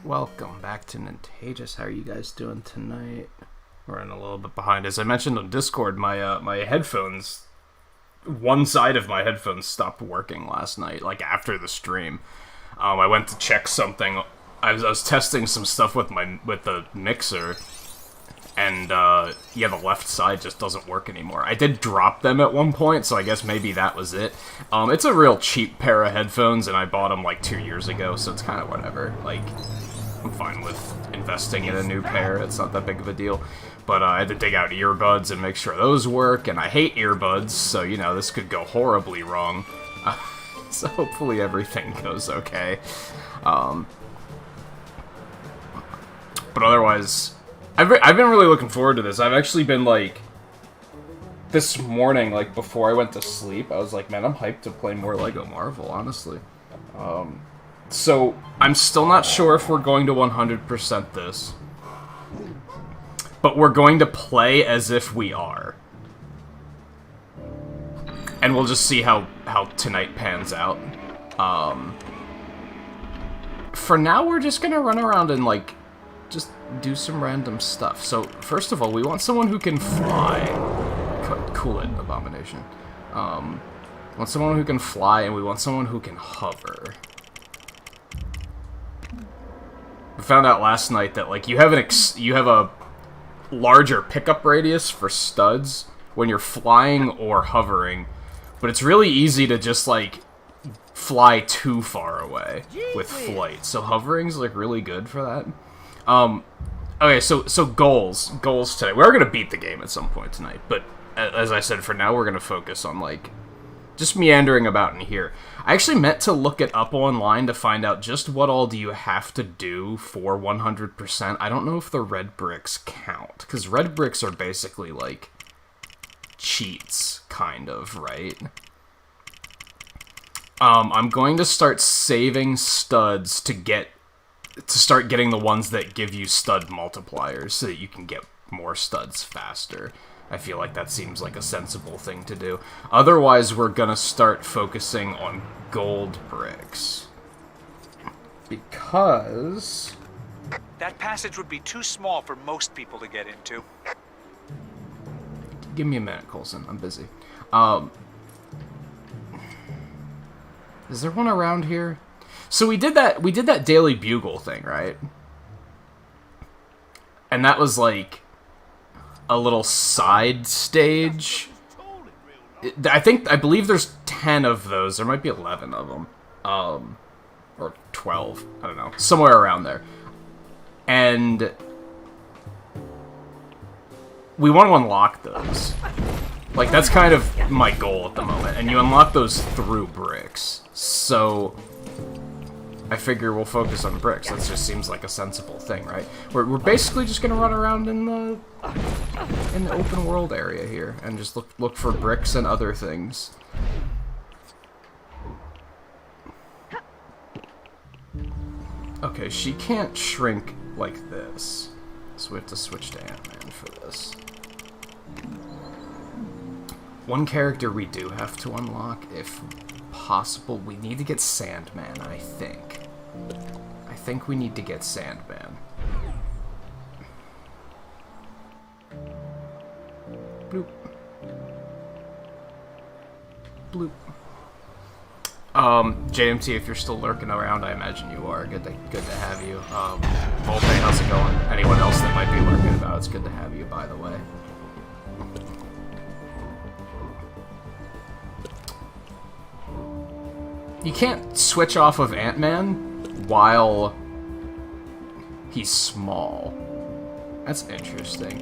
Welcome back to Nintagious. How are you guys doing tonight? We're running a little bit behind. As I mentioned on Discord, my headphones, one side of my headphones stopped working last night, like after the stream. I went to check something. I was testing some stuff with the mixer, and yeah, the left side just doesn't work anymore. I did drop them at one point, so I guess maybe that was it. It's a real cheap pair of headphones, and I bought them like 2 years ago, so it's kind of whatever. Like, I'm fine with investing in a new pair. It's not that big of a deal. But I had to dig out earbuds and make sure those work, and I hate earbuds, so, you know, this could go horribly wrong. So hopefully everything goes okay. But otherwise, I've been really looking forward to this. I've actually been, like, this morning, like, before I went to sleep, I was like, man, I'm hyped to play more LEGO Marvel, honestly. So, I'm still not sure if we're going to 100% this. But we're going to play as if we are. And we'll just see how tonight pans out. For now, we're just gonna run around and, like, just do some random stuff. So, first of all, we want someone who can fly. Cool it, Abomination. We want someone who can fly, and we want someone who can hover. We found out last night that, like, you have a larger pickup radius for studs when you're flying or hovering, but it's really easy to just, like, fly too far away with flight. So hovering's, like, really good for that. Okay, so goals today. We're gonna beat the game at some point tonight, but as I said, for now we're gonna focus on, like, just meandering about in here. I actually meant to look it up online to find out just what all do you have to do for 100%. I don't know if the red bricks count, because red bricks are basically, like, cheats, kind of, right? I'm going to start saving studs to start getting the ones that give you stud multipliers, so that you can get more studs faster. I feel like that seems like a sensible thing to do. Otherwise, we're gonna start focusing on gold bricks. Because... that passage would be too small for most people to get into. Give me a minute, Coulson. I'm busy. Is there one around here? So we did that Daily Bugle thing, right? And that was like a little side stage. I believe there's 10 of those. There might be 11 of them. Or 12. I don't know. Somewhere around there. And we want to unlock those. Like, that's kind of my goal at the moment. And you unlock those through bricks. So I figure we'll focus on bricks. That just seems like a sensible thing, right? We're basically just gonna run around in the open world area here and just look for bricks and other things. Okay, she can't shrink like this, so we have to switch to Ant-Man for this. One character we do have to unlock, if possible. We need to get Sandman, I think. I think we need to get Sandman. Bloop. Bloop. JMT, if you're still lurking around, I imagine you are. Good to have you. Volpe, how's it going? Anyone else that might be lurking about, it's good to have you, by the way. You can't switch off of Ant-Man while he's small. That's interesting.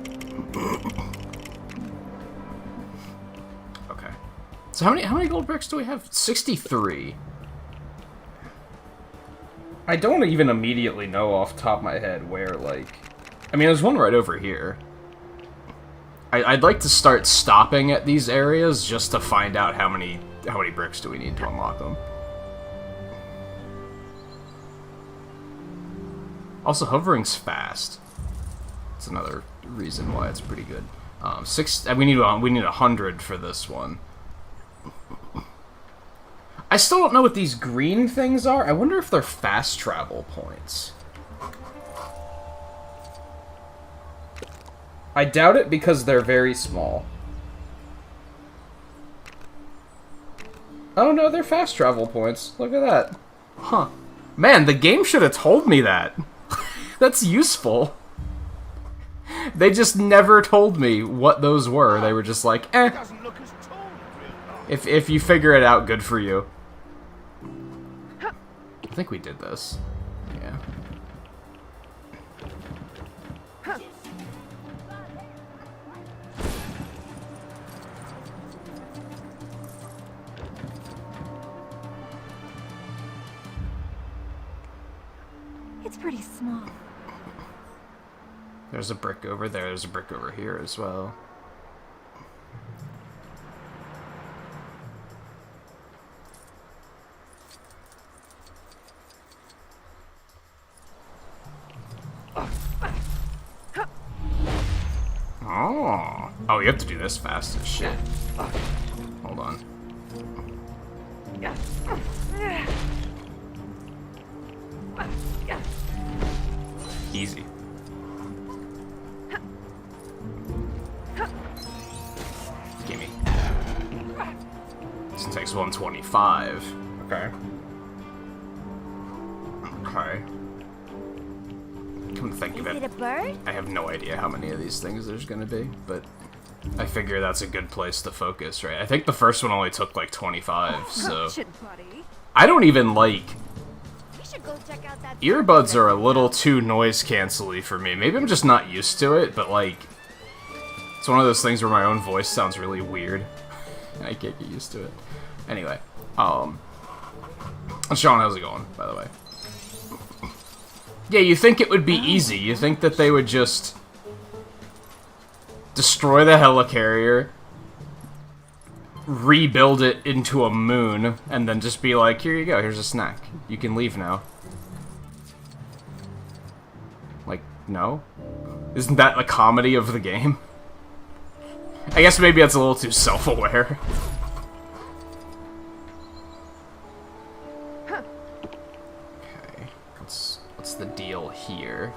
Okay. So how many gold bricks do we have? 63. I don't even immediately know off the top of my head where, like... I mean, there's one right over here. I'd like to start stopping at these areas just to find out how many bricks do we need to unlock them. Also, hovering's fast. That's another reason why it's pretty good. We need 100 for this one. I still don't know what these green things are. I wonder if they're fast travel points. I doubt it because they're very small. Oh no, they're fast travel points. Look at that. Huh. Man, the game should have told me that. That's useful. They just never told me what those were. They were just like, eh. If you figure it out, good for you. I think we did this. Yeah. It's pretty small. There's a brick over there. There's a brick over here as well. Oh. Oh, you have to do this fast as shit. Hold on. Easy. Gimme. This takes 125. Okay. Okay. Come to think of it, Is it a bird? I have no idea how many of these things there's gonna be, but I figure that's a good place to focus, right? I think the first one only took like 25, so... I don't even like... Go check out that Earbuds are a little too noise cancelly for me. Maybe I'm just not used to it, but like... It's one of those things where my own voice sounds really weird. I can't get used to it. Anyway, Sean, how's it going, by the way? Yeah, you think it would be easy. You think that they would just destroy the helicarrier, rebuild it into a moon, and then just be like, here you go, here's a snack. You can leave now. Like, no? Isn't that the comedy of the game? I guess maybe that's a little too self-aware. Okay, what's the deal here?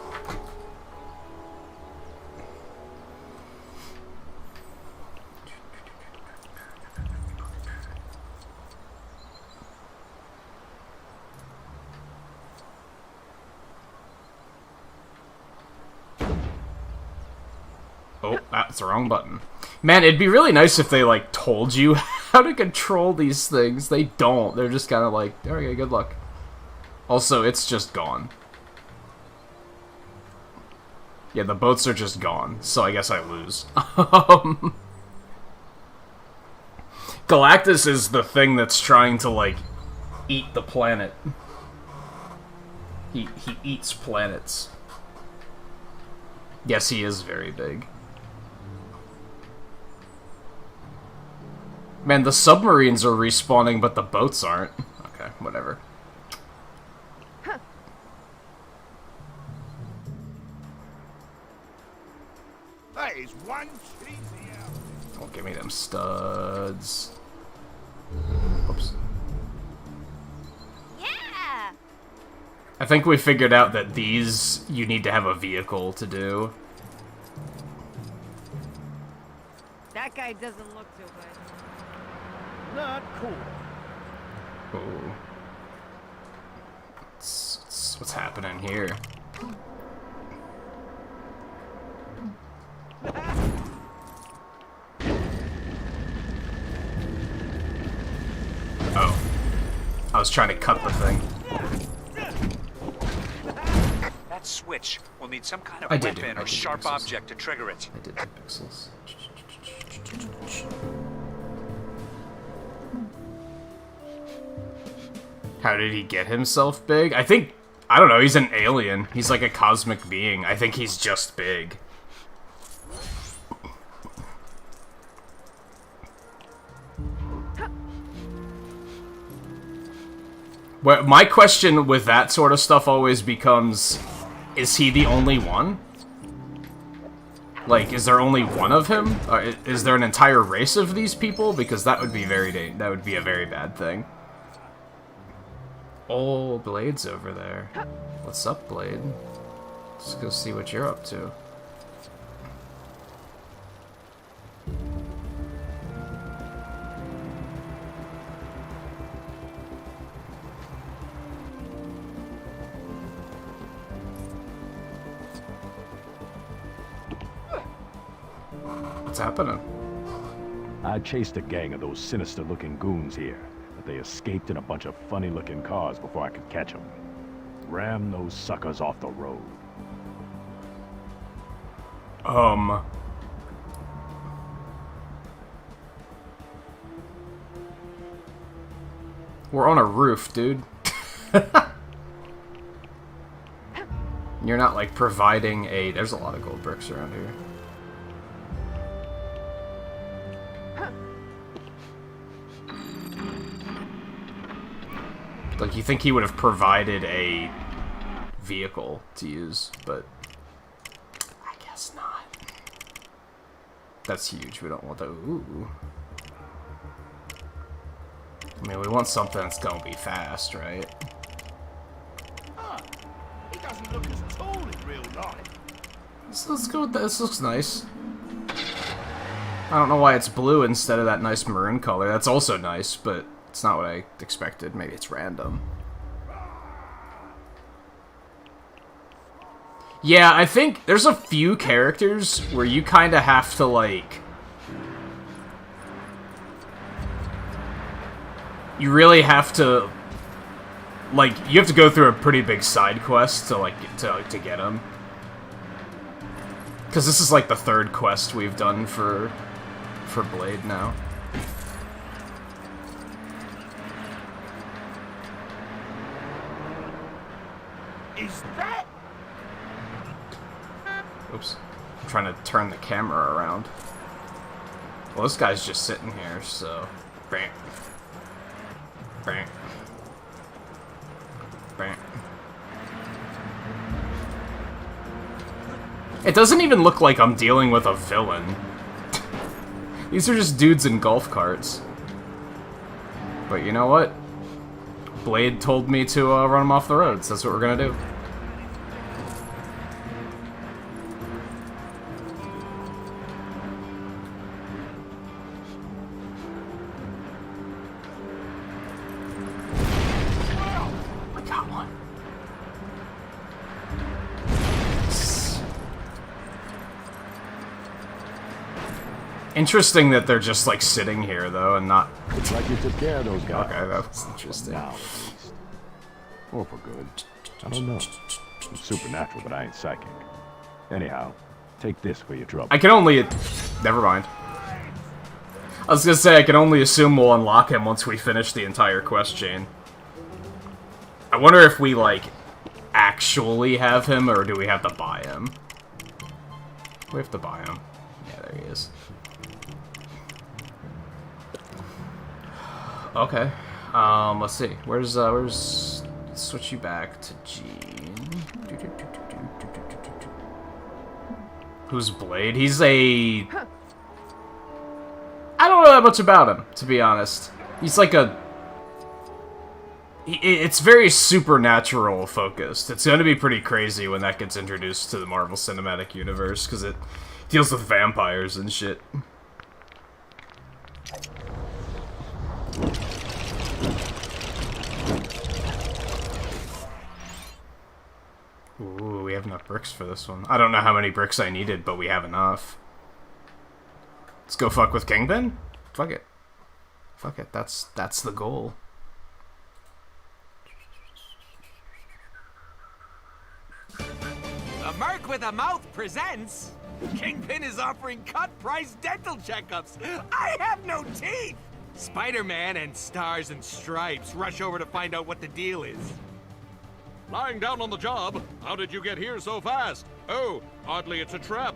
Oh, that's the wrong button. Man, it'd be really nice if they, like, told you how to control these things. They don't. They're just kind of like, okay, good luck. Also, it's just gone. Yeah, the boats are just gone, so I guess I lose. Galactus is the thing that's trying to, like, eat the planet. He eats planets. Yes, he is very big. Man, the submarines are respawning, but the boats aren't. Okay, whatever. That is one cheesy outfit. Don't give me them studs. Oops. Yeah. I think we figured out that these you need to have a vehicle to do. That guy doesn't look too good. Not cool. Ooh. What's happening here? Oh. I was trying to cut the thing. That switch will need some kind of I did weapon do or sharp pixels. object to trigger it. I did the pixels. How did he get himself big? I don't know, he's an alien. He's like a cosmic being. I think he's just big. Well, my question with that sort of stuff always becomes, is he the only one? Like, is there only one of him? Or is there an entire race of these people? Because that would be that would be a very bad thing. Oh, Blade's over there. What's up, Blade? Let's go see what you're up to. What's happening? I chased a gang of those sinister-looking goons here, but they escaped in a bunch of funny-looking cars before I could catch them. Ram those suckers off the road. We're on a roof, dude. You're not, like, providing a... There's a lot of gold bricks around here. Like, you think he would have provided a vehicle to use, but I guess not. That's huge. We don't want that. Ooh. I mean, we want something that's gonna be fast, right? He doesn't look as tall in real life. Let's go with that. This looks nice. I don't know why it's blue instead of that nice maroon color. That's also nice, but it's not what I expected. Maybe it's random. Yeah, I think there's a few characters where you kind of have to, like... You really have to... Like, you have to go through a pretty big side quest to, like, to get them. Because this is, like, the third quest we've done for Blade now. Is that? Oops. I'm trying to turn the camera around. Well, this guy's just sitting here, so... Bang. Bang. Bang. It doesn't even look like I'm dealing with a villain. These are just dudes in golf carts. But you know what? Blade told me to run them off the roads. That's what we're gonna do. I got one. Interesting that they're just like sitting here though and not. It's like you took care of those guys. Okay, that was interesting. Now, at least. Or for good. I don't know. I'm supernatural, but I ain't psychic. Anyhow, take this for your trouble. I can only... Never mind. I was gonna say, I can only assume we'll unlock him once we finish the entire quest chain. I wonder if we, like, actually have him, or do we have to buy him? We have to buy him. Yeah, there he is. Okay. Let's see. Where's... Let's switch you back to Gene. Who's Blade? He's a... I don't know that much about him, to be honest. He's like a... It's very supernatural focused. It's going to be pretty crazy when that gets introduced to the Marvel Cinematic Universe, because it deals with vampires and shit. Ooh, we have enough bricks for this one. I don't know how many bricks I needed, but we have enough. Let's go fuck with Kingpin? Fuck it. Fuck it, that's the goal. The Merc with a Mouth presents... Kingpin is offering cut-price dental checkups. I have no teeth! Spider-Man and Stars and Stripes rush over to find out what the deal is. Lying down on the job. How did you get here so fast? Oh, oddly it's a trap.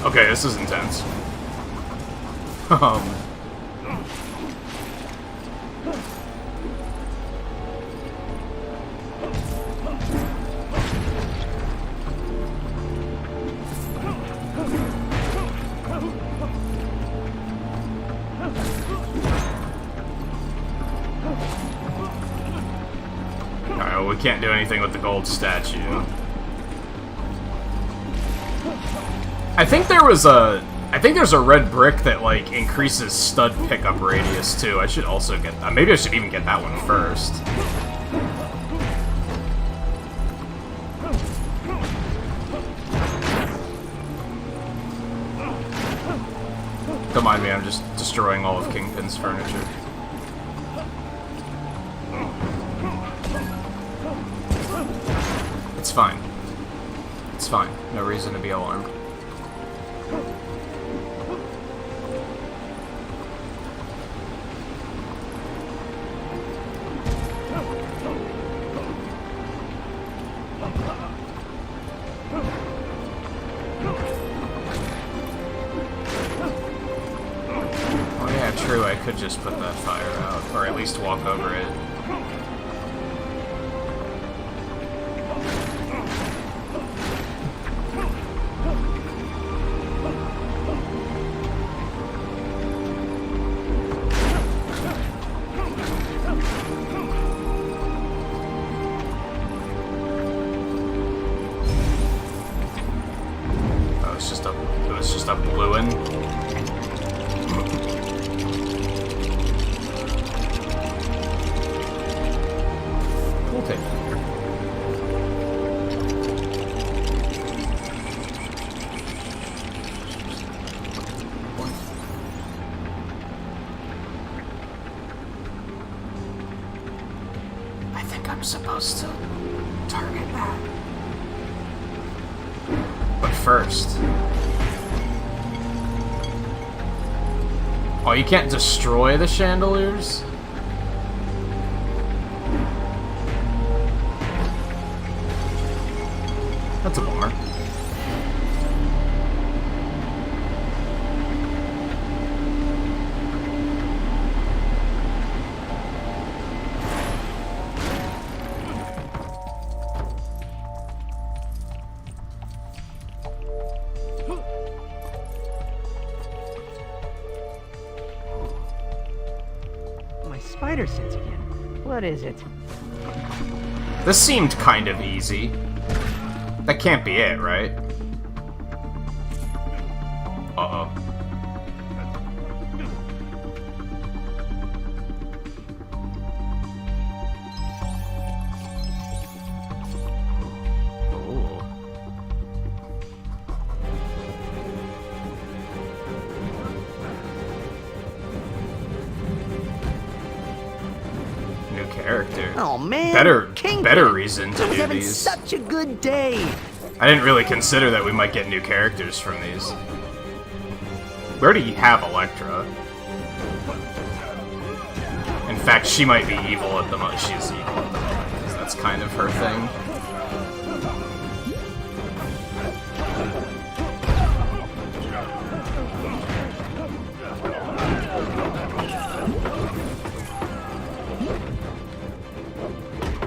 Okay, this is intense. Alright, well, we can't do anything with the gold statue. I think there was a I think there's a red brick that, like, increases stud pickup radius, too. I should also get that. Maybe I should even get that one first. Don't mind me, I'm just destroying all of Kingpin's furniture. It's fine. It's fine. No reason to be alarmed. Oh yeah, true, I could just put that fire out, or at least walk over it. It was just a blue one. We'll take that. I think I'm supposed to target that. But first... Oh, you can't destroy the chandeliers? That's a bummer. Spider sense again. What is it? This seemed kind of easy. That can't be it, right? Uh-oh. Character. Oh man, better reason to I was do having these. Such a good day. I didn't really consider that we might get new characters from these. We already have Elektra. In fact, she might be evil at the moment. She's evil at the moment, because that's kind of her thing.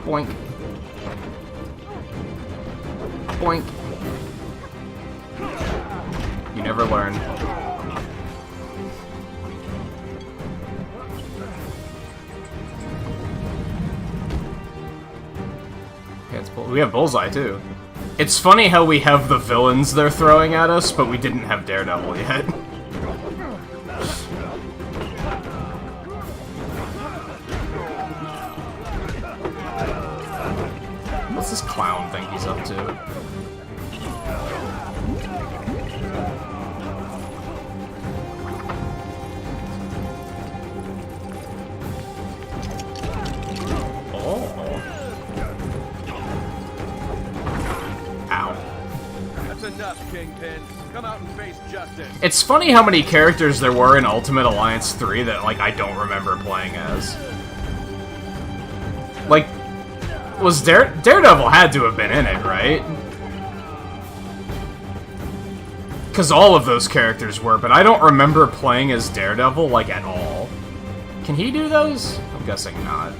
Boink. Boink. You never learn. Okay, we have Bullseye, too. It's funny how we have the villains they're throwing at us, but we didn't have Daredevil yet. What's this clown think he's up to? Oh. Ow. That's enough, Kingpin. Come out and face justice. It's funny how many characters there were in Ultimate Alliance 3 that, like, I don't remember playing as. Like, Daredevil had to have been in it, right? Because all of those characters were, but I don't remember playing as Daredevil, like, at all. Can he do those? I'm guessing not.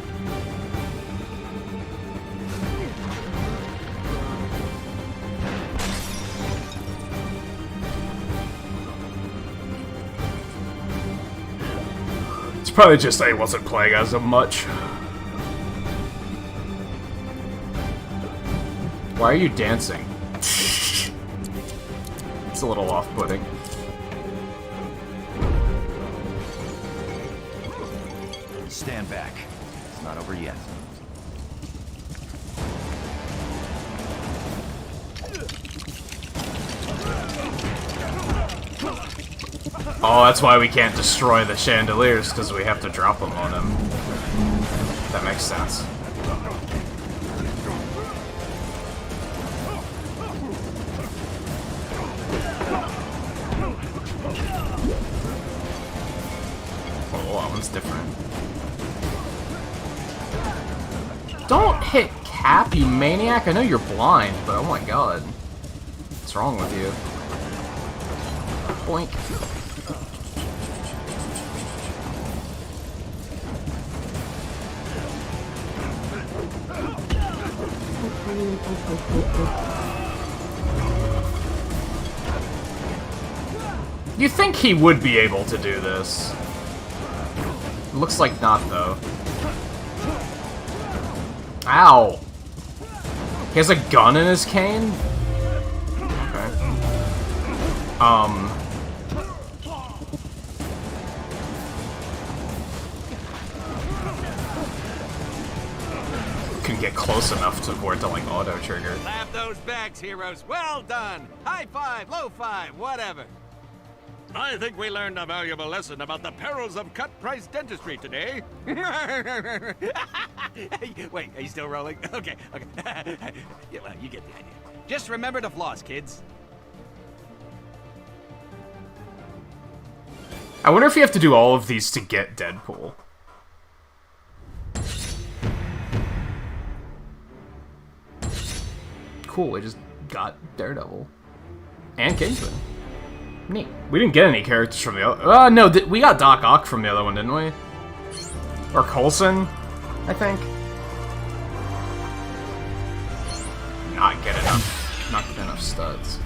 It's probably just I wasn't playing as him much. Why are you dancing? It's a little off-putting. stand back. It's not over yet. Oh, that's why we can't destroy the chandeliers, because we have to drop them on him. That makes sense. Oh, that one's different. Don't hit Cap, you maniac! I know you're blind, but oh my god. What's wrong with you? Boink. You think he would be able to do this? Looks like not, though. Ow! He has a gun in his cane? Okay. Couldn't get close enough to for it to, like, auto-trigger. Slap those bags, heroes. Well done. High five, low five, whatever. I think we learned a valuable lesson about the perils of cut-price dentistry today. Wait, are you still rolling? Okay. Yeah, well, you get the idea. Just remember to floss, kids. I wonder if you have to do all of these to get Deadpool. Cool, we just got Daredevil. And Kingsman. Neat. We didn't get any characters from the other... no, we got Doc Ock from the other one, didn't we? Or Coulson, I think. Not get enough studs.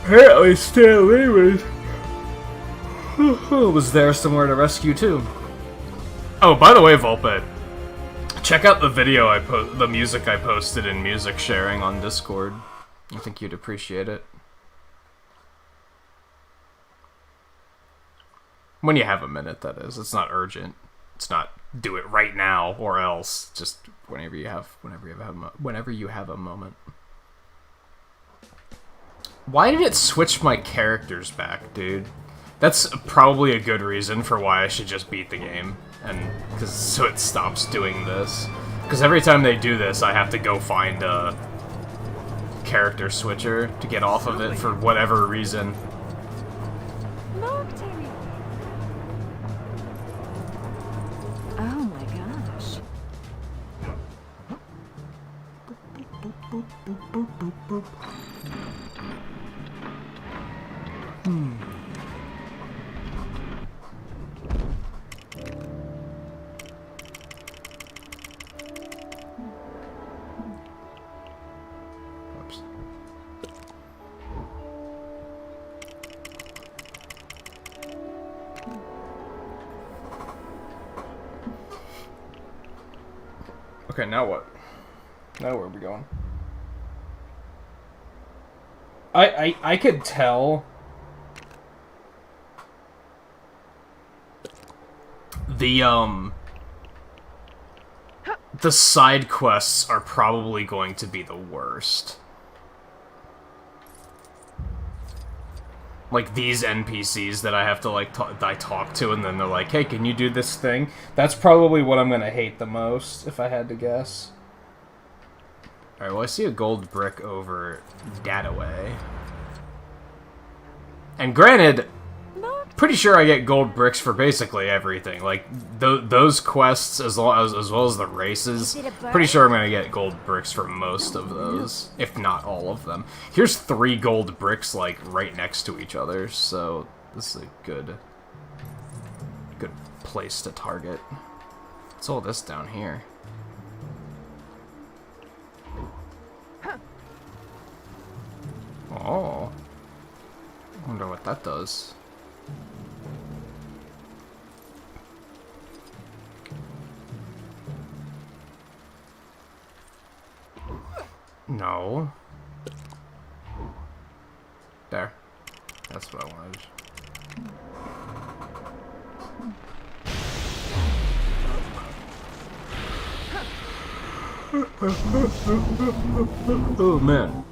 Apparently Stan Lee was there somewhere to rescue too. Oh, by the way, Volpe, check out the video the music I posted in music sharing on Discord. I think you'd appreciate it. When you have a minute, that is. It's not urgent. It's not do it right now or else. Just whenever you have a moment. Why did it switch my characters back, dude? That's probably a good reason for why I should just beat the game, and so it stops doing this. Because every time they do this, I have to go find a character switcher to get off of it for whatever reason. Look, Terry. Oh my gosh. Oops. Okay, now what? Now where are we going? I could tell the side quests are probably going to be the worst. Like these NPCs that I have to like I talk to, and then they're like, "Hey, can you do this thing?" That's probably what I'm gonna hate the most, if I had to guess. Alright, well, I see a gold brick over Dataway. And granted, pretty sure I get gold bricks for basically everything. Like, those quests, as well as the races, pretty sure I'm gonna get gold bricks for most of those, if not all of them. Here's 3 gold bricks, like, right next to each other, so this is a good place to target. What's all this down here? Oh. I wonder what that does. No. There. That's what I wanted. Oh man.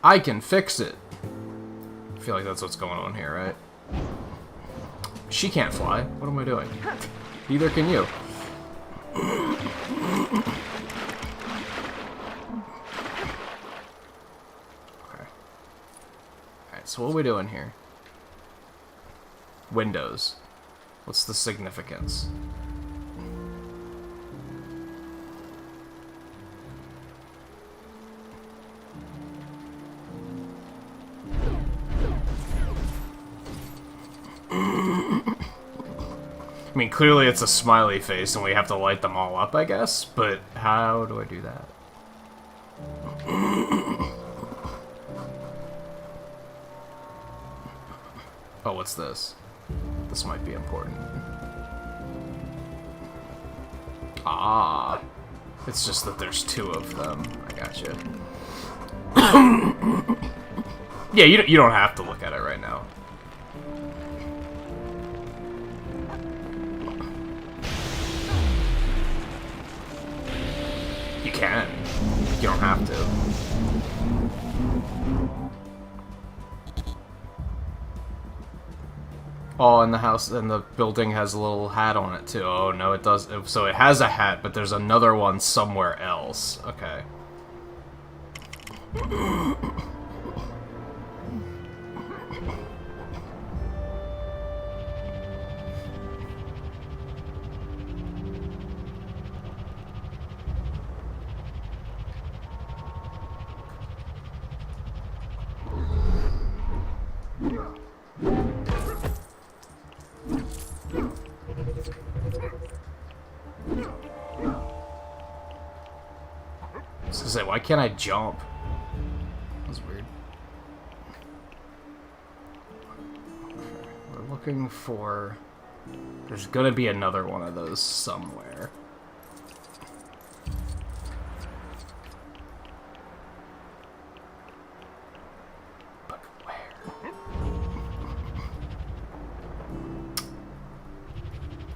I can fix it. I feel like that's what's going on here, right? She can't fly. What am I doing? Neither can you. Okay. Alright, so what are we doing here? Windows. What's the significance? I mean, clearly it's a smiley face and we have to light them all up, I guess, but how do I do that? Oh, what's this? This might be important. Ah. It's just that there's two of them. I gotcha. Yeah, you don't have to look at it right now. You can. You don't have to. Oh, and the house and the building has a little hat on it too. Oh no, it does. So it has a hat, but there's another one somewhere else. Okay. I was gonna say, why can't I jump? That's weird. We're looking for... There's gonna be another one of those somewhere. But where?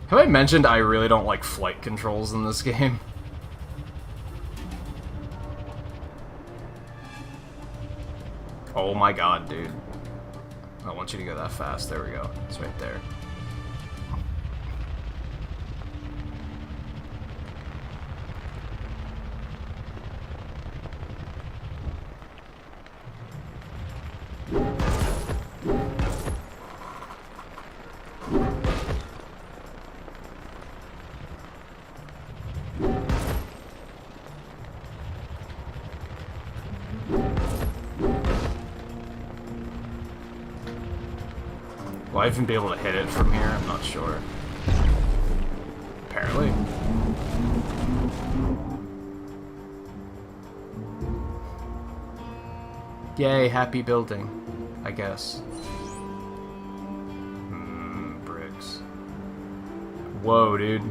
Have I mentioned I really don't like flight controls in this game? Oh my god, dude. I don't want you to go that fast. There we go. It's right there. Will I even be able to hit it from here? I'm not sure. Apparently. Yay, happy building, I guess. Bricks. Whoa, dude.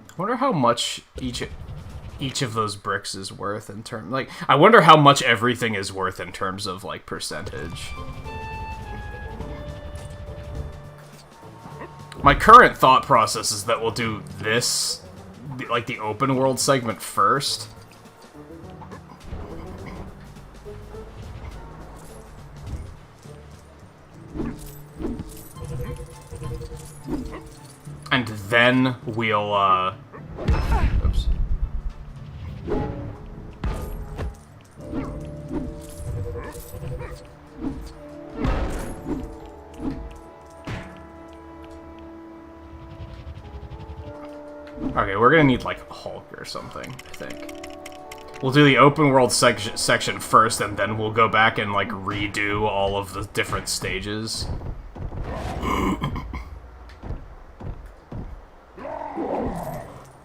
I wonder how much each of those bricks is worth in terms, like, I wonder how much everything is worth in terms of, like, percentage. My current thought process is that we'll do this, like, the open world segment first. And then we'll, oops. Okay, we're gonna need, like, Hulk or something, I think. We'll do the open world section first, and then we'll go back and, like, redo all of the different stages.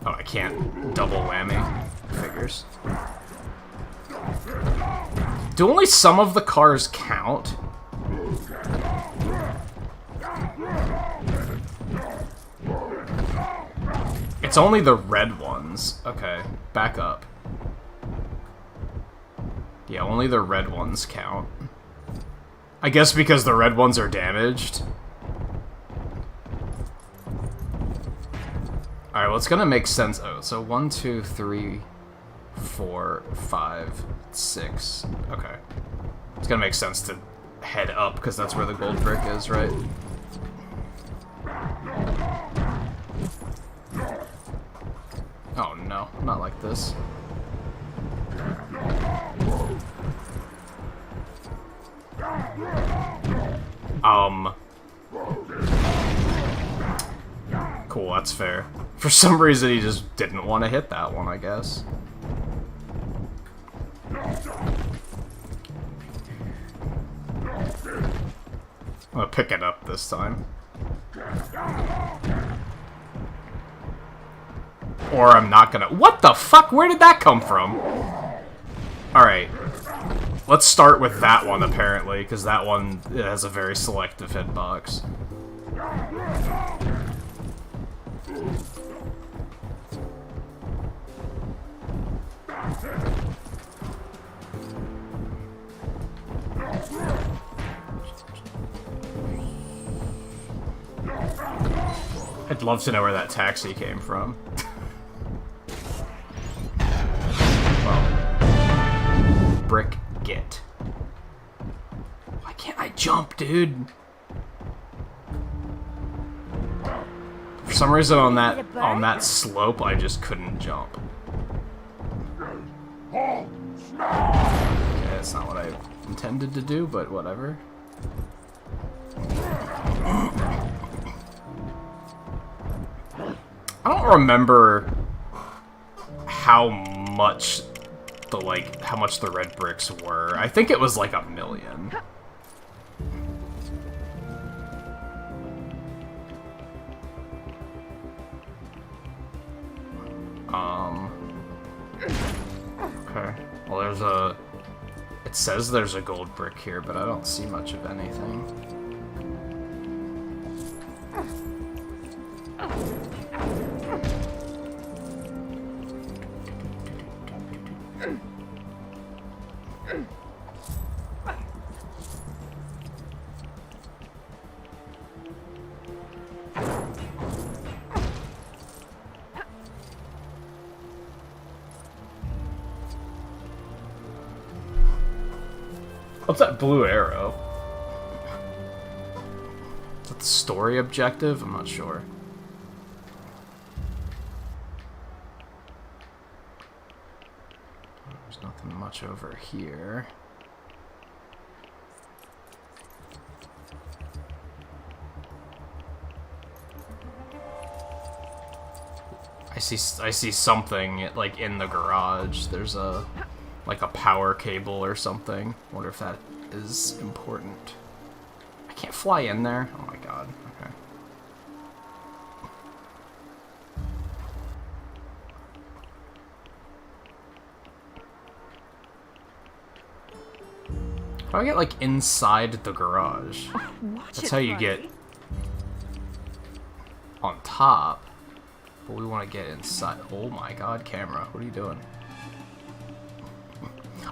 Oh, I can't double whammy. Figures. Do only some of the cars count? It's only the red ones. Okay, back up. Yeah, only the red ones count. I guess because the red ones are damaged. Alright, well, it's gonna make sense. Oh, so 1, 2, 3, 4, 5, 6. Okay. It's gonna make sense to head up, because that's where the gold brick is, right? Oh no, not like this. Cool, that's fair. For some reason, he just didn't want to hit that one, I guess. I'm gonna pick it up this time. Or I'm not gonna— What the fuck? Where did that come from? Alright. Let's start with that one, apparently, because that one has a very selective hitbox. I'd love to know where that taxi came from. Well, brick get. Why can't I jump, dude? For some reason on that slope, I just couldn't jump. Okay, that's not what I intended to do, but whatever. I don't remember how much the red bricks were. I think it was like 1 million. Okay. Well, there's a... It says there's a gold brick here, but I don't see much of anything. What's that blue arrow? Is that the story objective? I'm not sure. There's nothing much over here. I see something like in the garage. There's a like a power cable or something. Wonder if that is important. I can't fly in there. Oh my god. Okay. How do I get like inside the garage? That's how you get on top. But we want to get inside. Oh my god, camera. What are you doing?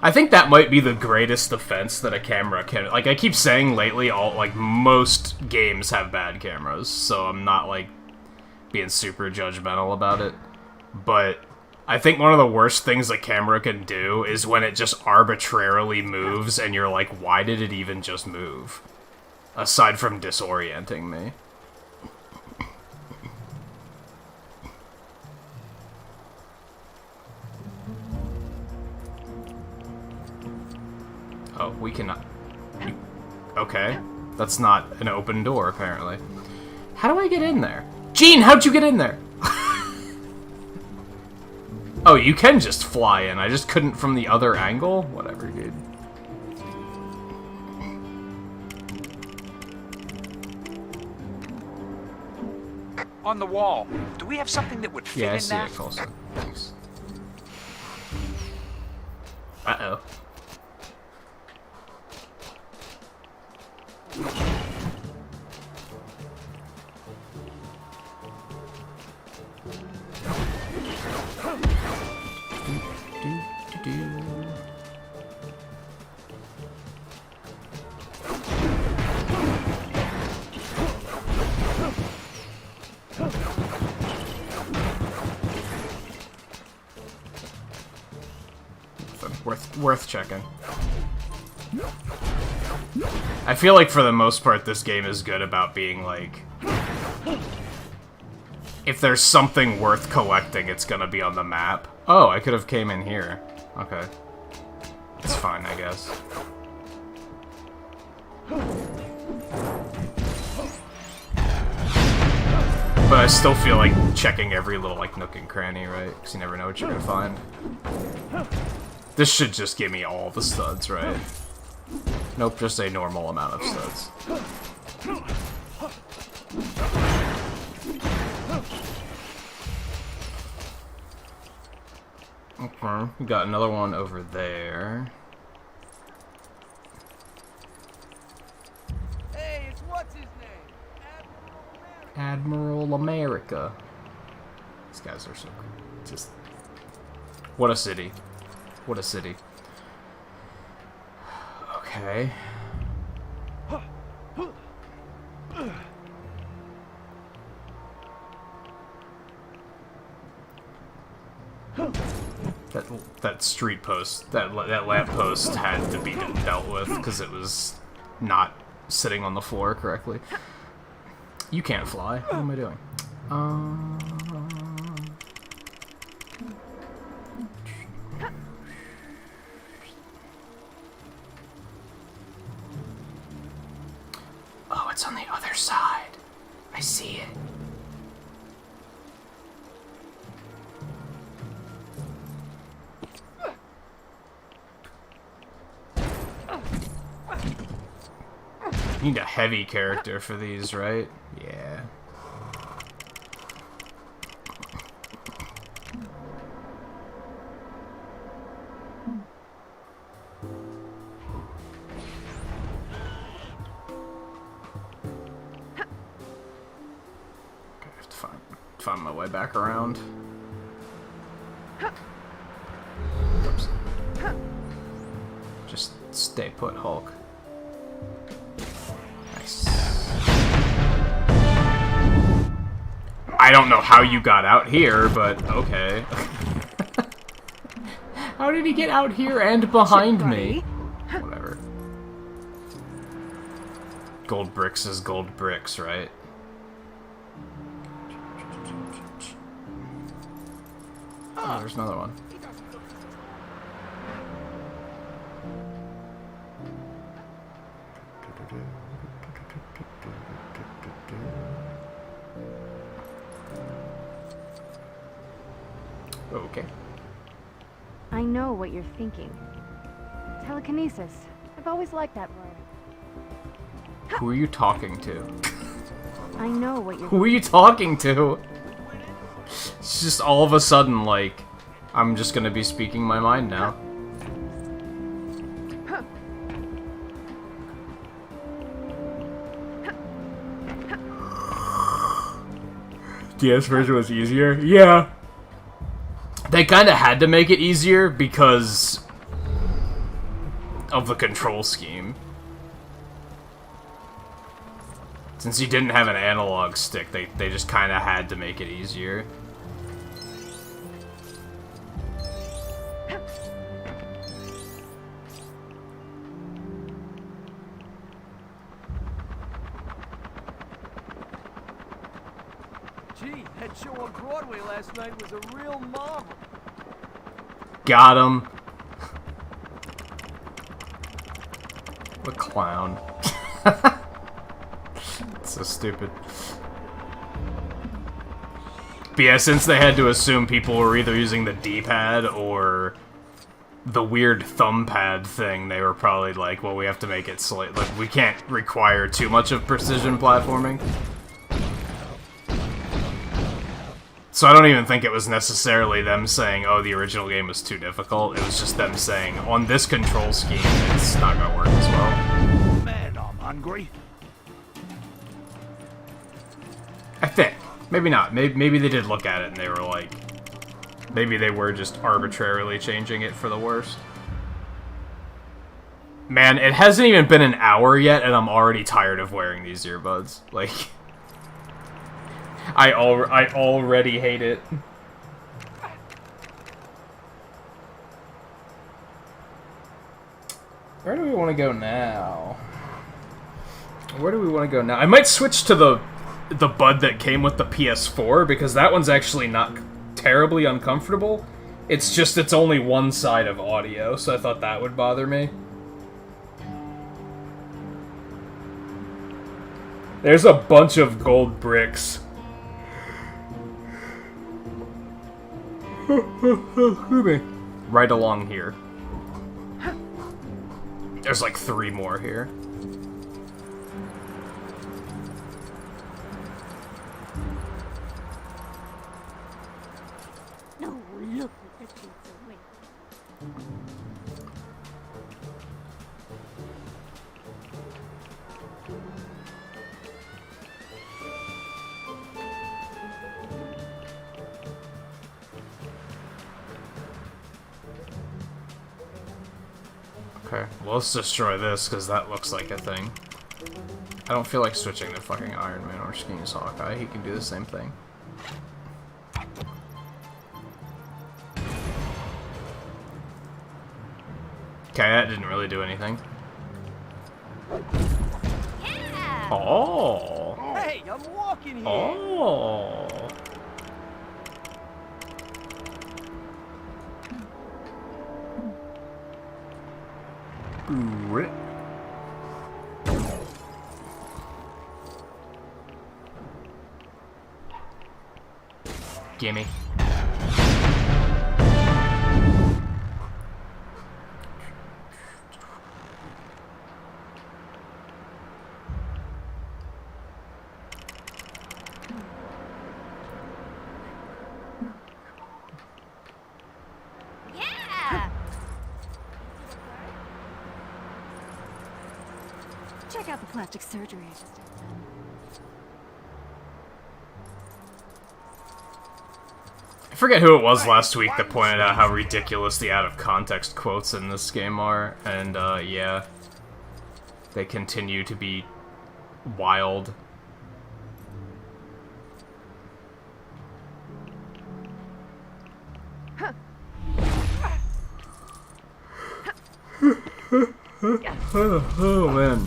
I think that might be the greatest defense that a camera can... Like, I keep saying lately, most games have bad cameras, so I'm not, like, being super judgmental about it. But I think one of the worst things a camera can do is when it just arbitrarily moves, and you're like, why did it even just move? Aside from disorienting me. Oh, we cannot... Okay. That's not an open door, apparently. How do I get in there? Gene, how'd you get in there? Oh, you can just fly in. I just couldn't from the other angle? Whatever, dude. On the wall. Do we have something that would fit Yeah, I in see that? it closer. Thanks. Uh-oh. worth checking. I feel like for the most part this game is good about being like, if there's something worth collecting, it's gonna be on the map. Oh, I could have came in here. Okay. It's fine, I guess. But I still feel like checking every little, like, nook and cranny, right? Because you never know what you're gonna find. This should just give me all the studs, right? Nope, just a normal amount of studs. Okay, we got another one over there. Hey, it's what's his name? Admiral America. These guys are so cool. Just... what a city. What a city. Okay. That street post, that lamp post had to be dealt with because it was not sitting on the floor correctly. You can't fly. What am I doing? Oh, it's on the other side. I see it. You need a heavy character for these, right? Yeah. I have to find my way back around. Oops. Just stay put, Hulk. Nice. I don't know how you got out here, but okay. How did he get out here and behind me? Whatever. Gold bricks is gold bricks, right? Oh, there's another one. Okay. I know what you're thinking. Telekinesis. I've always liked that word. Who are you talking to? I know what you're Who are you talking to? It's just all of a sudden like, I'm just gonna be speaking my mind now. DS version was easier? Yeah. They kinda had to make it easier because of the control scheme. Since you didn't have an analog stick, they just kinda had to make it easier. Gee, that show on Broadway last night was a real marvel. Got him. What a clown. So stupid. But yeah, since they had to assume people were either using the D-pad or the weird thumb pad thing, they were probably like, well, we have to make it slight. Like, we can't require too much of precision platforming. So I don't even think it was necessarily them saying, oh, the original game was too difficult. It was just them saying, on this control scheme, it's not gonna work as well. Man, I'm hungry. I think. Maybe not. Maybe they did look at it and they were like... Maybe they were just arbitrarily changing it for the worse. Man, it hasn't even been an hour yet and I'm already tired of wearing these earbuds. Like... I already hate it. want to go now? Where do we want to go now? I might switch to the bud that came with the PS4, because that one's actually not terribly uncomfortable. It's just it's only one side of audio, so I thought that would bother me. There's a bunch of gold bricks. Right along here. There's like 3 more here. No, look at the pizza wing. Okay, well, let's destroy this, because that looks like a thing. I don't feel like switching to fucking Iron Man or Schemes Hawkeye. He can do the same thing. Okay, that didn't really do anything. Yeah! Oh! Hey, I'm walking here. Oh! Rip. Gimme. Yeah! Check out the plastic surgery I just did. I forget who it was last week that pointed out how ridiculous the out-of-context quotes in this game are, and, yeah. They continue to be wild. Oh, man.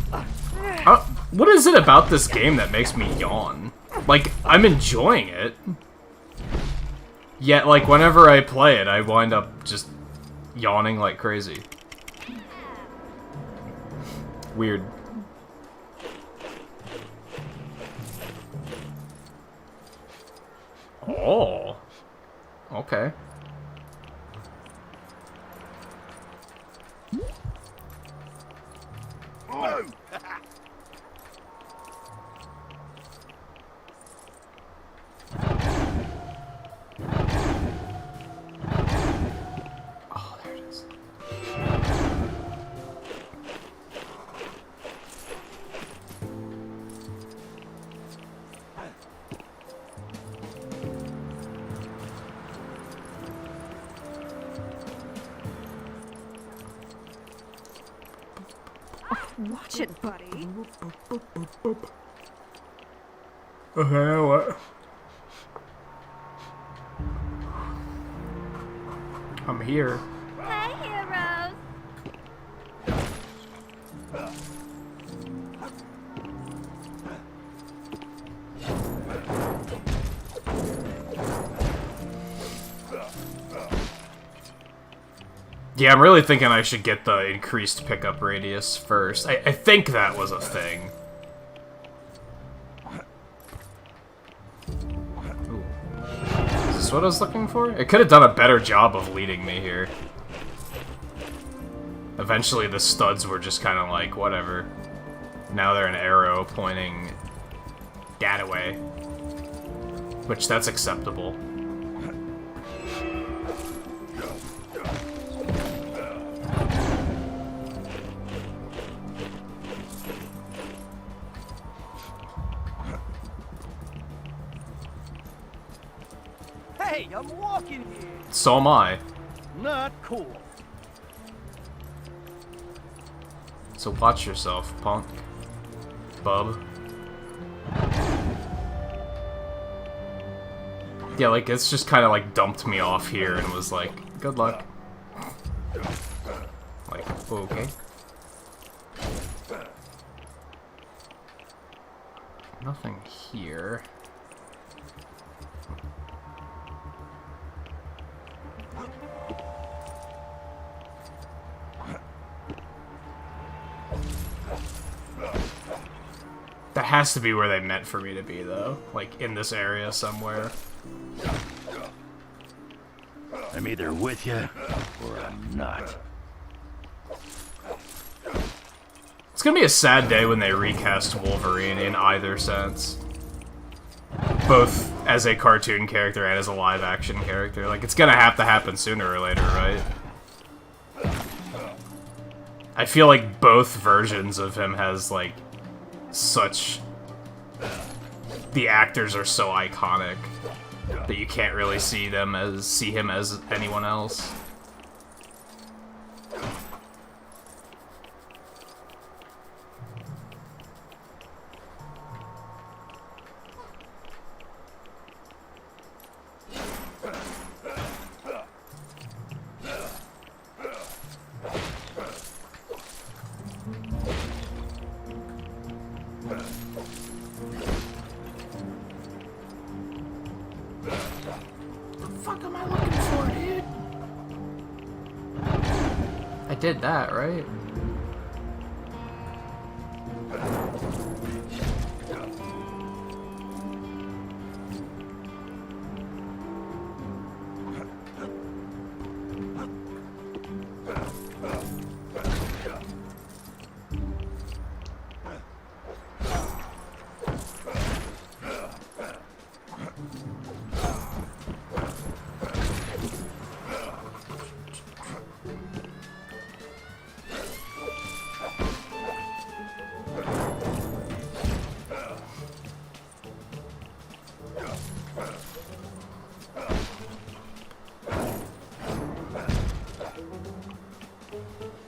What is it about this game that makes me yawn? Like, I'm enjoying it. Yet, like, whenever I play it, I wind up just yawning like crazy. Weird. Oh. Okay. Oh. Oh, there it is. Watch it, buddy. Okay, what? I'm here. Hey, heroes! Yeah, I'm really thinking I should get the increased pickup radius first. I think that was a thing. Ooh. Is this what I was looking for? It could have done a better job of leading me here. Eventually the studs were just kind of like, whatever. Now they're an arrow pointing that away. Which, that's acceptable. Hey, I'm walking here. So am I. Not cool. So watch yourself, punk. Bub. Yeah, like, it's just kind of, like, dumped me off here and was like, good luck. Like, okay. Nothing here. That has to be where they meant for me to be, though. Like, in this area somewhere. I'm either with you, or I'm not. It's gonna be a sad day when they recast Wolverine in either sense. Both as a cartoon character and as a live-action character. Like, it's gonna have to happen sooner or later, right? I feel like both versions of him has, like, such... The actors are so iconic that you can't really see him as anyone else. I did that, right?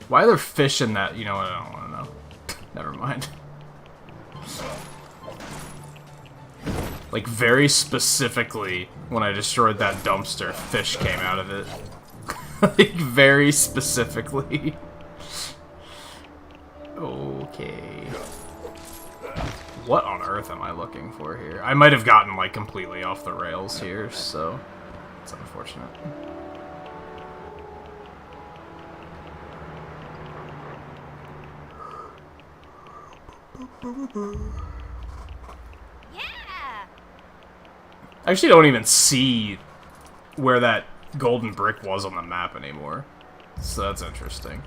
Why are there fish in that? You know what? I don't want to know. Never mind. Like, very specifically, when I destroyed that dumpster, fish came out of it. Like, very specifically. Okay. What on earth am I looking for here? I might have gotten, like, completely off the rails here, so it's unfortunate. Yeah! I actually don't even see where that golden brick was on the map anymore. So that's interesting.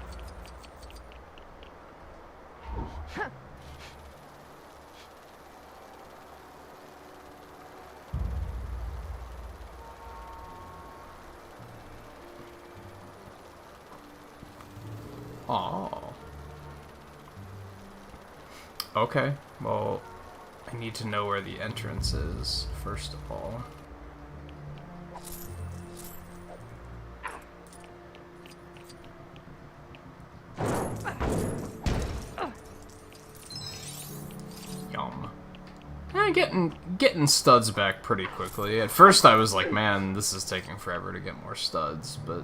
Oh. Okay, well, I need to know where the entrance is, first of all. Yum. Getting studs back pretty quickly. At first I was like, man, this is taking forever to get more studs, but...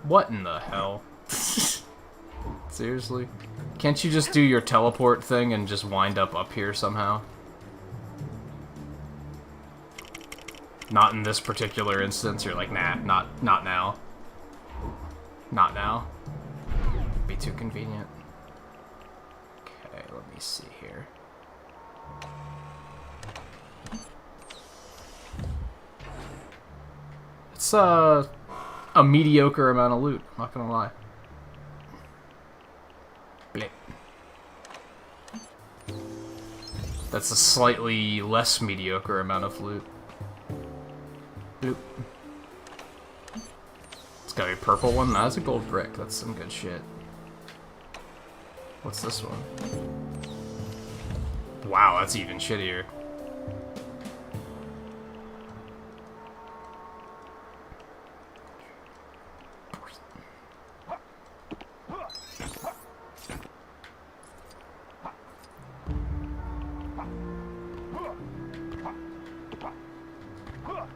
What in the hell? Seriously? Can't you just do your teleport thing and just wind up here somehow? Not in this particular instance. You're like, nah, not now. Not now. Be too convenient. Okay, let me see here. It's a mediocre amount of loot, not gonna lie. Blip. That's a slightly less mediocre amount of loot. Bloop. It's got a purple one. That's a gold brick. That's some good shit. What's this one? Wow, that's even shittier.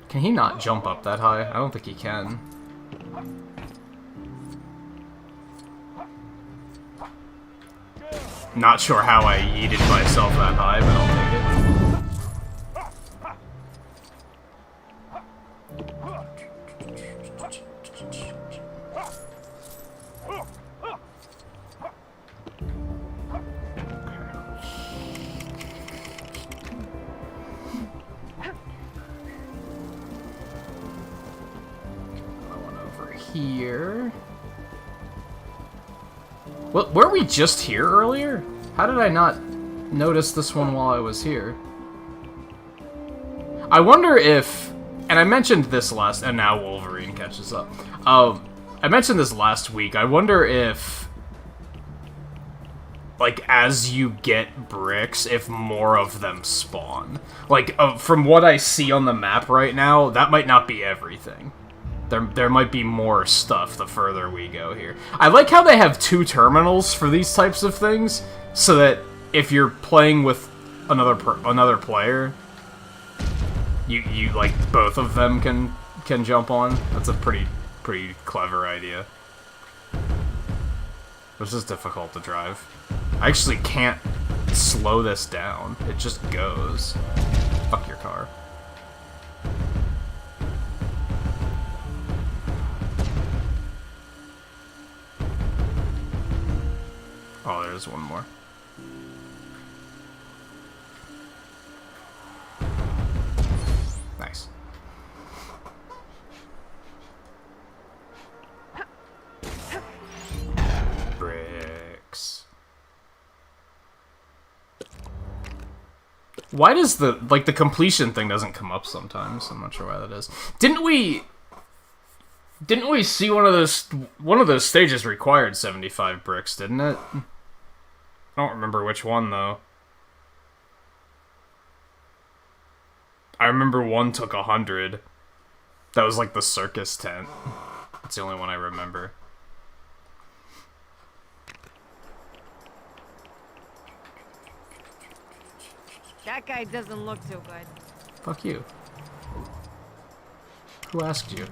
Can he not jump up that high? I don't think he can. Not sure how I yeeted myself that high, but I'll take it. here. Well, were we just here earlier? How did I not notice this one while I was here? I wonder if... And I mentioned this last... And now Wolverine catches up. I mentioned this last week. I wonder if... Like, as you get bricks, if more of them spawn. Like, from what I see on the map right now, that might not be everything. There might be more stuff the further we go here. I like how they have 2 terminals for these types of things, so that if you're playing with another player, you like both of them can jump on. That's a pretty clever idea. This is difficult to drive. I actually can't slow this down. It just goes. Fuck your car. Oh, there's one more. Nice. Bricks. Why does the completion thing doesn't come up sometimes? I'm not sure why that is. Didn't we see one of those stages required 75 bricks, didn't it? I don't remember which one, though. I remember one took 100. That was like the circus tent. That's the only one I remember. That guy doesn't look too good. Fuck you. Who asked you?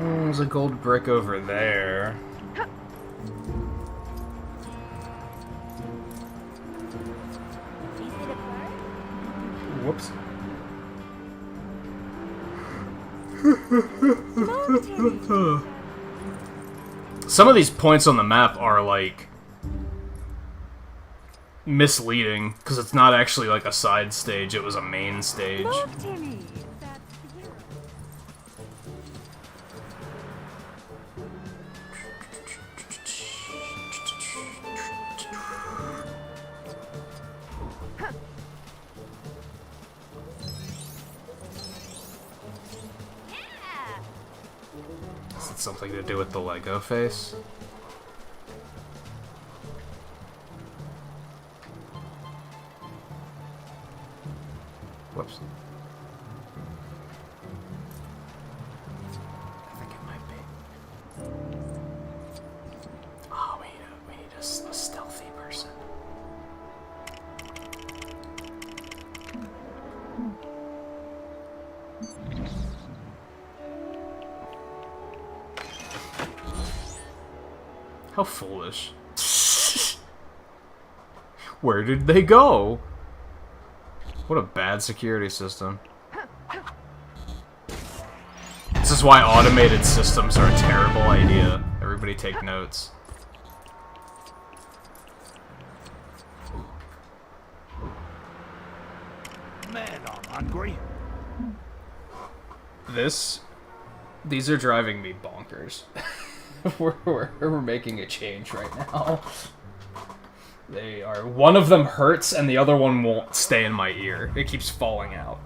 There's a gold brick over there. Whoops. Some of these points on the map are, like, misleading, because it's not actually, like, a side stage, it was a main stage. Is it something to do with the Lego face? Whoops. I think it might be. Oh, we need a stealthy person. How foolish. Where did they go? What a bad security system. This is why automated systems are a terrible idea. Everybody take notes. Man, I'm hungry. These are driving me bonkers. we're making a change right now. They are. One of them hurts, and the other one won't stay in my ear. It keeps falling out.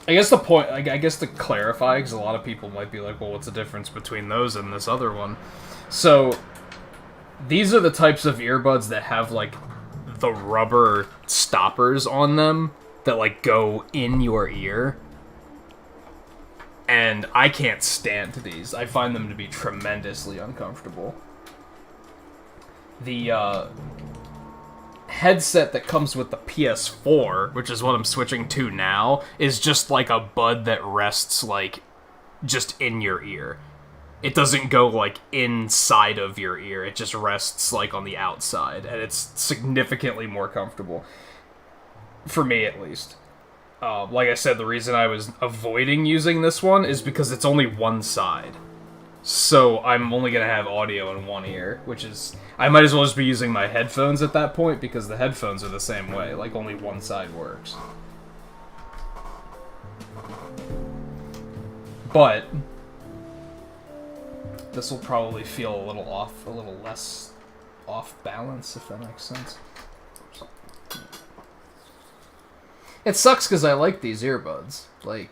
I guess the point, I guess to clarify, because a lot of people might be like, well, what's the difference between those and this other one? So, these are the types of earbuds that have, like, the rubber stoppers on them that, like, go in your ear. And I can't stand these. I find them to be tremendously uncomfortable. The, headset that comes with the PS4, which is what I'm switching to now, is just like a bud that rests, like, just in your ear. It doesn't go, like, inside of your ear. It just rests, like, on the outside, and it's significantly more comfortable. For me, at least. like I said, the reason I was avoiding using this one is because it's only one side. So I'm only going to have audio in one ear, which is... I might as well just be using my headphones at that point, because the headphones are the same way. Like, only one side works. But... this will probably feel a little off, a little less off balance, if that makes sense. It sucks because I like these earbuds. Like...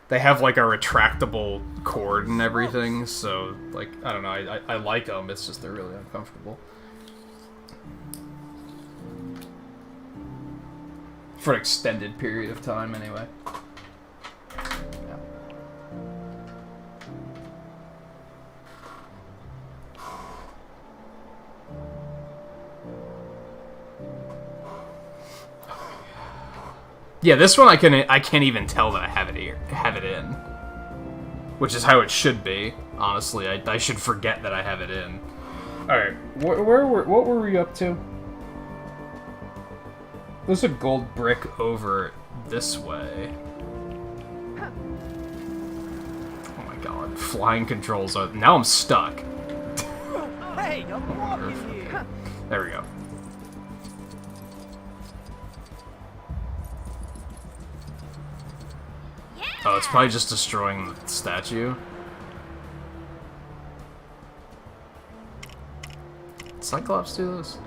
they have, like, a retractable cord and everything, so, like, I don't know, I like them, it's just they're really uncomfortable. For an extended period of time, anyway. Yeah. Yeah, this one I can't even tell that I have it in, which is how it should be. Honestly, I should forget that I have it in. All right, what were we up to? There's a gold brick over this way. Oh my god, flying controls are... now I'm stuck. Hey, I'm walking here. There we go. Oh, it's probably just destroying the statue. Did Cyclops do this?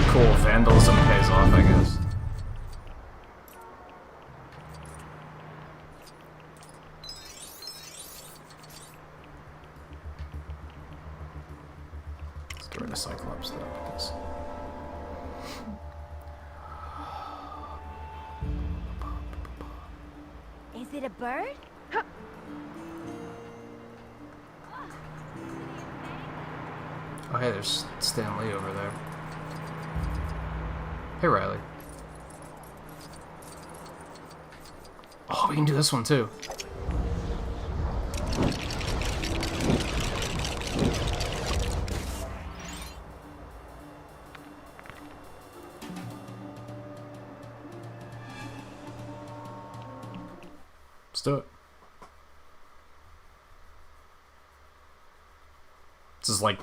Cool, vandalism pays off, I guess. Get rid of Cyclops though, because... Is it a bird? Oh hey, there's Stan Lee over there. Hey Riley. Oh, we can do this one too. Let's do it. This is like...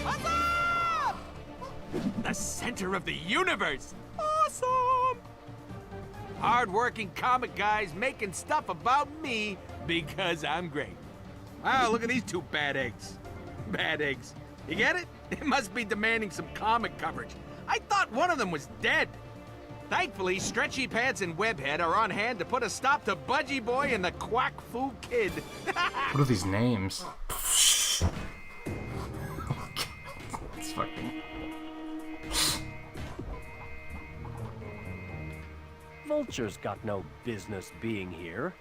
Awesome! The center of the universe! Awesome! Hard-working comic guys making stuff about me because I'm great. Wow, look at these two bad eggs. Bad eggs. You get it? It must be demanding some comic coverage. I thought one of them was dead. Thankfully, Stretchy Pants and Webhead are on hand to put a stop to Budgie Boy and the Quack Fu Kid. What are these names? It's fucking... Vulture's got no business being here.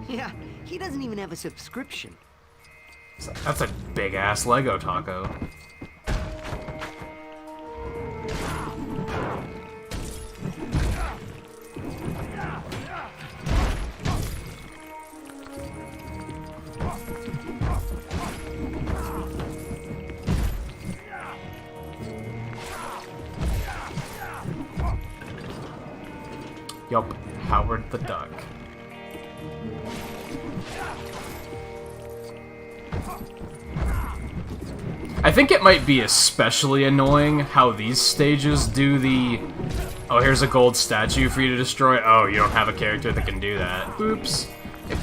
Yeah, he doesn't even have a subscription. That's a big-ass Lego taco. Yup, Howard the Duck. I think it might be especially annoying how these stages do the... oh, here's a gold statue for you to destroy. Oh, you don't have a character that can do that. Oops.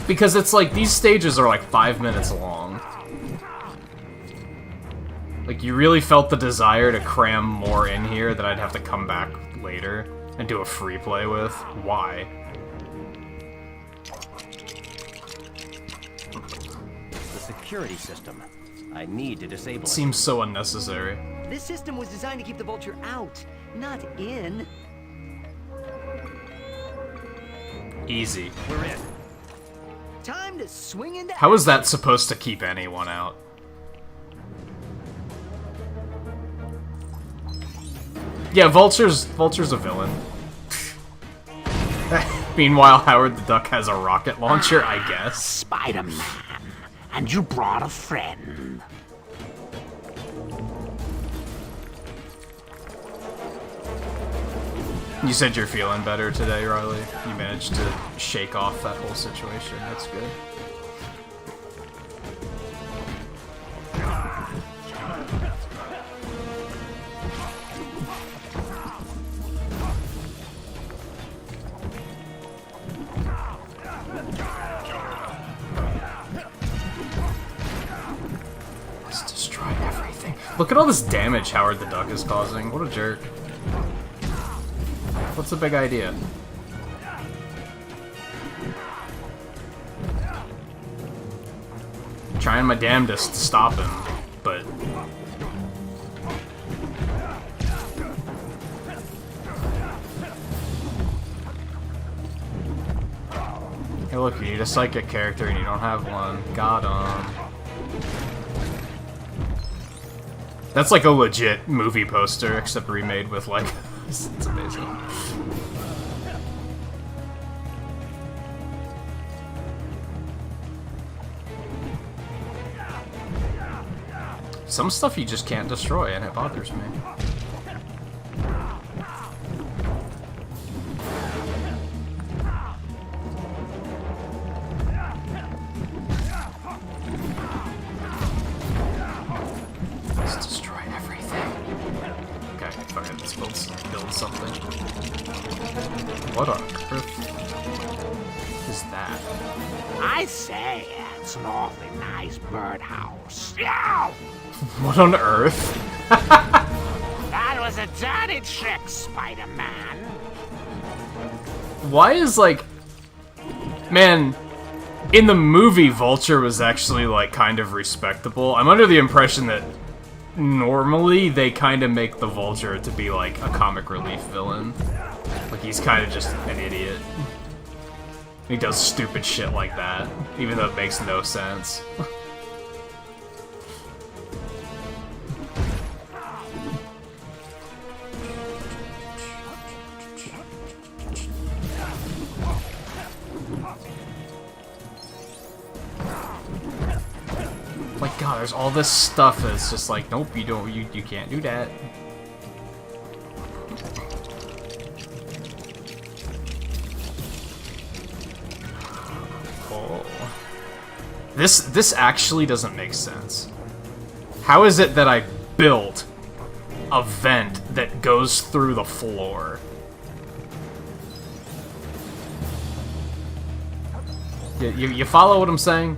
Because it's like, these stages are like 5 minutes long. Like, you really felt the desire to cram more in here that I'd have to come back later and do a free play with. Why? The security system. I need to disable it. Seems so unnecessary. This system was designed to keep the Vulture out, not in. Easy. We're in. Time to swing into... How is that supposed to keep anyone out? Yeah, Vulture's a villain. Meanwhile, Howard the Duck has a rocket launcher, I guess. Spider-Man, and you brought a friend. You said you're feeling better today, Riley. You managed to shake off that whole situation. That's good. Let's destroy everything. Look at all this damage Howard the Duck is causing. What a jerk. What's the big idea? Trying my damnedest to stop him, but... Hey look, you need a psychic character and you don't have one. Got him. That's like a legit movie poster, except remade with like... It's amazing. Some stuff you just can't destroy, and it bothers me. Let's destroy everything. Okay, fuck it, let's build something. What on earth is that? I say, it's an awfully nice birdhouse. Yow! What on earth? That was a dirty trick, Spider-Man. Why is, like... Man, in the movie, Vulture was actually, like, kind of respectable. I'm under the impression that normally they kind of make the Vulture to be, like, a comic relief villain. Like, he's kind of just an idiot. He does stupid shit like that, even though it makes no sense. My god, there's all this stuff that's just like, nope, you can't do that. Oh. This actually doesn't make sense. How is it that I built a vent that goes through the floor? You follow what I'm saying?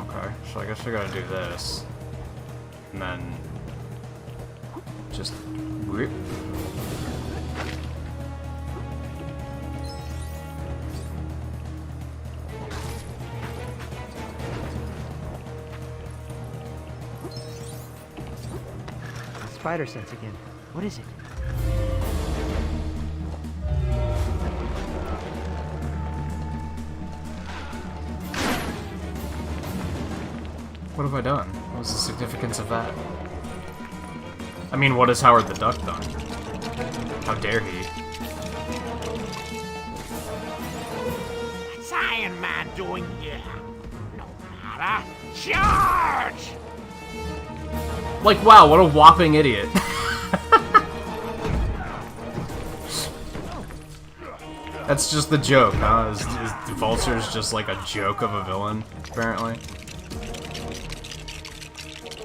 Okay, so I guess I gotta do this. And then... just... whoop. Spider sense again. What is it? What have I done? What was the significance of that? I mean, what has Howard the Duck done? How dare he? What's Iron Man doing here? No matter. Charge! Like, wow, what a whopping idiot. That's just the joke, huh? Is Vulture's just like a joke of a villain, apparently?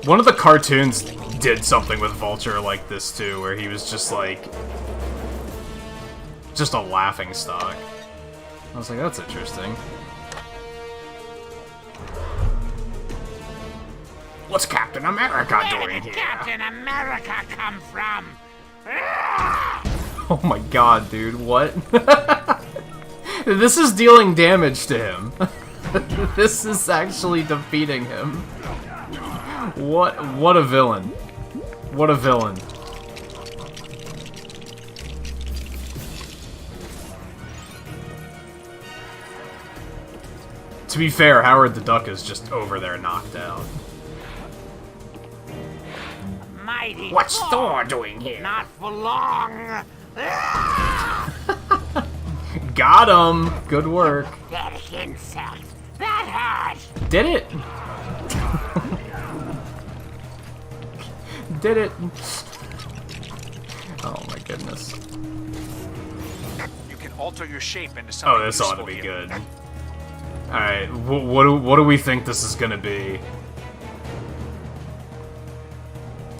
One of the cartoons did something with Vulture like this, too, where he was just like... just a laughing stock. I was like, that's interesting. What's Captain America doing here? Captain America come from? Oh my god, dude, what? This is dealing damage to him. This is actually defeating him. What a villain. What a villain. To be fair, Howard the Duck is just over there knocked out. My mighty What's Thor doing here? Not for long. Got him. Good work. That insect. That hurt. Did it? Did it? Oh my goodness. You can alter your shape into something Oh, this ought to useful be here. good. Alright, what do we think this is gonna be?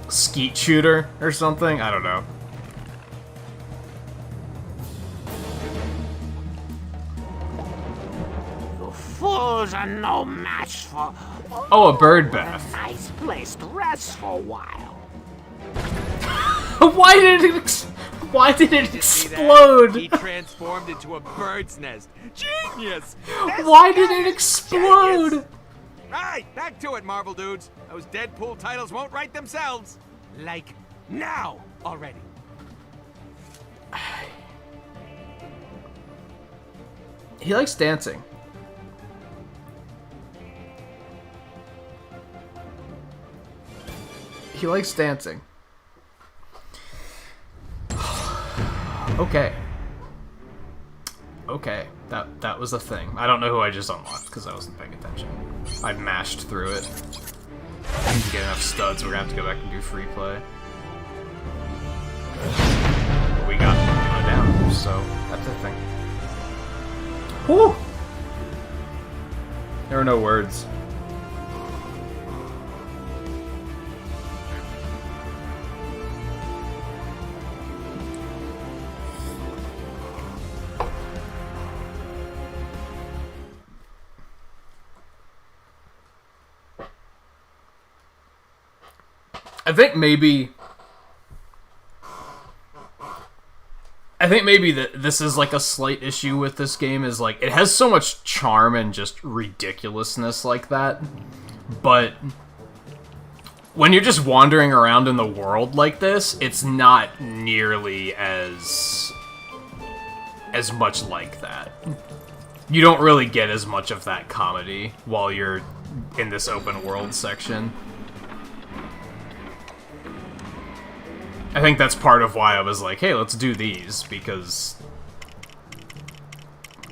Skeet shooter or something? I don't know. You fools are no match for... Oh, a bird bath. Nice place to rest for a while. Why did it explode? He transformed into a bird's nest. Genius! Why did it explode? Alright, back to it, Marvel dudes. Those Deadpool titles won't write themselves. Like, now already. He likes dancing. He likes dancing. Okay. Okay, that was a thing. I don't know who I just unlocked because I wasn't paying attention. I mashed through it. Didn't get enough studs, we're gonna have to go back and do free play. But we got one down, so that's a thing. Whew! There are no words. I think maybe that this is like a slight issue with this game is like it has so much charm and just ridiculousness like that, but when you're just wandering around in the world like this, it's not nearly as much like that. You don't really get as much of that comedy while you're in this open world section. I think that's part of why I was like, hey, let's do these, because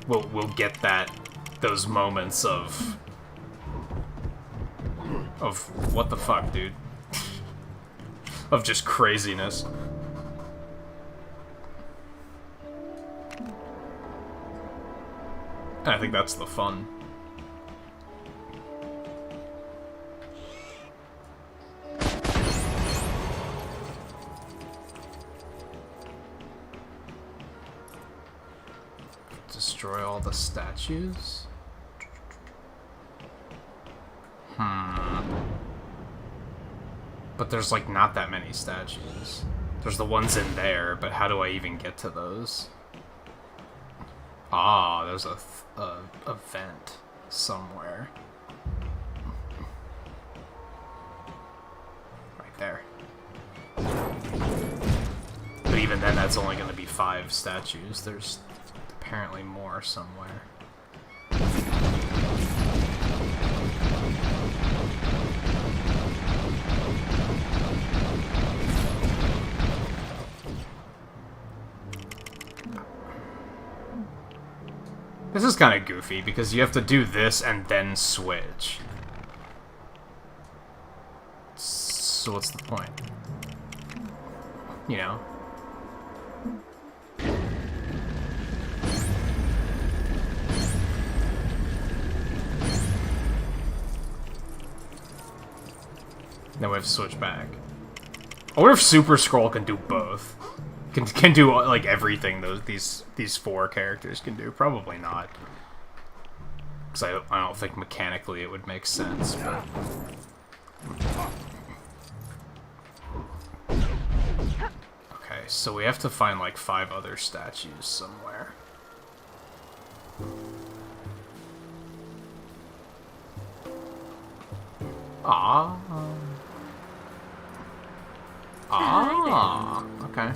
we'll get those moments of what the fuck, dude? Of just craziness. And I think that's the fun. Destroy all the statues? But there's like not that many statues. There's the ones in there, but how do I even get to those? Ah, there's a vent somewhere. Right there. But even then, that's only going to be 5 statues. There's apparently more somewhere. This is kind of goofy, because you have to do this and then switch. So what's the point? You know? Then we have to switch back. I wonder if Super Scroll can do both. Can do like everything these 4 characters can do. Probably not, because I don't think mechanically it would make sense. But... okay, so we have to find like 5 other statues somewhere. Ah. Ah. Okay.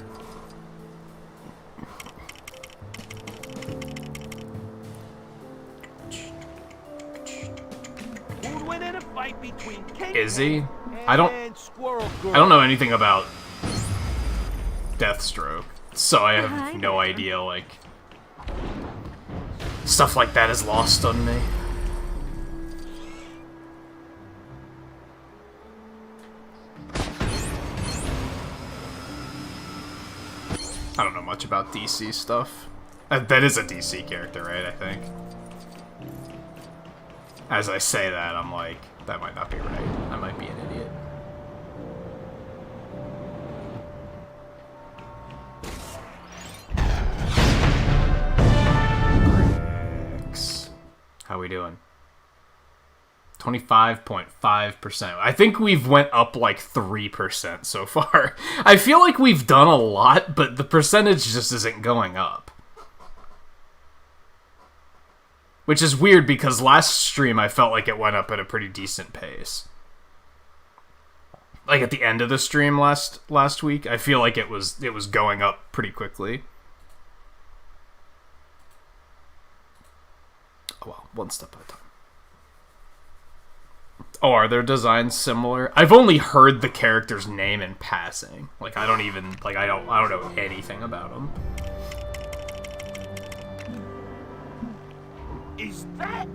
Who'd win in a fight between King Is he? I don't know anything about Deathstroke, so I have no idea, like, stuff like that is lost on me. I don't know much about DC stuff. That is a DC character, right, I think? As I say that, I'm like, that might not be right. I might be an idiot. Bricks. How we doing? 25.5%. I think we've went up like 3% so far. I feel like we've done a lot, but the percentage just isn't going up. Which is weird because last stream I felt like it went up at a pretty decent pace. Like at the end of the stream last week, I feel like it was going up pretty quickly. Oh well, one step at a time. Oh, are their designs similar? I've only heard the character's name in passing. Like I don't know anything about them. Is that?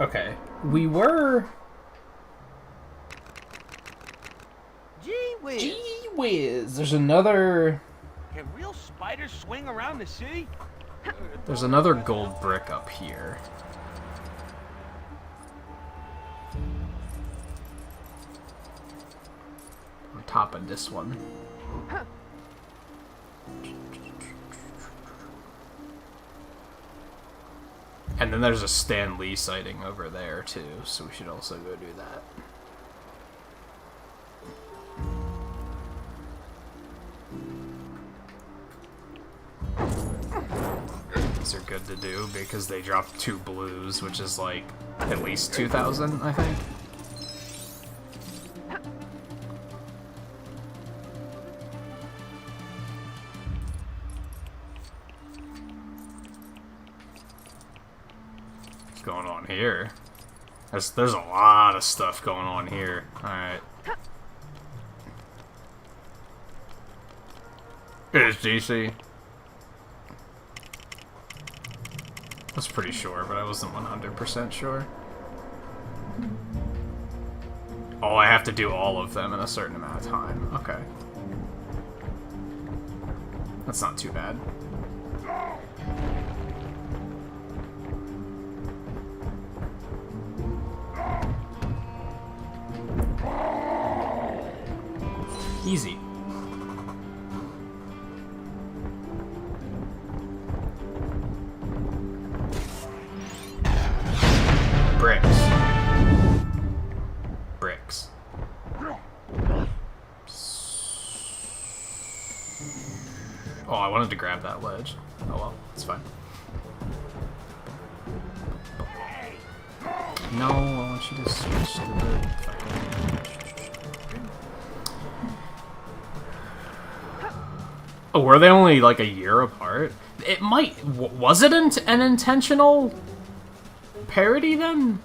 Okay, we were. Gee whiz! Gee whiz! There's another. Can real spiders swing around the sea? There's another gold brick up here. On top of this one. And then there's a Stan Lee sighting over there, too, so we should also go do that. These are good to do because they dropped 2 blues, which is like at least 2,000, I think. Going on here? There's a lot of stuff going on here. Alright. It is DC. I was pretty sure, but I wasn't 100% sure. Oh, I have to do all of them in a certain amount of time. Okay. That's not too bad. Easy. Bricks. Bricks. Oh, I wanted to grab that ledge. Oh well, it's fine. No, I want you to switch to the fucking... Oh, were they only like a year apart? It might... Was it an intentional parody then?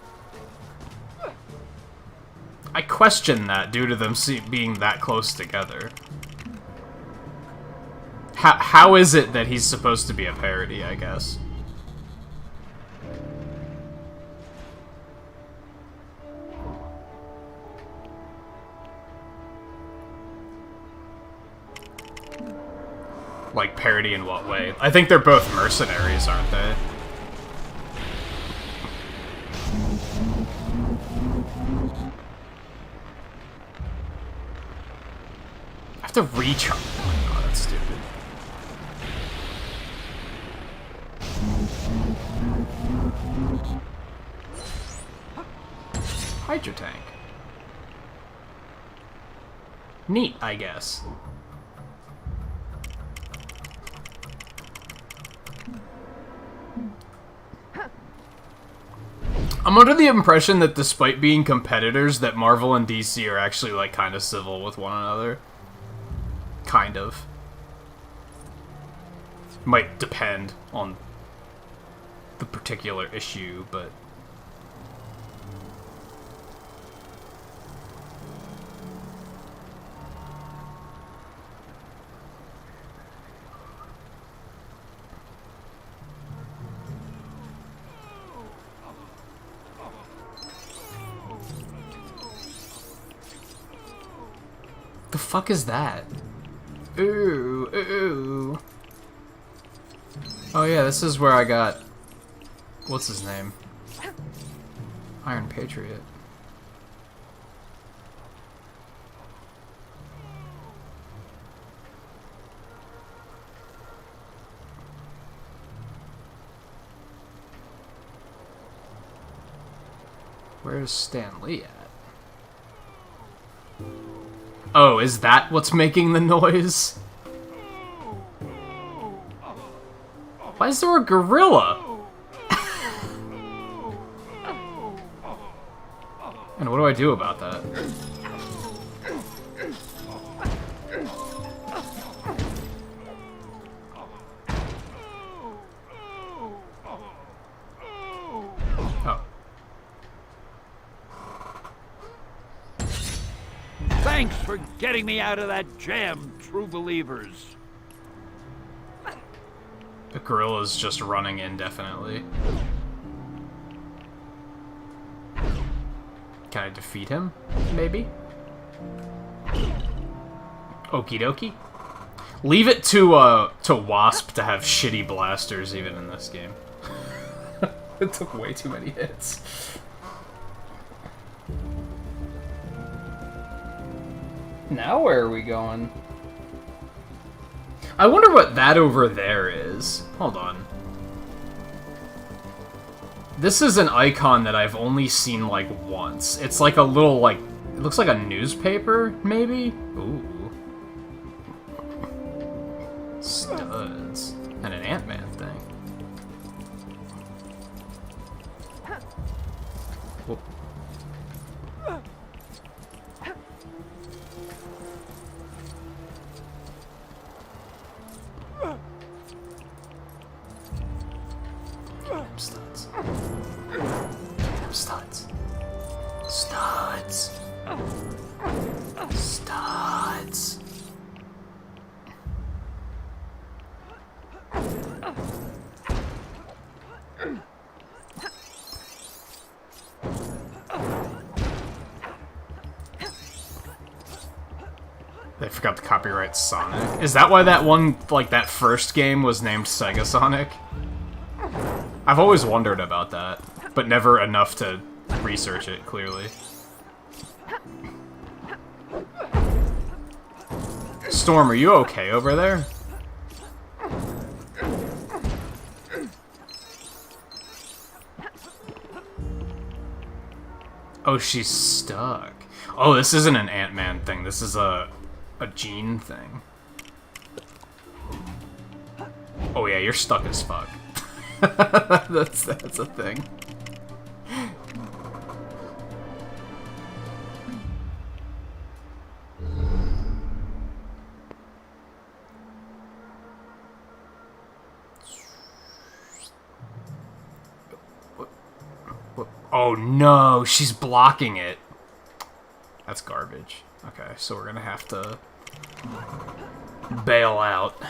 I question that due to them being that close together. How is it that he's supposed to be a parody, I guess? Like, parody in what way? I think they're both mercenaries, aren't they? I have to recharge. Oh my god, that's stupid. Hydro tank. Neat, I guess. I'm under the impression that despite being competitors, that Marvel and DC are actually, like, kind of civil with one another. Kind of. Might depend on the particular issue, but... The fuck is that? Ooh, ooh. Oh yeah, this is where I got... What's his name? Iron Patriot. Where's Stan Lee at? Oh, is that what's making the noise? Why is there a gorilla? And what do I do about that? Oh. Thanks for getting me out of that jam, true believers. The gorilla's just running indefinitely. Can I defeat him? Maybe? Okie dokie. Leave it to Wasp to have shitty blasters even in this game. It took way too many hits. Now where are we going? I wonder what that over there is. Hold on. This is an icon that I've only seen, like, once. It's like a little, like... It looks like a newspaper, maybe? Ooh. Studs. And an Ant-Man thing. Whoop. Studs. Studs. Studs. Studs. They forgot to copyright Sonic. Is that why that one, like, that first game was named Sega Sonic? I've always wondered about that, but never enough to research it, clearly. Storm, are you okay over there? Oh, she's stuck. Oh, this isn't an Ant-Man thing. This is a Gene thing. Oh yeah, you're stuck as fuck. that's a thing. Oh no, she's blocking it. That's garbage. Okay, so we're gonna have to bail out.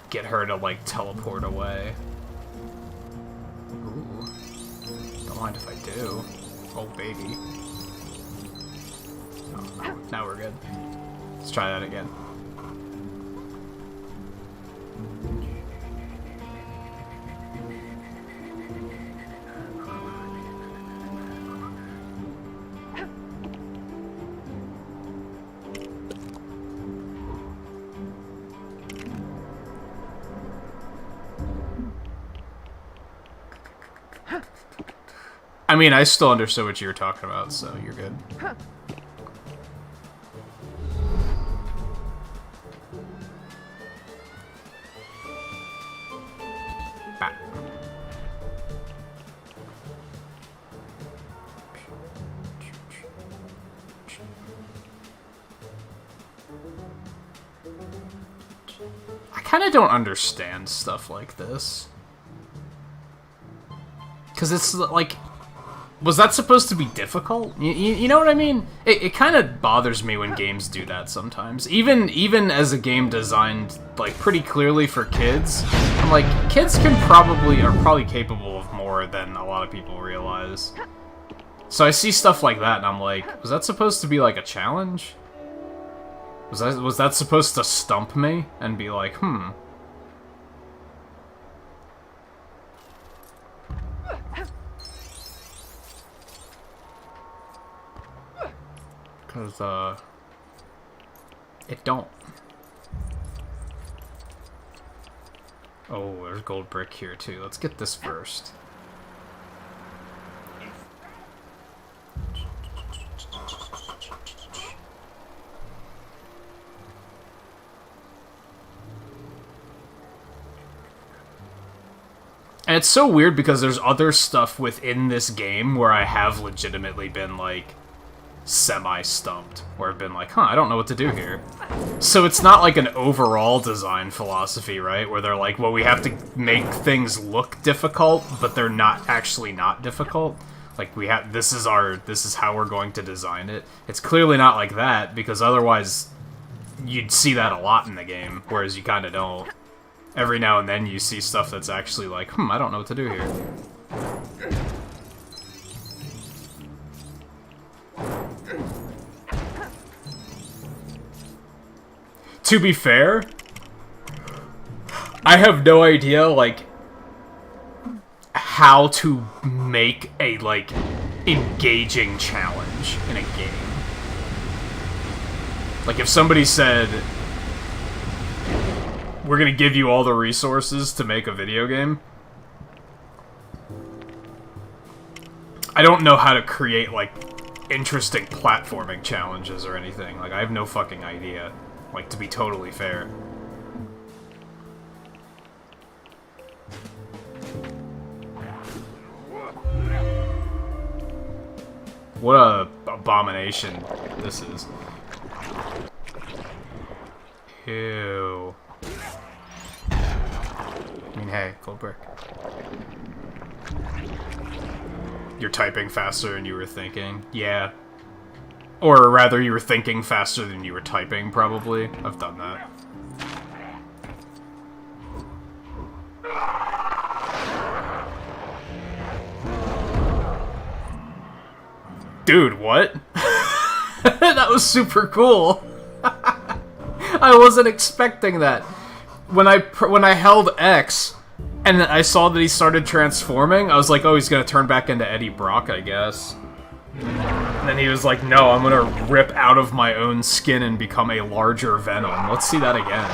Get her to, like, teleport away. Ooh. Don't mind if I do. Oh, baby. Oh, now we're good. Let's try that again. I mean, I still understood what you were talking about, so you're good. Bah. I kind of don't understand stuff like this. Because it's like... Was that supposed to be difficult? You know what I mean? It kind of bothers me when games do that sometimes. Even as a game designed, like, pretty clearly for kids, I'm like, kids are probably capable of more than a lot of people realize. So I see stuff like that and I'm like, was that supposed to be like a challenge? Was that supposed to stump me and be like, hmm? Cause it don't. Oh, there's gold brick here too. Let's get this first. And it's so weird because there's other stuff within this game where I have legitimately been, like, semi-stumped. Where I've been like, huh, I don't know what to do here. So it's not like an overall design philosophy, right? Where they're like, well, we have to make things look difficult, but they're not actually not difficult. Like, this is how we're going to design it. It's clearly not like that, because otherwise you'd see that a lot in the game, whereas you kind of don't. Every now and then you see stuff that's actually like, I don't know what to do here. To be fair, I have no idea, like, how to make a, like, engaging challenge in a game. Like, if somebody said, we're gonna give you all the resources to make a video game, I don't know how to create, like, interesting platforming challenges or anything. Like, I have no fucking idea. Like, to be totally fair. What a abomination this is. Ew. I mean, hey, gold brick. You're typing faster than you were thinking. Yeah. Or rather, you were thinking faster than you were typing, probably. I've done that. Dude, what? That was super cool. I wasn't expecting that. When I held X and I saw that he started transforming, I was like, oh, he's gonna turn back into Eddie Brock, I guess. And then he was like, no, I'm gonna rip out of my own skin and become a larger Venom. Let's see that again.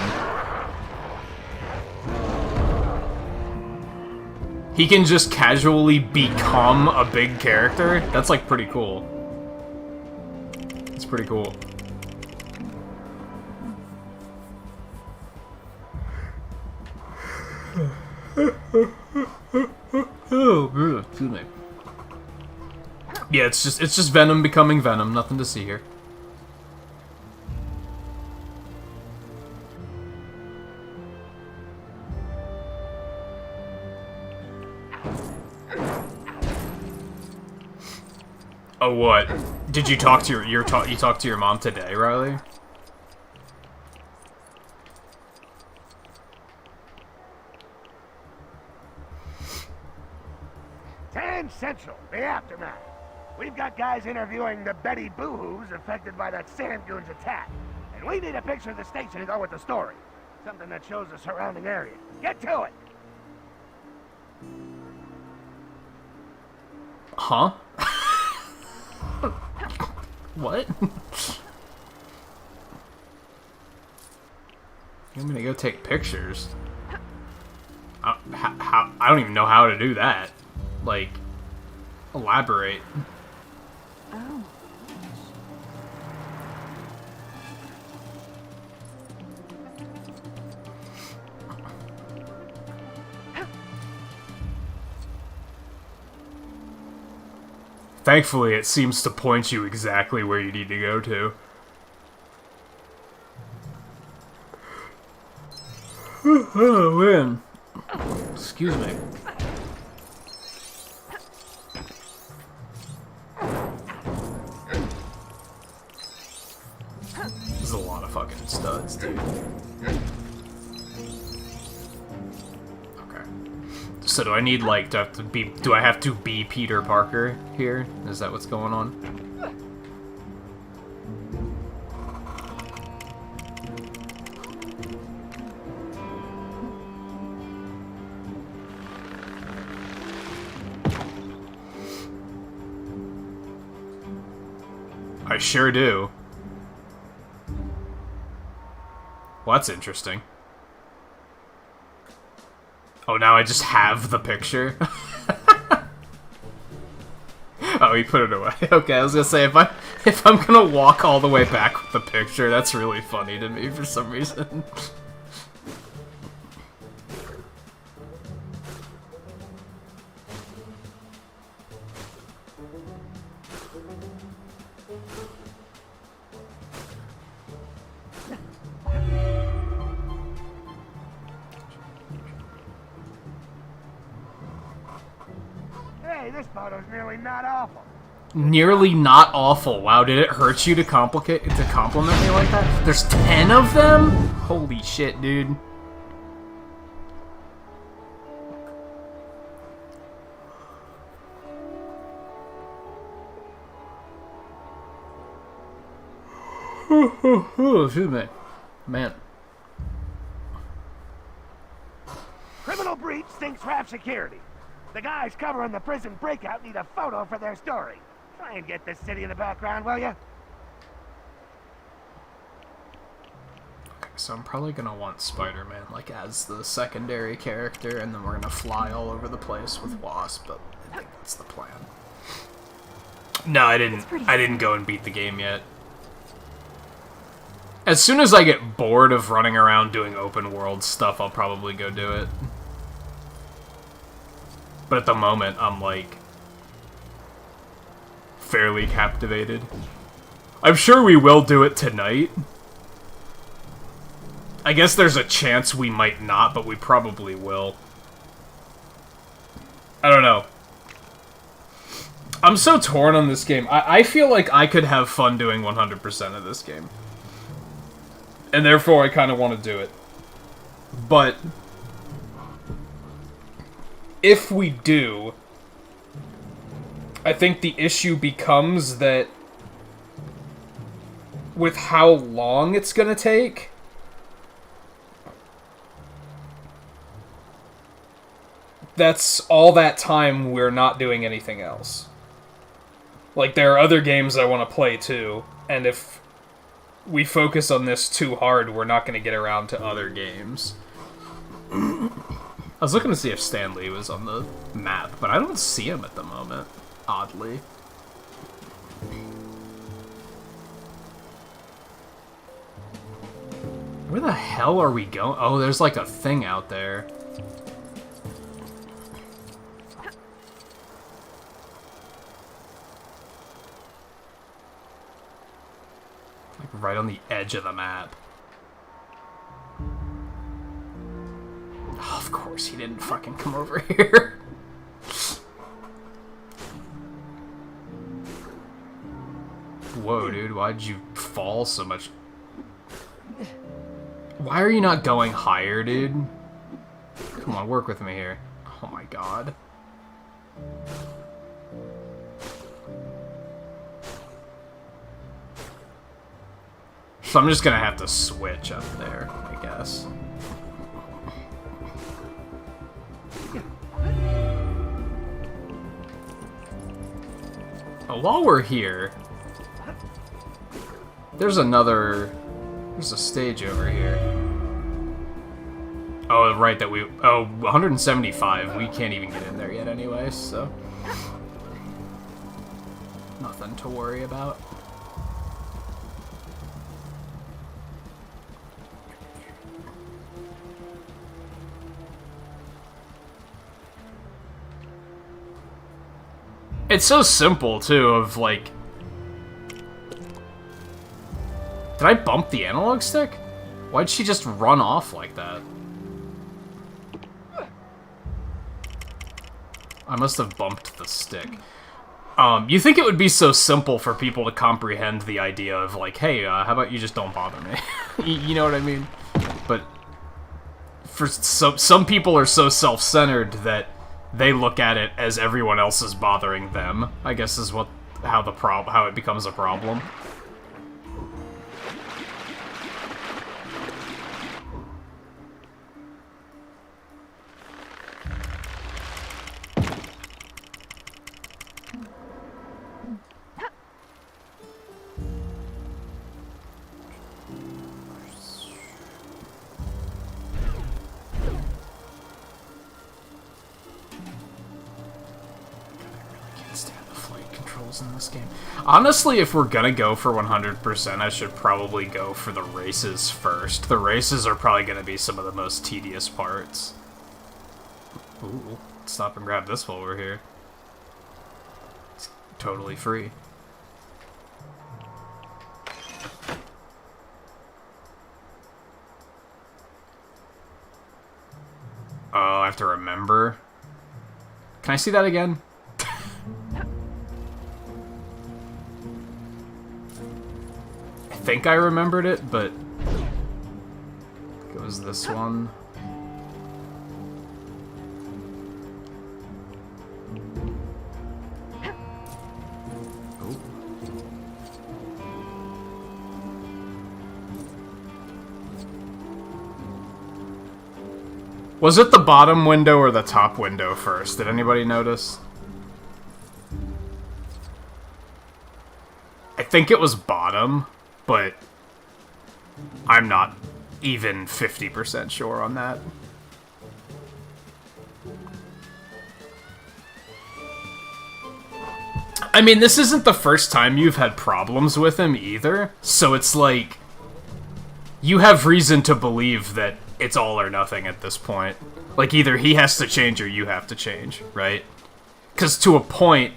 He can just casually become a big character? That's, like, pretty cool. It's pretty cool. Oh, excuse me. Yeah, it's just Venom becoming Venom. Nothing to see here. Oh, what? Did you talk to you talked to your mom today, Riley? Central, the aftermath. We've got guys interviewing the Betty Boo-Hoos affected by that Sand Goons attack. And we need a picture of the station to go with the story. Something that shows the surrounding area. Get to it! Huh? What? I'm gonna go take pictures. I don't even know how to do that. Like, elaborate. Oh. Thankfully, it seems to point you exactly where you need to go to. Oh, man. Excuse me. This is a lot of fucking studs, dude. Okay. So do I need, like, do I have to be Peter Parker here? Is that what's going on? I sure do. Well, that's interesting. Oh, now I just have the picture? Oh, he put it away. Okay, I was gonna say, if I'm gonna walk all the way back with the picture, that's really funny to me for some reason. Hey, this photo's nearly not awful. Nearly not awful. Wow, did it hurt you to compliment me like that? There's 10 of them? Holy shit, dude. Excuse me. Man. Criminal breach thinks Raft security. The guys covering the prison breakout need a photo for their story. Try and get this city in the background, will ya? Okay, so I'm probably gonna want Spider-Man, like, as the secondary character, and then we're gonna fly all over the place with Wasp, but I think that's the plan. No, I didn't go and beat the game yet. As soon as I get bored of running around doing open world stuff, I'll probably go do it. But at the moment, I'm, like, fairly captivated. I'm sure we will do it tonight. I guess there's a chance we might not, but we probably will. I don't know. I'm so torn on this game. I feel like I could have fun doing 100% of this game. And therefore, I kind of want to do it. But if we do, I think the issue becomes that with how long it's going to take, that's all that time we're not doing anything else. Like, there are other games I want to play too, and if we focus on this too hard, we're not going to get around to other games. I was looking to see if Stan Lee was on the map, but I don't see him at the moment, oddly. Where the hell are we going? Oh, there's like a thing out there. Right on the edge of the map. Oh, of course he didn't fucking come over here. Whoa, dude, why'd you fall so much? Why are you not going higher, dude? Come on, work with me here. Oh my god. So I'm just gonna have to switch up there, I guess. Oh, while we're here, there's a stage over here. Oh, right, 175, we can't even get in there yet anyway, so nothing to worry about. It's so simple, too, of, like... Did I bump the analog stick? Why'd she just run off like that? I must have bumped the stick. You think it would be so simple for people to comprehend the idea of, like, hey, how about you just don't bother me? You know what I mean? But for some people are so self-centered that they look at it as everyone else is bothering them, I guess is how it becomes a problem. vehicles in this game. Honestly, if we're gonna go for 100%, I should probably go for the races first. The races are probably gonna be some of the most tedious parts. Ooh, stop and grab this while we're here. It's totally free. Oh, I have to remember. Can I see that again? I think I remembered it, but it was this one. Oh. Was it the bottom window or the top window first? Did anybody notice? I think it was bottom, but I'm not even 50% sure on that. I mean, this isn't the first time you've had problems with him either, so it's like, you have reason to believe that it's all or nothing at this point. Like, either he has to change or you have to change, right? Because to a point,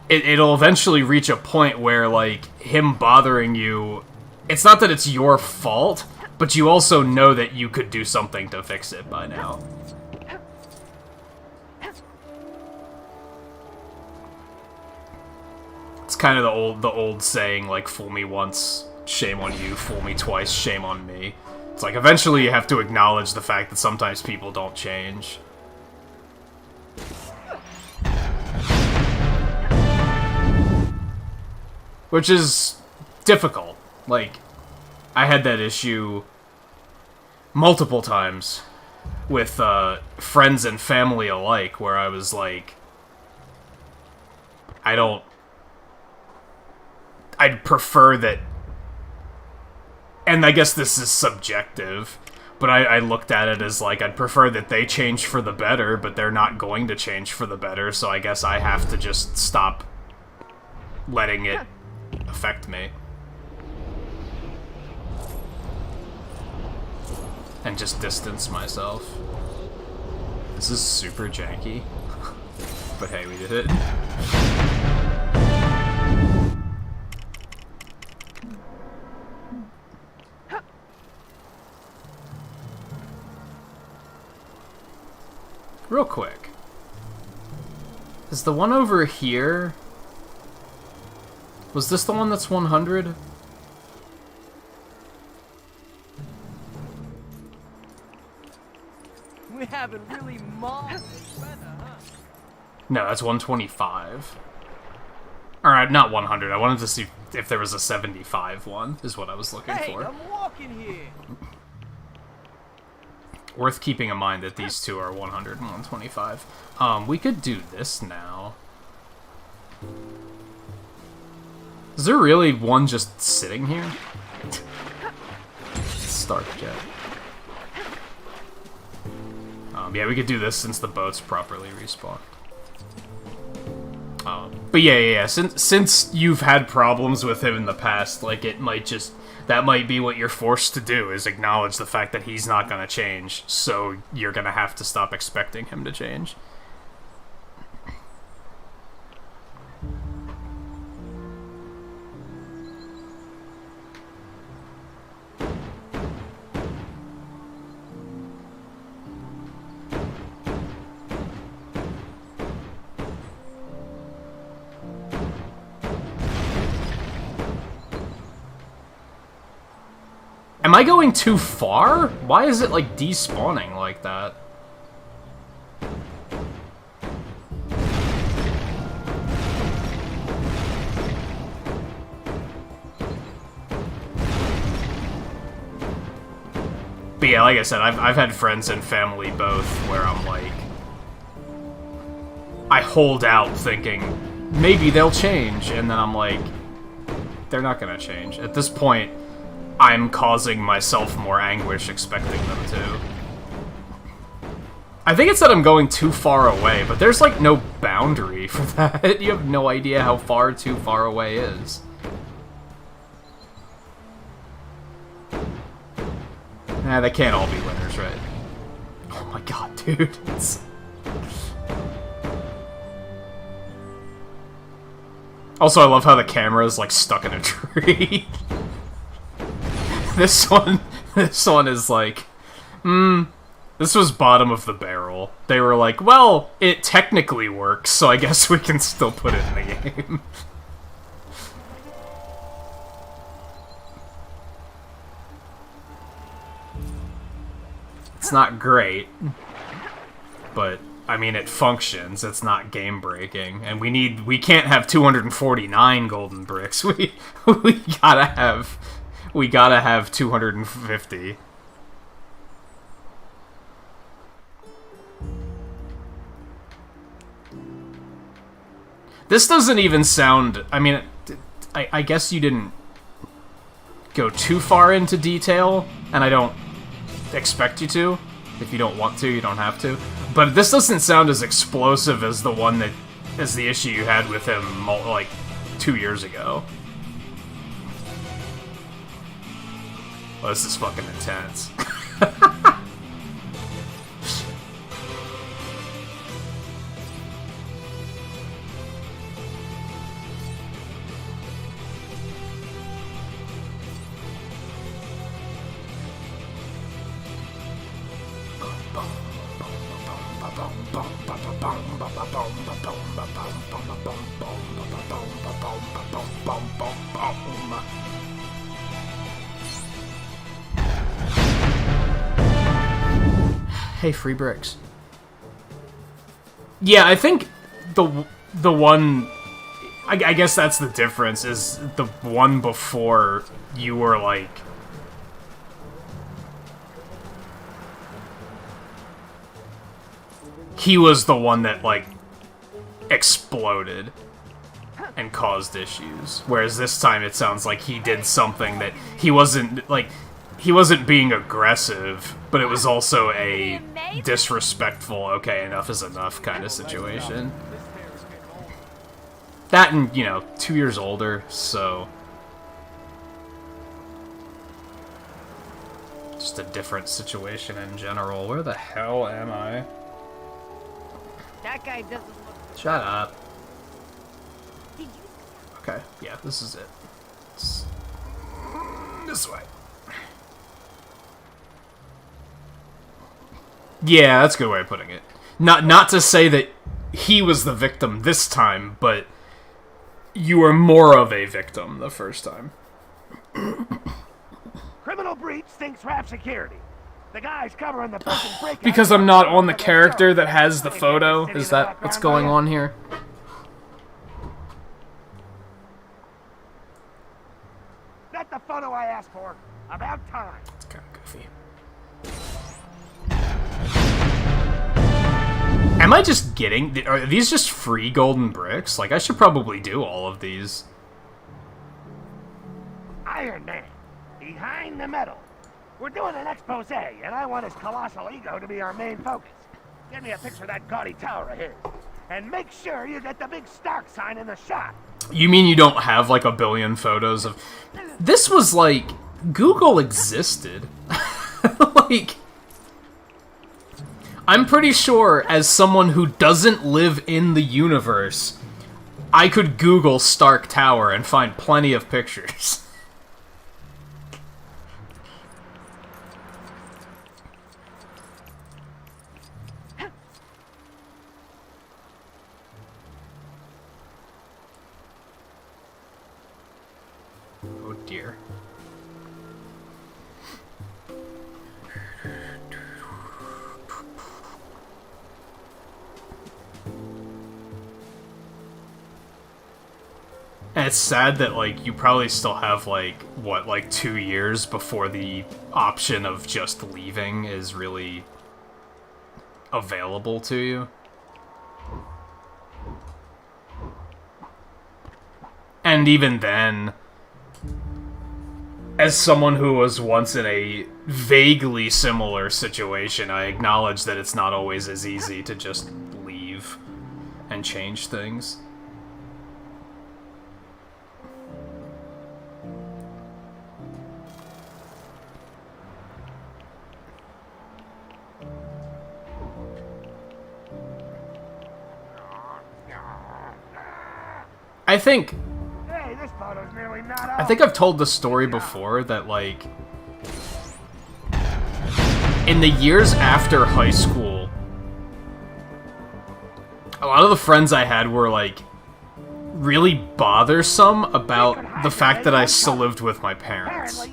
it'll eventually reach a point where, like, him bothering you, it's not that it's your fault, but you also know that you could do something to fix it by now. It's kind of the old saying, like, fool me once, shame on you, fool me twice, shame on me. It's like, eventually you have to acknowledge the fact that sometimes people don't change. Which is difficult. Like, I had that issue multiple times with friends and family alike, where I was like, I'd prefer that, and I guess this is subjective, but I looked at it as like, I'd prefer that they change for the better, but they're not going to change for the better, so I guess I have to just stop letting it affect me. And just distance myself. This is super janky. But hey, we did it. Real quick. Is the one over here... Was this the one that's 100? We haven't really mobbed this weather, huh? No, that's 125. Alright, not 100. I wanted to see if there was a 75 one, is what I was looking for. I'm walking here. Worth keeping in mind that these two are 100 and 125. We could do this now. Is there really one just sitting here? Stark jet. Yeah, we could do this since the boat's properly respawned. But yeah. Since you've had problems with him in the past, like, it might just... That might be what you're forced to do, is acknowledge the fact that he's not gonna change, so you're gonna have to stop expecting him to change. Am I going too far? Why is it, like, despawning like that? But yeah, like I said, I've had friends and family both where I'm like... I hold out thinking, maybe they'll change, and then I'm like, they're not gonna change. At this point, I'm causing myself more anguish expecting them to. I think it's that I'm going too far away, but there's like no boundary for that. You have no idea how far too far away is. Nah, they can't all be winners, right? Oh my god, dude. Also, I love how the camera is like stuck in a tree. This one is like, this was bottom of the barrel. They were like, well, it technically works, so I guess we can still put it in the game. It's not great, but I mean it functions. It's not game breaking, and we can't have 249 golden bricks. We gotta have 250. This doesn't even sound... I mean, I guess you didn't go too far into detail, and I don't expect you to. If you don't want to, you don't have to. But this doesn't sound as explosive as the one as the issue you had with him, like, 2 years ago. Well, this is fucking intense. Hey, free bricks. Yeah, I think the one... I guess that's the difference, is the one before you were like... He was the one that, like, exploded and caused issues. Whereas this time it sounds like he did something that he wasn't, like... He wasn't being aggressive, but it was also a disrespectful, okay, enough is enough kind of situation. That and, you know, 2 years older, so... Just a different situation in general. Where the hell am I? That guy doesn't look... Shut up. Okay, yeah, this is it. It's this way. Yeah, that's a good way of putting it. Not to say that he was the victim this time, but you were more of a victim the first time. Criminal breach thinks rap security. The guy's covering the person breaking. Because I'm not on the character that has the photo? Is that what's going on here? Not the photo I asked for. About time. It's kind of goofy. Am I just getting... Are these just free golden bricks? Like, I should probably do all of these. Iron Man, behind the metal. We're doing an expose, and I want his colossal ego to be our main focus. Get me a picture of that gaudy tower of his. And make sure you get the big Stark sign in the shot. You mean you don't have, like, a billion photos of... This was, like... Google existed. Like... I'm pretty sure, as someone who doesn't live in the universe, I could Google Stark Tower and find plenty of pictures. Oh dear. And it's sad that, like, you probably still have, like, what, like 2 years before the option of just leaving is really available to you. And even then, as someone who was once in a vaguely similar situation, I acknowledge that it's not always as easy to just leave and change things. I think I've told the story before that, like, in the years after high school, a lot of the friends I had were, like, really bothersome about the fact that I still lived with my parents.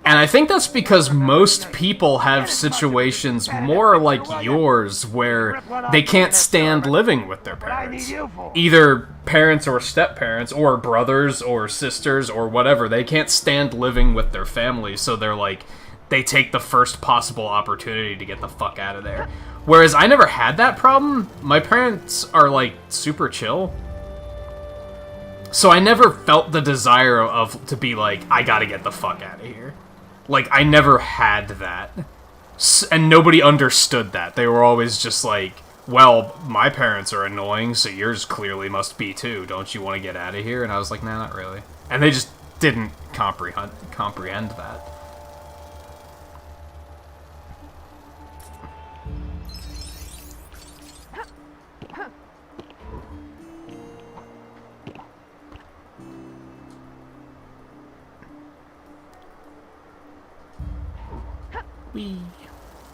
And I think that's because most people have situations more like yours where they can't stand living with their parents. Either parents or step-parents, or brothers or sisters or whatever. They can't stand living with their family, so they're like, they take the first possible opportunity to get the fuck out of there. Whereas I never had that problem. My parents are, like, super chill. So I never felt the desire to be like, I gotta get the fuck out of here. Like, I never had that. And nobody understood that. They were always just like, well, my parents are annoying, so yours clearly must be too. Don't you want to get out of here? And I was like, nah, not really. And they just didn't comprehend that.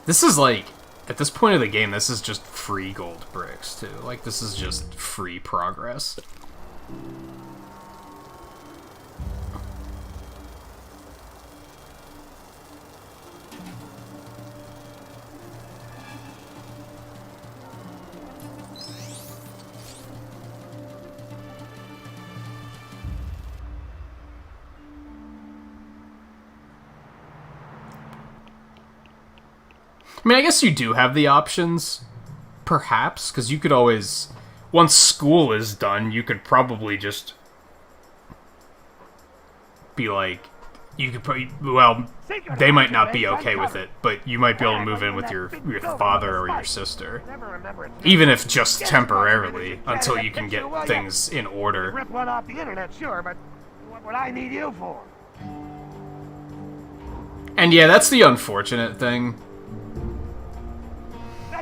This is like, at this point of the game, this is just free gold bricks, too. Like, this is just free progress. I mean, I guess you do have the options, perhaps, because you could always, once school is done, you could probably just be like, you could probably, well, they might not be okay with it, but you might be able to move in with your father or your sister, even if just temporarily, until you can get things in order. Rip one off the internet, sure, but what would I need you for? And yeah, that's the unfortunate thing.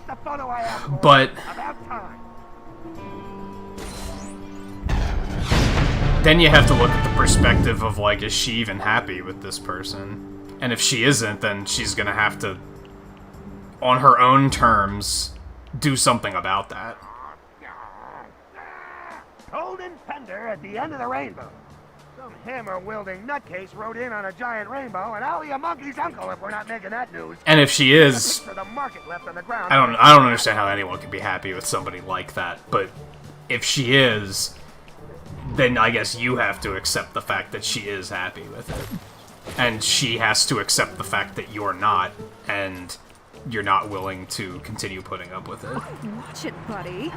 The photo I asked for. But about time. Then you have to look at the perspective of, like, is she even happy with this person? And if she isn't, then she's gonna have to, on her own terms, do something about that. Golden Fender at the end of the rainbow. Some hammer-wielding nutcase rode in on a giant rainbow, and I'll be a monkey's uncle if we're not making that news. And if she is, The market left on the ground. I don't understand how anyone could be happy with somebody like that. But if she is, then I guess you have to accept the fact that she is happy with it, and she has to accept the fact that you're not, and you're not willing to continue putting up with it. Watch it, buddy.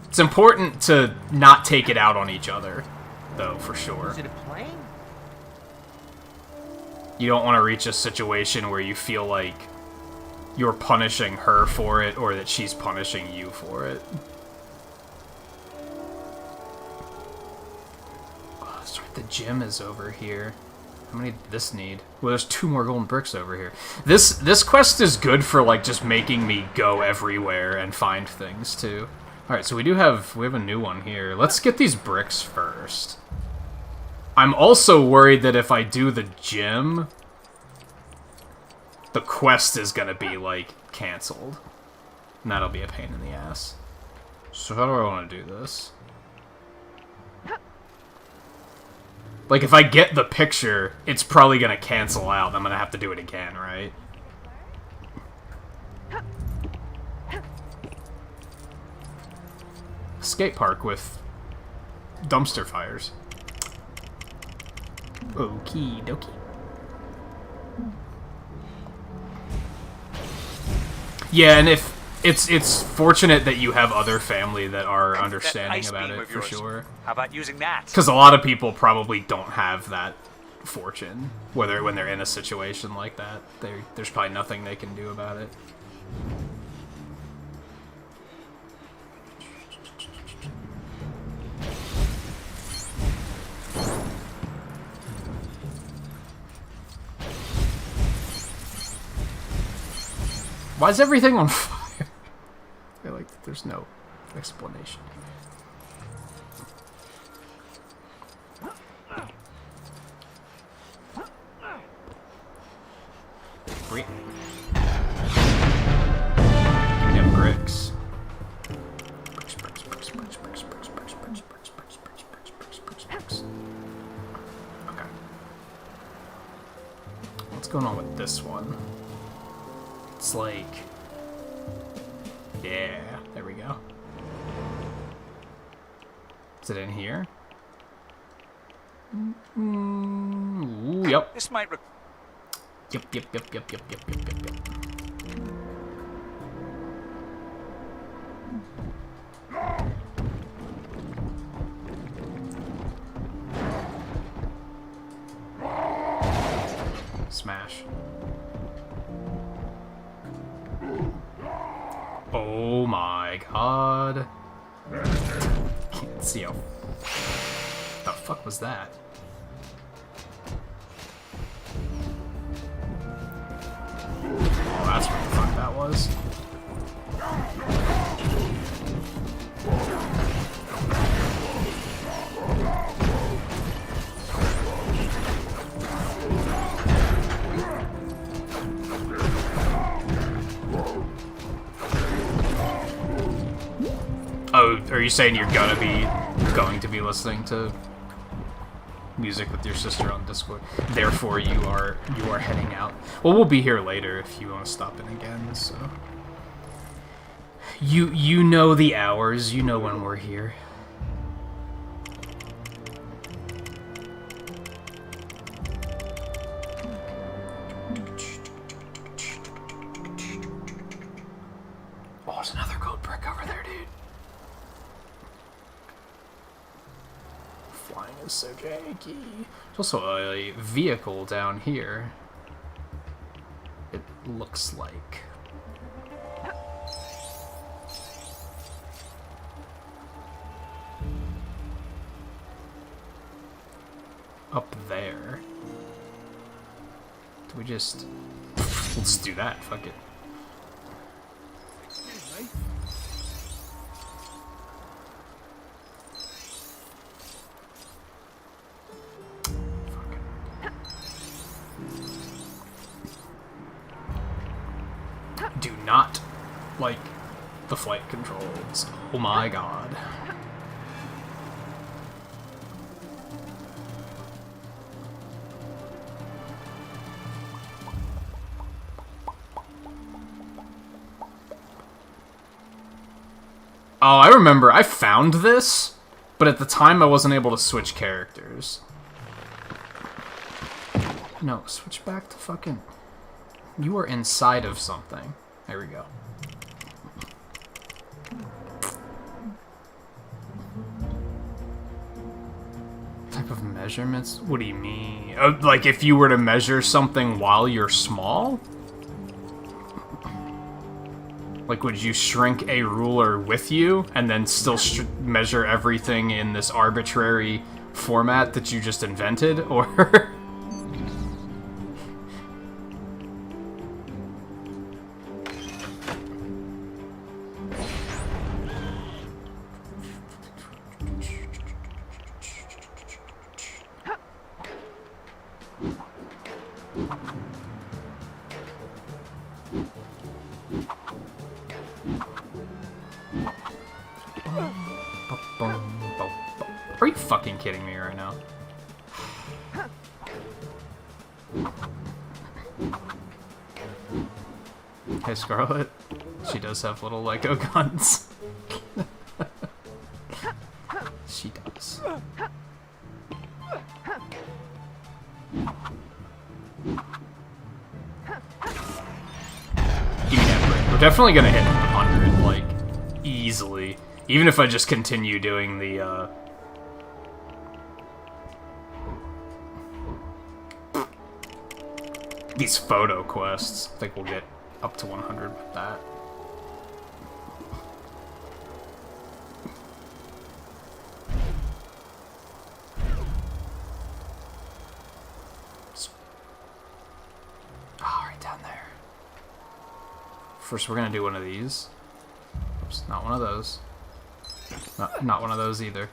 It's important to not take it out on each other, though, for sure. Is it a plane? You don't want to reach a situation where you feel like you're punishing her for it, or that she's punishing you for it. Oh, that's right, the gym is over here. How many did this need? Well, there's 2 more golden bricks over here. This quest is good for, like, just making me go everywhere and find things, too. Alright, so we have a new one here. Let's get these bricks first. I'm also worried that if I do the gym, the quest is gonna be, like, cancelled. And that'll be a pain in the ass. So how do I want to do this? Like, if I get the picture, it's probably gonna cancel out. I'm gonna have to do it again, right? Skate park with dumpster fires. Okie dokie. Yeah, and if It's fortunate that you have other family that are understanding ice about beam it of for yours. sure. How about using that? Because a lot of people probably don't have that fortune, whether when they're in a situation like that. There's probably nothing they can do about it. Why is everything on fire? I like that there's no explanation. Great. Yeah, bricks. Bricks. Okay. What's going on with this one? It's like... Yeah, there we go. Is it in here? Ooh, yep. This might... Yep. Smash. Oh my god. Can't see how... The fuck was that? Oh, that's what the fuck that was. Oh, are you saying you're going to be listening to music with your sister on Discord? Therefore, you are heading out. Well, we'll be here later if you want to stop in again. So you know the hours. You know when we're here. Oh, there's another gold brick over there, dude. Flying is so janky. There's also a vehicle down here. It looks like. Up there. Do we just... Let's do that, fuck it. Do not like the flight controls. Oh my god. Oh, I remember. I found this, but at the time I wasn't able to switch characters. No, switch back to fucking... You are inside of something. There we go. Type of measurements? What do you mean? Oh, like if you were to measure something while you're small? Like, would you shrink a ruler with you and then still measure everything in this arbitrary format that you just invented? Or... Are you fucking kidding me right now? Hey, Scarlet. She does have little Lego guns. She does. Give me that brick. We're definitely gonna hit 100. easily. Even if I just continue doing the, these photo quests. I think we'll get up to 100 with that. Oh, right down there. First, we're gonna do one of these. Oops, not one of those. Not one of those either.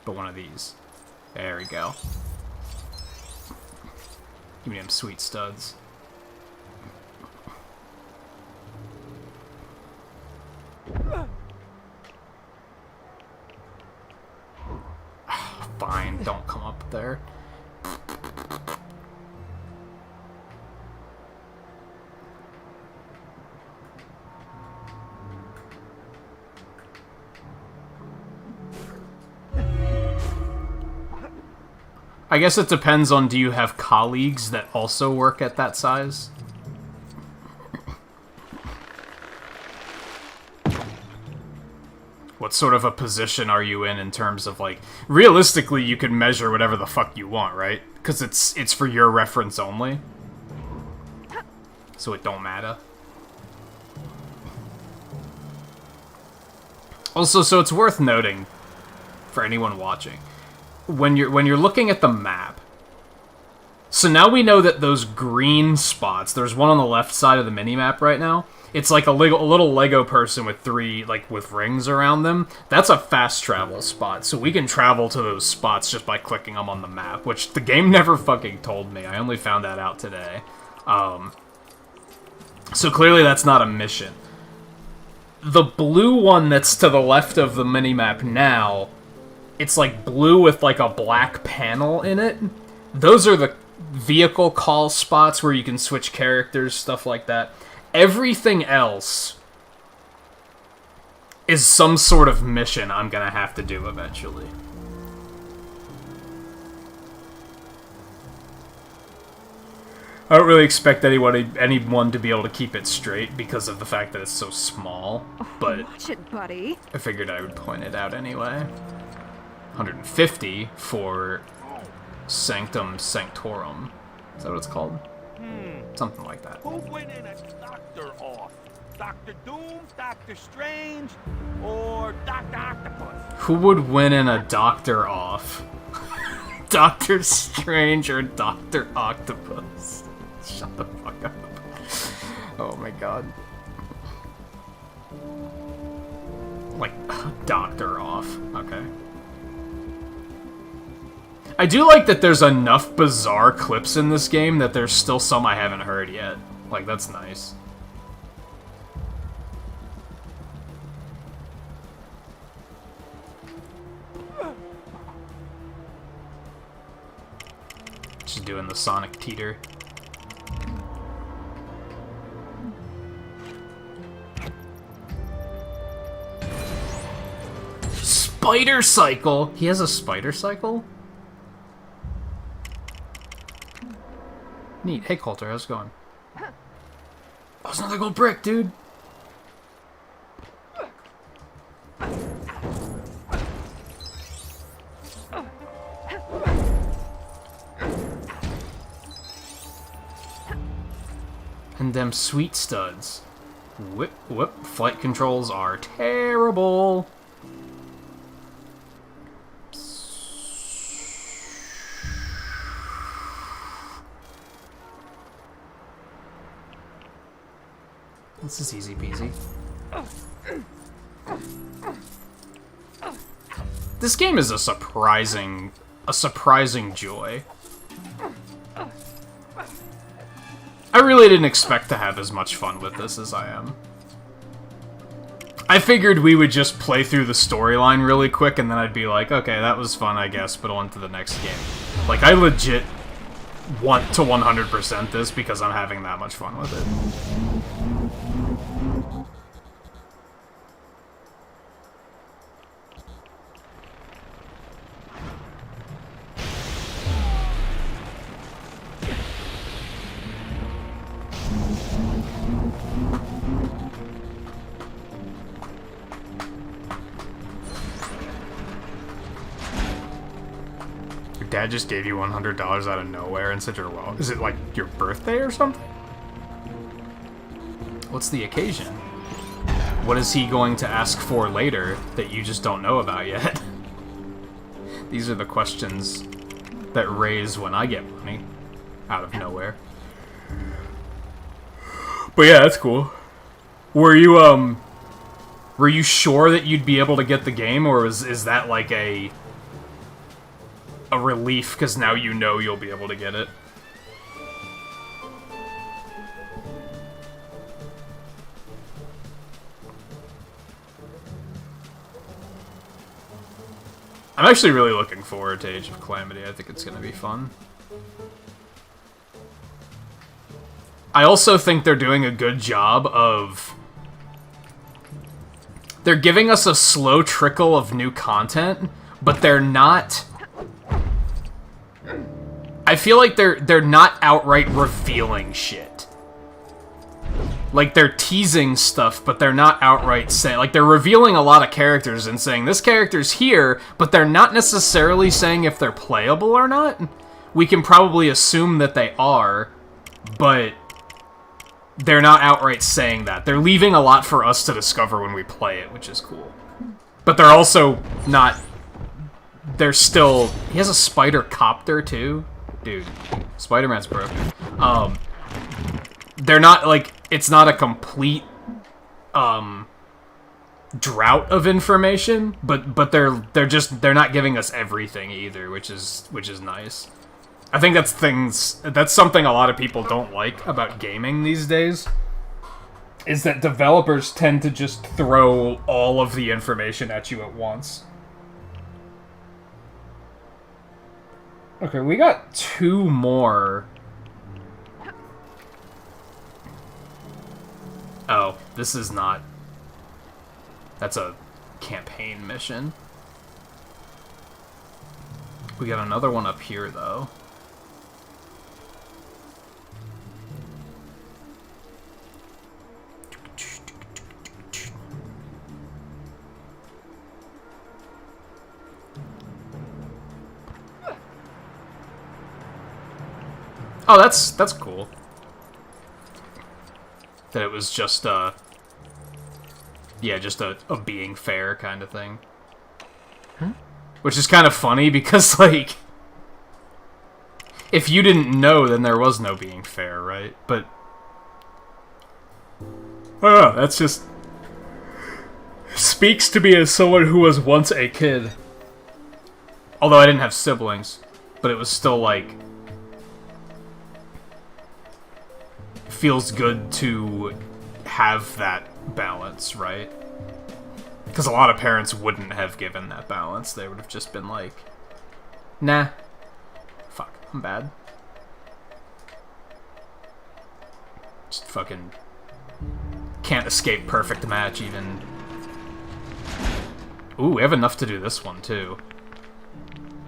But one of these. There we go. Give me them sweet studs. Fine, don't come up there. I guess it depends on, do you have colleagues that also work at that size? What sort of a position are you in terms of, like, realistically you can measure whatever the fuck you want, right? Because it's for your reference only. So it don't matter. Also, so it's worth noting for anyone watching, when you're looking at the map, so now we know that those green spots, there's one on the left side of the minimap right now, it's like a little Lego person with three, like, with rings around them. That's a fast travel spot, so we can travel to those spots just by clicking them on the map, which the game never fucking told me. I only found that out today. So clearly that's not a mission. The blue one that's to the left of the minimap now, it's like blue with like a black panel in it. Those are the vehicle call spots where you can switch characters, stuff like that. Everything else is some sort of mission I'm gonna have to do eventually. I don't really expect anyone to be able to keep it straight because of the fact that it's so small, but watch it, buddy. I figured I would point it out anyway. 150 for Sanctum Sanctorum. Is that what it's called? Something like that. Who went in a doctor off? Dr. Doom, Dr. Strange, or Dr. Octopus? Who would win in a doctor off? Doctor Strange or Dr. Octopus? Shut the fuck up. Oh my god. Like, doctor off. Okay. I do like that there's enough bizarre clips in this game that there's still some I haven't heard yet. Like, that's nice. Just doing the Sonic teeter. Spider cycle! He has a spider cycle? Neat. Hey, Coulter, how's it going? Oh, it's another gold brick, dude! And them sweet studs. Whip, whip. Flight controls are terrible. This is easy peasy. This game is a surprising joy. I really didn't expect to have as much fun with this as I am. I figured we would just play through the storyline really quick and then I'd be like, okay, that was fun, I guess, but on to the next game. Like, I legit want to 100% this because I'm having that much fun with it. Your dad just gave you $100 out of nowhere and said you're well. Is it like your birthday or something? What's the occasion? What is he going to ask for later that you just don't know about yet? These are the questions that raise when I get money out of nowhere. But yeah, that's cool. Were you sure that you'd be able to get the game, or is that like a relief because now you know you'll be able to get it? I'm actually really looking forward to Age of Calamity. I think it's going to be fun. I also think they're doing a good job of... They're giving us a slow trickle of new content, but they're not... I feel like they're not outright revealing shit. Like, they're teasing stuff, but they're not outright saying... Like, they're revealing a lot of characters and saying, this character's here, but they're not necessarily saying if they're playable or not. We can probably assume that they are, but they're not outright saying that. They're leaving a lot for us to discover when we play it, which is cool. But they're also not... They're still... He has a spider copter, too? Dude, Spider-Man's broken. They're not, like... It's not a complete, drought of information, but they're not giving us everything either, which is nice. I think that's something a lot of people don't like about gaming these days, is that developers tend to just throw all of the information at you at once. Okay, we got 2 more. Oh, this is not... That's a campaign mission. We got another one up here, though. Oh, that's cool. That it was just yeah, just a being fair kind of thing. Huh? Which is kind of funny because, like, if you didn't know, then there was no being fair, right? But, oh, that's just... Speaks to me as someone who was once a kid. Although I didn't have siblings, but it was still, like... Feels good to have that balance, right? Because a lot of parents wouldn't have given that balance. They would have just been like, nah, fuck, I'm bad. Just fucking can't escape perfect match even. Ooh, we have enough to do this one too.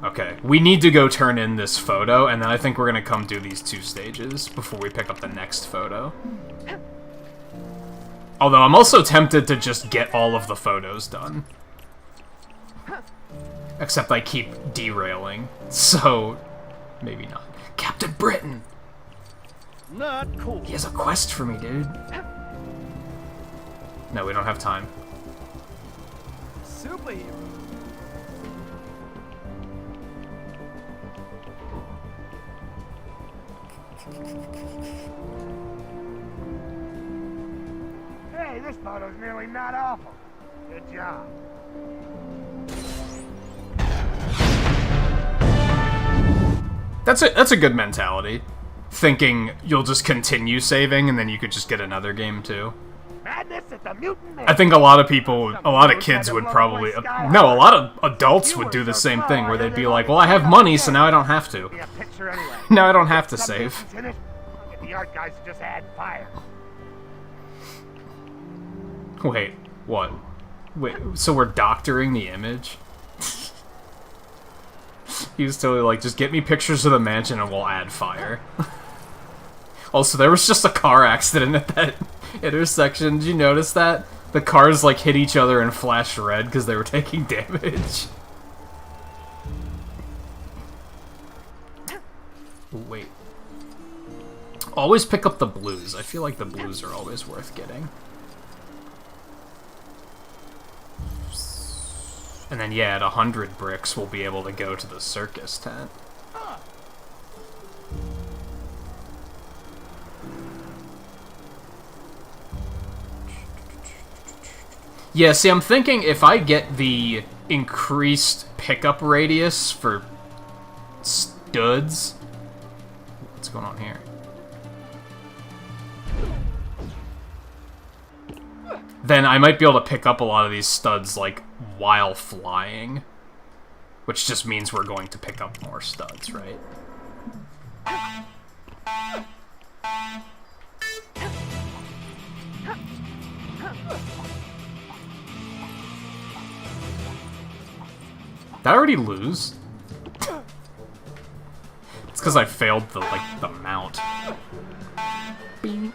Okay, we need to go turn in this photo, and then I think we're gonna come do these 2 stages before we pick up the next photo. Although I'm also tempted to just get all of the photos done. Except I keep derailing, so maybe not. Captain Britain! Not cool. He has a quest for me, dude. No, we don't have time. Superhero. Hey, this photo's nearly not awful. Good job. That's a good mentality. Thinking you'll just continue saving and then you could just get another game too. Madness at the Mutant Man. I think a lot of people, a lot of kids would probably... No, a lot of adults would do the same thing, where they'd be like, well, I have money, so now I don't have to. Now I don't have to save. The art guys just add fire. Wait, what? Wait, so we're doctoring the image? He was totally like, just get me pictures of the mansion and we'll add fire. Also, there was just a car accident at that intersection. Did you notice that? The cars, like, hit each other and flashed red because they were taking damage. Ooh, wait. Always pick up the blues. I feel like the blues are always worth getting. And then, yeah, at 100 bricks, we'll be able to go to the circus tent. Yeah, see, I'm thinking if I get the increased pickup radius for studs... What's going on here? Then I might be able to pick up a lot of these studs, like, while flying. Which just means we're going to pick up more studs, right? Did I already lose? It's because I failed the, like, the mount. Beep.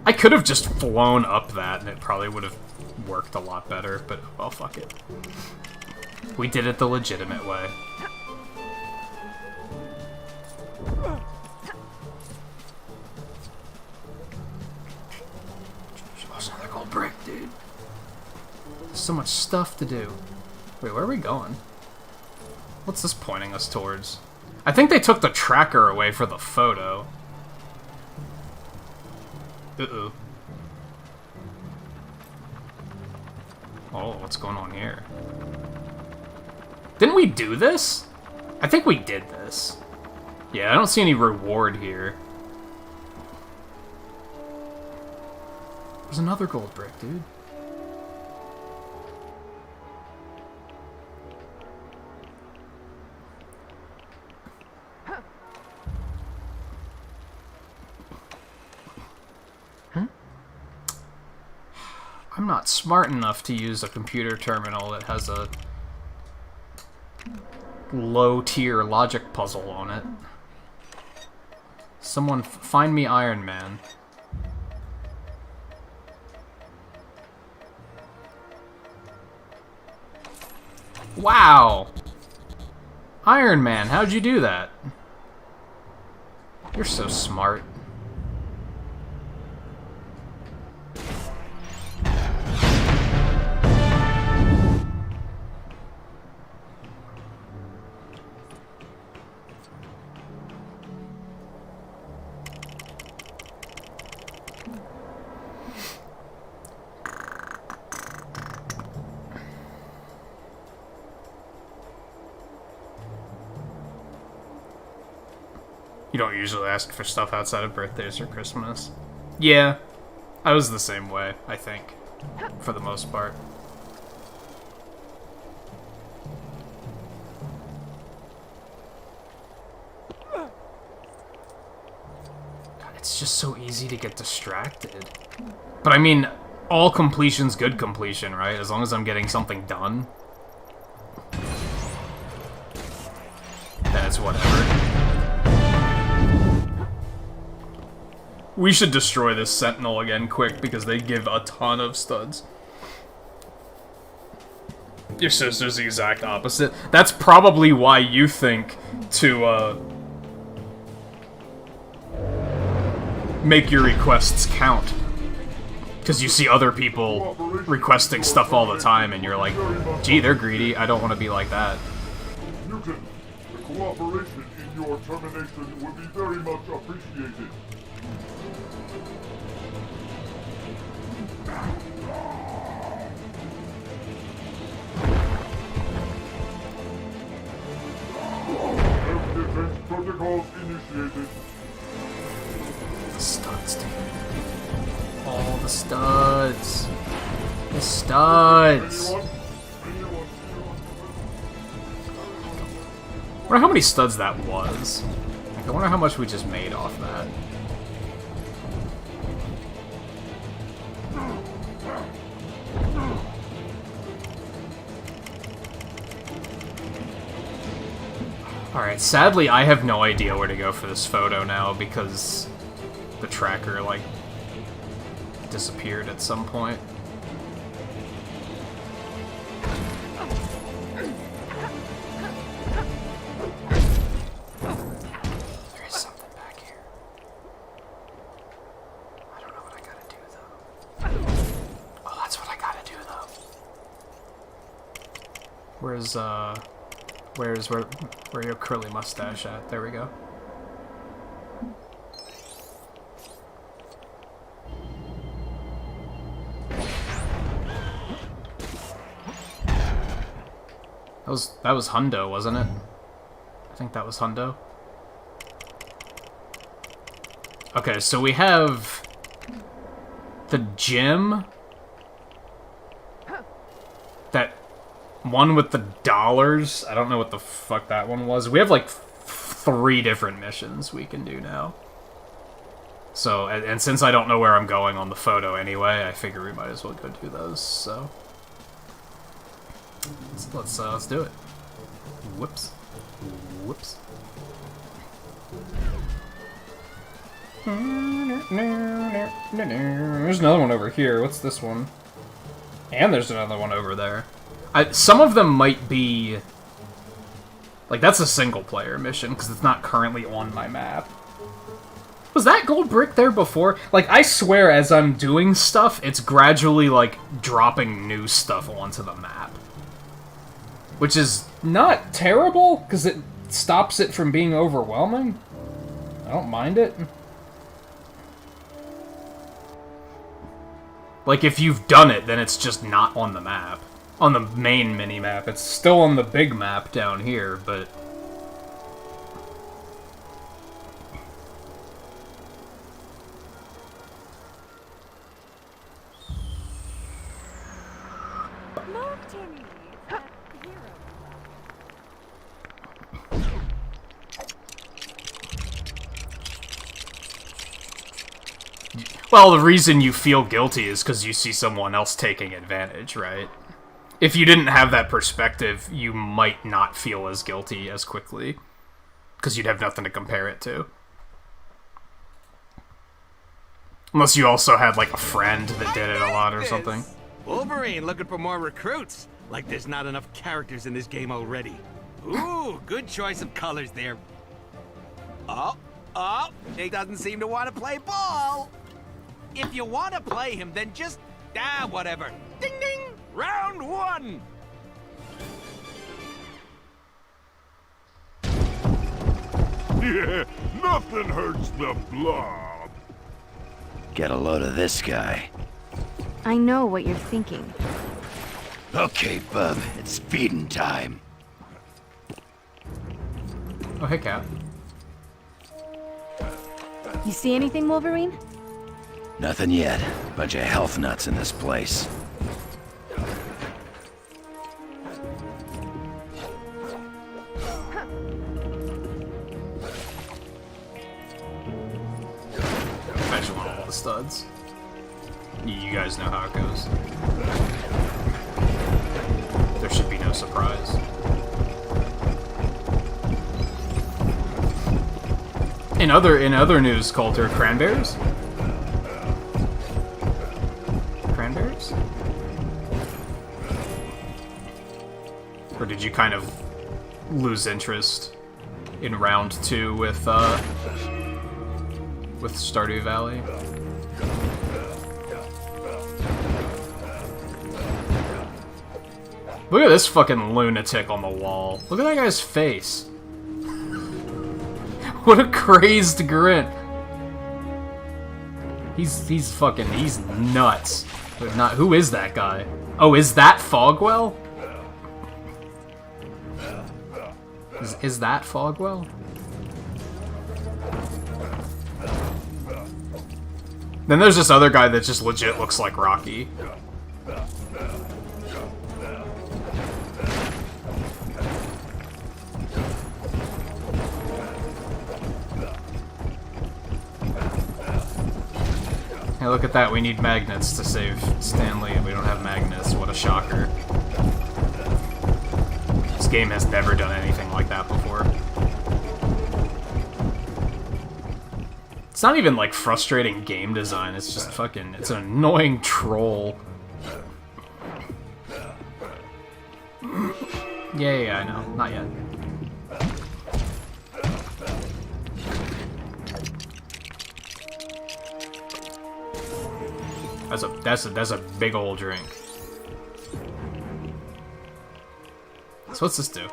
I could have just flown up that and it probably would have worked a lot better, but well, fuck it. We did it the legitimate way. Another gold brick, dude. There's so much stuff to do. Wait, where are we going? What's this pointing us towards? I think they took the tracker away for the photo. Uh-oh. Oh, what's going on here? Didn't we do this? I think we did this. Yeah, I don't see any reward here. There's another gold brick, dude. I'm not smart enough to use a computer terminal that has a low-tier logic puzzle on it. Someone find me Iron Man. Wow! Iron Man, how'd you do that? You're so smart. You don't usually ask for stuff outside of birthdays or Christmas. Yeah, I was the same way, I think, for the most part. God, it's just so easy to get distracted. But I mean, all completion's good completion, right? As long as I'm getting something done, then it's whatever. We should destroy this Sentinel again quick, because they give a ton of studs. Your sister's the exact opposite. That's probably why you think to, make your requests count. Because you see other people requesting stuff all the time, and you're like, gee, they're greedy, I don't want to be like that. Newton, the cooperation in your termination would be very much appreciated. Defense protocols initiated. The studs, dude. All the studs. The studs. I wonder how many studs that was. Like, I wonder how much we just made off that. Alright, sadly I have no idea where to go for this photo now because the tracker, like, disappeared at some point. There is something back here. I don't know what I gotta do, though. Oh, that's what I gotta do, though. Where your curly mustache at? There we go. That was Hundo, wasn't it? I think that was Hundo. Okay, so we have the gym. That one with the dollars. I don't know what the fuck that one was. We have like 3 different missions we can do now. So, and since I don't know where I'm going on the photo anyway, I figure we might as well go do those, so. Let's do it. Whoops. Whoops. There's another one over here. What's this one? And there's another one over there. Some of them might be... Like, that's a single-player mission, because it's not currently on my map. Was that gold brick there before? Like, I swear as I'm doing stuff, it's gradually, like, dropping new stuff onto the map. Which is not terrible, because it stops it from being overwhelming. I don't mind it. Like, if you've done it, then it's just not on the map. On the main mini-map. It's still on the big map down here, but... Well, the reason you feel guilty is because you see someone else taking advantage, right? If you didn't have that perspective, you might not feel as guilty as quickly. Because you'd have nothing to compare it to. Unless you also had, like, a friend that did it a lot or something. Wolverine looking for more recruits. Like there's not enough characters in this game already. Ooh, good choice of colors there. Oh, he doesn't seem to want to play ball. If you want to play him, then just... whatever. Ding ding! Round 1! Yeah, nothing hurts the blob. Get a load of this guy. I know what you're thinking. Okay, bub, it's feeding time. Oh, hey, Cap. You see anything, Wolverine? Nothing yet. Bunch of health nuts in this place. Fetch one of all the studs. You guys know how it goes. There should be no surprise. In other news, Coulter, cranberries? Cranberries? Or did you kind of lose interest in round 2 with Stardew Valley? Look at this fucking lunatic on the wall. Look at that guy's face. What a crazed grin. He's nuts. But not, who is that guy? Oh, is that Fogwell? Is that Fogwell? Then there's this other guy that just legit looks like Rocky. Hey, look at that, we need magnets to save Stanley, and we don't have magnets. What a shocker. This game has never done anything like that before. not even like frustrating game design, it's just fucking, it's an annoying troll. Yeah, I know. Not yet. That's a big old drink. So what's this do?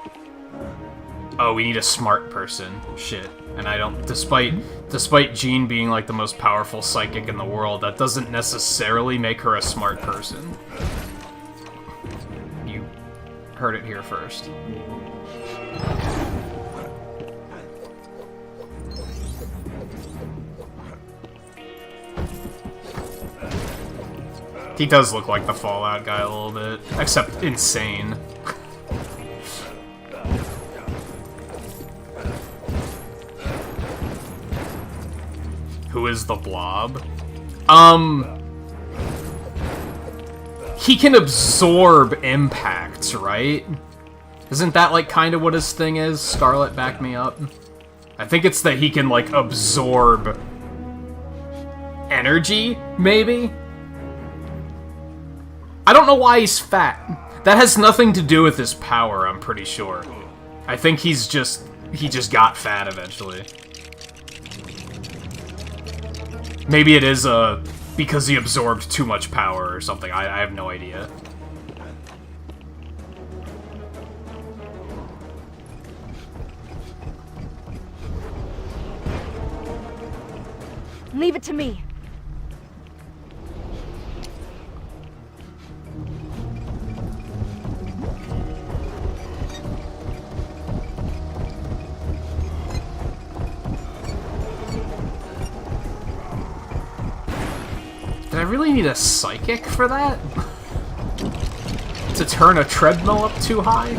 Oh, we need a smart person. Shit. And I don't, despite Jean being like the most powerful psychic in the world, that doesn't necessarily make her a smart person. You heard it here first. He does look like the Fallout guy a little bit, except insane. Who is the Blob? He can absorb impacts, right? Isn't that, like, kind of what his thing is? Scarlet, back me up. I think it's that he can, like, absorb energy, maybe? I don't know why he's fat. That has nothing to do with his power, I'm pretty sure. I think he just got fat eventually. Maybe it is, because he absorbed too much power or something. I have no idea. Leave it to me. Did I really need a psychic for that? To turn a treadmill up too high?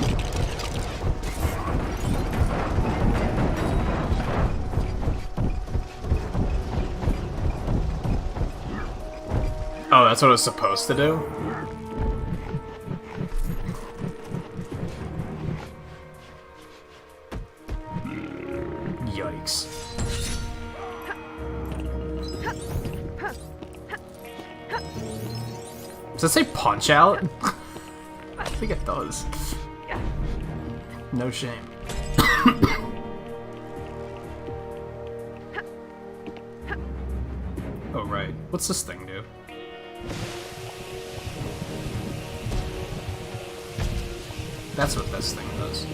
Oh, that's what it was supposed to do? Yikes. Does it say punch out? I think it does. No shame. Oh, right. What's this thing do? That's what this thing does.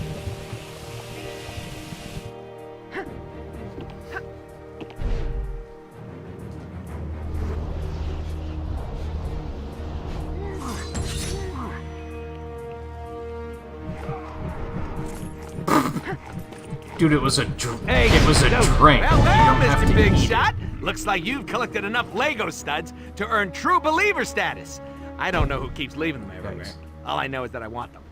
Dude, it was a drink. It was a drink. Well, Mr. Big Shot. Looks like you've collected enough Lego studs to earn true believer status. I don't know who keeps leaving them everywhere. Thanks. All I know is that I want them.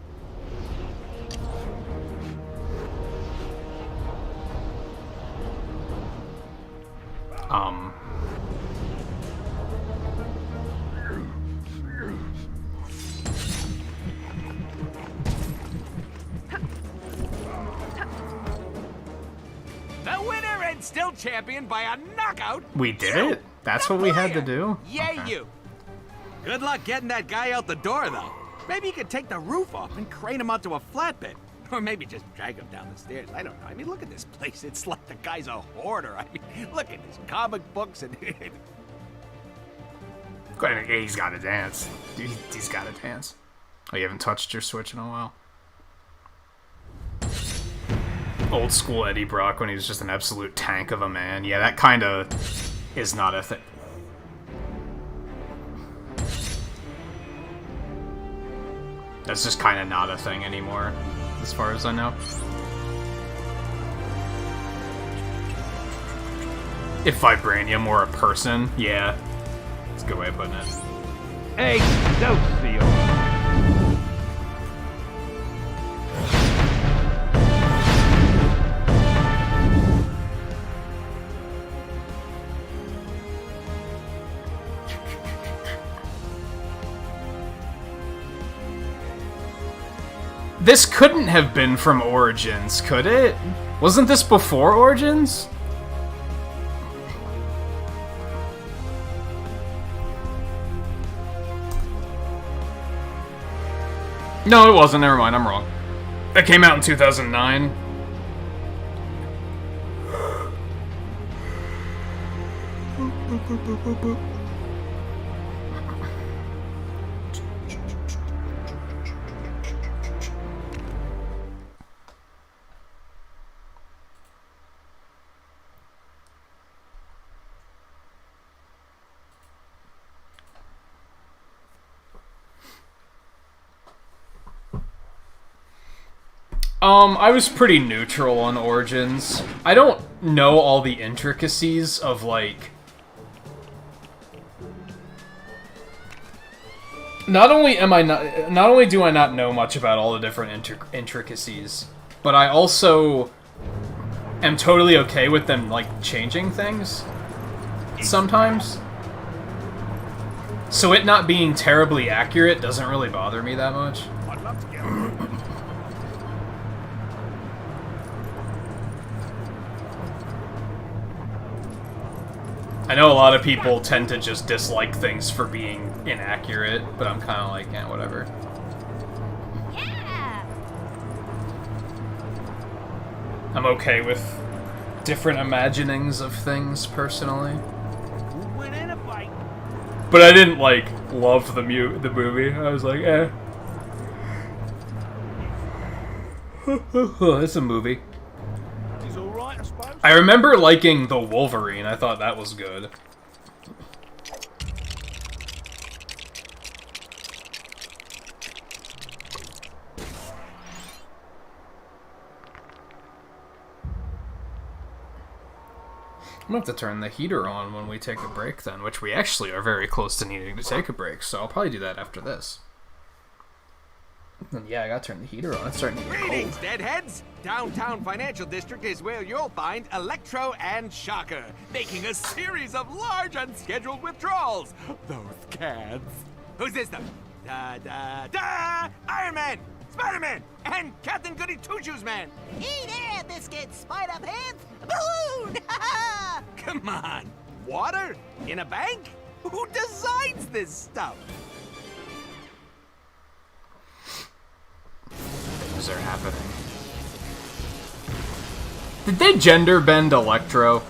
The winner and still champion by a knockout. We did it? That's what we had to do? Yeah, Okay. you. Good luck getting that guy out the door, though. Maybe you could take the roof off and crane him onto a flatbed. Or maybe just drag him down the stairs. I don't know. I mean, look at this place. It's like the guy's a hoarder. I mean, look at his comic books and... He's gotta dance. He's gotta dance. Oh, you haven't touched your Switch in a while? Old school Eddie Brock when he was just an absolute tank of a man. Yeah, that kinda is not a thing. That's just kinda not a thing anymore, as far as I know. If Vibranium were a person, yeah. That's a good way of putting it. Excelsior! This couldn't have been from Origins, could it? Wasn't this before Origins? No, it wasn't. Never mind. I'm wrong. That came out in 2009. I was pretty neutral on Origins. I don't know all the intricacies of, like... Not only do I not know much about all the different intricacies, but I also am totally okay with them, like, changing things sometimes. So it not being terribly accurate doesn't really bother me that much. I'd love to get I know a lot of people tend to just dislike things for being inaccurate, but I'm kind of like, whatever. Yeah. I'm okay with different imaginings of things, personally. But I didn't, like, love the movie. I was like, eh. It's a movie. He's all right, I suppose. I remember liking the Wolverine. I thought that was good. I'm gonna have to turn the heater on when we take a break then, which we actually are very close to needing to take a break, so I'll probably do that after this. And yeah, I gotta turn the heater on. It's starting to get Greetings, cold. deadheads! Downtown Financial District is where you'll find Electro and Shocker, making a series of large unscheduled withdrawals. Those cads. Who's this, though? Iron Man! Spider-Man! And Captain Goody Two-Shoes Man! Hey there, Biscuit, Spider-Pants! Balloon! Come on! Water? In a bank? Who designs this stuff? Things are happening. Did they gender bend Electro?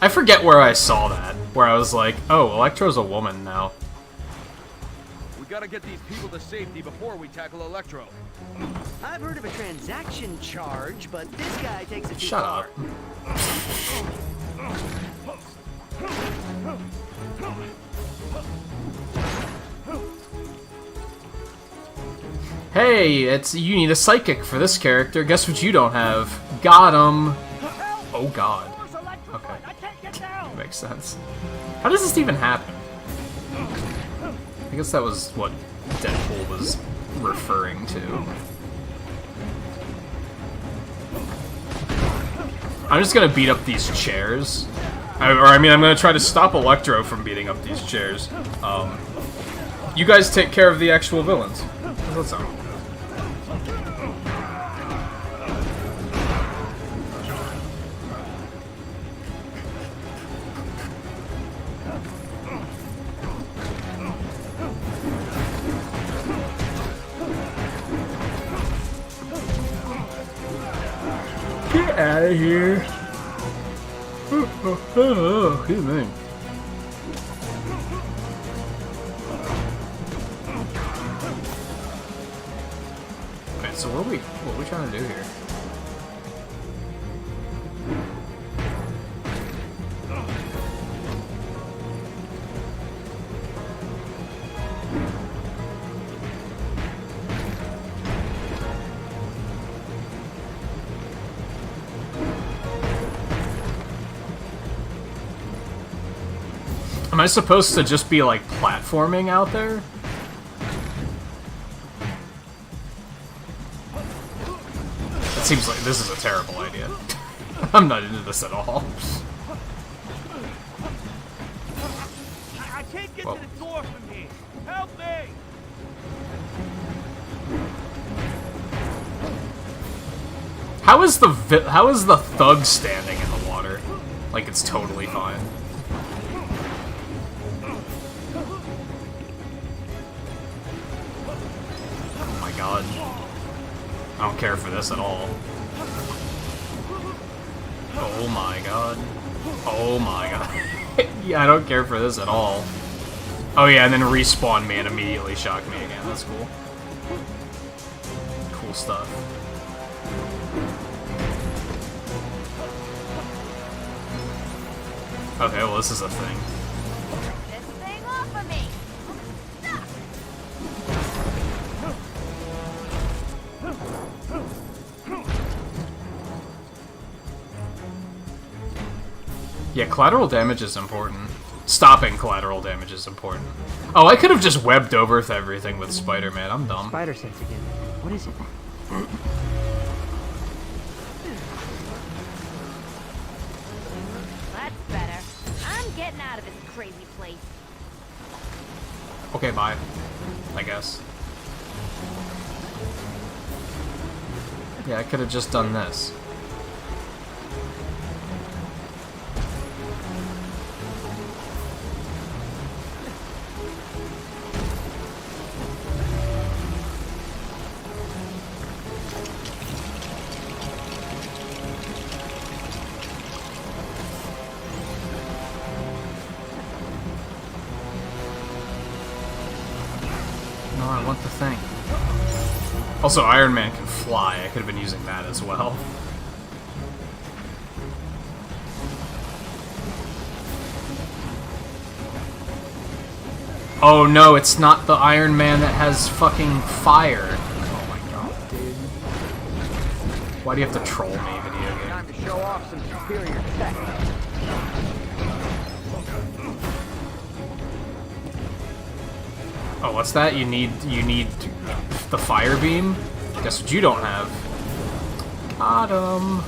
I forget where I saw that. Where I was like, oh, Electro's a woman now. We gotta get these people to safety before we tackle Electro. I've heard of a transaction charge, but this guy takes it too Shut far. up. Hey, you need a psychic for this character. Guess what you don't have? Got him. Oh god. Okay. Makes sense. How does this even happen? I guess that was what Deadpool was referring to. I'm just gonna beat up these chairs. I'm gonna try to stop Electro from beating up these chairs. You guys take care of the actual villains. How's that sound? Get out of here. Oh, good man. Okay, so what are we trying to do here? Am I supposed to just be, like, platforming out there? It seems like this is a terrible idea. I'm not into this at all. I can't get to the door from here. Help me! How is the thug standing in the water? Like it's totally fine. Oh my god. god. I don't care for this at all. Oh my god. Oh my god. Yeah, I don't care for this at all. Oh yeah, and then respawn me and immediately shock me again. That's cool. Cool stuff. Okay, well this is a thing. This thing off of me! Yeah, collateral damage is important. Stopping collateral damage is important. Oh, I could have just webbed over with everything with Spider-Man. I'm dumb. Spider sense again. What is it? That's better. I'm getting out of this crazy place. Okay, bye. I guess. Yeah, I could have just done this. No, I want the thing. Also, Iron Man can fly. I could have been using that as well. Oh no, it's not the Iron Man that has fucking fire. Oh my god, dude. Why do you have to troll me, video game? Time to show off some superior tech. Oh, what's that? You need the fire beam? Guess what you don't have? Got him.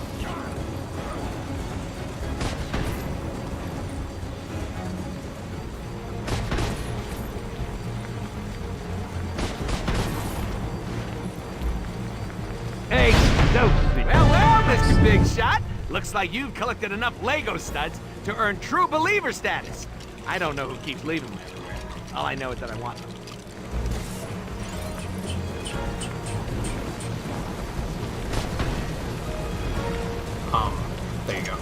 Hey, Sophie. Well, Mr. Big Shot. Looks like you've collected enough Lego studs to earn true believer status. I don't know who keeps leaving them everywhere. All I know is that I want them. There you go.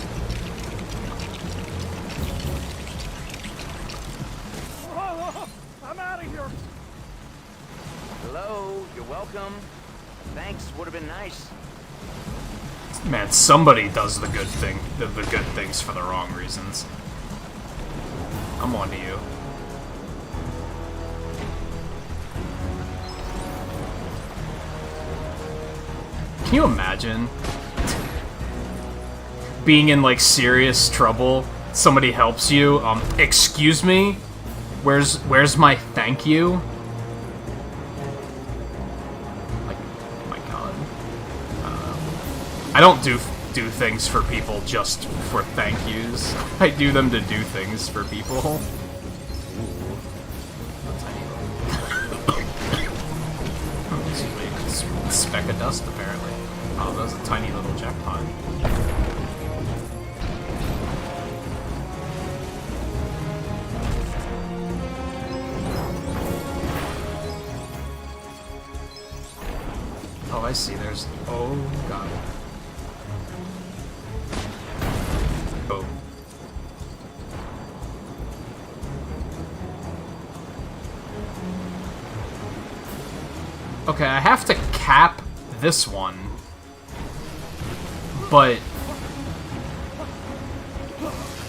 I'm out of here. Hello, you're welcome. Thanks, would have been nice. Man, somebody does the good thing, the good things for the wrong reasons. I'm on to you. Can you imagine being in like serious trouble? Somebody helps you. Excuse me, where's my thank you? Like, oh my god. I don't do things for people just for thank yous. I do them to do things for people. Speck of dust, apparently. Oh, that was a tiny little jackpot. Oh, I see. There's... Oh, god. Boom. Okay, I have to cap this one, but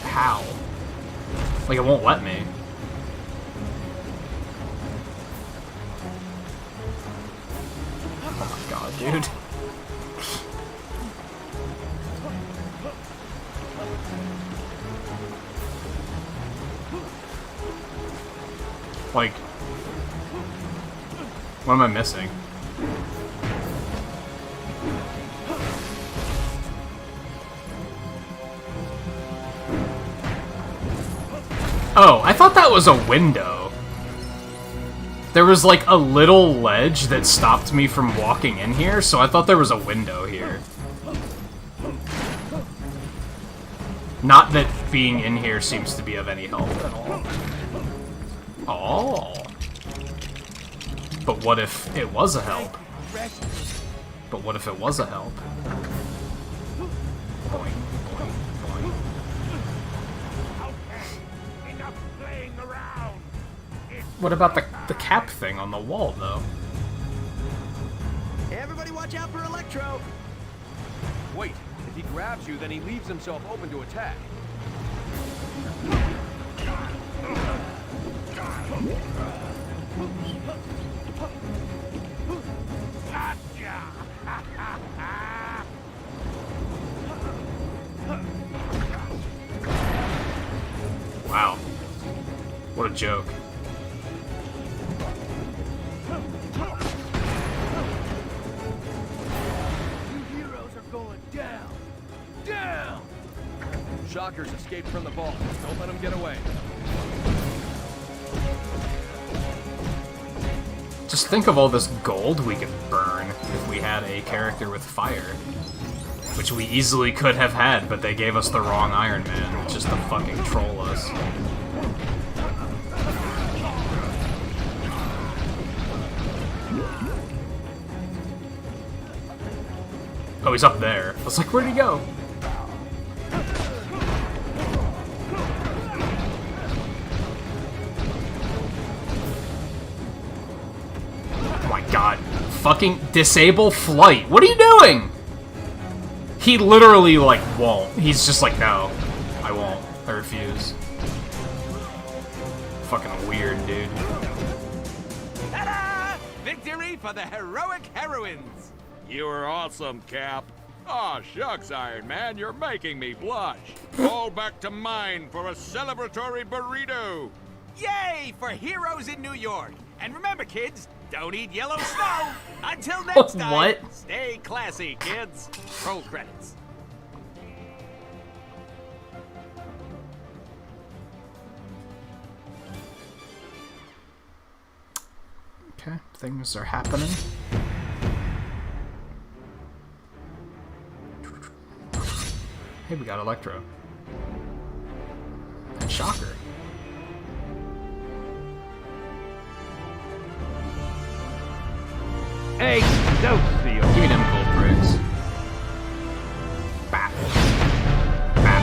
how? Like, it won't let me. Oh my god, dude. Like, what am I missing? Oh, I thought that was a window. There was like a little ledge that stopped me from walking in here, so I thought there was a window here. Not that being in here seems to be of any help at all. Oh. But what if it was a help? rescue. But what if it was a help? Boing, boing, boing. Okay, enough playing around. What about the cap thing on the wall, though? Everybody watch out for Electro. Wait, if he grabs you, then he leaves himself open to attack. Wow. What a joke. You heroes are going down. Down! Shockers escaped from the vault. Don't let them get away. Just think of all this gold we could burn if we had a character with fire. Which we easily could have had, but they gave us the wrong Iron Man, just to fucking troll us. Oh, he's up there. I was like, where'd he go? Oh my god. Fucking disable flight. What are you doing? He literally, like, won't. He's just like, no, I won't. I refuse. Fucking weird, dude. Ta-da! Victory for the heroic heroines! You were awesome, Cap. Aw, shucks, Iron Man, you're making me blush. All back to mine for a celebratory burrito. Yay for heroes in New York! And remember, kids, don't eat yellow snow! Until next time, What? Stay classy, kids. Roll credits. Okay, things are happening. Hey, we got Electro. And Shocker. Excelsior! Give me them gold bricks. Bap. Bap.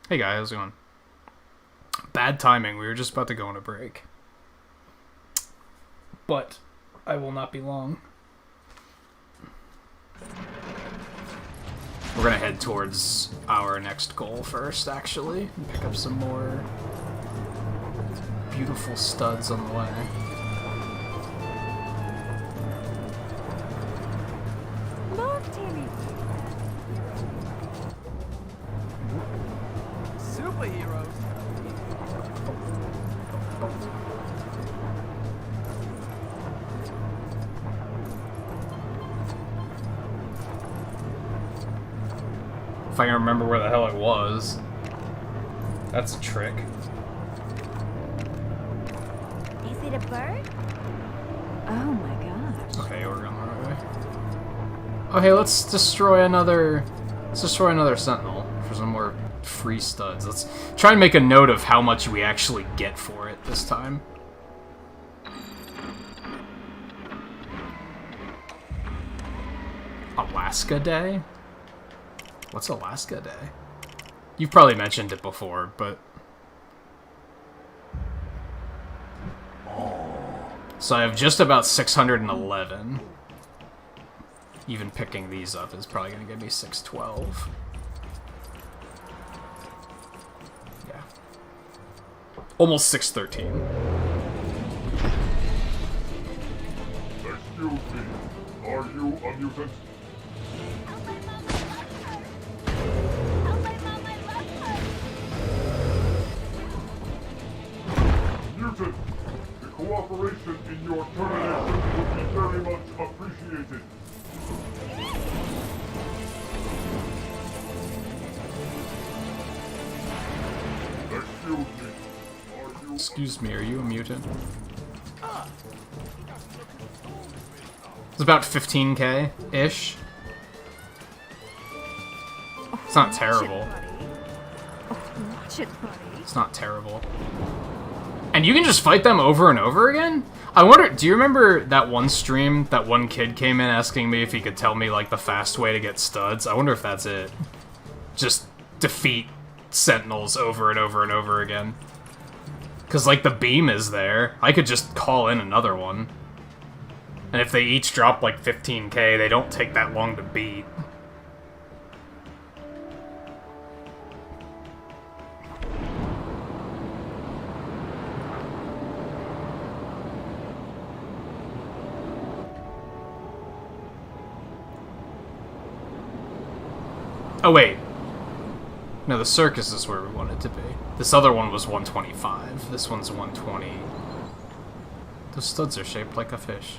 Hey guys, how's it going? Bad timing, we were just about to go on a break. But I will not be long. We're gonna head towards our next goal first, actually, and pick up some more beautiful studs on the way. Look, Timmy! Superheroes. If I can remember where the hell it was. That's a trick. Is it a bird? Oh my gosh. Okay, we're going the right way. Okay, let's destroy another sentinel for some more free studs. Let's try and make a note of how much we actually get for it this time. Alaska Day? What's Alaska Day? You've probably mentioned it before, but... So I have just about 611. Even picking these up is probably going to give me 612. Yeah. Almost 613. Excuse me, are you a mutant? Mutant, the cooperation in your termination would be very much appreciated. Excuse me, are you a mutant? about 15k-ish. It's not terrible. Watch it, buddy. It's not terrible. And you can just fight them over and over again? I wonder, do you remember that one stream, that one kid came in asking me if he could tell me, like, the fast way to get studs? I wonder if that's it. Just defeat sentinels over and over and over again. Because, like, the beam is there. I could just call in another one. And if they each drop, like, 15k, they don't take that long to beat. Oh, wait. No, the circus is where we want it to be. This other one was 125. This one's 120. Those studs are shaped like a fish.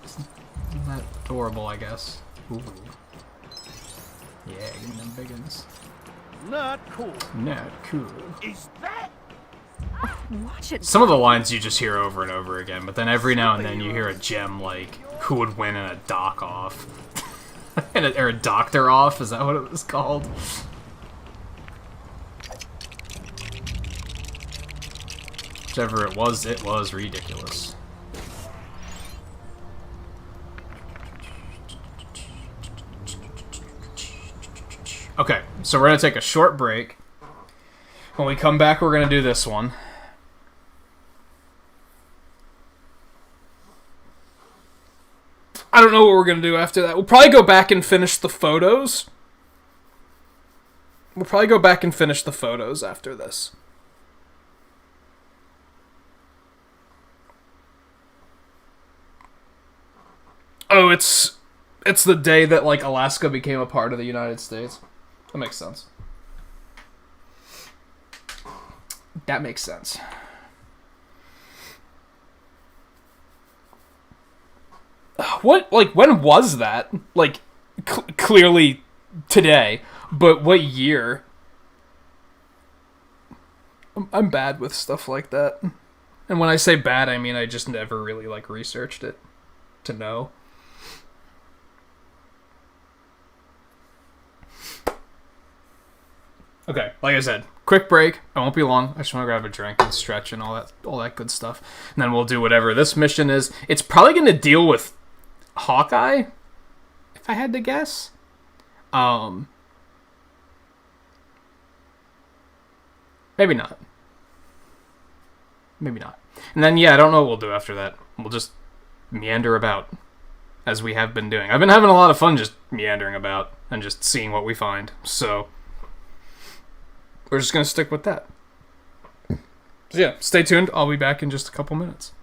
Isn't that adorable, I guess? Ooh. Yeah, give me them biggins. Not cool. Not cool. Is that? Watch it. Some of the lines you just hear over and over again, but then every now and then you hear a gem like, who would win in a dock off? Or a doctor off, is that what it was called? Whichever it was ridiculous. Okay, so we're gonna take a short break. When we come back, we're gonna do this one. I don't know what we're going to do after that. We'll probably go back and finish the photos. We'll probably go back and finish the photos after this. Oh, it's the day that, like, Alaska became a part of the United States. That makes sense. That makes sense. What, like, when was that? Like, clearly today, but what year? I'm bad with stuff like that. And when I say bad, I mean I just never really, like, researched it to know. Okay, like I said, quick break. I won't be long. I just want to grab a drink and stretch and all that good stuff. And then we'll do whatever this mission is. It's probably going to deal with Hawkeye, if I had to guess. Maybe not. Maybe not. And then, yeah, I don't know what we'll do after that. We'll just meander about, as we have been doing. I've been having a lot of fun just meandering about and just seeing what we find. So, we're just going to stick with that. So, yeah, stay tuned. I'll be back in just a couple minutes.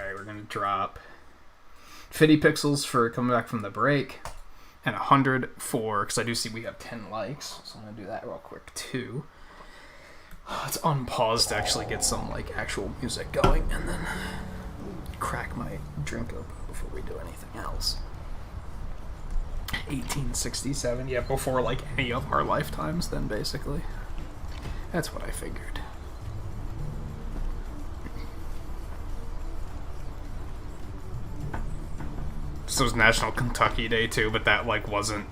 Alright, we're gonna drop 50 pixels for coming back from the break, and 100 for, because I do see we have 10 likes, so I'm gonna do that real quick too. Let's unpause to actually get some like actual music going, and then crack my drink open before we do anything else. 1867, yeah, before like any of our lifetimes then, basically. That's what I figured. So it was National Kentucky Day too, but that like wasn't...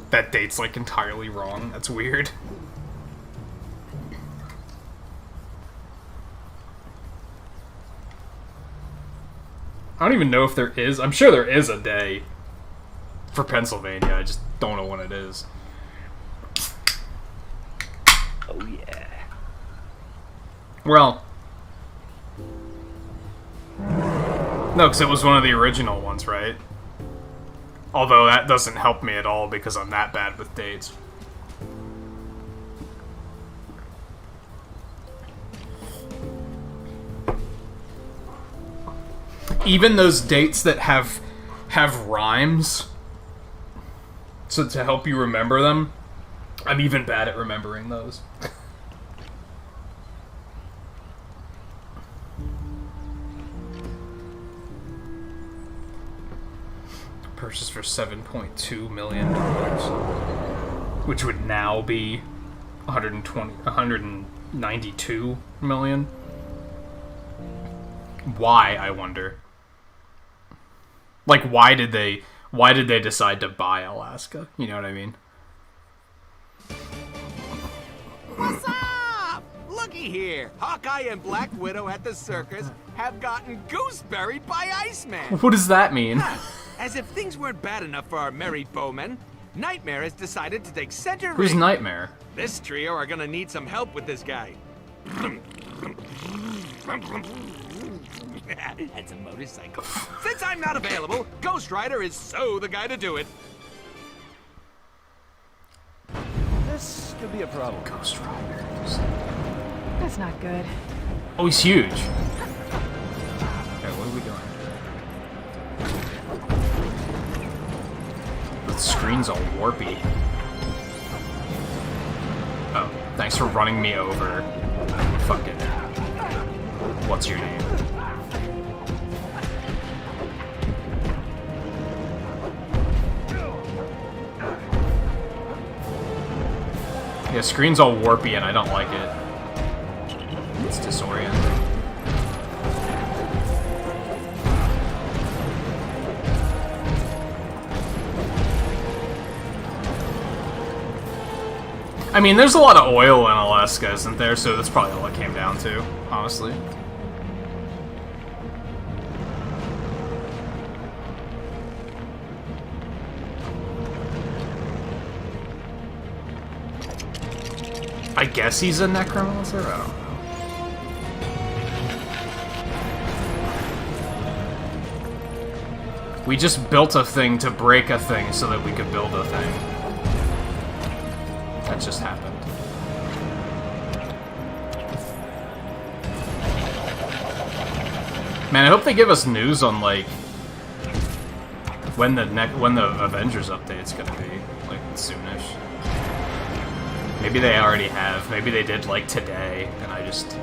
That date's like entirely wrong. That's weird. I don't even know if there is. I'm sure there is a day for Pennsylvania. I just don't know when it is. Oh yeah. Well, no, because it was one of the original ones, right? Although that doesn't help me at all because I'm that bad with dates. Even those dates that have rhymes, so to help you remember them, I'm even bad at remembering those. Purchased for $7.2 million, which would now be 192 million. Why, I wonder? Like, why did they decide to buy Alaska? You know what I mean? What's up? Looky here. Hawkeye and Black Widow at the circus have gotten gooseberried by Iceman. What does that mean? As if things weren't bad enough for our merry bowmen, Nightmare has decided to take center Who's ring. Nightmare? This trio are gonna need some help with this guy. That's a motorcycle. Since I'm not available, Ghost Rider is so the guy to do it. This could be a problem. Ghost Rider. That's not good. Oh, he's huge. Okay, what are we doing? The screen's all warpy. Oh, thanks for running me over. Fucking. What's your name? Yeah, screen's all warpy and I don't like it. It's disorienting. I mean, there's a lot of oil in Alaska, isn't there? So that's probably all it came down to, honestly. I guess he's a necromancer? I don't know. We just built a thing to break a thing so that we could build a thing. That just happened. Man, I hope they give us news on, like, when the Avengers update's gonna be, like, soonish. Maybe they already have. Maybe they did, like, today, and I just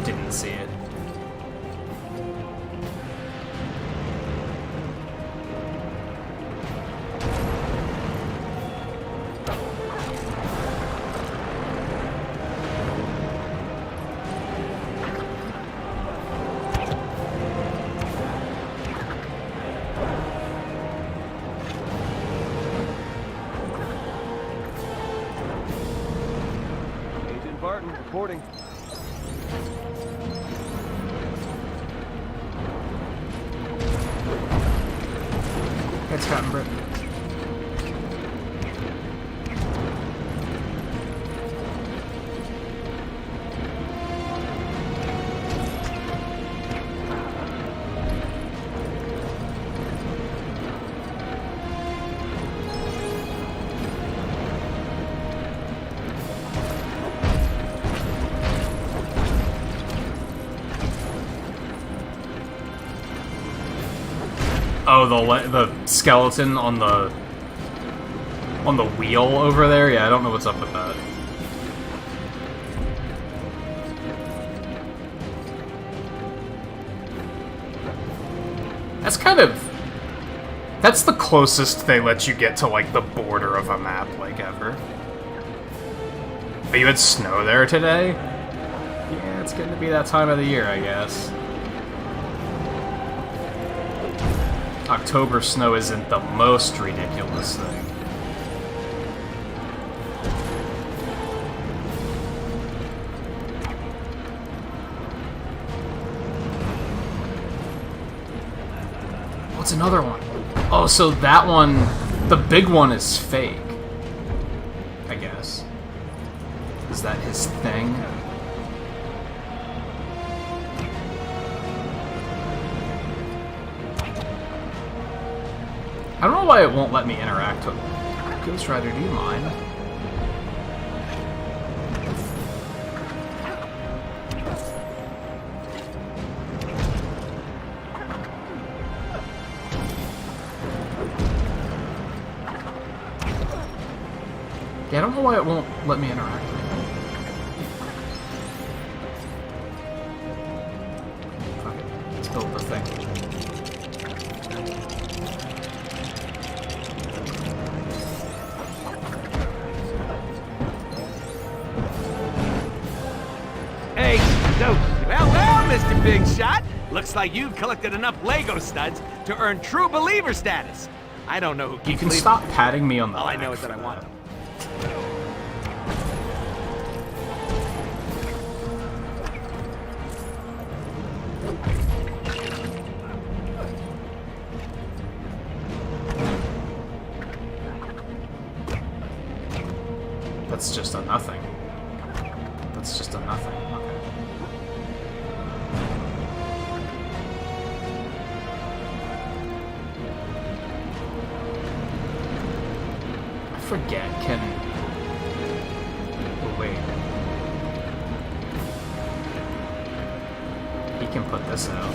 didn't see it. Reporting. It's Captain Britain. Oh, the skeleton on the wheel over there? Yeah, I don't know what's up with that. That's kind of... That's the closest they let you get to, like, the border of a map, like, ever. But you had snow there today? Yeah, it's getting to be that time of the year, I guess. October snow isn't the most ridiculous thing. What's another one? Oh, so that one, the big one is fake, I guess. Is that his thing? I don't know why it won't let me interact with it. Ghost Rider, do you mind? Yeah, I don't know why it won't let me interact with it. Fuck it. Let's build the thing. Hey, Dose. Well, Mr. Big Shot. Looks like you've collected enough Lego studs to earn true believer status. I don't know who keeps You can leaving. stop patting me on the All I back know is that I for want that. them. That's just a nothing. That's just a nothing. Okay. I forget, can... Oh, wait. He can put this out.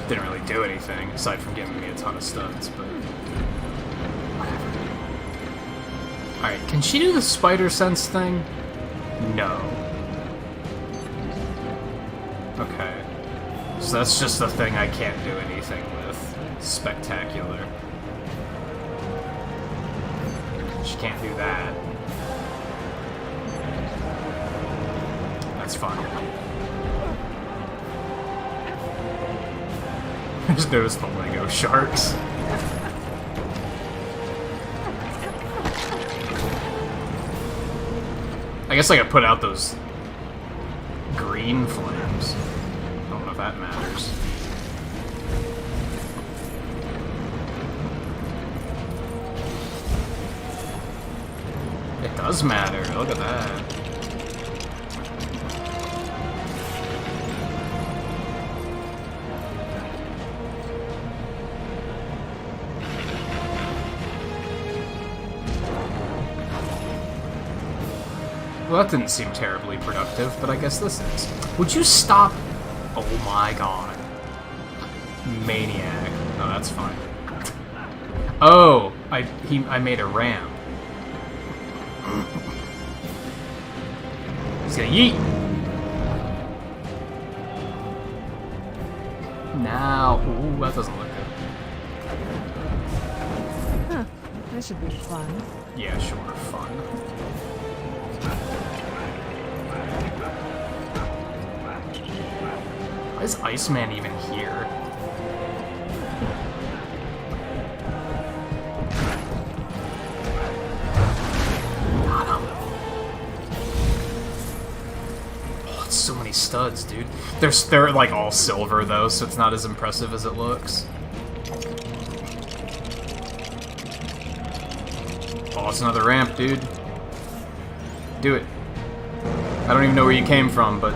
Didn't really do anything, aside from giving me a ton of studs, but... Alright, can she do the spider sense thing? No. Okay. So that's just the thing I can't do anything with. Spectacular. She can't do that. That's fine. I just noticed the Lego sharks. I guess I could put out those green flames. I don't know if that matters. It does matter. Look at that. Well, that didn't seem terribly productive, but I guess this is. Would you stop? Oh my god. Maniac. No, that's fine. Oh, I made a ramp. He's gonna yeet. Now, ooh, that doesn't look good. Huh. This should be fun. Yeah, sure, fun. Why is Iceman even here? Got him. Oh, it's so many studs, dude. They're like all silver though, so it's not as impressive as it looks. Oh, it's another ramp, dude. Do it. I don't even know where you came from, but...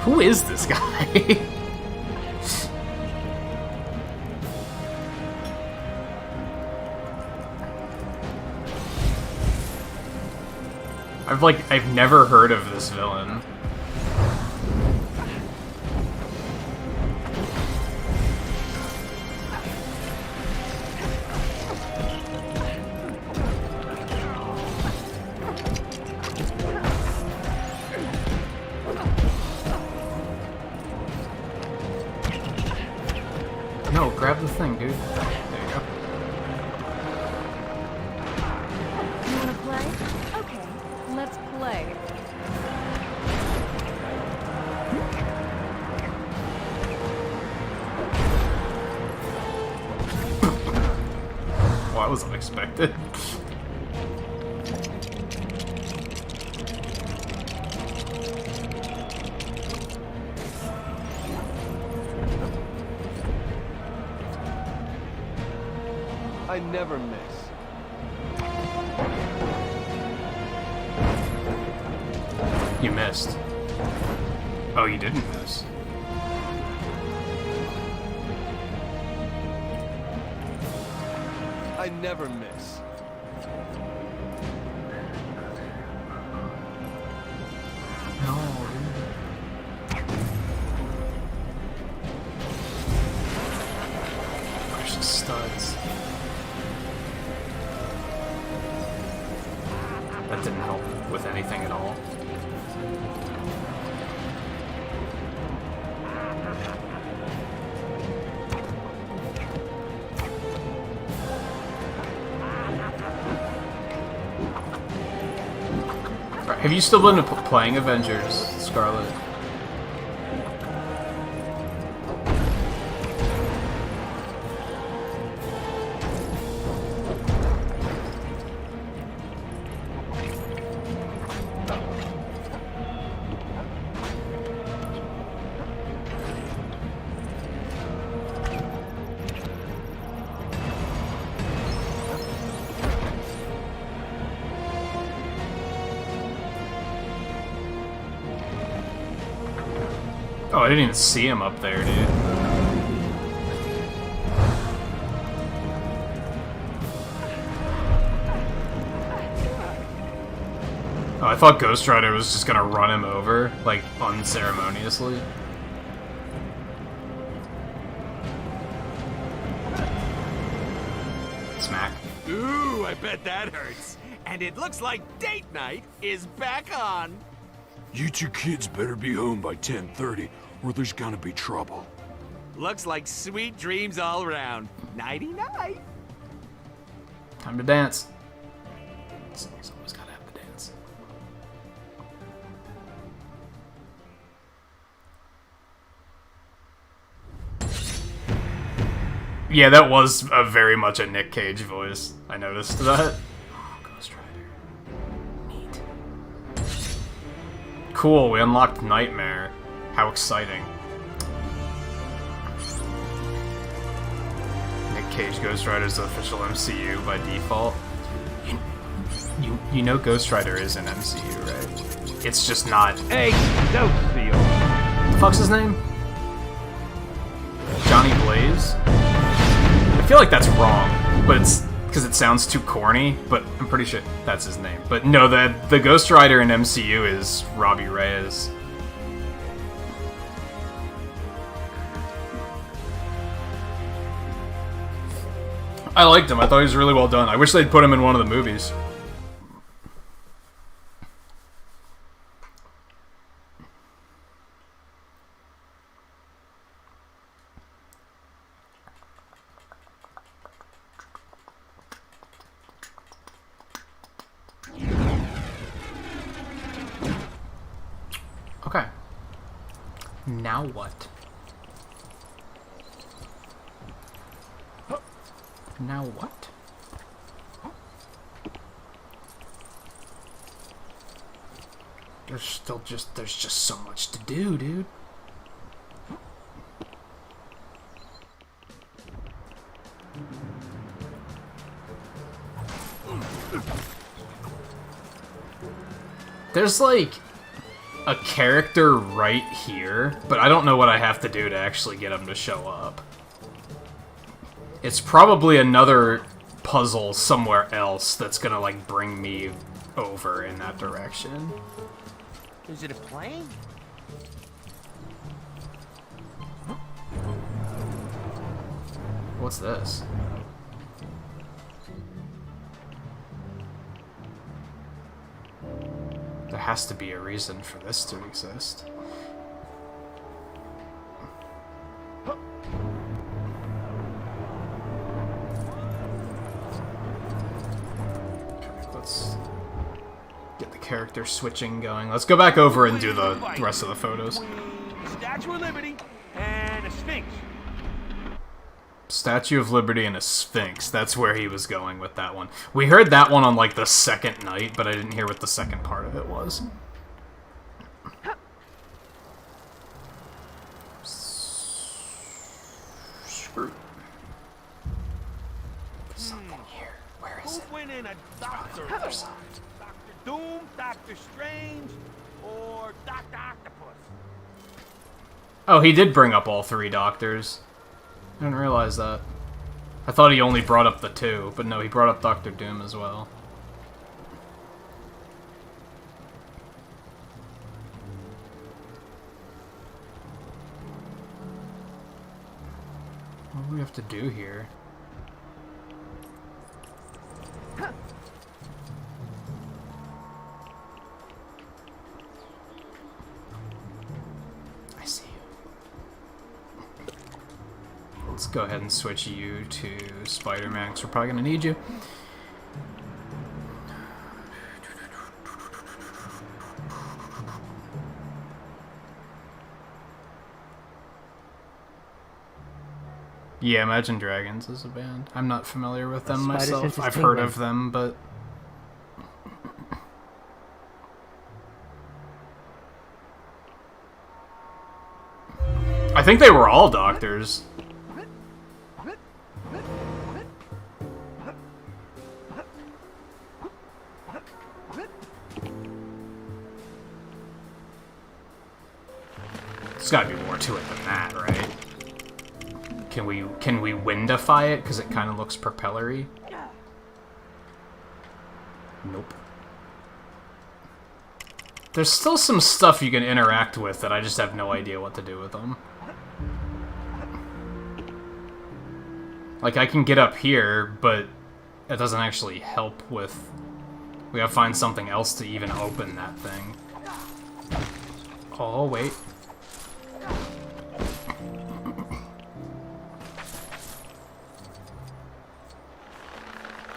Who is this guy? I've never heard of this villain. No, grab the thing, dude. There you go. You wanna play? Okay, let's play. Well, that was unexpected. I never miss. You missed. Oh, you didn't miss. I never miss. No, precious studs. That didn't help with anything at all. Have you still been playing Avengers, Scarlet? Oh, I didn't even see him up there, dude. Oh, I thought Ghost Rider was just gonna run him over, like, unceremoniously. Smack. Ooh, I bet that hurts. And it looks like date night is back on. You two kids better be home by 10:30, or there's gonna be trouble. Looks like sweet dreams all around. Nighty-night. Time to dance. Somebody's always gotta have the dance. Yeah, that was very much a Nick Cage voice. I noticed that. Oh, Ghost Rider. Neat. Cool, we unlocked Nightmare. How exciting. Nick Cage Ghost Rider is the official MCU by default. You know Ghost Rider is an MCU, right? It's just not... Hey, don't feel. What the fuck's his name? Johnny Blaze? I feel like that's wrong, but it's because it sounds too corny, but I'm pretty sure that's his name. But no, the Ghost Rider in MCU is Robbie Reyes. I liked him. I thought he was really well done. I wish they'd put him in one of the movies. Okay. Now what? Now what? There's just so much to do, dude. There's like a character right here, but I don't know what I have to do to actually get him to show up. It's probably another puzzle somewhere else that's gonna like bring me over in that direction. Is it a plane? What's this? There has to be a reason for this to exist. Let's get the character switching going. Let's go back over and do the rest of the photos. Statue of Liberty and a Sphinx. Statue of Liberty and a Sphinx. That's where he was going with that one. We heard that one on like the second night, but I didn't hear what the second part of it was. Screw. There's something here. Where is it? Who went in a Doctor? Doctor Doom, Doctor Strange, or Doctor Octopus? Oh, he did bring up all three doctors. I didn't realize that. I thought he only brought up the two, but no, he brought up Doctor Doom as well. What do we have to do here? I see you. Let's go ahead and switch you to Spider-Man, because we're probably going to need you. Yeah, Imagine Dragons is a band. I'm not familiar with them myself. I've heard of them, but... I think they were all doctors. There's gotta be more to it than that, right? Can we windify it because it kind of looks propellery? Nope. There's still some stuff you can interact with that I just have no idea what to do with them. Like, I can get up here, but it doesn't actually help with... We gotta find something else to even open that thing. Oh, wait.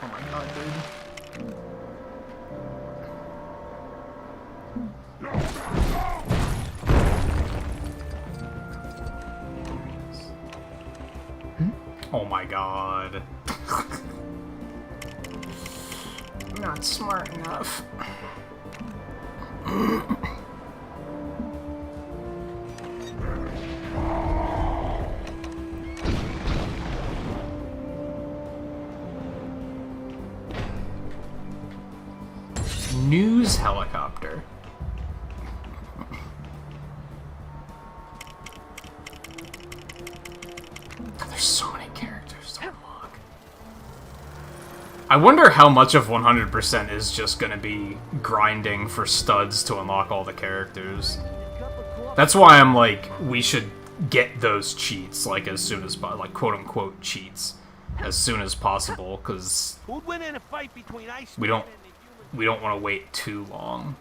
Oh my god, dude. Oh my god. Not smart enough. News helicopter. There's so many characters to unlock. I wonder how much of 100% is just gonna be grinding for studs to unlock all the characters. That's why I'm like, we should get those cheats, like, as soon as possible, like, quote-unquote cheats, as soon as possible, because we don't want to wait too long.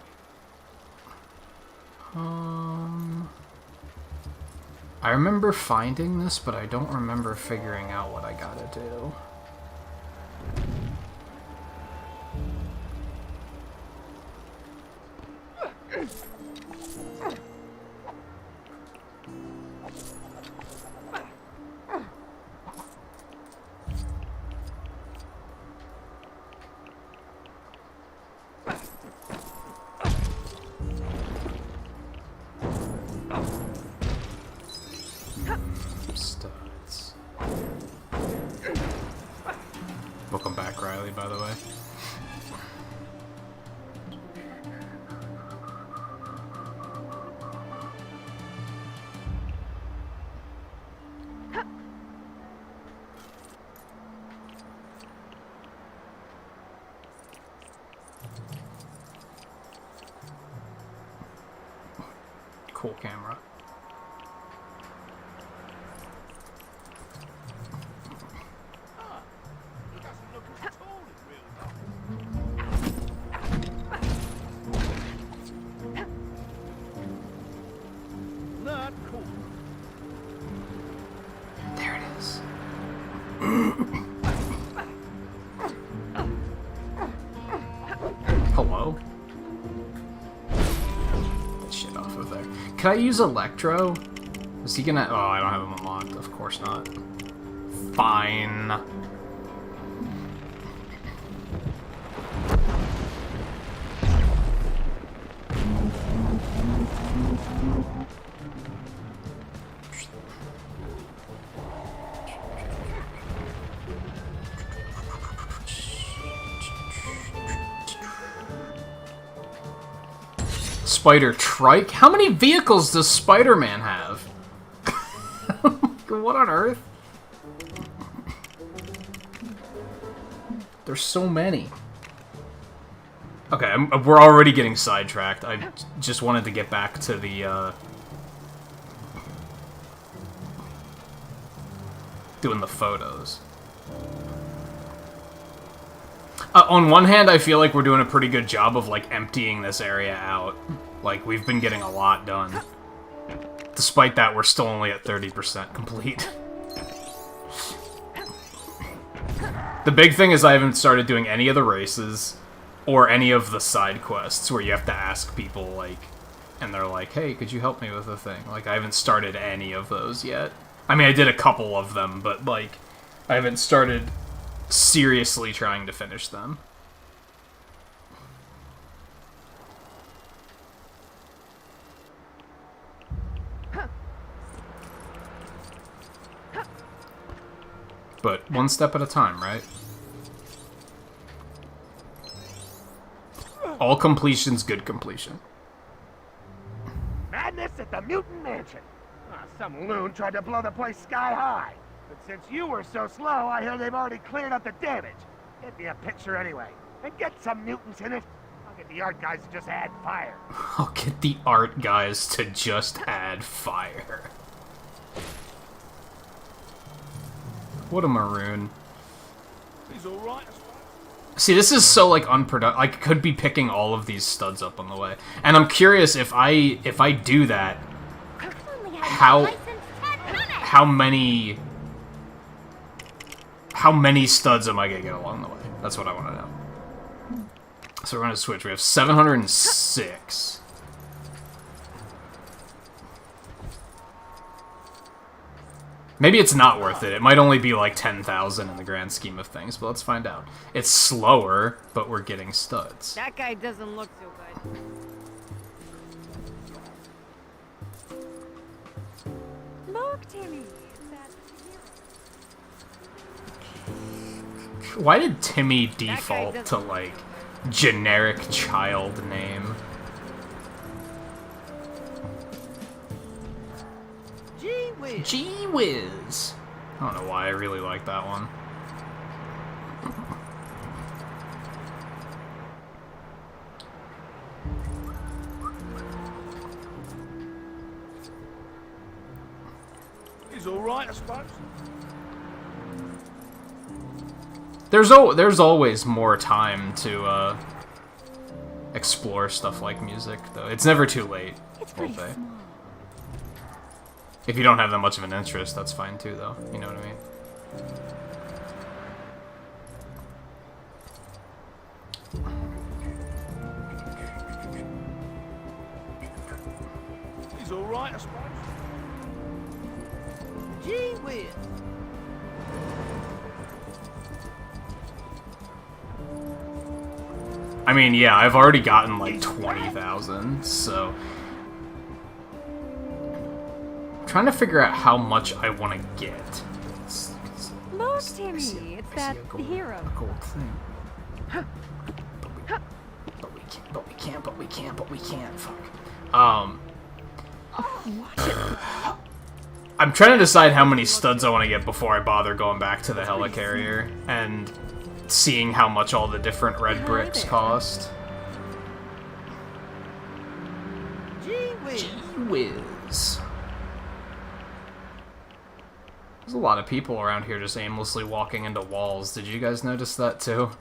I remember finding this, but I don't remember figuring out what I gotta do. Studs. Welcome back, Riley, by the way. cool camera. Not cool. There it is. Hello? Get shit off of there. Can I use Electro? Is he gonna... Oh, I don't have him unlocked. Of course not. Fine. Spider Trike? How many vehicles does Spider-Man have? What on earth? There's so many. Okay, we're already getting sidetracked. I just wanted to get back to the, doing the photos. On one hand, I feel like we're doing a pretty good job of, like, emptying this area out. Like, we've been getting a lot done. Despite that, we're still only at 30% complete. The big thing is I haven't started doing any of the races, or any of the side quests where you have to ask people, like, and they're like, hey, could you help me with a thing? Like, I haven't started any of those yet. I mean, I did a couple of them, but, like, I haven't started seriously trying to finish them. But one step at a time, right? All completion's good completion. Madness at the Mutant Mansion. Some loon tried to blow the place sky high. But since you were so slow, I hear they've already cleared up the damage. Get me a picture anyway. And get some mutants in it. I'll get the art guys to just add fire. I'll get the art guys to just add fire. What a maroon. He's alright. See, this is so, like, unproductive. I could be picking all of these studs up on the way. And I'm curious if I do that, how many studs am I gonna get along the way? That's what I want to know. So we're gonna switch. We have 706. Maybe it's not worth it. It might only be like 10,000 in the grand scheme of things, but let's find out. It's slower, but we're getting studs. That guy doesn't look so good. Look, Timmy. Why did Timmy default to, like, generic child name? Gee whiz. Gee whiz. I don't know why, I really like that one. He's alright, I suppose. There's always more time to explore stuff like music, though. It's never too late. All day. If you don't have that much of an interest, that's fine too, though. You know what I mean? He's alright, I suppose. Gee whiz. I mean, yeah, I've already gotten like 20,000, so I'm trying to figure out how much I want to get. Look, Timmy, it's that hero. Gold thing. But we can't. Fuck. I'm trying to decide how many studs I want to get before I bother going back to the helicarrier and seeing how much all the different red bricks cost. Gee whiz. whiz. There's a lot of people around here just aimlessly walking into walls. Did you guys notice that too?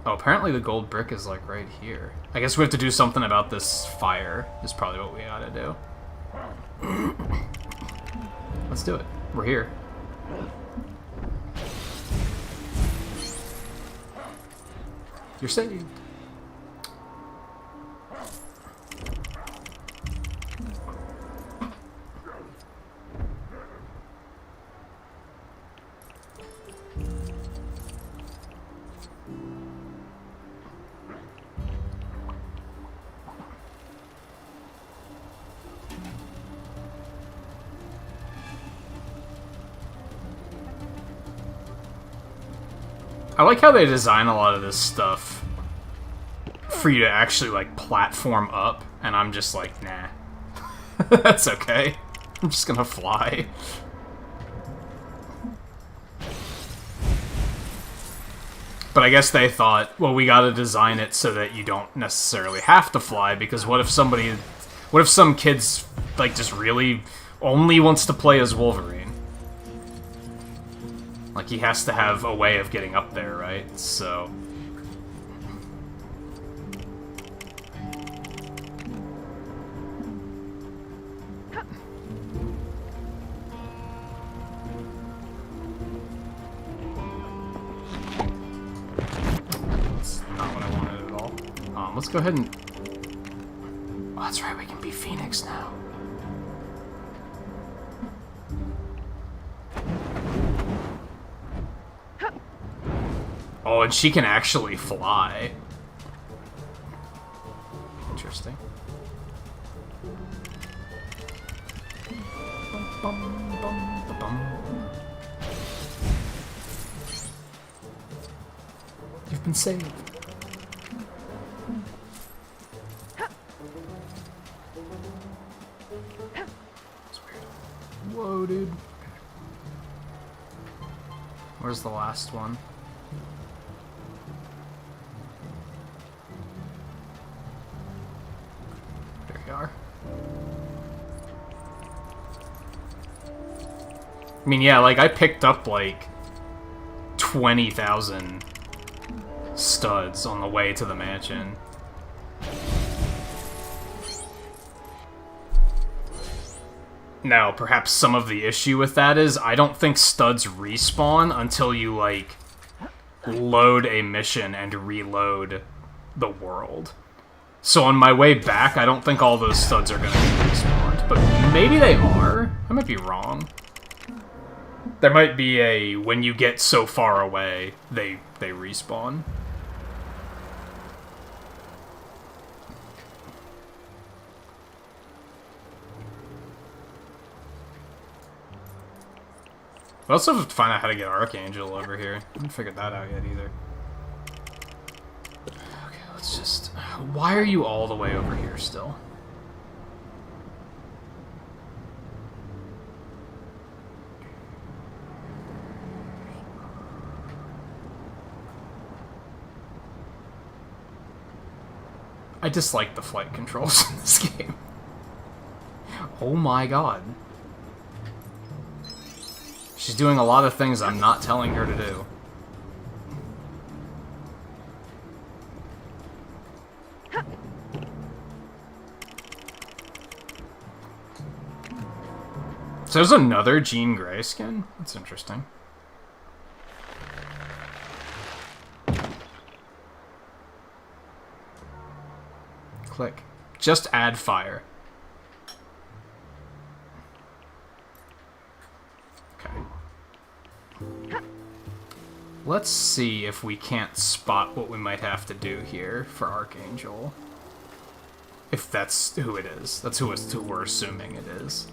Oh, apparently the gold brick is like right here. I guess we have to do something about this fire, is probably what we gotta do. Let's do it. We're here. You're saved. I like how they design a lot of this stuff for you to actually, like, platform up, and I'm just like, nah. That's okay. I'm just gonna fly. But I guess they thought, well, we gotta design it so that you don't necessarily have to fly, because what if some kid's, like, just really only wants to play as Wolverine? Like, he has to have a way of getting up there, right? So... That's not what I wanted at all. Let's go ahead and... Oh, that's right, we can be Phoenix now. Oh, and she can actually fly. Interesting. You've been saved. That's weird. Whoa, dude. Where's the last one? There we are. I mean, yeah, like, I picked up, like, 20,000 studs on the way to the mansion. Now, perhaps some of the issue with that is I don't think studs respawn until you, like, load a mission and reload the world. So on my way back, I don't think all those studs are going to be respawned. But maybe they are. I might be wrong. There might be a, when you get so far away, they respawn. We also have to find out how to get Archangel over here. I haven't figured that out yet either. Okay, let's just... Why are you all the way over here still? I dislike the flight controls in this game. Oh my god. She's doing a lot of things I'm not telling her to do. So there's another Jean Grey skin? That's interesting. Click. Just add fire. Okay. Let's see if we can't spot what we might have to do here for Archangel. If that's who it is. That's who we're assuming it is.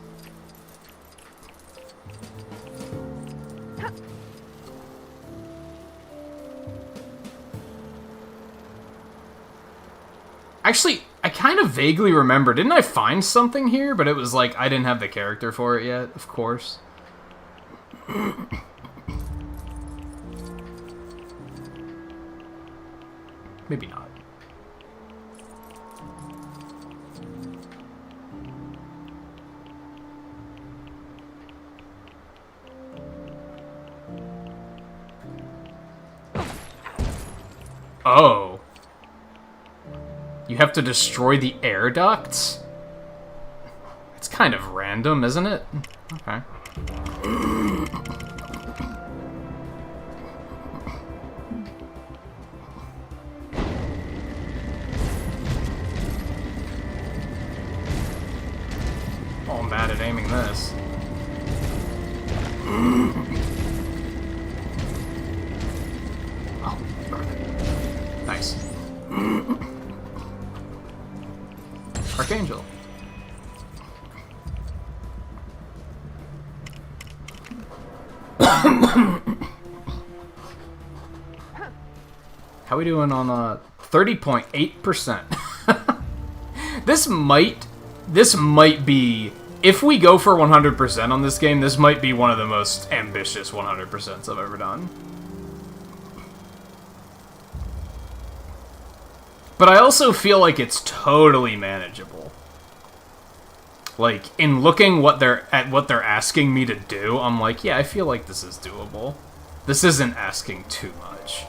Actually, I kind of vaguely remember. Didn't I find something here? But it was like, I didn't have the character for it yet, of course. Maybe not. Oh. You have to destroy the air ducts? It's kind of random, isn't it? Okay. Oh, I'm bad at aiming this. Oh, darn it. Nice. Archangel. How we doing on 30.8%? This might be, if we go for 100% on this game, this might be one of the most ambitious 100%s I've ever done. But I also feel like it's totally manageable. Like, in looking at what they're asking me to do, I'm like, yeah, I feel like this is doable. This isn't asking too much.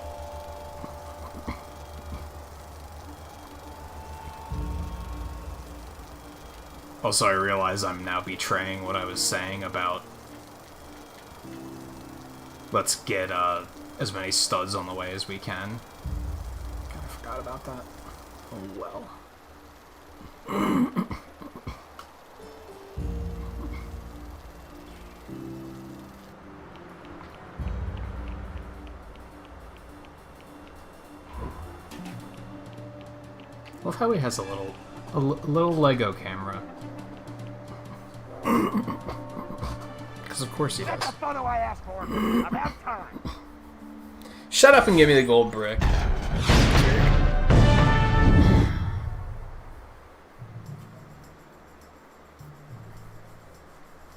Also, I realize I'm now betraying what I was saying about let's get as many studs on the way as we can. Kind of forgot about that. Oh well. Love how he has a little Lego camera. Because of course he does. That's the photo I asked for. About time. Shut up and give me the gold brick.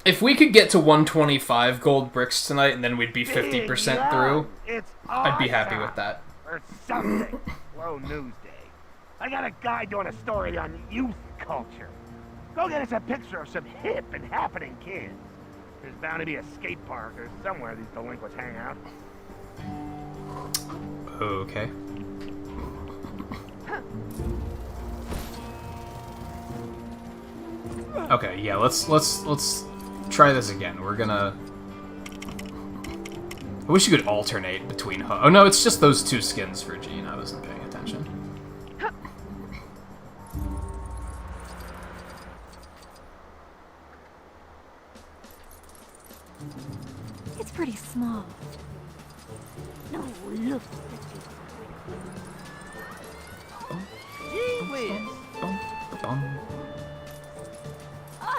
If we could get to 125 gold bricks tonight and then we'd be 50% through, I'd be happy with that. Or something. Slow news day. I got a guy doing a story on youth culture. Go get us a picture of some hip and happening kids. There's bound to be a skate park or somewhere these delinquents hang out. Okay. Okay, yeah, let's try this again. We're gonna... I wish you could alternate between... Oh no, it's just those two skins for Jean. I wasn't paying attention. It's pretty small. No, look. Gee whiz.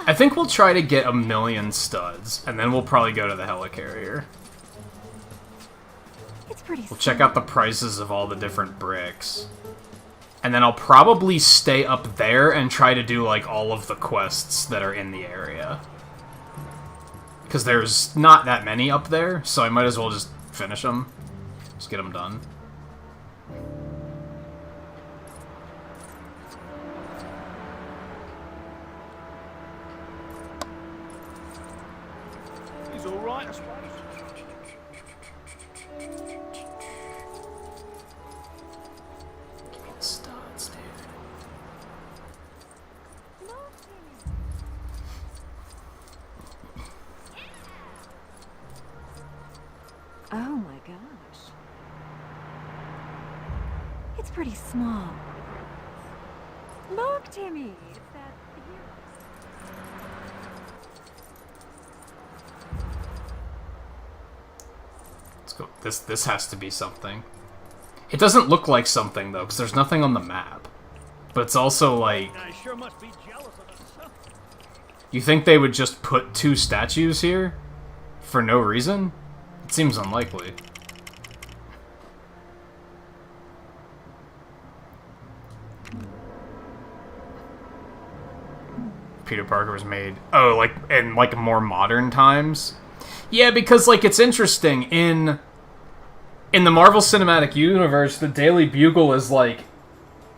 I think we'll try to get 1,000,000 studs, and then we'll probably go to the helicarrier. It's pretty We'll check out the prices of all the different bricks. And then I'll probably stay up there and try to do, like, all of the quests that are in the area. Because there's not that many up there, so I might as well just finish them. Just get them done. He's all right, I suppose. Studs, dude. Oh my gosh. It's pretty small. Look, Timmy! It's that Let's go. This has to be something. It doesn't look like something, though, because there's nothing on the map. But it's also, like... I sure must be jealous of it. You think they would just put 2 statues here? For no reason? It seems unlikely. Peter Parker was made... Oh, like, in, like, more modern times? Yeah, because, like, it's interesting. In the Marvel Cinematic Universe, the Daily Bugle is, like,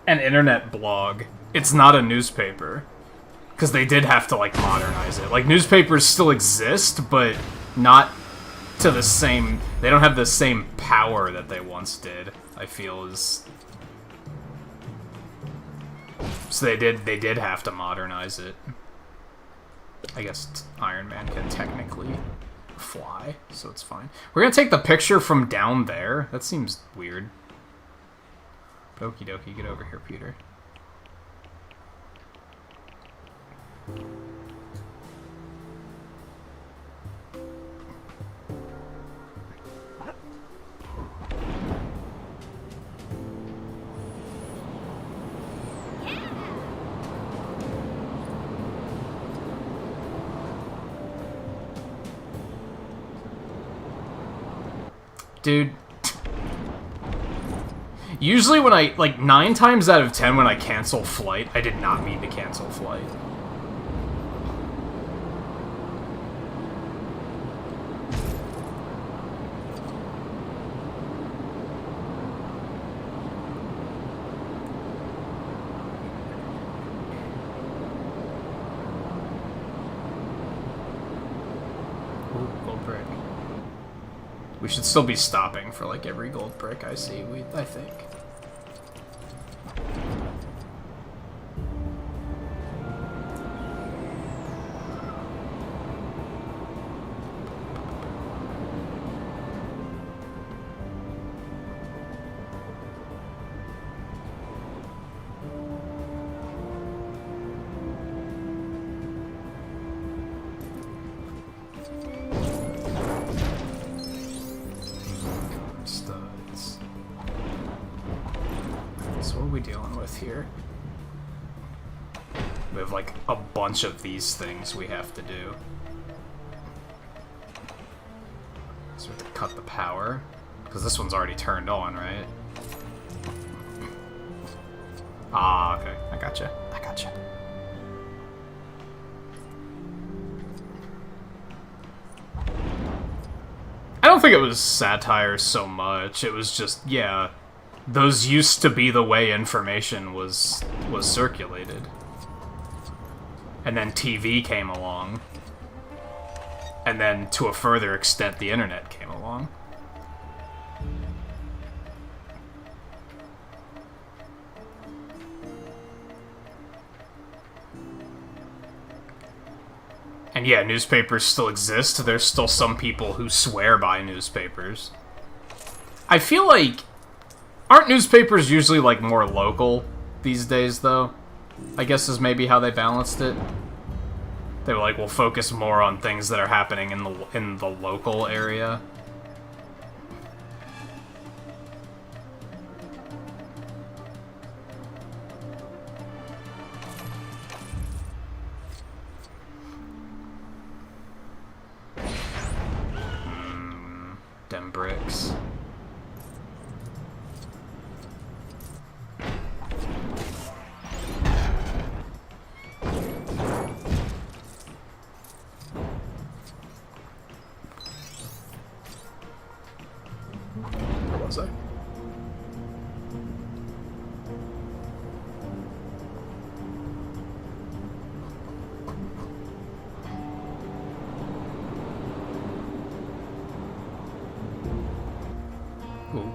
an internet blog. It's not a newspaper. Because they did have to, like, modernize it. Like, newspapers still exist, but not to the same... They don't have the same power that they once did, I feel is... So they did have to modernize it. I guess Iron Man can technically fly, so it's fine. We're gonna take the picture from down there. That seems weird. But okie dokie, get over here, Peter. Dude. Usually when I, like, 9 times out of 10 when I cancel flight, I did not mean to cancel flight. Ooh, gold brick. We should still be stopping for, like, every gold brick I see, I think. Studs. So what are we dealing with here? We have like a bunch of these things we have to do. So we have to cut the power. Because this one's already turned on, right? Ah, okay. I gotcha. I gotcha. I don't think it was satire so much. It was just, yeah, those used to be the way information was circulated. And then TV came along. And then, to a further extent, the internet came along. And yeah, newspapers still exist. There's still some people who swear by newspapers. I feel like... Aren't newspapers usually, like, more local these days, though? I guess is maybe how they balanced it. They were like, we'll focus more on things that are happening in the local area. Dem bricks. Where was I? Ooh.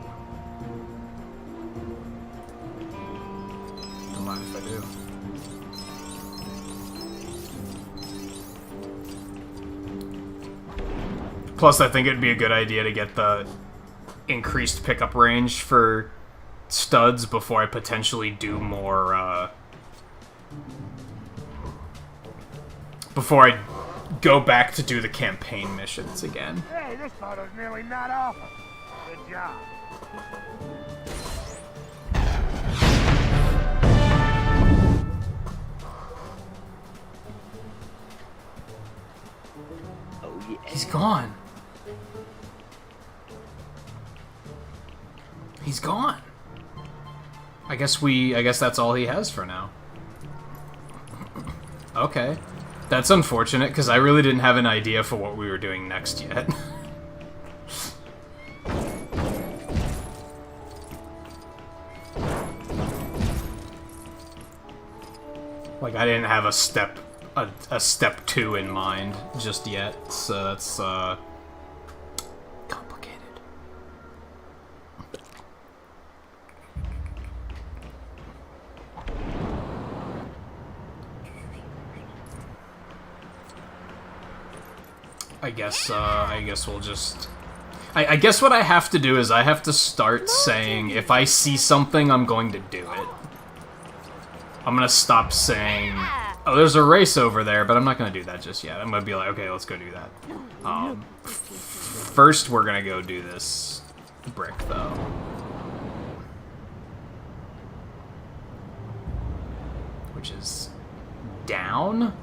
Don't mind if I do. Plus, I think it'd be a good idea to get the increased pickup range for studs before I potentially do more, before I go back to do the campaign missions again. Hey, this photo's nearly not awful. Good job. Oh yeah. He's gone. He's gone. I guess that's all he has for now. Okay. That's unfortunate, because I really didn't have an idea for what we were doing next yet. Like, I didn't have a step 2 in mind just yet, so that's, I guess we'll just... I guess what I have to do is I have to start saying, if I see something, I'm going to do it. I'm gonna stop saying, oh, there's a race over there, but I'm not gonna do that just yet. I'm gonna be like, okay, let's go do that. First, we're gonna go do this brick, though. Which is down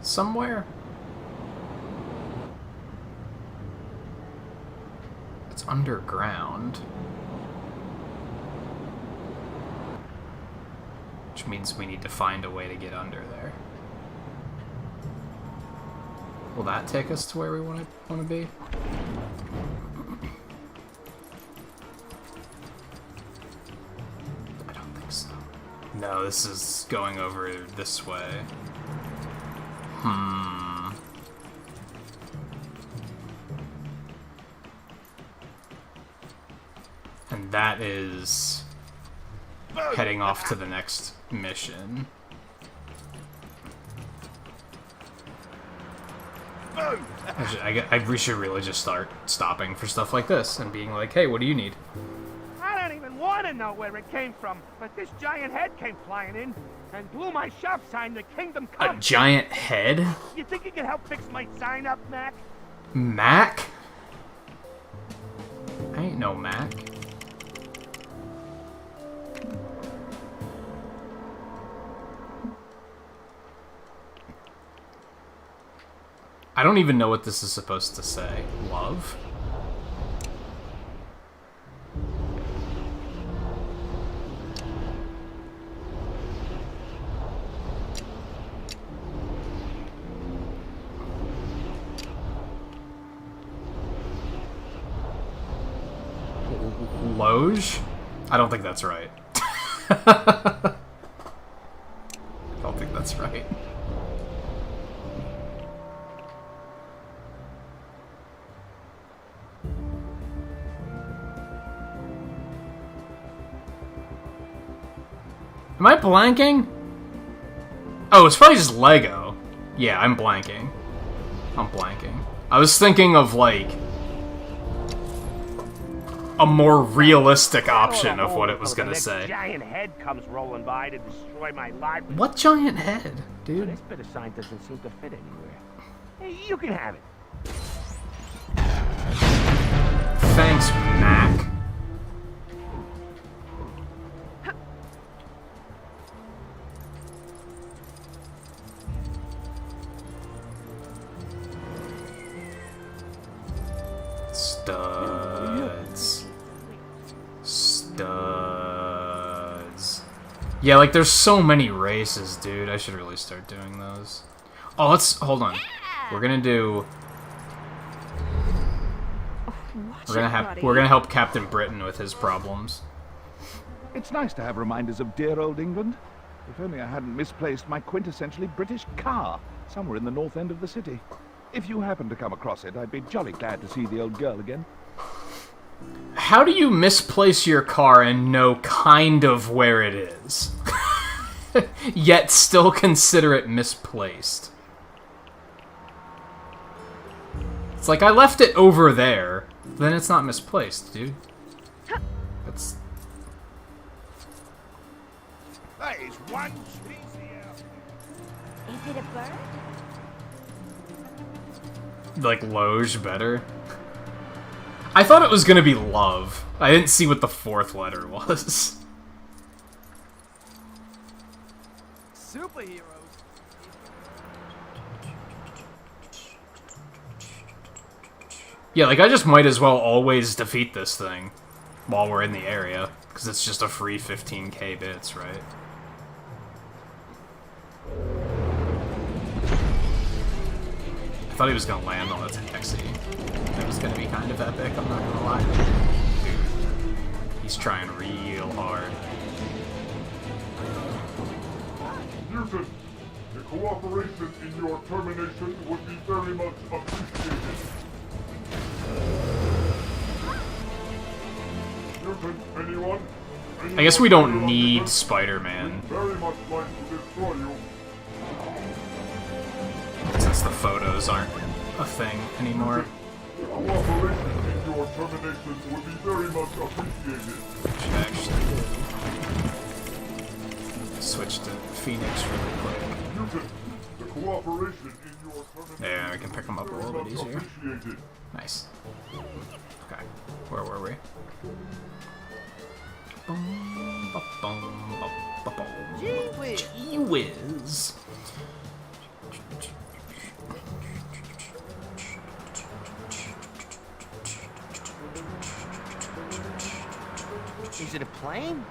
somewhere. It's underground. Which means we need to find a way to get under there. Will that take us to where we want to be? I don't think so. No, this is going over this way. And that is heading off to the next mission. We should really just start stopping for stuff like this and being like, hey, what do you need? I don't even want to know where it came from, but this giant head came flying in and blew my shop sign, the Kingdom Come. A giant head? You think you can help fix my sign up, Mac? Mac? I ain't no Mac. I don't even know what this is supposed to say. Love? Loge? I don't think that's right. I don't think that's right. Am I blanking? Oh, it's probably just Lego. Yeah, I'm blanking. I'm blanking. I was thinking of, like, a more realistic option of what it was gonna say. Giant head comes rolling by to destroy my library. What giant head, dude? This bit of sign doesn't seem to fit anywhere. Hey, you can have it. Thanks, Mac. Studs. Studs. Yeah, like, there's so many races, dude. I should really start doing those. Oh, let's... Hold on. We're gonna do... We're gonna help Captain Britain with his problems. It's nice to have reminders of dear old England. If only I hadn't misplaced my quintessentially British car somewhere in the north end of the city. If you happen to come across it, I'd be jolly glad to see the old girl again. How do you misplace your car and know kind of where it is? Yet still consider it misplaced? It's like, I left it over there. Then it's not misplaced, dude. That's... That is one cheesy out. Is it a bird? Like, Loge better? I thought it was gonna be love. I didn't see what the fourth letter was. Superheroes. Yeah, like, I just might as well always defeat this thing while we're in the area, because it's just a free 15k bits, right? I thought he was gonna land on a taxi. That was gonna be kind of epic, I'm not gonna lie. Dude, he's trying real hard. Newton, the cooperation in your termination would be very much appreciated. Newton, anyone? I guess we don't need Spider-Man. Very much like to destroy you. since the photos aren't a thing anymore. Cooperation in your termination would be very much appreciated. Should actually switch to Phoenix really quick. Mutant, the cooperation in your termination. Yeah, we can pick them up a little bit easier. Nice. Okay, where were we? Gee whiz. Is it a plane?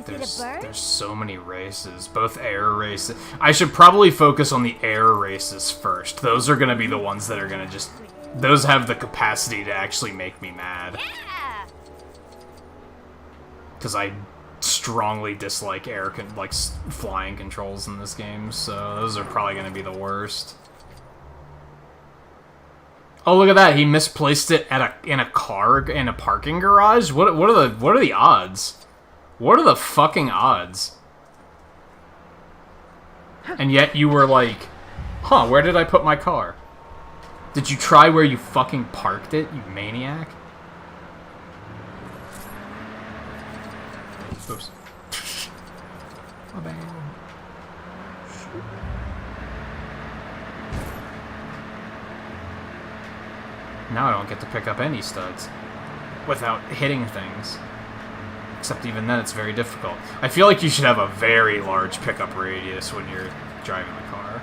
There's so many races, both air races. I should probably focus on the air races first. Those are gonna be the ones that are gonna just... Those have the capacity to actually make me mad. Because I strongly dislike flying controls in this game, so those are probably gonna be the worst. Oh, look at that! He misplaced it in a parking garage. What are the odds? What are the fucking odds? And yet you were like, huh, where did I put my car? Did you try where you fucking parked it, you maniac? Oops. My bad. Now I don't get to pick up any studs without hitting things. Except even then, it's very difficult. I feel like you should have a very large pickup radius when you're driving the car.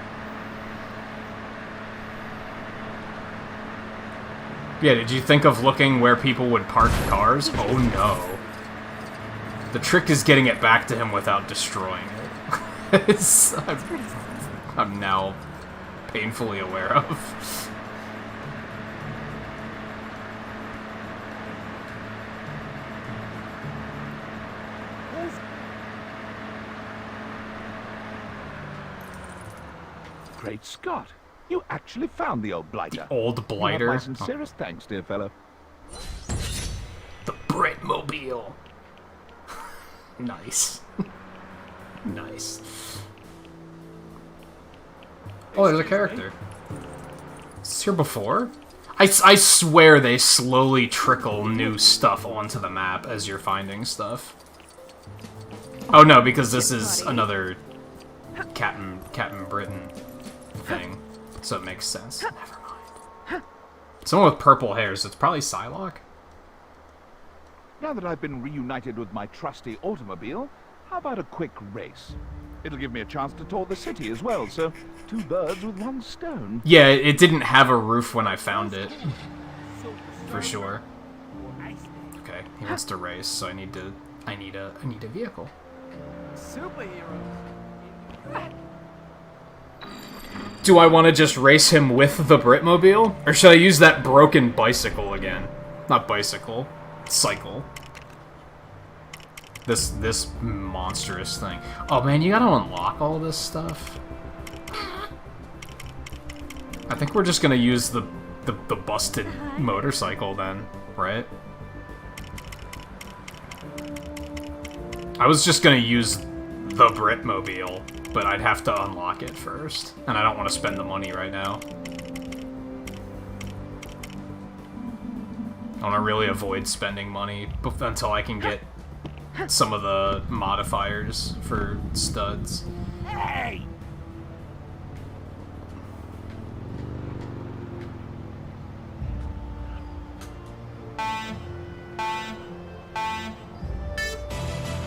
Yeah, did you think of looking where people would park cars? Oh no. The trick is getting it back to him without destroying it. I'm now painfully aware of. Great Scott! You actually found the old blighter. The old blighter? My sincerest thanks, dear fellow. The Britmobile. Nice. Nice. Oh, there's a character. Is this here before? I swear they slowly trickle new stuff onto the map as you're finding stuff. Oh no, because this is another Captain Britain thing, so it makes sense. Never mind. Someone with purple hair, so it's probably Psylocke? Now that I've been reunited with my trusty automobile, how about a quick race? It'll give me a chance to tour the city as well, so 2 birds with 1 stone. Yeah, it didn't have a roof when I found it. For sure. Okay, he wants to race, so I need a vehicle. Superheroes. Do I want to just race him with the Britmobile? Or should I use that broken bicycle again? Not bicycle. Cycle. This monstrous thing. Oh man, you gotta unlock all this stuff. I think we're just gonna use the busted motorcycle then, right? I was just gonna use the Britmobile, but I'd have to unlock it first, and I don't want to spend the money right now. I want to really avoid spending money until I can get some of the modifiers for studs. Hey!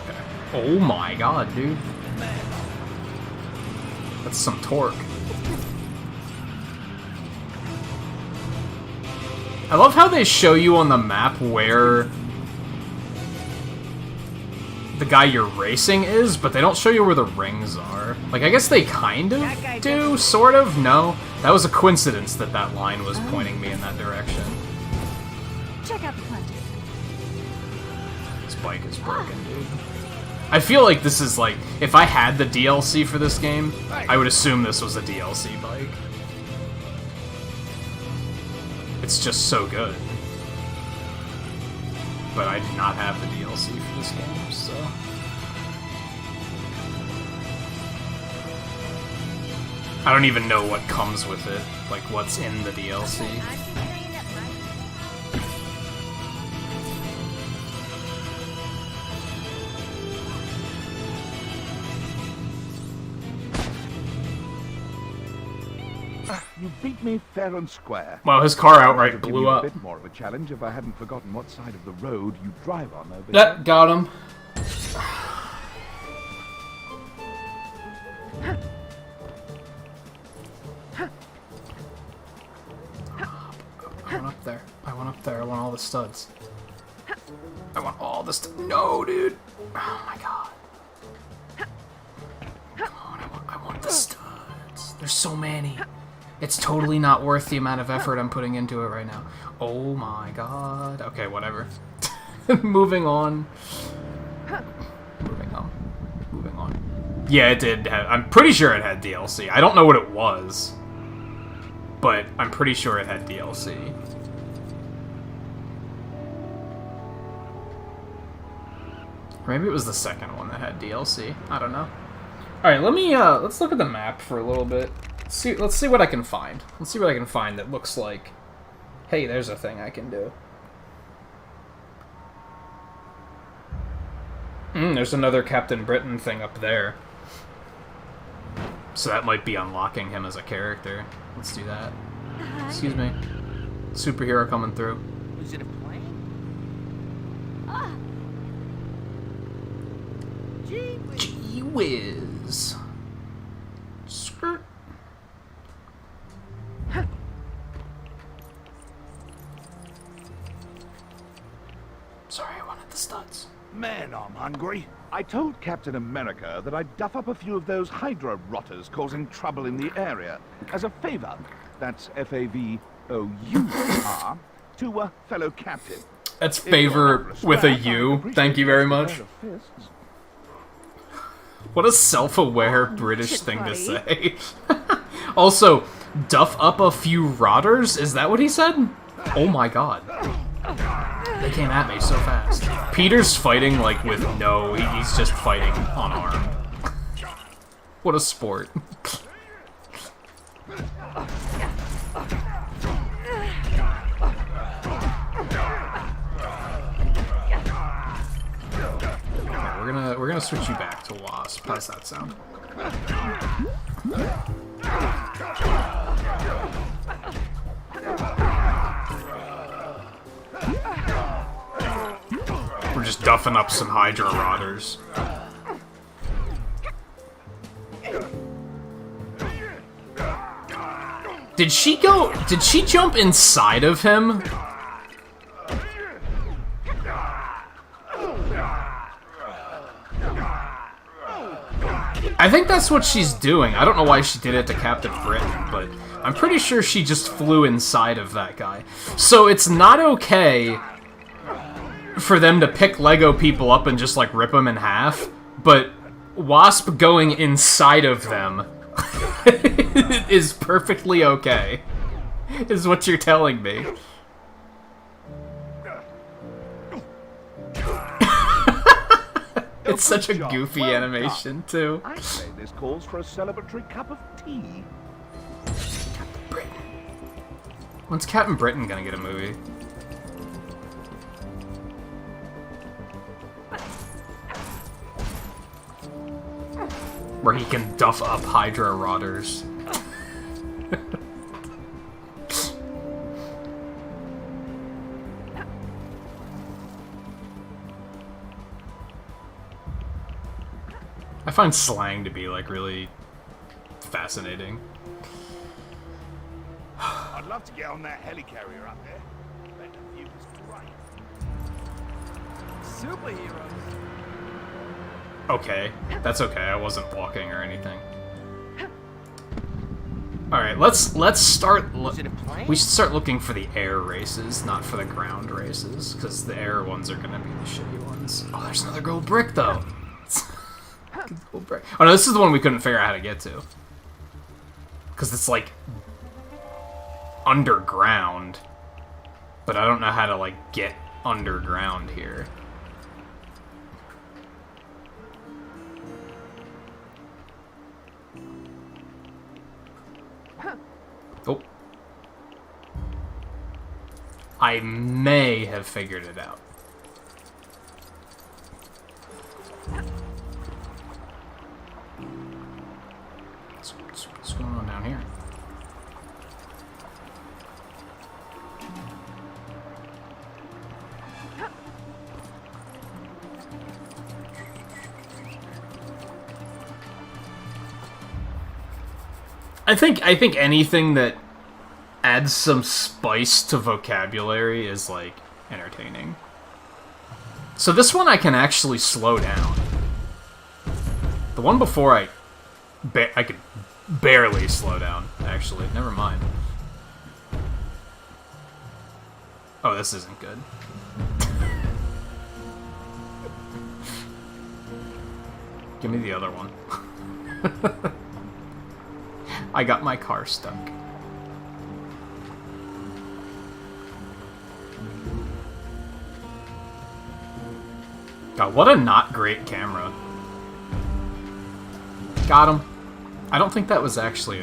Okay. Oh my god, dude. That's some torque. I love how they show you on the map where the guy you're racing is, but they don't show you where the rings are. Like, I guess they kind of do, sort of? No. That was a coincidence that that line was pointing me in that direction. Check out the punches. This bike is broken, dude. I feel like this is like, if I had the DLC for this game, I would assume this was a DLC bike. It's just so good. But I did not have the DLC for this game, so... I don't even know what comes with it, like what's in the DLC. You beat me fair and square. Well, his car outright blew up. A bit more of a challenge if I hadn't forgotten what side of the road you drive on over That got him. I went up there. I went up there. I want all the studs. I want all the studs. No, dude. Oh my god. Come on, I want the studs. There's so many. It's totally not worth the amount of effort I'm putting into it right now. Oh my god. Okay, whatever. Moving on. Moving on. Moving on. Yeah, it did have... I'm pretty sure it had DLC. I don't know what it was. But I'm pretty sure it had DLC. Or maybe it was the second one that had DLC. I don't know. Alright, let's look at the map for a little bit. Let's see what I can find. Let's see what I can find that looks like, hey, there's a thing I can do. There's another Captain Britain thing up there. So that might be unlocking him as a character. Let's do that. Excuse me. Superhero coming through. Is it a plane? Gee whiz. Skirt. Sorry, I wanted the studs. Man, I'm hungry. I told Captain America that I'd duff up a few of those Hydra rotters causing trouble in the area. As a favor, that's F-A-V-O-U-R, to a fellow captain. That's favor with a U. Thank you very much. What a self-aware British thing to say. Also, duff up a few rotters? Is that what he said? Oh my god. They came at me so fast. Peter's fighting, like, with no... He's just fighting unarmed. What a sport. Okay, we're gonna switch you back to Wasp. How's that sound? We're just duffing up some Hydra rotters. Did she jump inside of him? I think that's what she's doing. I don't know why she did it to Captain Britain, but I'm pretty sure she just flew inside of that guy. So it's not okay for them to pick Lego people up and just, like, rip them in half, but Wasp going inside of them is perfectly okay, is what you're telling me. It's such a goofy animation, too. I'd say this calls for a celebratory cup of tea. Captain Britain. When's Captain Britain gonna get a movie? Where he can duff up Hydra rotters. I find slang to be, like, really fascinating. I'd love to get on that helicarrier up there. Bet the view is great. Superheroes. Okay, that's okay. I wasn't walking or anything. All right, let's start. We should start looking for the air races, not for the ground races, because the air ones are gonna be the shitty ones. Oh, there's another gold brick though. Oh no, this is the one we couldn't figure out how to get to. Because it's like underground. But I don't know how to like get underground here. Oh. I may have figured it out. What's going on down here? I think anything that adds some spice to vocabulary is like entertaining. So this one I can actually slow down. The one before I could barely slow down, actually. Never mind. Oh, this isn't good. Give me the other one. I got my car stuck. God, what a not great camera. Got him. I don't think that was actually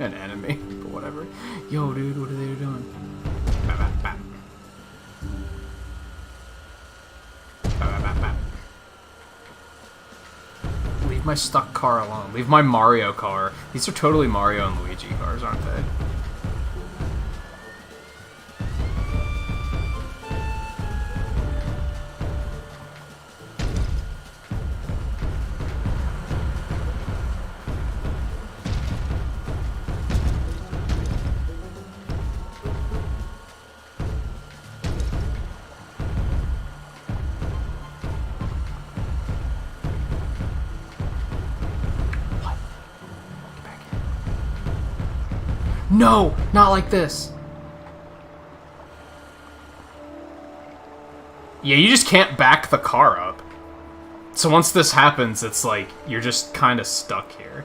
an enemy, but whatever. Yo, dude, what are they doing? Bap, bap, bap. Bap, bap, bap, bap. Leave my stuck car alone. Leave my Mario car. These are totally Mario and Luigi cars, aren't they? No! Not like this! Yeah, you just can't back the car up. So once this happens, it's like, you're just kind of stuck here.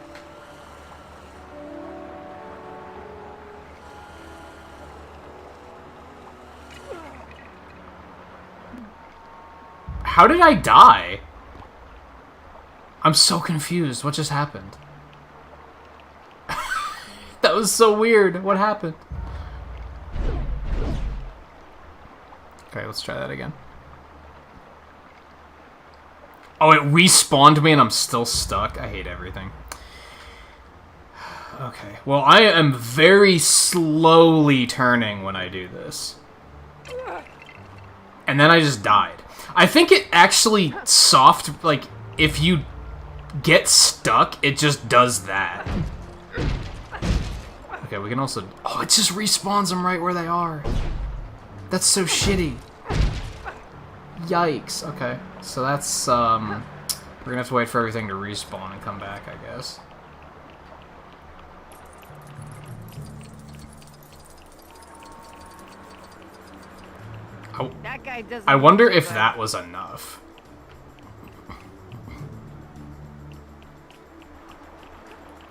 How did I die? I'm so confused. What just happened? That was so weird. What happened? Okay, let's try that again. Oh, it respawned me and I'm still stuck. I hate everything. Okay, well, I am very slowly turning when I do this. And then I just died. I think it actually soft, like, if you get stuck, it just does that. Okay, we can also... Oh, it just respawns them right where they are. That's so shitty. Yikes. Okay, so that's, we're gonna have to wait for everything to respawn and come back, I guess. That guy doesn't I wonder if that was enough.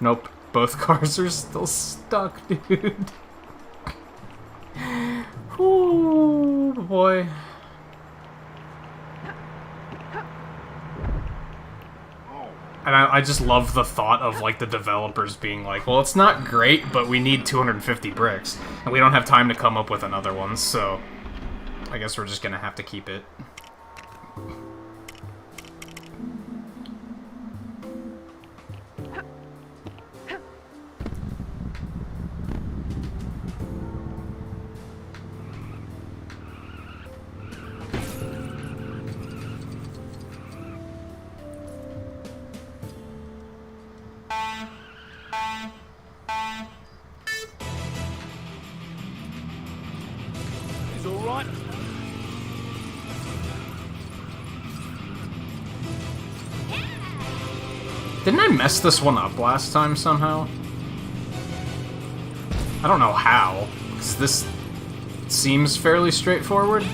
Nope. Both cars are still stuck, dude. Ooh, boy. And I just love the thought of, like, the developers being like, well, it's not great, but we need 250 bricks. And we don't have time to come up with another one, so I guess we're just gonna have to keep it. He's all right. Didn't I mess this one up last time somehow? I don't know how, because this seems fairly straightforward.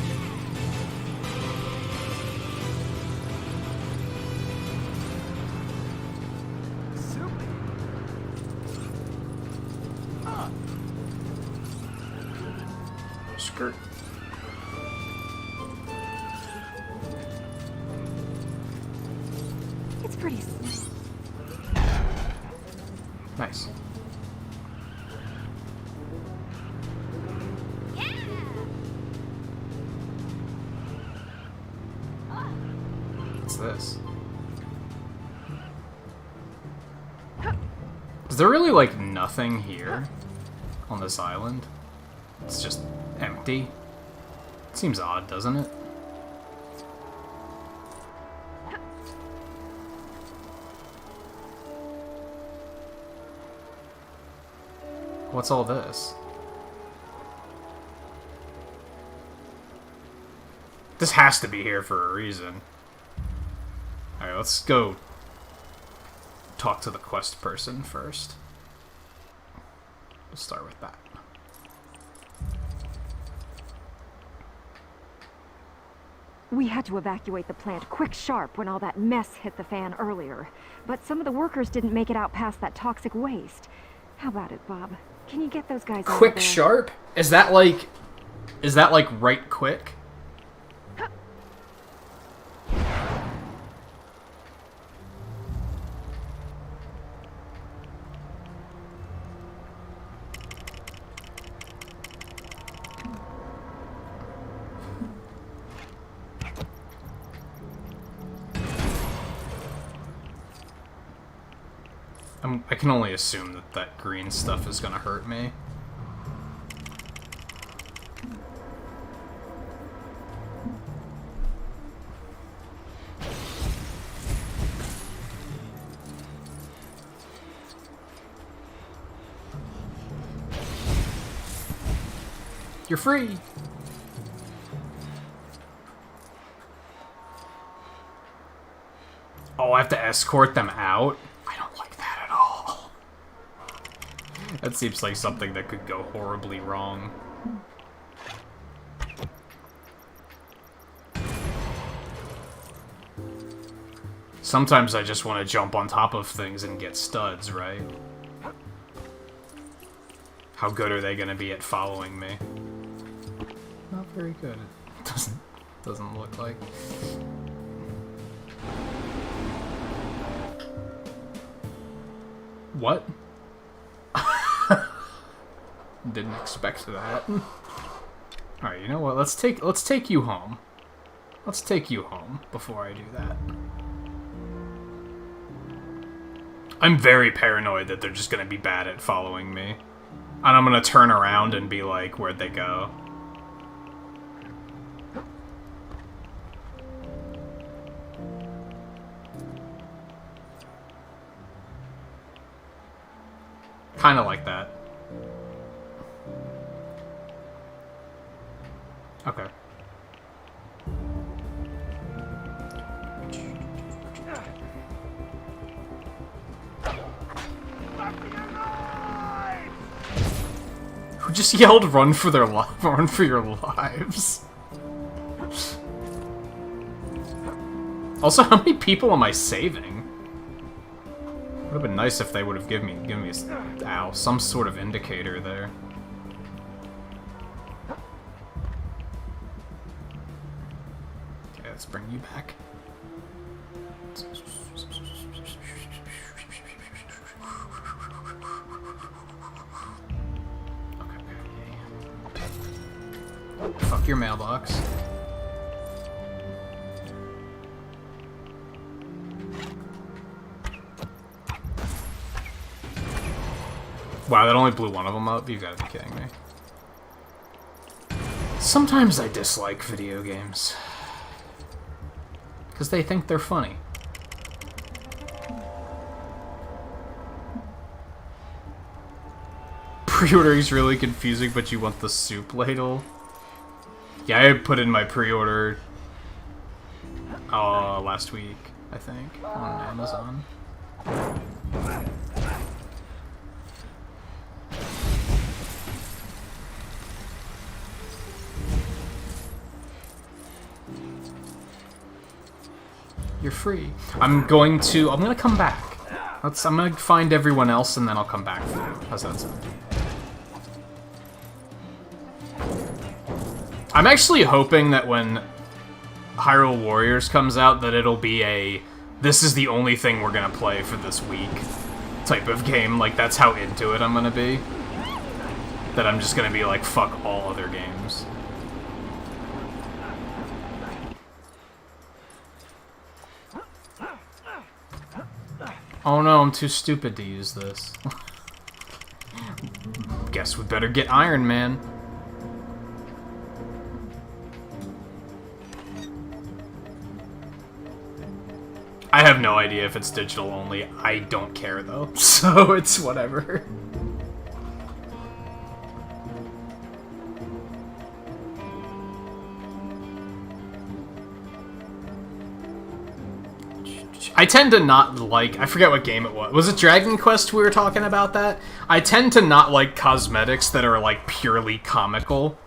Skirt. It's pretty small. Nice. What's this? Is there really, like, nothing here on this island? It's just empty. It seems odd, doesn't it? What's all this? This has to be here for a reason. Alright, let's go talk to the quest person first. We'll start with that. We had to evacuate the plant quick sharp when all that mess hit the fan earlier. But some of the workers didn't make it out past that toxic waste. How about it, Bob? Can you get those guys out of Quick there? sharp? Is that like right quick? I can only assume that that green stuff is gonna hurt me. You're free! Oh, I have to escort them out? I don't like that at all. That seems like something that could go horribly wrong. Sometimes I just want to jump on top of things and get studs, right? How good are they going to be at following me? Not very good. It doesn't look like. What? Didn't expect that. Alright, you know what? Let's take you home. Let's take you home before I do that. I'm very paranoid that they're just gonna be bad at following me. And I'm gonna turn around and be like, where'd they go? Kinda like that. Okay. Who just yelled, "Run for their run for your lives"? Also, how many people am I saving? Would have been nice if they would have given me some sort of indicator there. Okay, let's bring you back. Fuck your mailbox. Wow, that only blew one of them up? You gotta be kidding me. Sometimes I dislike video games. Because they think they're funny. Pre-ordering is really confusing, but you want the soup ladle? Yeah, I put in my pre-order last week, I think, on Amazon. You're free. I'm gonna come back. I'm gonna find everyone else and then I'll come back for you. How's that sound? I'm actually hoping that when Hyrule Warriors comes out, that it'll be a this is the only thing we're gonna play for this week type of game. Like, that's how into it I'm gonna be. That I'm just gonna be like, fuck all other games. Oh no, I'm too stupid to use this. Guess we better get Iron Man. I have no idea if it's digital only. I don't care though, so it's whatever. I tend to not like... I forget what game it was. Was it Dragon Quest we were talking about that? I tend to not like cosmetics that are, like, purely comical.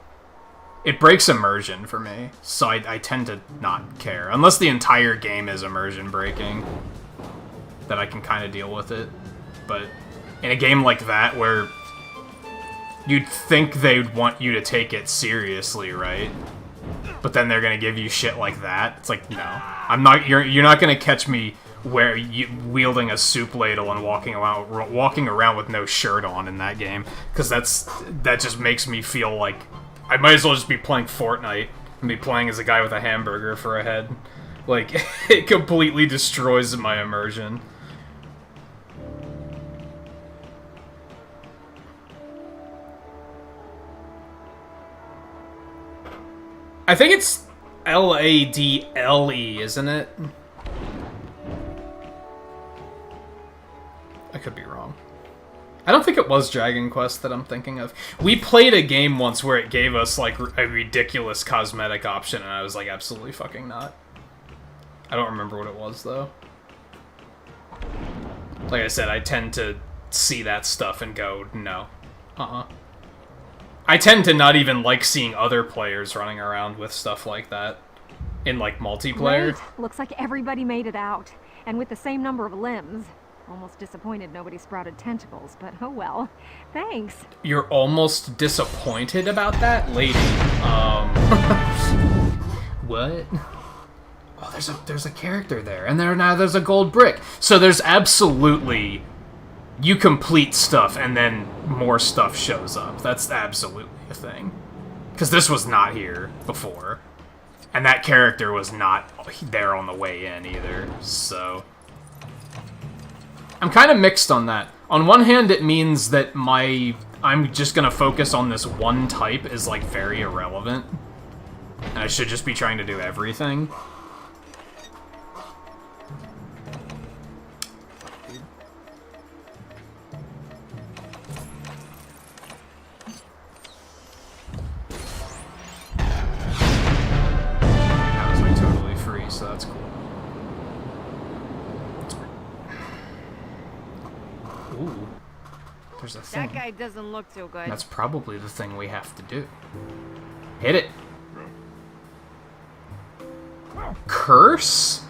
It breaks immersion for me, so I tend to not care. Unless the entire game is immersion breaking. Then I can kind of deal with it. But in a game like that, where you'd think they'd want you to take it seriously, right? But then they're gonna give you shit like that. It's like, no, I'm not. You're not gonna catch me wielding a soup ladle and walking around with no shirt on in that game, because that just makes me feel like I might as well just be playing Fortnite and be playing as a guy with a hamburger for a head. Like, it completely destroys my immersion. I think it's Ladle, isn't it? I could be wrong. I don't think it was Dragon Quest that I'm thinking of. We played a game once where it gave us, like, a ridiculous cosmetic option, and I was like, absolutely fucking not. I don't remember what it was, though. Like I said, I tend to see that stuff and go, no. I tend to not even like seeing other players running around with stuff like that in, like, multiplayer. Great. Looks like everybody made it out, and with the same number of limbs. Almost disappointed nobody sprouted tentacles, but oh well. Thanks. You're almost disappointed about that, lady? What? Oh, there's a character there, and now there's a gold brick. So there's absolutely... You complete stuff, and then more stuff shows up. That's absolutely a thing. Because this was not here before. And that character was not there on the way in, either. So... I'm kind of mixed on that. On one hand, it means that I'm just gonna focus on this one type is, like, very irrelevant. And I should just be trying to do everything. That was, like, totally free, so that's cool. Ooh, there's a thing. That guy doesn't look so good. That's probably the thing we have to do. Hit it. Curse?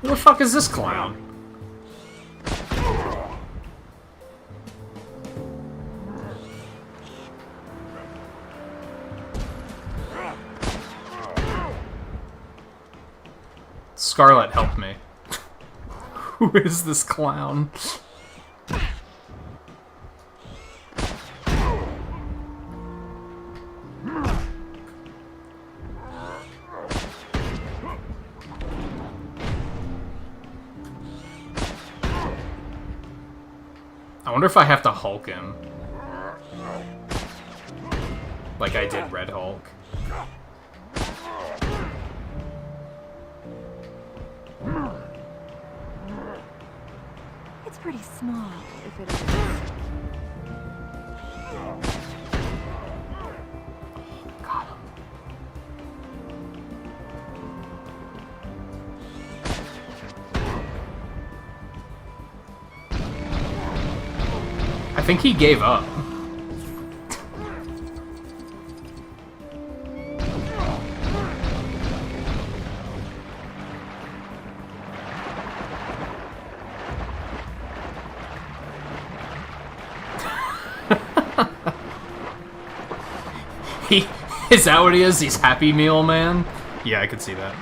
Who the fuck is this clown? Scarlet, help me. Who is this clown? I wonder if I have to Hulk him. Like I did Red Hulk. It's pretty small, if it is. Got him. I think he gave up. Is that what he is? He's Happy Meal Man? Yeah, I could see that.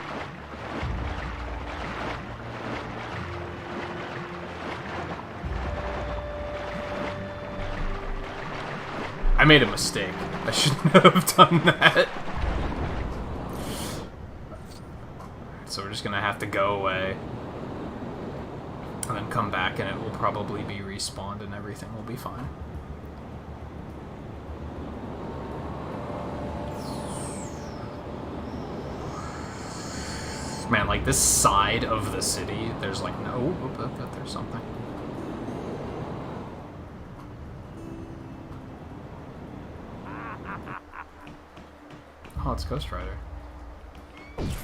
I made a mistake. I shouldn't have done that. So we're just gonna have to go away. And then come back and it will probably be respawned and everything will be fine. Man, like this side of the city, there's like no... Oh, there's something. Oh, it's Ghost Rider.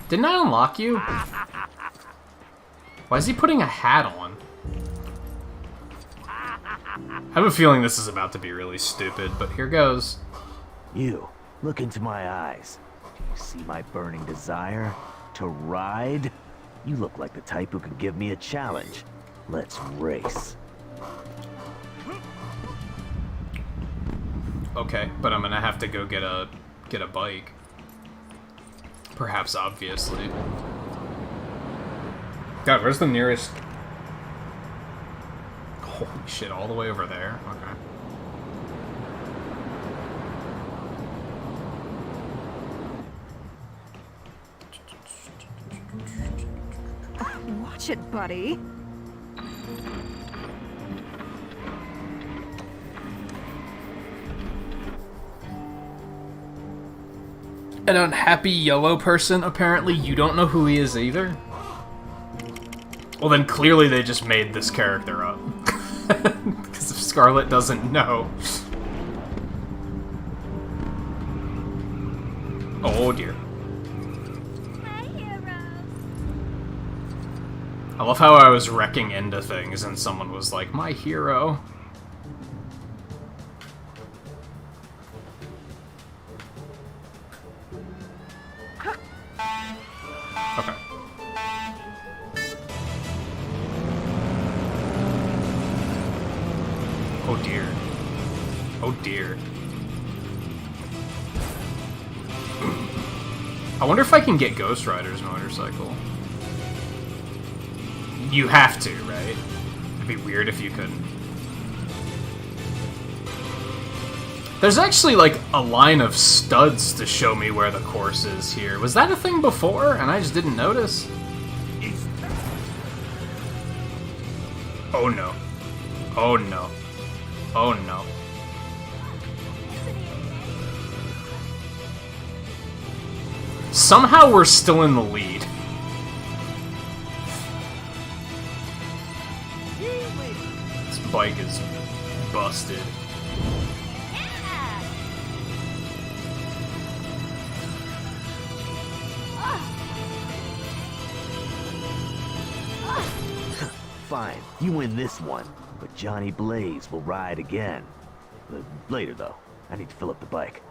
Didn't I unlock you? Why is he putting a hat on? I have a feeling this is about to be really stupid, but here goes. You, look into my eyes. Do you see my burning desire to ride? You look like the type who could give me a challenge. Let's race. Okay, but I'm gonna have to go get a bike. Perhaps obviously. God, where's the nearest? Holy shit, all the way over there? Okay. Watch it, buddy. An unhappy yellow person, apparently. You don't know who he is either? Well, then clearly they just made this character up. Because if Scarlet doesn't know... Oh dear. My hero. I love how I was wrecking into things and someone was like, my hero. Okay. Oh dear. Oh dear. I wonder if I can get Ghost Rider's motorcycle. You have to, right? It'd be weird if you couldn't. There's actually, like, a line of studs to show me where the course is here. Was that a thing before, and I just didn't notice? Oh no. Oh no. Oh no. Somehow we're still in the lead. This bike is busted. Fine, you win this one, but Johnny Blaze will ride again. Later, though. I need to fill up the bike.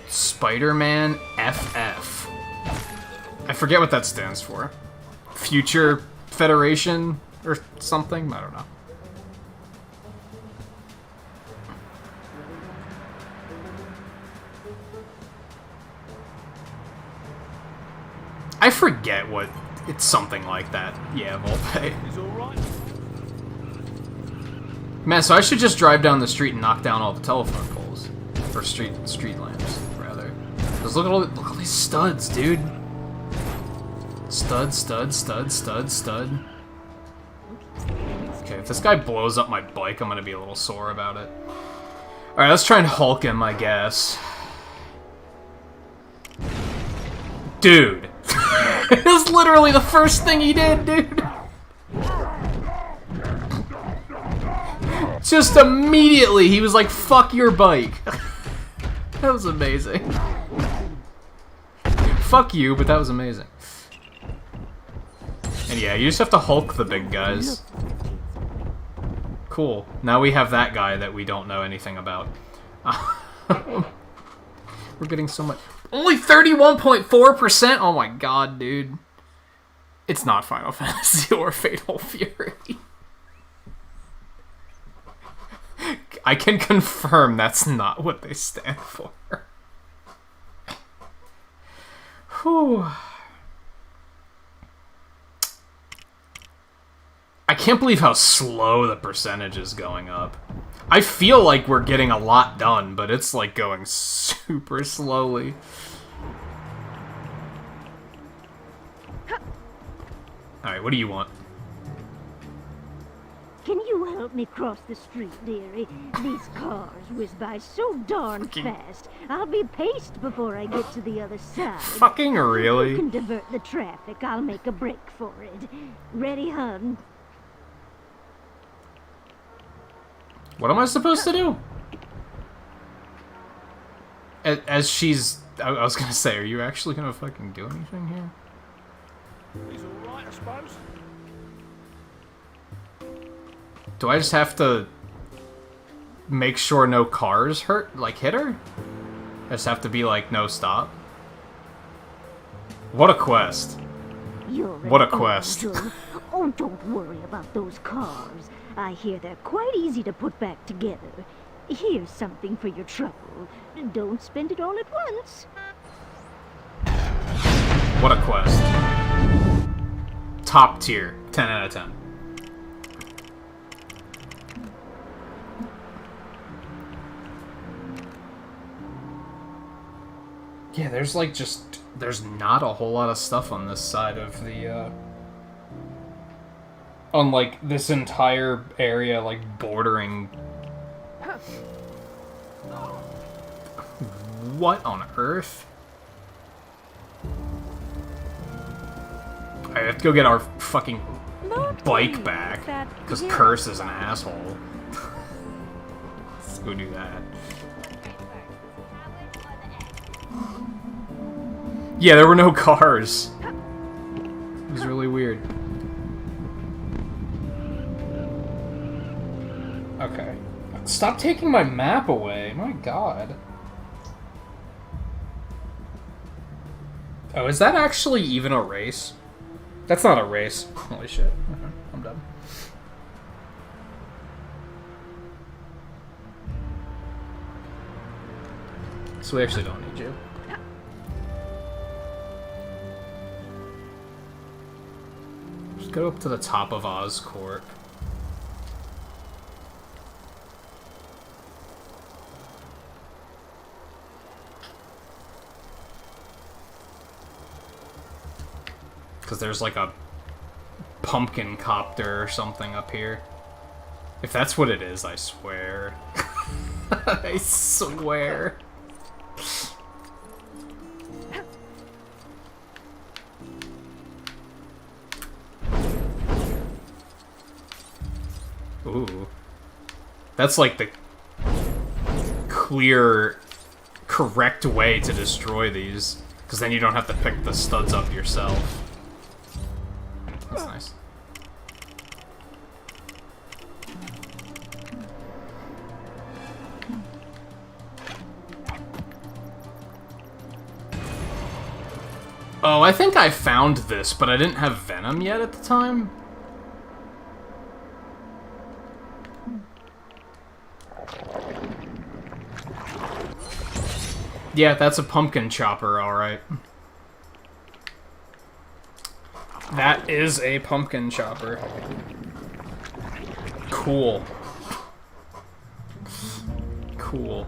Spider-Man FF. I forget what that stands for. Future Federation or something? I don't know. I forget what... It's something like that. Yeah, Volpe. Man, so I should just drive down the street and knock down all the telephone poles. Or street lamps, rather. Because look at all these studs, dude. Stud, stud, stud, stud, stud. Okay, if this guy blows up my bike, I'm gonna be a little sore about it. Alright, let's try and Hulk him, I guess. Dude. It was literally the first thing he did, dude. Just immediately, he was like, fuck your bike. That was amazing. Fuck you, but that was amazing. And yeah, you just have to Hulk the big guys. Cool. Now we have that guy that we don't know anything about. We're getting so much... Only 31.4%? Oh my god, dude. It's not Final Fantasy or Fatal Fury. I can confirm that's not what they stand for. Whew. I can't believe how slow the percentage is going up. I feel like we're getting a lot done, but it's like going super slowly. Alright, what do you want? Can you help me cross the street, dearie? These cars whiz by so darn fast. I'll be paced before I get to the other side. Fucking really? If you can divert the traffic, I'll make a break for it. Ready, hun? What am I supposed to do? As she's... I was gonna say, are you actually gonna fucking do anything here? He's alright, I suppose. Do I just have to make sure no cars hit her? I just have to be like, no, stop. What a quest. What a quest. Oh, don't worry about those cars. I hear they're quite easy to put back together. Here's something for your trouble. Don't spend it all at once. What a quest. Top tier. 10 out of 10. Yeah, there's like there's not a whole lot of stuff on this side of the, on like this entire area, like bordering. What on earth? I have to go get our fucking bike back, because Curse is an asshole. Let's go do that. Yeah, there were no cars. It was really weird. Okay. Stop taking my map away. My god. Oh, is that actually even a race? That's not a race. Holy shit. Okay, I'm done. So we actually don't need you. Just go up to the top of Oscorp. Because there's like a pumpkin copter or something up here. If that's what it is, I swear. I swear. Ooh. That's like the clear, correct way to destroy these. Because then you don't have to pick the studs up yourself. That's nice. Oh, I think I found this, but I didn't have Venom yet at the time. Yeah, that's a pumpkin chopper, alright. That is a pumpkin chopper. Cool. Cool.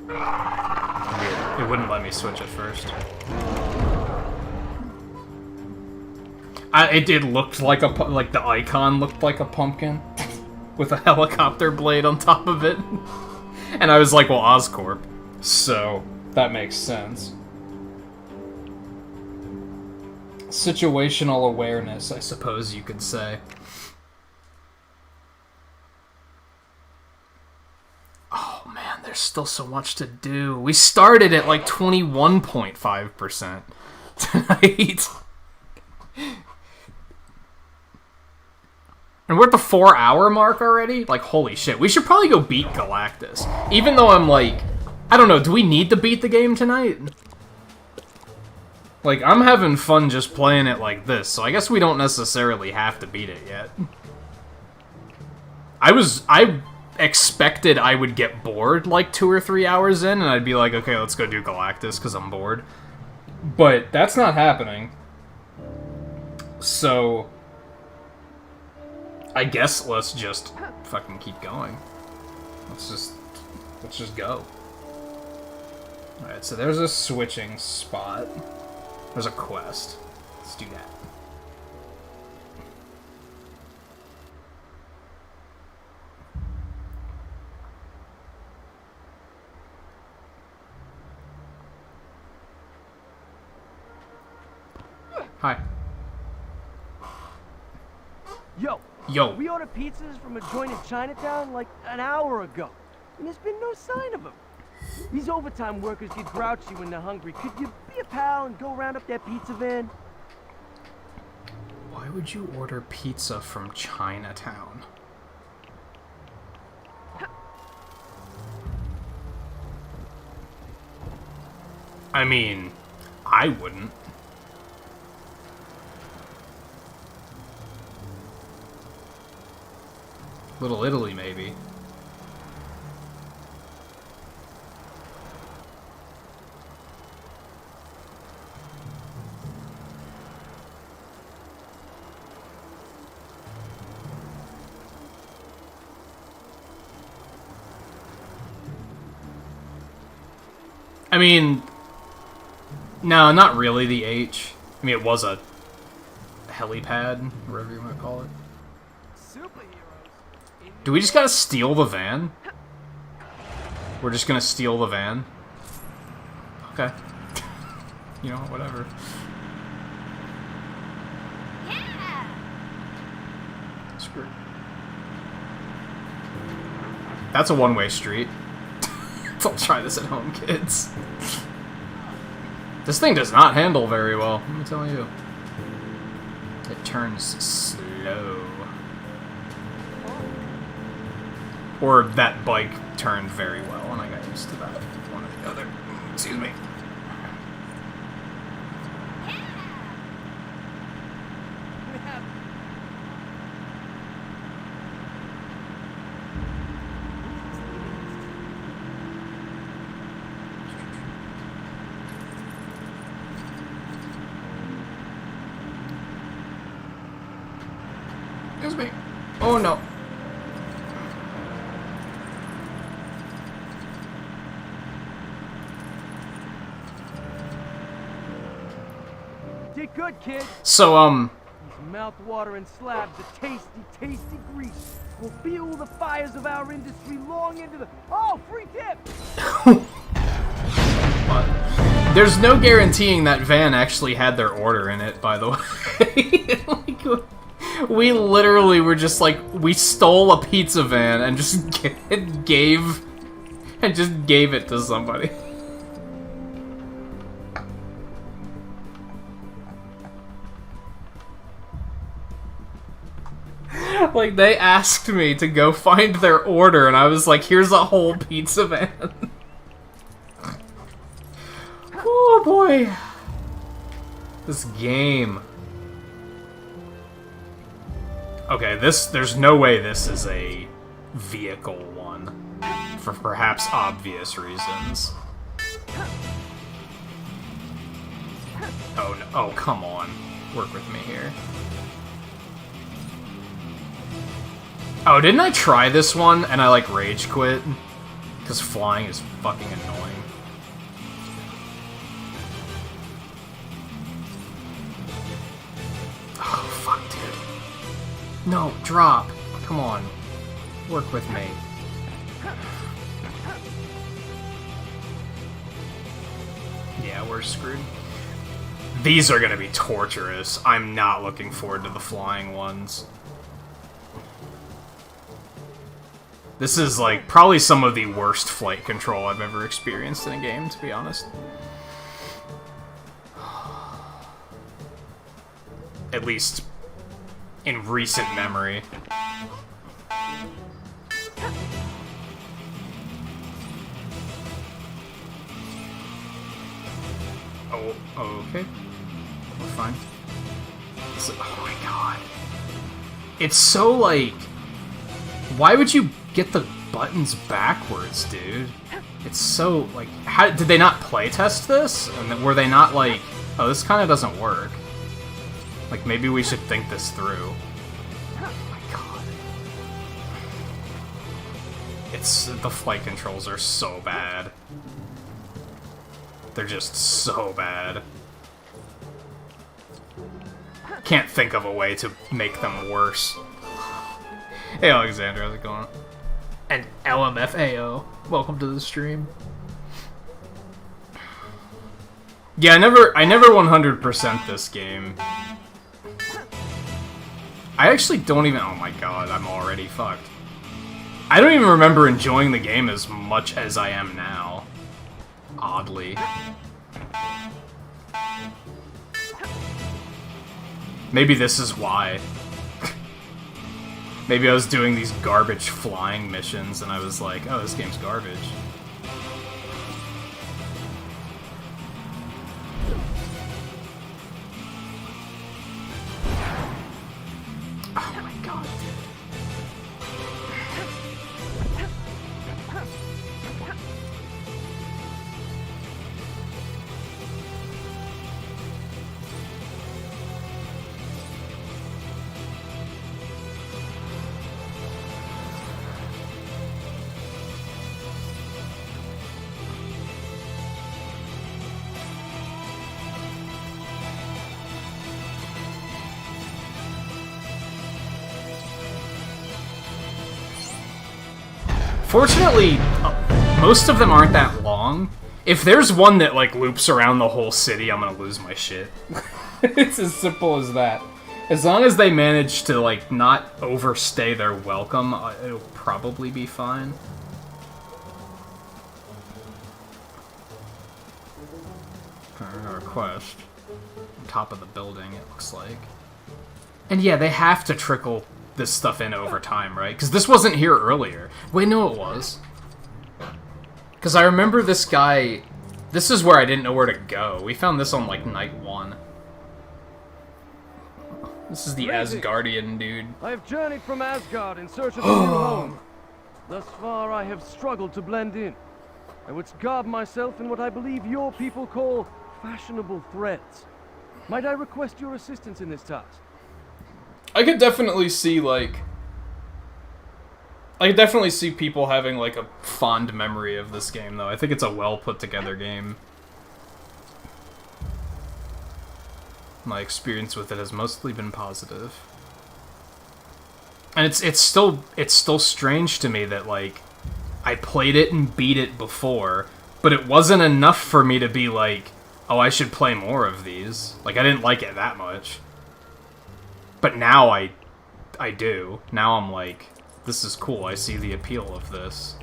Weird. It wouldn't let me switch at first. It looked like a like the icon looked like a pumpkin with a helicopter blade on top of it, and I was like, well, Oscorp, so that makes sense. Situational awareness, I suppose you could say. Oh man, there's still so much to do. We started at like 21.5% tonight. And we're at the 4-hour mark already? Like, holy shit. We should probably go beat Galactus. Even though I'm like, I don't know, do we need to beat the game tonight? Like, I'm having fun just playing it like this, so I guess we don't necessarily have to beat it yet. I expected I would get bored like 2 or 3 hours in, and I'd be like, okay, let's go do Galactus, because I'm bored. But that's not happening. So, I guess let's just fucking keep going. Let's just go. Alright, so there's a switching spot. There's a quest. Let's do that. Hi. Yo. We ordered pizzas from a joint in Chinatown like an hour ago, and there's been no sign of them. These overtime workers get grouchy when they're hungry. Could you be a pal and go round up that pizza van? Why would you order pizza from Chinatown? I mean, I wouldn't. Little Italy, maybe. I mean, no, not really the H. I mean, it was a helipad, whatever you want to call it. Do we just gotta steal the van? We're just gonna steal the van? Okay. You know, whatever. Yeah. Screw it. That's a one-way street. Don't try this at home, kids. This thing does not handle very well, let me tell you. It turns slow. Or that bike turned very well, and I got used to that. One or the other. Excuse me. Excuse me. Oh no. Did good, kid. So, These mouth-watering slabs of tasty, tasty grease will fuel the fires of our industry long into the... Oh, free tip! there's no guaranteeing that van actually had their order in it, by the way. Like, we literally were just like, we stole a pizza van and just gave it to somebody. Like, they asked me to go find their order, and I was like, here's a whole pizza van. Oh boy. This game. Okay, there's no way this is a vehicle one. For perhaps obvious reasons. Oh no, oh come on. Work with me here. Oh, didn't I try this one and I like rage quit? Because flying is fucking annoying. Oh, fuck, dude. No, drop. Come on. Work with me. Yeah, we're screwed. These are gonna be torturous. I'm not looking forward to the flying ones. This is, like, probably some of the worst flight control I've ever experienced in a game, to be honest. At least in recent memory. Oh, okay. fine. Oh my god. It's so, like... Why would you get the buttons backwards, dude? It's so, like... How did they not playtest this? And were they not, like... Oh, this kind of doesn't work. Like, maybe we should think this through. Oh my god. It's... The flight controls are so bad. They're just so bad. Can't think of a way to make them worse. Hey Alexander, how's it going? And LMFAO, welcome to the stream. Yeah, I never 100% this game. I actually don't even... Oh my god, I'm already fucked. I don't even remember enjoying the game as much as I am now. Oddly. Maybe this is why. Maybe I was doing these garbage flying missions and I was like, oh, this game's garbage. Oh my god. Fortunately, most of them aren't that long. If there's one that, like, loops around the whole city, I'm gonna lose my shit. It's as simple as that. As long as they manage to, like, not overstay their welcome, it'll probably be fine. Our quest. On top of the building, it looks like. And yeah, they have to trickle this stuff in over time, right? Because this wasn't here earlier. Wait, no, it was. Because I remember this guy... This is where I didn't know where to go. We found this on, like, night 1. This is the Asgardian dude. I have journeyed from Asgard in search of a new home. Thus far, I have struggled to blend in. I would garb myself in what I believe your people call fashionable threads. Might I request your assistance in this task? I could definitely see, like... I could definitely see people having, like, a fond memory of this game, though. I think it's a well-put-together game. My experience with it has mostly been positive. And it's still strange to me that, like, I played it and beat it before, but it wasn't enough for me to be like, oh, I should play more of these. Like, I didn't like it that much. But now I do. Now I'm like, this is cool. I see the appeal of this.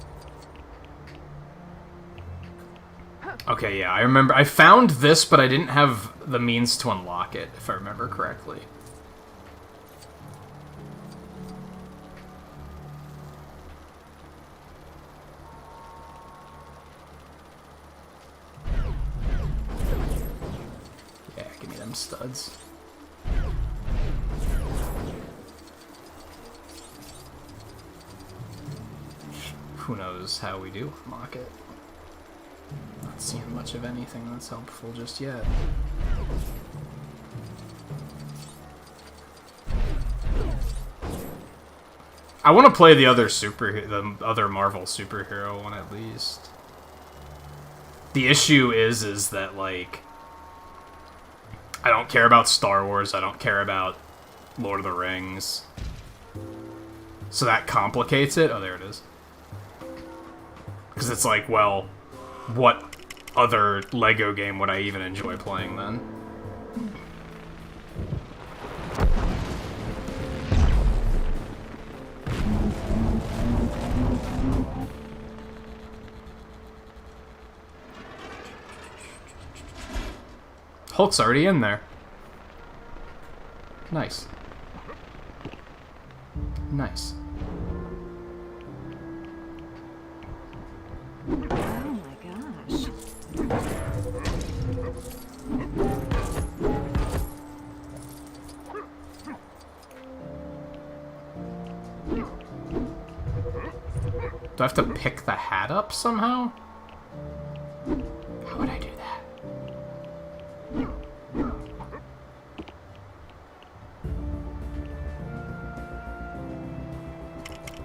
Okay, yeah, I remember. I found this, but I didn't have the means to unlock it, if I remember correctly. Yeah, give me them studs. Who knows how we do unlock it. Not seeing much of anything that's helpful just yet. I want to play the other the other Marvel superhero one at least. The issue is that, like, I don't care about Star Wars, I don't care about Lord of the Rings. So that complicates it. Oh, there it is. Because it's like, well, what other LEGO game would I even enjoy playing then? Hulk's already in there. Nice. Nice. Oh my gosh. Do I have to pick the hat up somehow? How would I do that?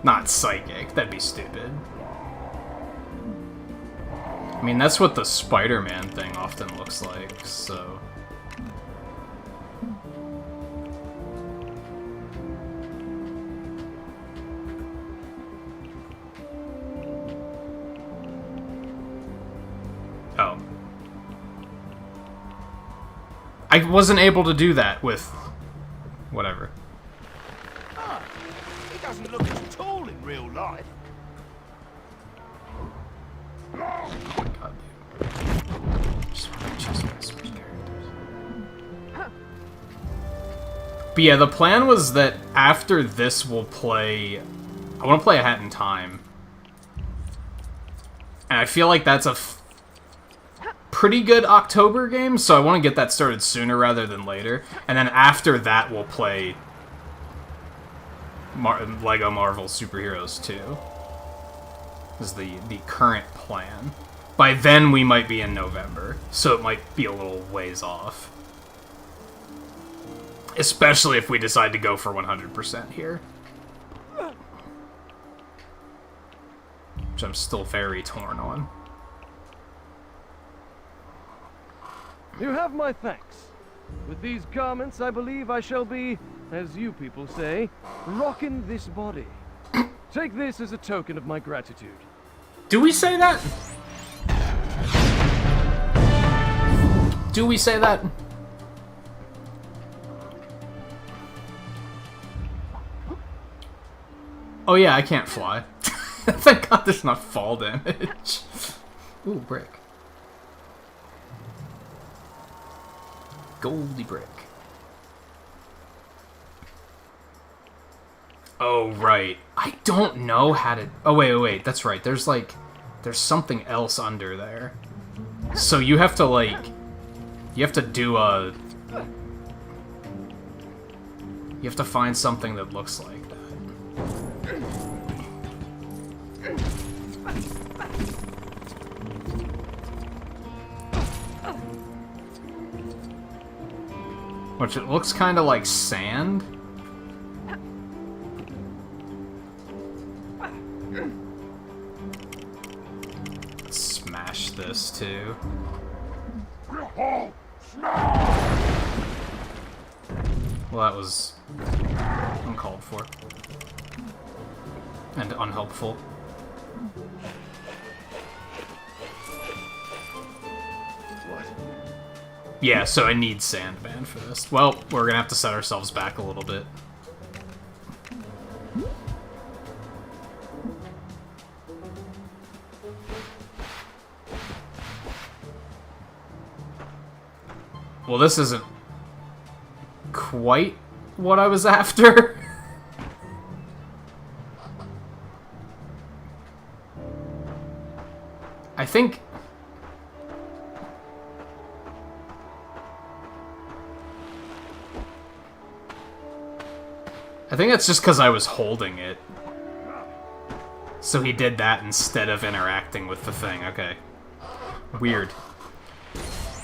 Not psychic, that'd be stupid. I mean, that's what the Spider-Man thing often looks like, so... Oh. I wasn't able to do that with... whatever. Ah, he doesn't look as tall in real life. Oh my god, dude. Just want to switch characters. But yeah, the plan was that after this we'll play... I want to play A Hat in Time. And I feel like that's a pretty good October game, so I want to get that started sooner rather than later. And then after that we'll play Lego Marvel Superheroes 2. Is the current plan. By then we might be in November, so it might be a little ways off. Especially if we decide to go for 100% here. Which I'm still very torn on. You have my thanks. With these garments, I believe I shall be, as you people say, rocking this body. Take this as a token of my gratitude. Do we say that? Do we say that? Oh yeah, I can't fly. Thank God there's not fall damage. Ooh, brick. Goldy brick. Oh, right. I don't know how to... Oh, wait. That's right. There's, like... There's something else under there. So you have to, like... You have to do a... You have to find something that looks like that. Which it looks kind of like sand. Let's smash this too. Well, that was uncalled for. And unhelpful. Yeah, so I need Sandman for this. Well, we're gonna have to set ourselves back a little bit. Well, this isn't quite what I was after. I think... I think that's just because I was holding it. So he did that instead of interacting with the thing. Okay. Weird.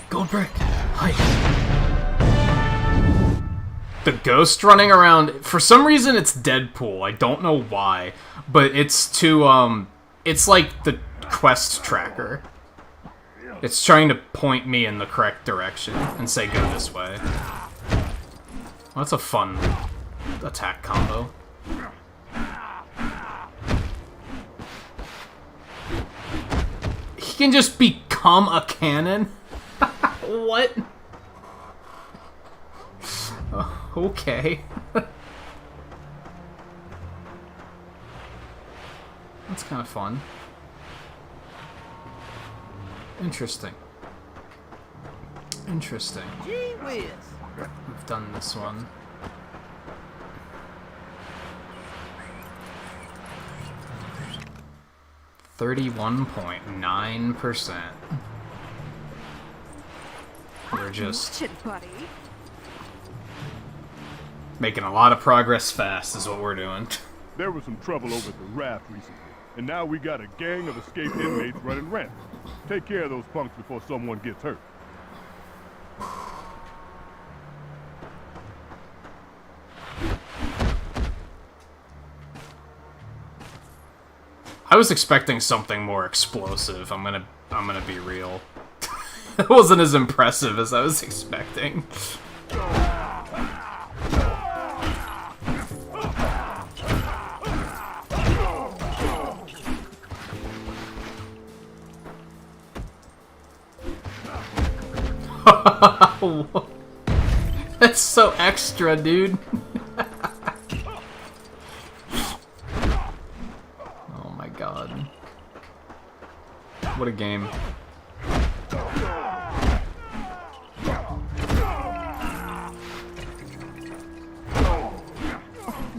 Gold brick! Hi! The ghost running around... For some reason it's Deadpool. I don't know why. But it's to, it's like the quest tracker. It's trying to point me in the correct direction and say go this way. Well, that's a fun attack combo. He can just become a cannon? What? Okay. That's kind of fun. Interesting. Interesting. Gee whiz. We've done this one. .9%. We're just making a lot of progress fast is what we're doing. There was some trouble over at the raft recently. and now we got a gang of escaped inmates running rampant. Take care of those punks before someone gets hurt. I was expecting something more explosive. I'm gonna be real. It wasn't as impressive as I was expecting. That's so extra, dude. Oh my god. What a game.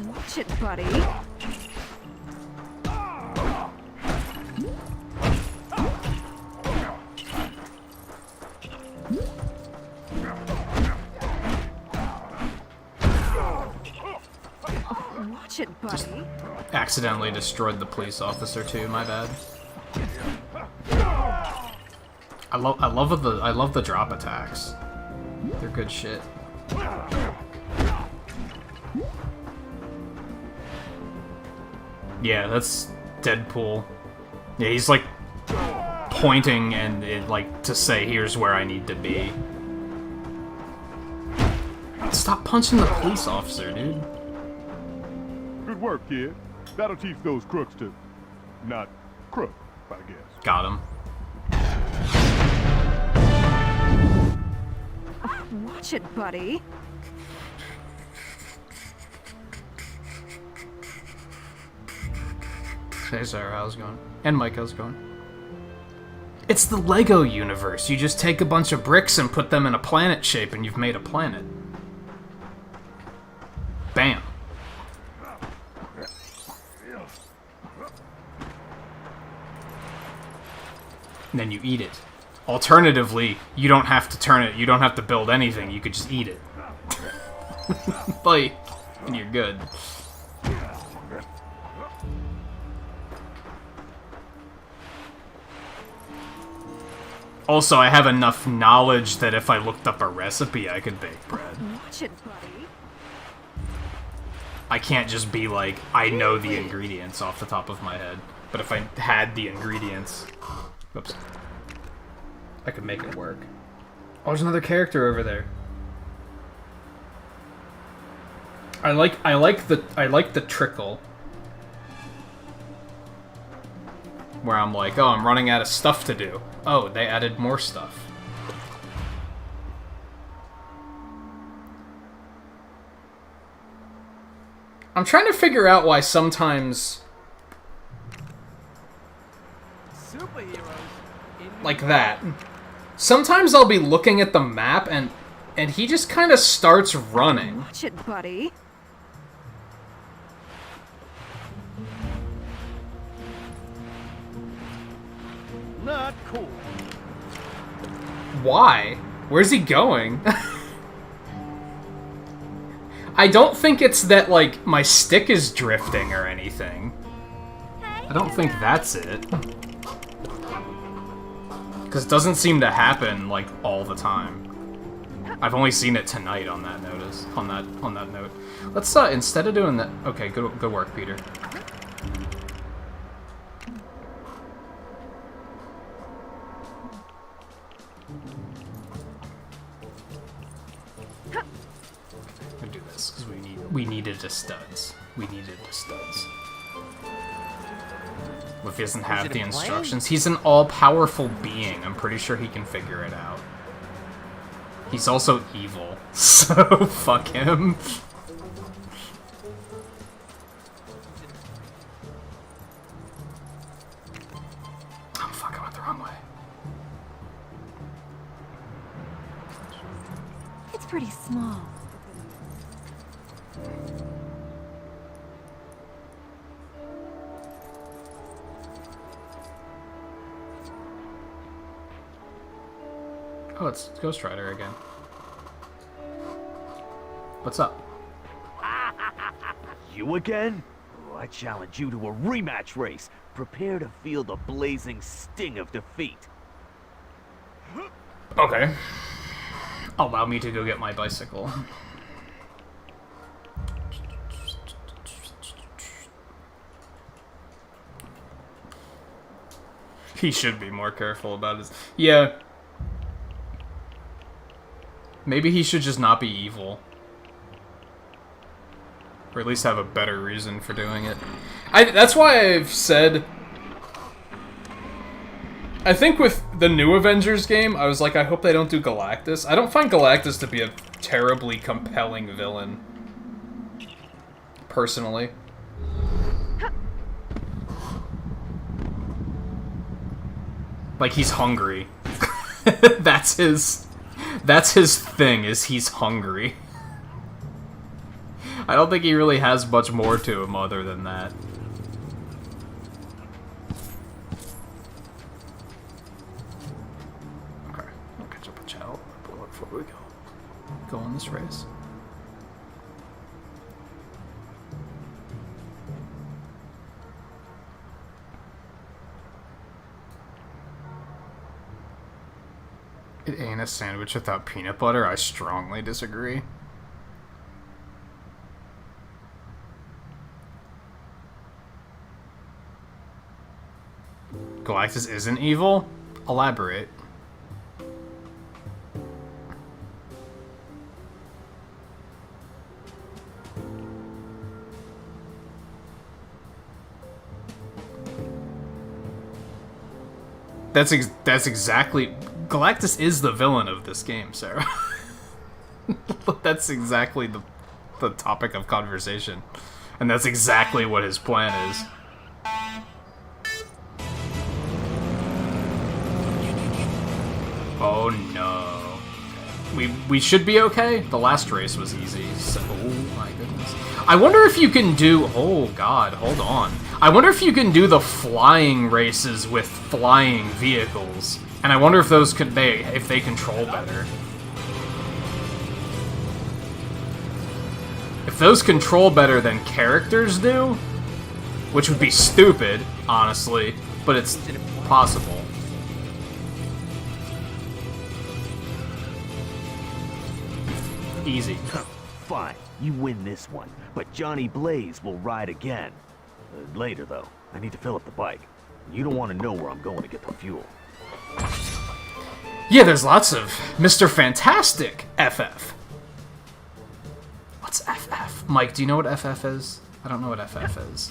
Watch it, buddy. Watch it, buddy. Accidentally destroyed the police officer too, my bad. I love the drop attacks. They're good shit. Yeah, that's Deadpool. Yeah, he's like pointing and like to say here's where I need to be. Stop punching the police officer, dude. Good work, kid. That'll teach those crooks to not crook, I guess. Got him. Watch it, buddy. Hey Sarah, how's it going? And Mike, how's it going? It's the Lego universe. You just take a bunch of bricks and put them in a planet shape and you've made a planet. Bam. And then you eat it. Alternatively, you don't have to turn it, you don't have to build anything, you could just eat it. Bite. And you're good. Also, I have enough knowledge that if I looked up a recipe, I could bake bread. Watch it, buddy. I can't just be like, I know the ingredients off the top of my head. But if I had the ingredients... Oops. I could make it work. Oh, there's another character over there. I like the trickle. Where I'm like, oh, I'm running out of stuff to do. Oh, they added more stuff. I'm trying to figure out why sometimes... Like that. Sometimes I'll be looking at the map and he just kind of starts running. Watch it, buddy. Not cool. Why? Where's he going? I don't think it's that, like, my stick is drifting or anything. I don't think that's it. Because it doesn't seem to happen, like, all the time. I've only seen it tonight on that notice. On that note. Let's, instead of doing that... Okay, good work, Peter. We'll do this, because we needed the studs. We needed the studs. If he doesn't have the instructions, he's an all-powerful being. I'm pretty sure he can figure it out. He's also evil, so fuck him. Oh fuck, I went the wrong way. It's pretty small. Oh, it's Ghost Rider again. What's up? You again? Oh, I challenge you to a rematch race. Prepare to feel the blazing sting of defeat. Okay. Allow me to go get my bicycle. He should be more careful about his... Yeah. Maybe he should just not be evil. Or at least have a better reason for doing it. That's why I've said... I think with the new Avengers game, I was like, I hope they don't do Galactus. I don't find Galactus to be a terribly compelling villain. Personally. Like, he's hungry. That's his thing, is he's hungry. I don't think he really has much more to him other than that. Okay, I'll catch up with Chow before we go on this race. It ain't a sandwich without peanut butter. I strongly disagree. Galactus isn't evil? Elaborate. That's exactly... Galactus is the villain of this game, Sarah. That's exactly the topic of conversation. And that's exactly what his plan is. Oh no. We should be okay? The last race was easy, so... Oh my goodness. I wonder if you can do... Oh god, hold on. I wonder if you can do the flying races with flying vehicles. And I wonder if those if they control better. If those control better than characters do, which would be stupid, honestly, but it's possible. Easy. Fine, you win this one, but Johnny Blaze will ride again. Later, though. I need to fill up the bike. You don't want to know where I'm going to get the fuel. Yeah, there's lots of Mr. Fantastic FF. What's FF? Mike, do you know what FF is? I don't know what FF is.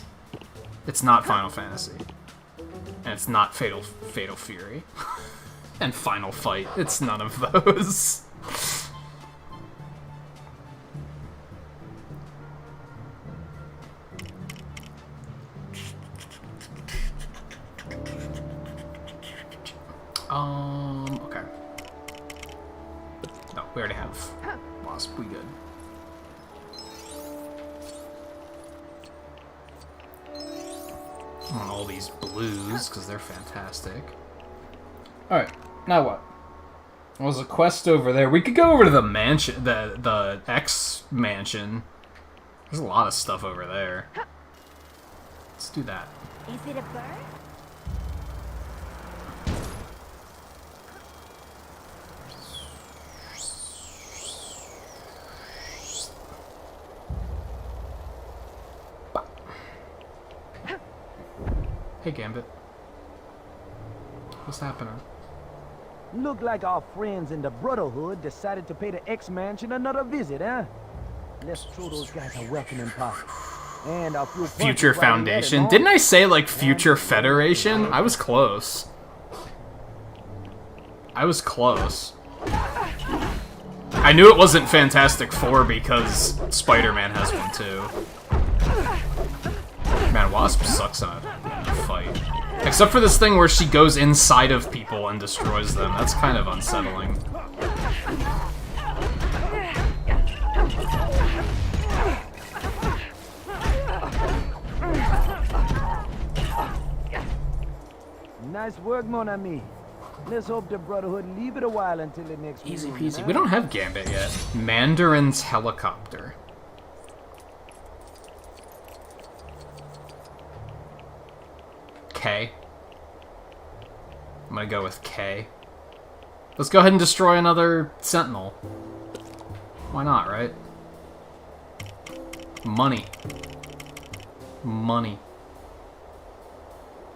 It's not Final Fantasy. And it's not Fatal Fury. And Final Fight. It's none of those. Okay. No, we already have Wasp. We good. I want all these blues, because they're fantastic. Alright, now what? There's a quest over there. We could go over to the mansion, the X mansion. There's a lot of stuff over there. Let's do that. Is it a bird? Hey, Gambit. What's happening? Look like our friends in the Brotherhood decided to pay the X-Mansion another visit, huh? Let's throw those guys a welcoming party. And a few Future Foundation? Didn't I say, like, Future Federation? I was close. I was close. I knew it wasn't Fantastic Four because Spider-Man has one, too. Man, Wasp sucks on a fight. Except for this thing where she goes inside of people and destroys them. That's kind of unsettling. Nice work, mon ami. Let's hope the Brotherhood leave it a while until the next Easy meeting, peasy. huh? We don't have Gambit yet. Mandarin's helicopter. K. I'm gonna go with K. Let's go ahead and destroy another Sentinel. Why not, right? Money. Money.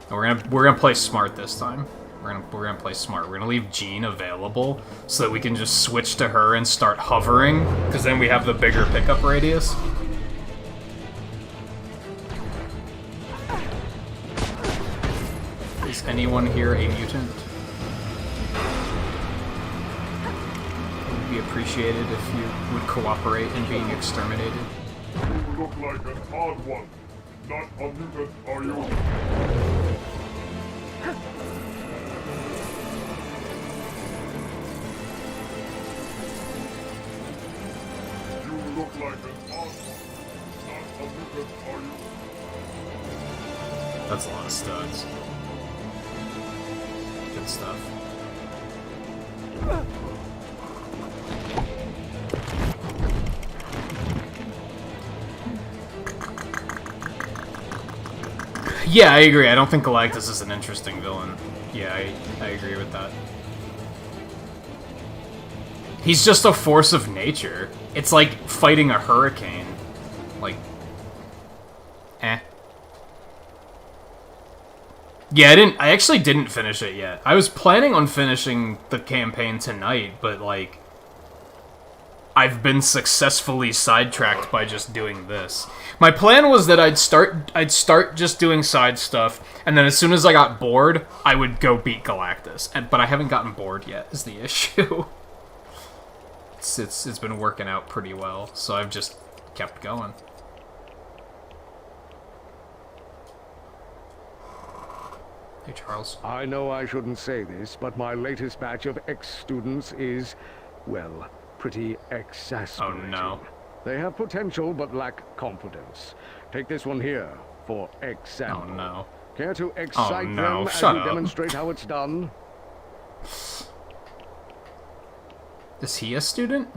And we're gonna play smart this time. We're gonna play smart. We're gonna leave Jean available so that we can just switch to her and start hovering, because then we have the bigger pickup radius. Is anyone here a mutant? It would be appreciated if you would cooperate in being exterminated. You look like an odd one. Not a mutant, are you? You look like an odd one. Not a mutant, are you? That's a lot of studs. Good stuff. Yeah, I agree. I don't think Galactus is an interesting villain. Yeah, I agree with that. He's just a force of nature. It's like fighting a hurricane. Like, eh. Yeah, I actually didn't finish it yet. I was planning on finishing the campaign tonight, but like, I've been successfully sidetracked by just doing this. My plan was that I'd start just doing side stuff, and then as soon as I got bored, I would go beat Galactus. But I haven't gotten bored yet, is the issue. It's been working out pretty well, so I've just kept going. Hey, Charles. I know I shouldn't say this, but my latest batch of ex-students is, well, pretty exasperating. Oh, no. They have potential, but lack confidence. Take this one here, for example. Oh, no. Care to excite them as you demonstrate how it's done? Is he a student?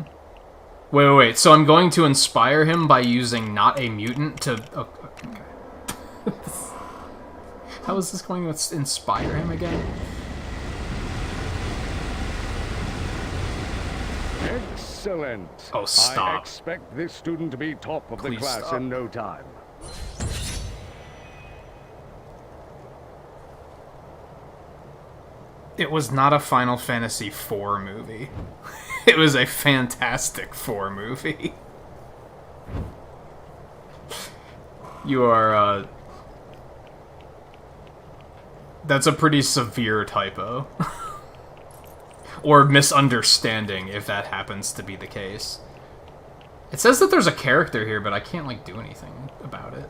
Wait. So I'm going to inspire him by using not a mutant to... Oh, okay. How is this going to inspire him again? Excellent. Oh, stop. I expect this student to be top of the class in no time. It was not a Final Fantasy IV movie. It was a Fantastic Four movie. You are, that's a pretty severe typo. Or misunderstanding, if that happens to be the case. It says that there's a character here, but I can't, like, do anything about it.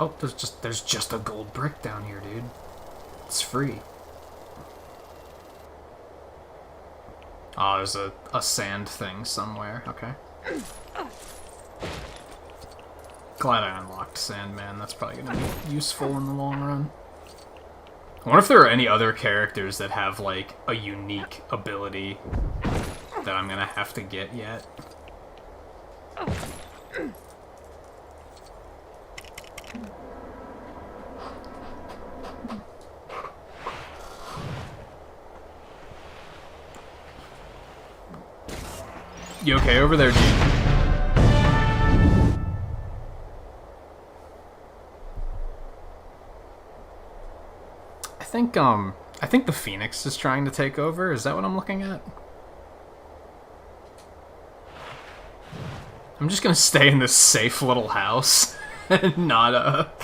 Oh, there's just a gold brick down here, dude. It's free. Oh, there's a sand thing somewhere. Okay. Glad I unlocked Sandman. That's probably gonna be useful in the long run. I wonder if there are any other characters that have, like, a unique ability that I'm gonna have to get yet. You okay over there, Gene? I think the Phoenix is trying to take over. Is that what I'm looking at? I'm just gonna stay in this safe little house and not,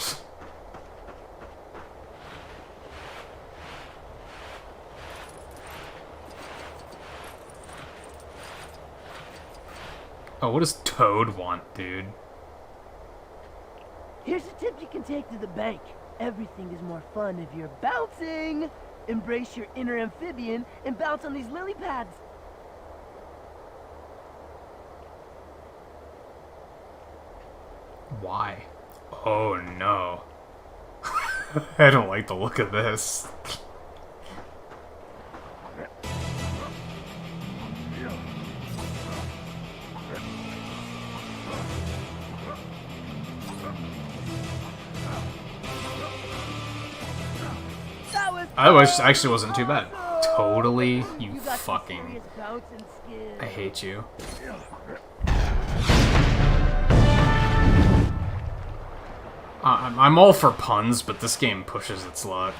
Oh, what does Toad want, dude? Here's a tip you can take to the bank. Everything is more fun if you're bouncing. Embrace your inner amphibian and bounce on these lily pads. Why? Oh no. I don't like the look of this. I wish actually wasn't too bad. Totally, you fucking... I hate you. I'm all for puns, but this game pushes its luck.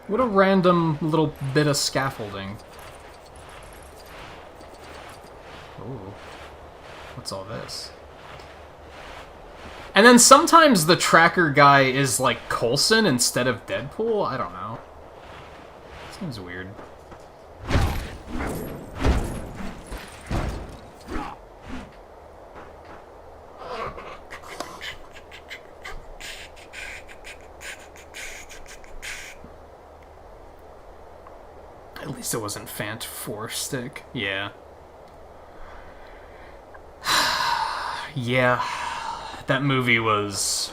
What a random little bit of scaffolding. Ooh. What's all this? And then sometimes the tracker guy is like Coulson instead of Deadpool? I don't know. Seems weird. At least it wasn't Fant 4 stick. Yeah. Yeah. That movie was...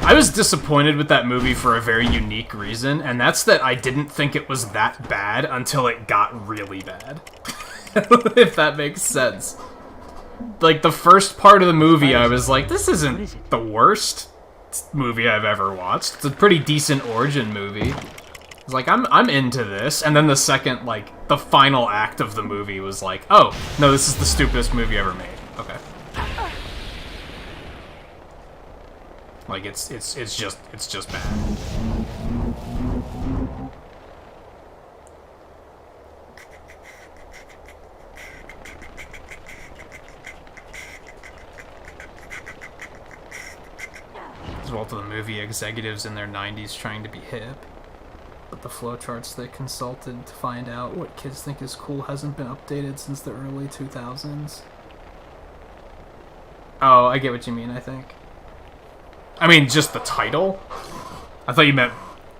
I was disappointed with that movie for a very unique reason, and that's that I didn't think it was that bad until it got really bad. If that makes sense. Like, the first part of the movie, I was like, this isn't the worst movie I've ever watched. It's a pretty decent origin movie. I was like, I'm into this. And then the second, like, the final act of the movie was like, oh, no, this is the stupidest movie ever made. Okay. Like, it's just bad. As well to the movie executives in their 90s trying to be hip. But the flowcharts they consulted to find out what kids think is cool hasn't been updated since the early 2000s. Oh, I get what you mean, I think. I mean, just the title? I thought you meant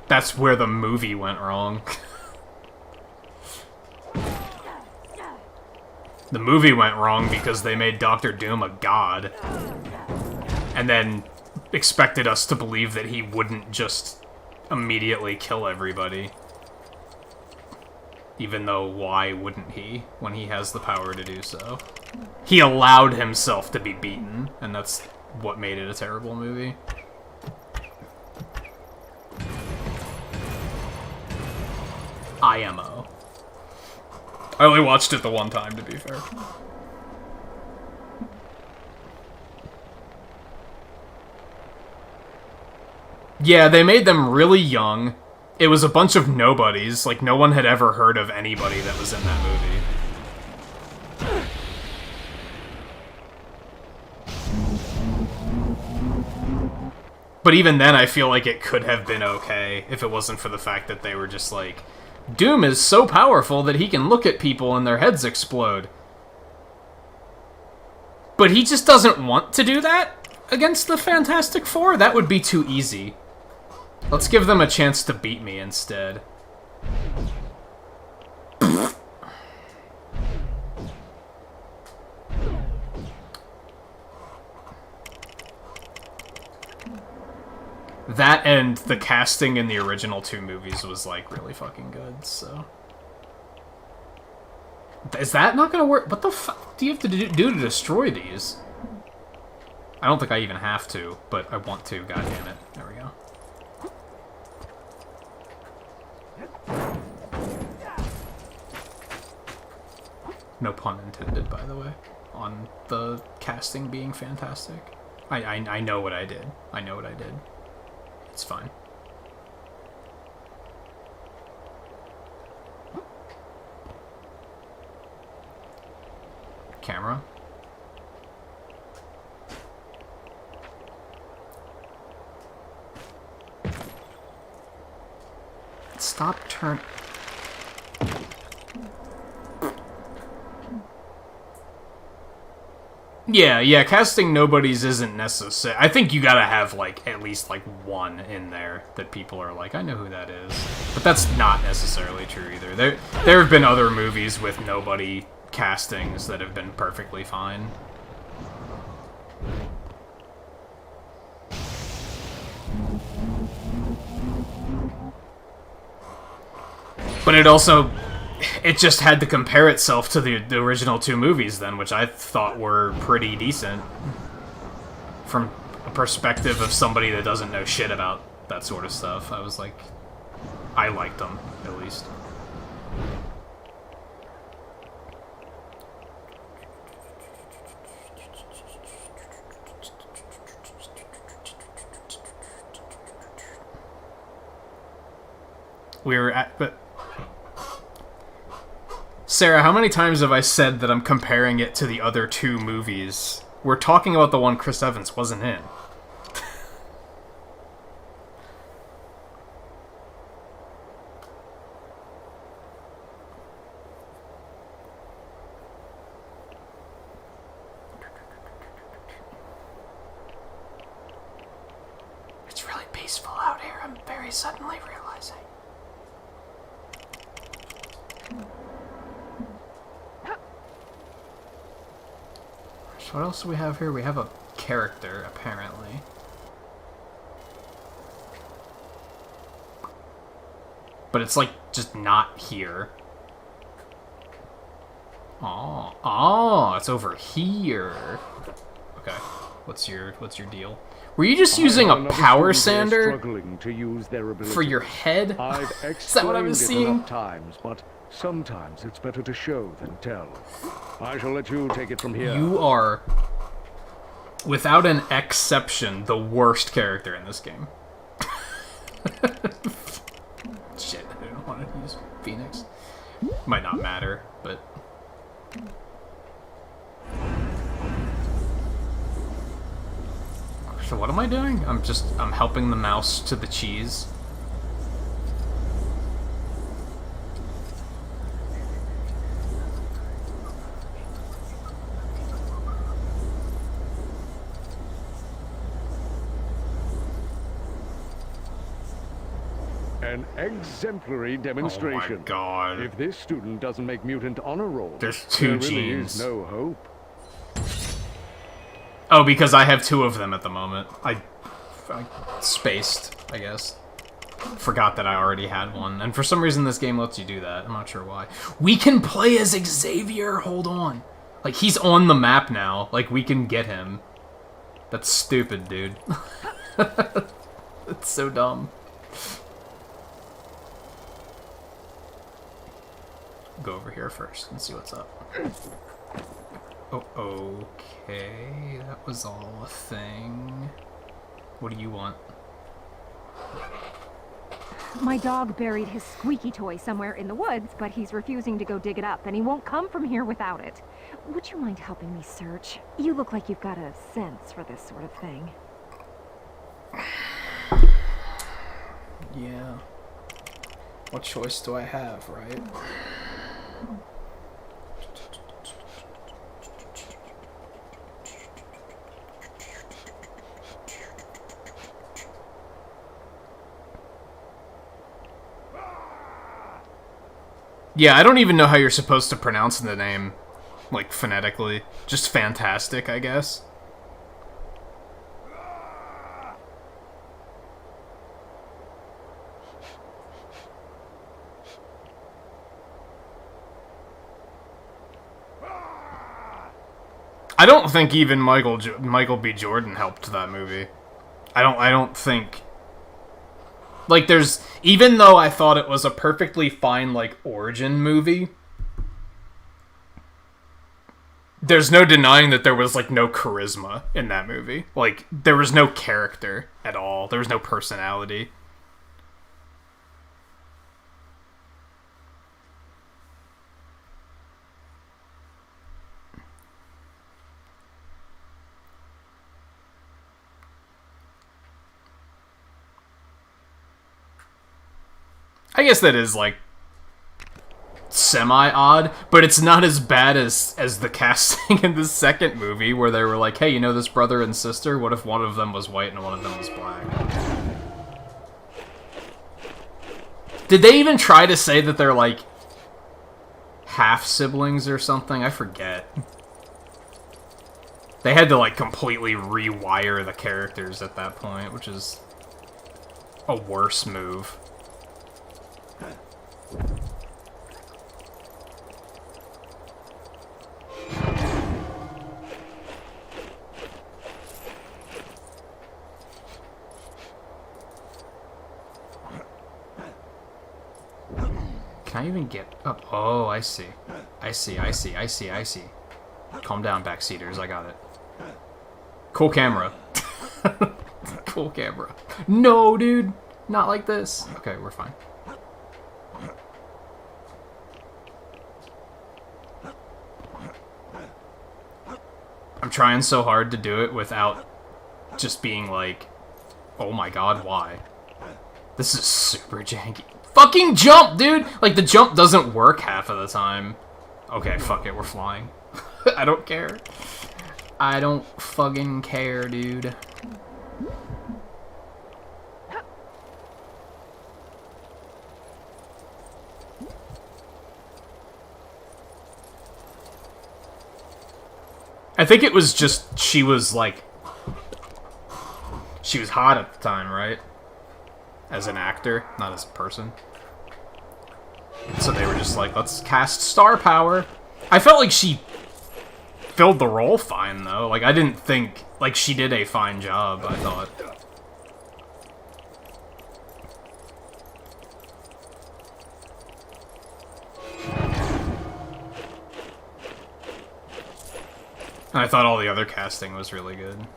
that's where the movie went wrong. The movie went wrong because they made Doctor Doom a god. And then expected us to believe that he wouldn't just immediately kill everybody. Even though, why wouldn't he, when he has the power to do so? He allowed himself to be beaten, and that's what made it a terrible movie. IMO. I only watched it the one time, to be fair. Yeah, they made them really young. It was a bunch of nobodies. Like, no one had ever heard of anybody that was in that movie. But even then, I feel like it could have been okay if it wasn't for the fact that they were just like, Doom is so powerful that he can look at people and their heads explode. But he just doesn't want to do that against the Fantastic Four? That would be too easy. Let's give them a chance to beat me instead. That and the casting in the original two movies was, like, really fucking good, so... Is that not gonna work? What the fuck do you have to do to destroy these? I don't think I even have to, but I want to, goddammit. There we go. No pun intended, by the way, on the casting being fantastic. I know what I did. I know what I did. It's fine. Camera. Stop turn. Yeah, casting nobodies isn't necessary. I think you gotta have, like, at least, like, one in there that people are like, I know who that is. But that's not necessarily true either. There have been other movies with nobody castings that have been perfectly fine. But it just had to compare itself to the original two movies then, which I thought were pretty decent. From a perspective of somebody that doesn't know shit about that sort of stuff, I was like, I liked them, at least. But Sarah, how many times have I said that I'm comparing it to the other two movies? We're talking about the one Chris Evans wasn't in. It's really peaceful out here, I'm very suddenly realizing. What else do we have here? We have a character, apparently. But it's like just not here. Oh, it's over here. Okay. What's your deal? Were you just using a power sander for your head? Is that what I was seeing? Times, but sometimes it's better to show than tell. I shall let you take it from here. You are, without an exception, the worst character in this game. Shit, I don't want to use Phoenix. Might not matter, but... So what am I doing? I'm helping the mouse to the cheese. An exemplary demonstration. Oh my god. If this student doesn't make mutant honor roll, there's two there really genes. is no hope. Oh, because I have two of them at the moment. I spaced, I guess. Forgot that I already had one. And for some reason this game lets you do that. I'm not sure why. We can play as Xavier! Hold on. Like, he's on the map now. Like, we can get him. That's stupid, dude. It's so dumb. Go over here first and see what's up. Oh, okay. That was all a thing. What do you want? My dog buried his squeaky toy somewhere in the woods, but he's refusing to go dig it up, and he won't come from here without it. Would you mind helping me search? You look like you've got a sense for this sort of thing. Yeah. What choice do I have, right? Yeah, I don't even know how you're supposed to pronounce the name, like, phonetically. Just fantastic, I guess. I don't think even Michael B. Jordan helped that movie. I don't think... Like, even though I thought it was a perfectly fine, like, origin movie, there's no denying that there was, like, no charisma in that movie. Like, there was no character at all. There was no personality. I guess that is, like, semi-odd, but it's not as bad as the casting in the second movie, where they were like, hey, you know this brother and sister? What if one of them was white and one of them was black? Did they even try to say that they're, like, half-siblings or something? I forget. They had to, like, completely rewire the characters at that point, which is a worse move. Can I even get up? Oh, I see. I see. Calm down, backseaters. I got it. Cool camera. Cool camera. No, dude. Not like this. Okay, we're fine. I'm trying so hard to do it without just being like, oh my god, why? This is super janky. Fucking jump, dude! Like, the jump doesn't work half of the time. Okay, fuck it, we're flying. I don't care. I don't fucking care, dude. I think it was just, she was like... She was hot at the time, right? As an actor, not as a person. So they were just like, let's cast star power. I felt like she filled the role fine, though. Like, I didn't think... Like, she did a fine job, I thought. And I thought all the other casting was really good.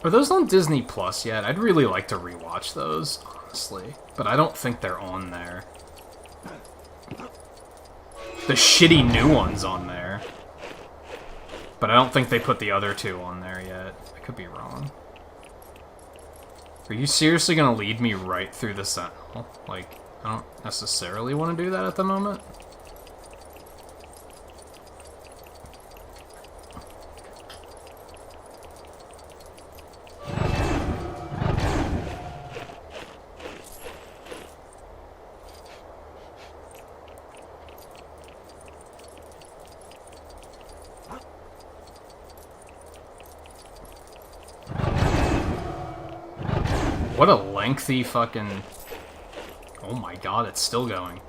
Are those on Disney Plus yet? I'd really like to rewatch those, honestly. But I don't think they're on there. The shitty new one's on there. But I don't think they put the other two on there yet. I could be wrong. Are you seriously gonna lead me right through the Sentinel? Like, I don't necessarily want to do that at the moment. What a lengthy fucking... Oh my god, it's still going.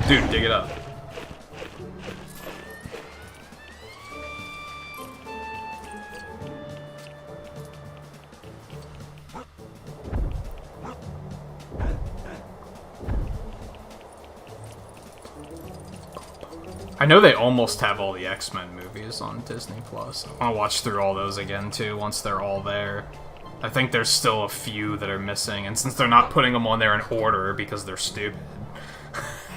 Dude, dig it up. I know they almost have all the X-Men movies on Disney Plus. I want to watch through all those again, too, once they're all there. I think there's still a few that are missing, and since they're not putting them on there in order because they're stupid...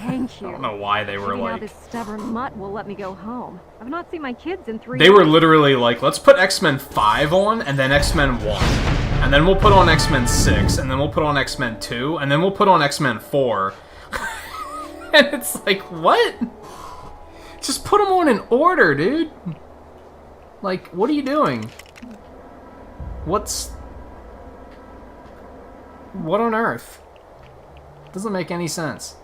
Thank you. I don't know why they were like... Now this stubborn mutt will let me go home. I've not seen my kids in 3 They years. were literally like, let's put X-Men 5 on, and then X-Men 1. And then we'll put on X-Men 6, and then we'll put on X-Men 2, and then we'll put on X-Men 4. And it's like, what? Just put them on in order, dude. Like, what are you doing? What on earth? Doesn't make any sense.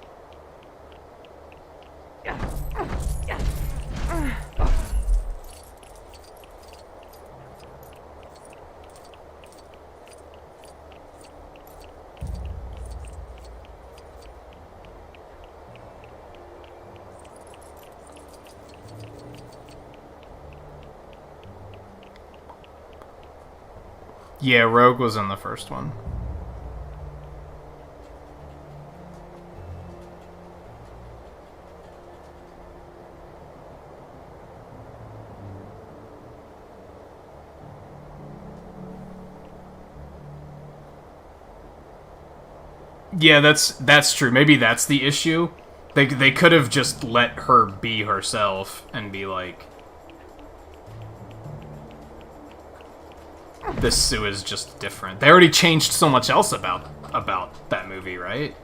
Yeah, Rogue was in the first one. Yeah, that's true. Maybe that's the issue. They could have just let her be herself and be like... this Sue is just different. They already changed so much else about that movie, right?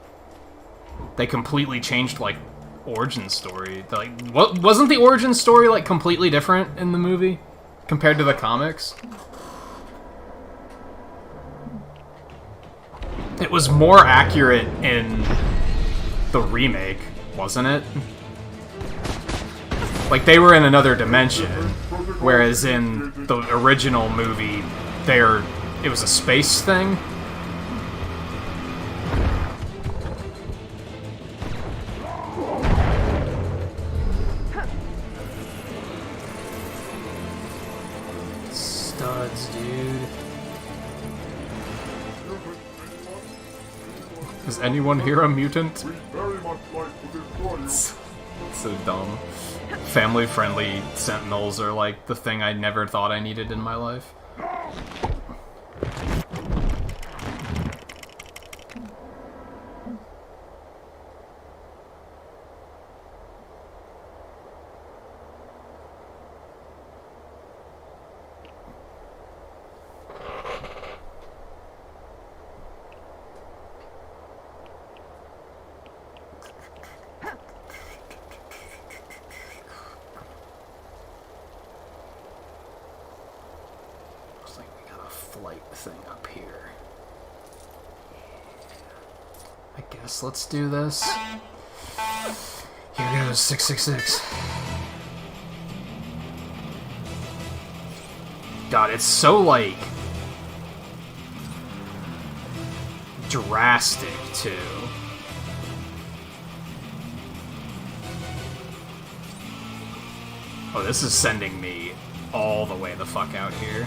They completely changed, like, origin story. Like, what wasn't the origin story, like, completely different in the movie compared to the comics? It was more accurate in the remake, wasn't it? Like, they were in another dimension, whereas in the original movie, it was a space thing. Studs, dude. Is anyone here a mutant? It's so dumb. Family-friendly sentinels are like the thing I never thought I needed in my life. Let's do this. Here goes 666. God, it's so, like, drastic, too. Oh, this is sending me all the way the fuck out here.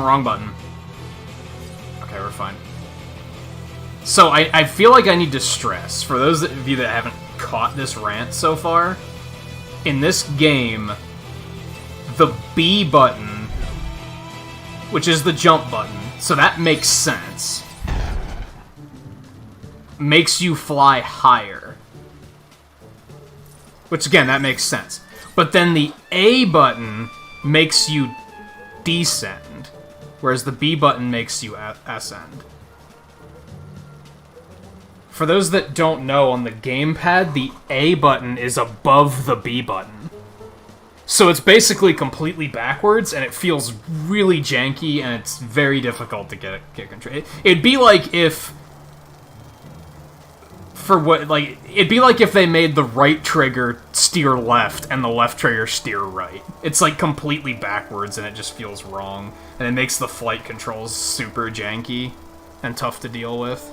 Wrong button. Okay, we're fine. So, I feel like I need to stress, for those of you that haven't caught this rant so far, in this game, the B button, which is the jump button, so that makes sense, makes you fly higher. Which, again, that makes sense. But then the A button makes you descend, whereas the B button makes you ascend. For those that don't know, on the gamepad, the A button is above the B button. So it's basically completely backwards, and it feels really janky, and it's very difficult to get control. It'd be like if... it'd be like if they made the right trigger steer left and the left trigger steer right. It's like completely backwards and it just feels wrong. And it makes the flight controls super janky and tough to deal with.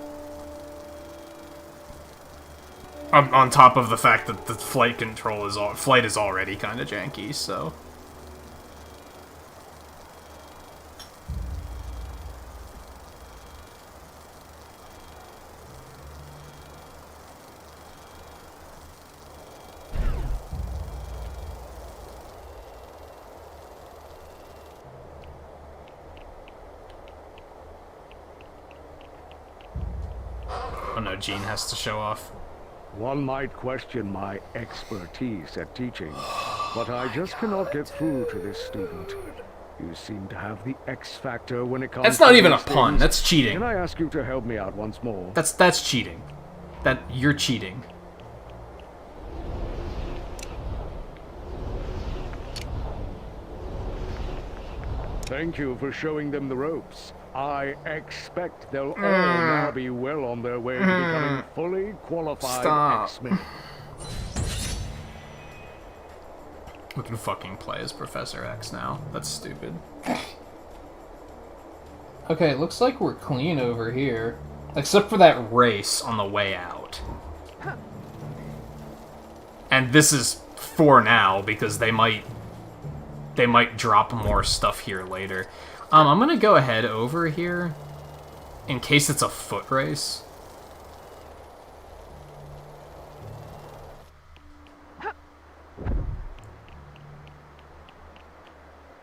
On top of the fact that the flight is already kind of janky, so... Oh no, Gene has to show off. One might question my expertise at teaching, but I just cannot get through to this student. You seem to have the X factor when it comes to That's not even a these pun, things. that's cheating. Can I ask you to help me out once more? That's cheating. You're cheating. Thank you for showing them the ropes. I expect they'll all now be well on their way to becoming fully qualified X-Men. We can fucking play as Professor X now. That's stupid. Okay, it looks like we're clean over here. Except for that race on the way out. And this is for now, because they might drop more stuff here later. I'm gonna go ahead over here, in case it's a foot race.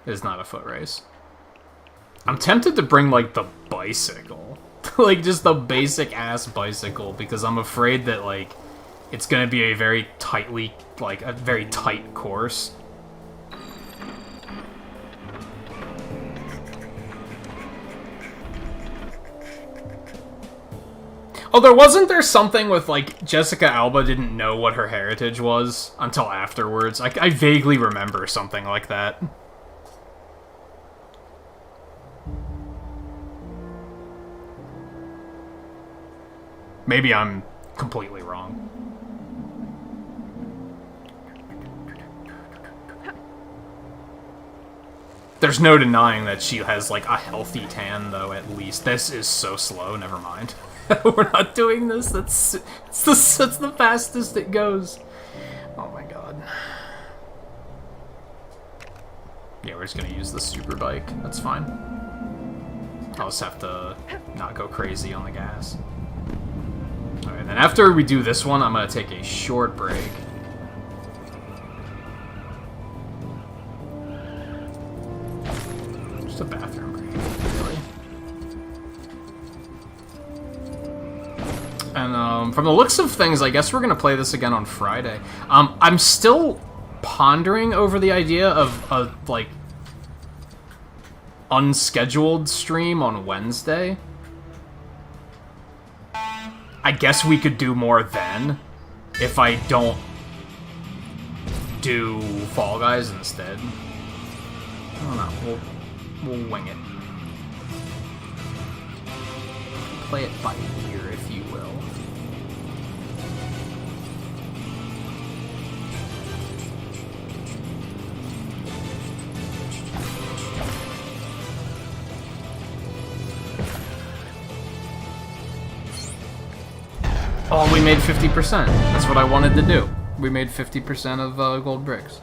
It's not a foot race. I'm tempted to bring, like, the bicycle. Like, just the basic-ass bicycle, because I'm afraid that, like, it's going to be a very tightly, like, a very tight course. Although, wasn't there something with, like, Jessica Alba didn't know what her heritage was until afterwards? I vaguely remember something like that. Maybe I'm completely wrong. There's no denying that she has, like, a healthy tan, though, at least. This is so slow, never mind. We're not doing this. That's the fastest it goes. Oh my god. Yeah, we're just gonna use the super bike. That's fine. I'll just have to not go crazy on the gas. Alright, then after we do this one, I'm gonna take a short break. Just a bathroom break, really. And from the looks of things, I guess we're gonna play this again on Friday. I'm still pondering over the idea of a, like, unscheduled stream on Wednesday. I guess we could do more then, if I don't do Fall Guys instead. I don't know, we'll wing it. Play it by ear, if you will. Oh, we made 50%. That's what I wanted to do. We made 50% of gold bricks.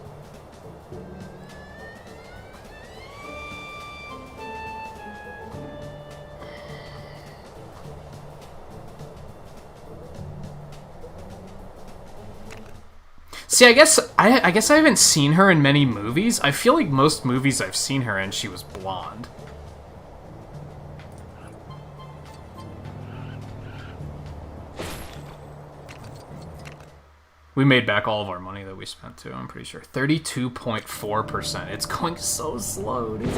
See, I guess I haven't seen her in many movies. I feel like most movies I've seen her in, she was blonde. We made back all of our money that we spent, too, I'm pretty sure. 32.4%. It's going so slow, dude.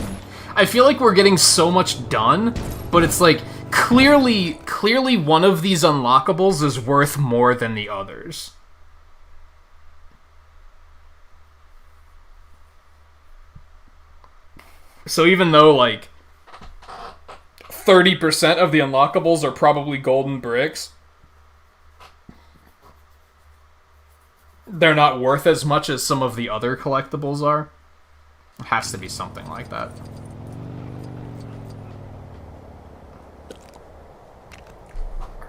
I feel like we're getting so much done, but it's like, clearly one of these unlockables is worth more than the others. So even though, like, 30% of the unlockables are probably golden bricks, they're not worth as much as some of the other collectibles are. It has to be something like that.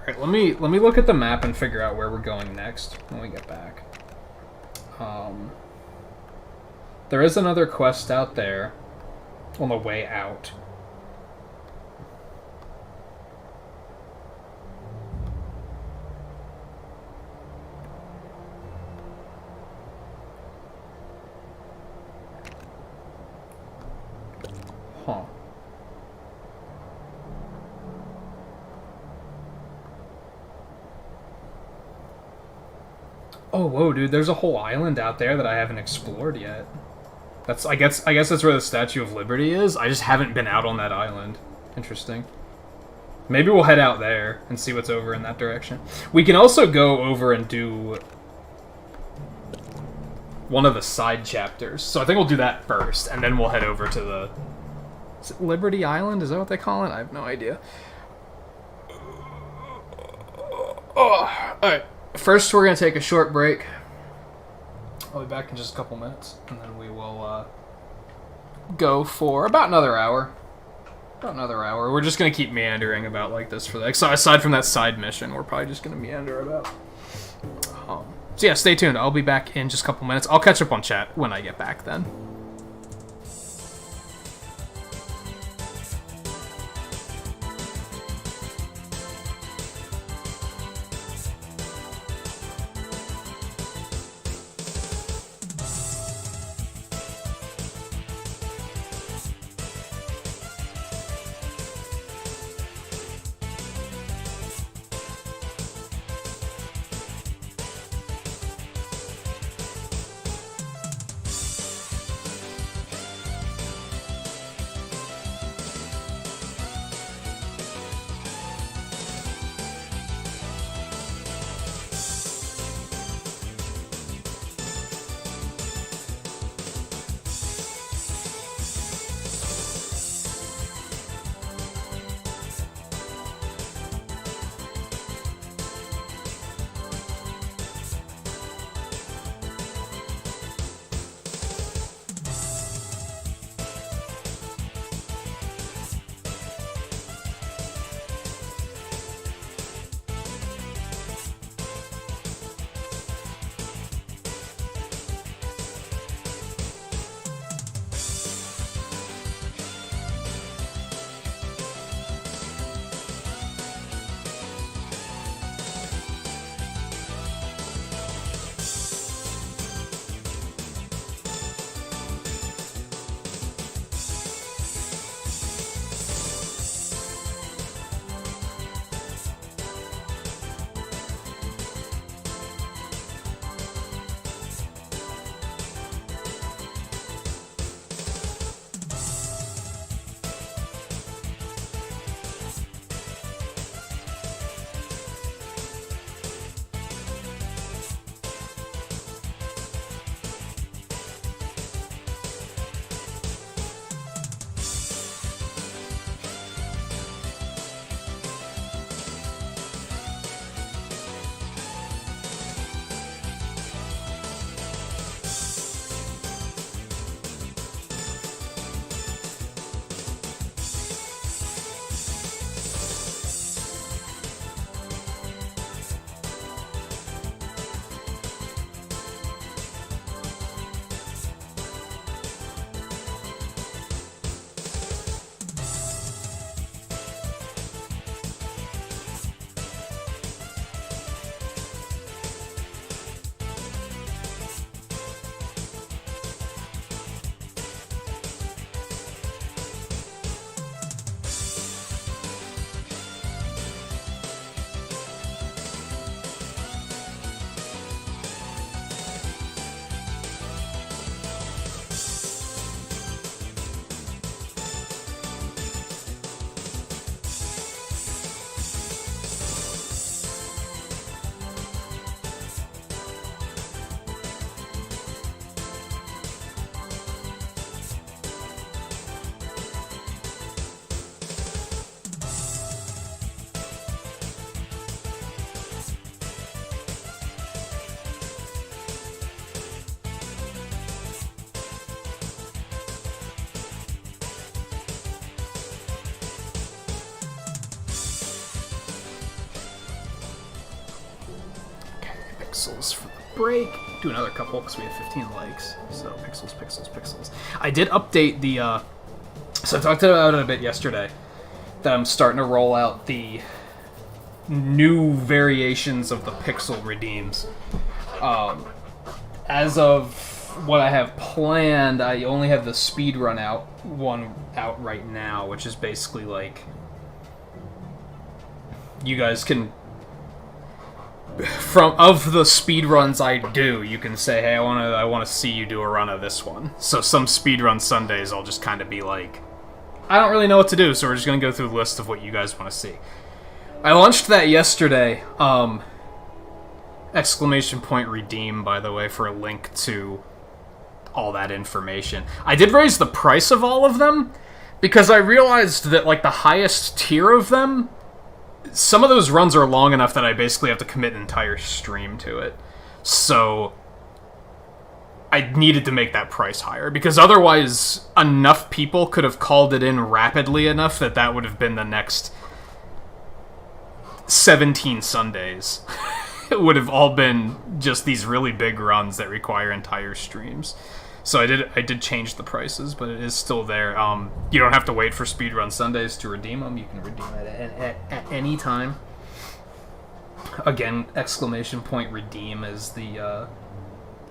Alright, let me look at the map and figure out where we're going next when we get back. There is another quest out there on the way out. Huh. Oh, whoa, dude, there's a whole island out there that I haven't explored yet. I guess that's where the Statue of Liberty is. I just haven't been out on that island. Interesting. Maybe we'll head out there and see what's over in that direction. We can also go over and do one of the side chapters. So I think we'll do that first, and then we'll head over to the... Is it Liberty Island? Is that what they call it? I have no idea. Oh, alright. First, we're going to take a short break. I'll be back in just a couple minutes, and then we will go for about another hour. We're just going to keep meandering about like this for the... So aside from that side mission, we're probably just going to meander about. So yeah, stay tuned. I'll be back in just a couple minutes. I'll catch up on chat when I get back then. pixels for the break. Do another couple because we have 15 likes. So pixels, pixels, pixels. I did update the, so I talked about it a bit yesterday, that I'm starting to roll out the new variations of the pixel redeems. As of what I have planned, I only have the speedrun one out right now, which is basically like, you guys can, of the speedruns I do, you can say, hey, I want to see you do a run of this one. So some speedrun Sundays, I'll just kind of be like, I don't really know what to do, so we're just going to go through the list of what you guys want to see. I launched that yesterday. Exclamation point redeem, by the way, for a link to all that information. I did raise the price of all of them, because I realized that, like, the highest tier of them, some of those runs are long enough that I basically have to commit an entire stream to it. So I needed to make that price higher, because otherwise enough people could have called it in rapidly enough that that would have been the next 17 Sundays. It would have all been just these really big runs that require entire streams. So I did change the prices, but it is still there. You don't have to wait for Speedrun Sundays to redeem them. You can redeem it at any time. Again, exclamation point redeem is the...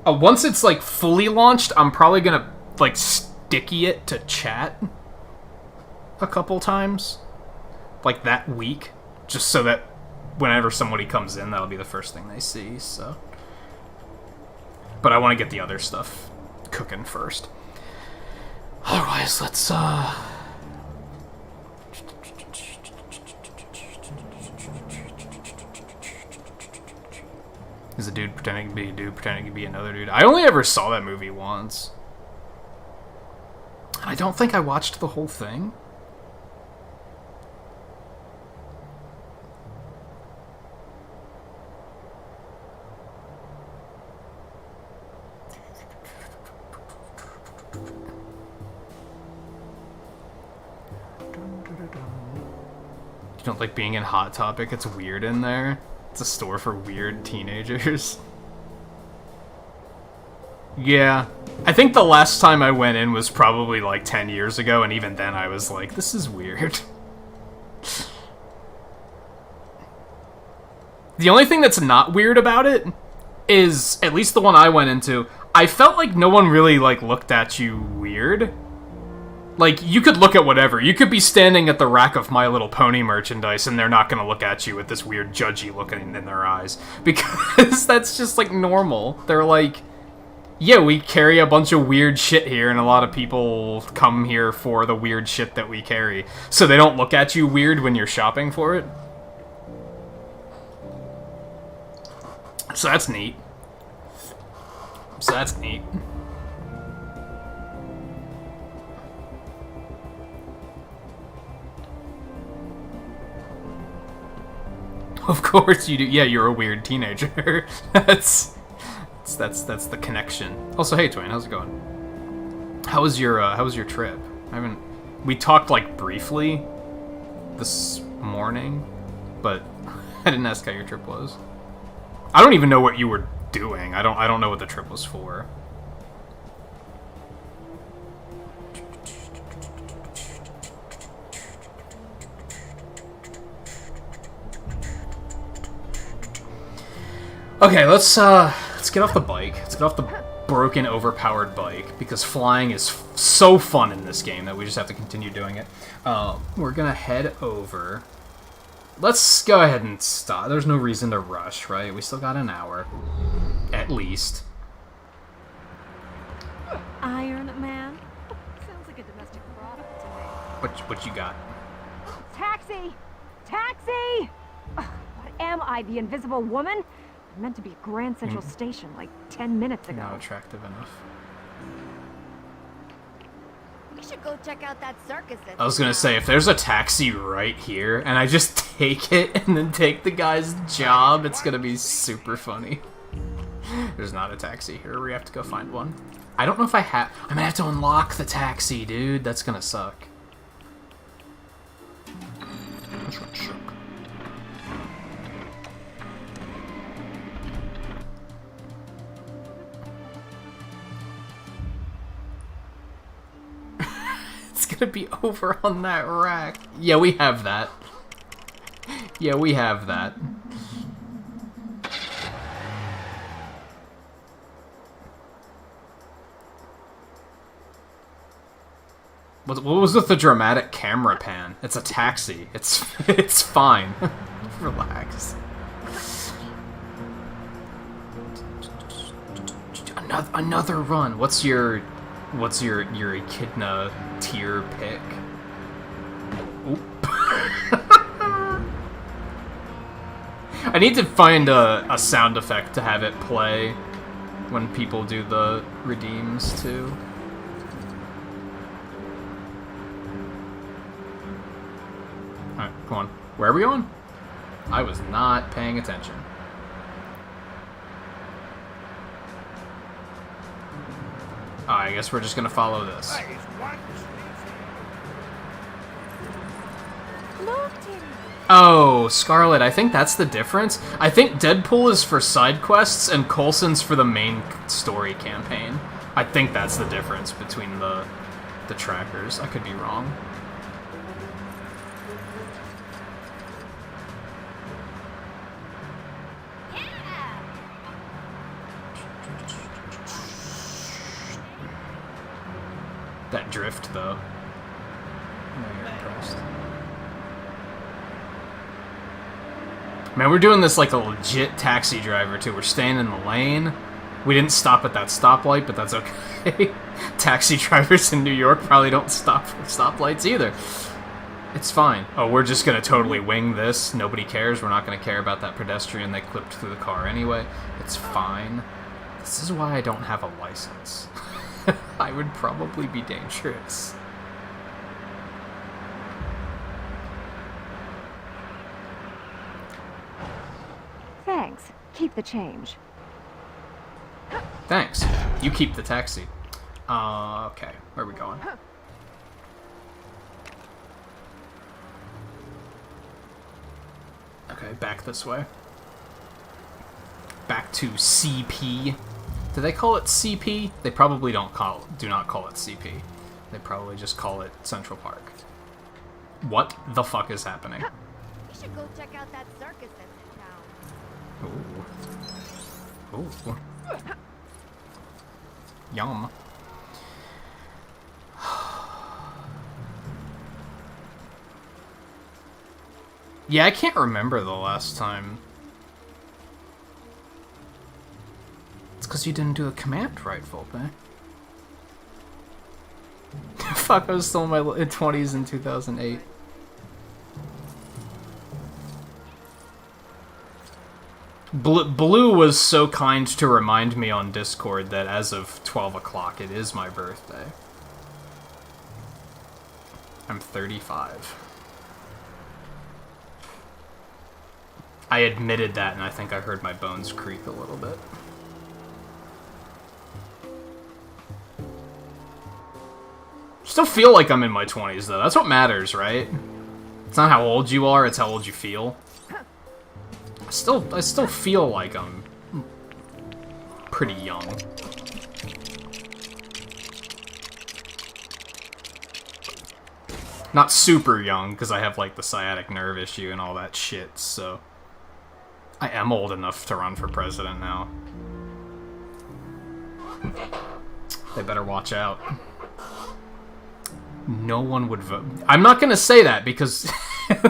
once it's, like, fully launched, I'm probably gonna, like, sticky it to chat a couple times. Like, that week. Just so that whenever somebody comes in, that'll be the first thing they see, so... But I want to get the other stuff cooking first. Otherwise, let's, Is a dude pretending to be a dude pretending to be another dude? I only ever saw that movie once. I don't think I watched the whole thing. You don't like being in Hot Topic? It's weird in there. It's a store for weird teenagers. Yeah. I think the last time I went in was probably like 10 years ago, and even then I was like, this is weird. The only thing that's not weird about it is, at least the one I went into, I felt like no one really, like, looked at you weird. Like, you could look at whatever. You could be standing at the rack of My Little Pony merchandise, and they're not gonna look at you with this weird judgy look in their eyes. Because that's just, like, normal. They're like, yeah, we carry a bunch of weird shit here, and a lot of people come here for the weird shit that we carry. So they don't look at you weird when you're shopping for it. So that's neat. Of course you do. Yeah, you're a weird teenager. That's the connection. Also, hey Twain, how's it going? How was your trip? We talked like briefly this morning, but I didn't ask how your trip was. I don't even know what you were doing. I don't know what the trip was for. Okay, let's get off the bike. Let's get off the broken, overpowered bike, because flying is so fun in this game that we just have to continue doing it. We're gonna head over. Let's go ahead and stop. There's no reason to rush, right? We still got an hour, at least. Iron Man? Sounds like a domestic product to me. What you got? Taxi! Taxi! Ugh, what am I, the Invisible Woman? I'm meant to be at Grand Central Station like 10 minutes ago. Not attractive enough. We should go check out that circus. I was gonna say, if there's a taxi right here, and I just take it and then take the guy's job, it's gonna be super funny. There's not a taxi here. We have to go find one. I don't know if I have... I'm gonna have to unlock the taxi, dude. That's gonna suck. That's gonna suck. It's gonna be over on that rack. Yeah, we have that. Yeah, we have that. What was with the dramatic camera pan? It's a taxi. It's fine. Relax. Another run. What's your echidna tier pick? Oop. I need to find a sound effect to have it play when people do the redeems too. Alright, come on. Where are we going? I was not paying attention. I guess we're just gonna follow this. Oh, Scarlet, I think that's the difference. I think Deadpool is for side quests and Coulson's for the main story campaign. I think that's the difference between the trackers. I could be wrong. That drift, though. You're impressed. Man, we're doing this like a legit taxi driver, too. We're staying in the lane. We didn't stop at that stoplight, but that's okay. Taxi drivers in New York probably don't stop for stoplights either. It's fine. Oh, we're just gonna totally wing this. Nobody cares. We're not gonna care about that pedestrian they clipped through the car anyway. It's fine. This is why I don't have a license. I would probably be dangerous. Thanks. Keep the change. Thanks. You keep the taxi. Okay. Where are we going? Okay, back this way. Back to CP. Do they call it CP? They probably do not call it CP. They probably just call it Central Park. What the fuck is happening? You should go check out that circus that's in town. Ooh. Ooh. Yum. Yeah, I can't remember the last time. It's because you didn't do a command right, Volpe. Fuck, I was still in my 20s in 2008. Blue was so kind to remind me on Discord that as of 12 o'clock, it is my birthday. I'm 35. I admitted that, and I think I heard my bones creak a little bit. Still feel like I'm in my 20s, though. That's what matters, right? It's not how old you are, it's how old you feel. I still feel like I'm pretty young. Not super young, because I have, like, the sciatic nerve issue and all that shit, so... I am old enough to run for president now. They better watch out. No one would vote. I'm not gonna say that, because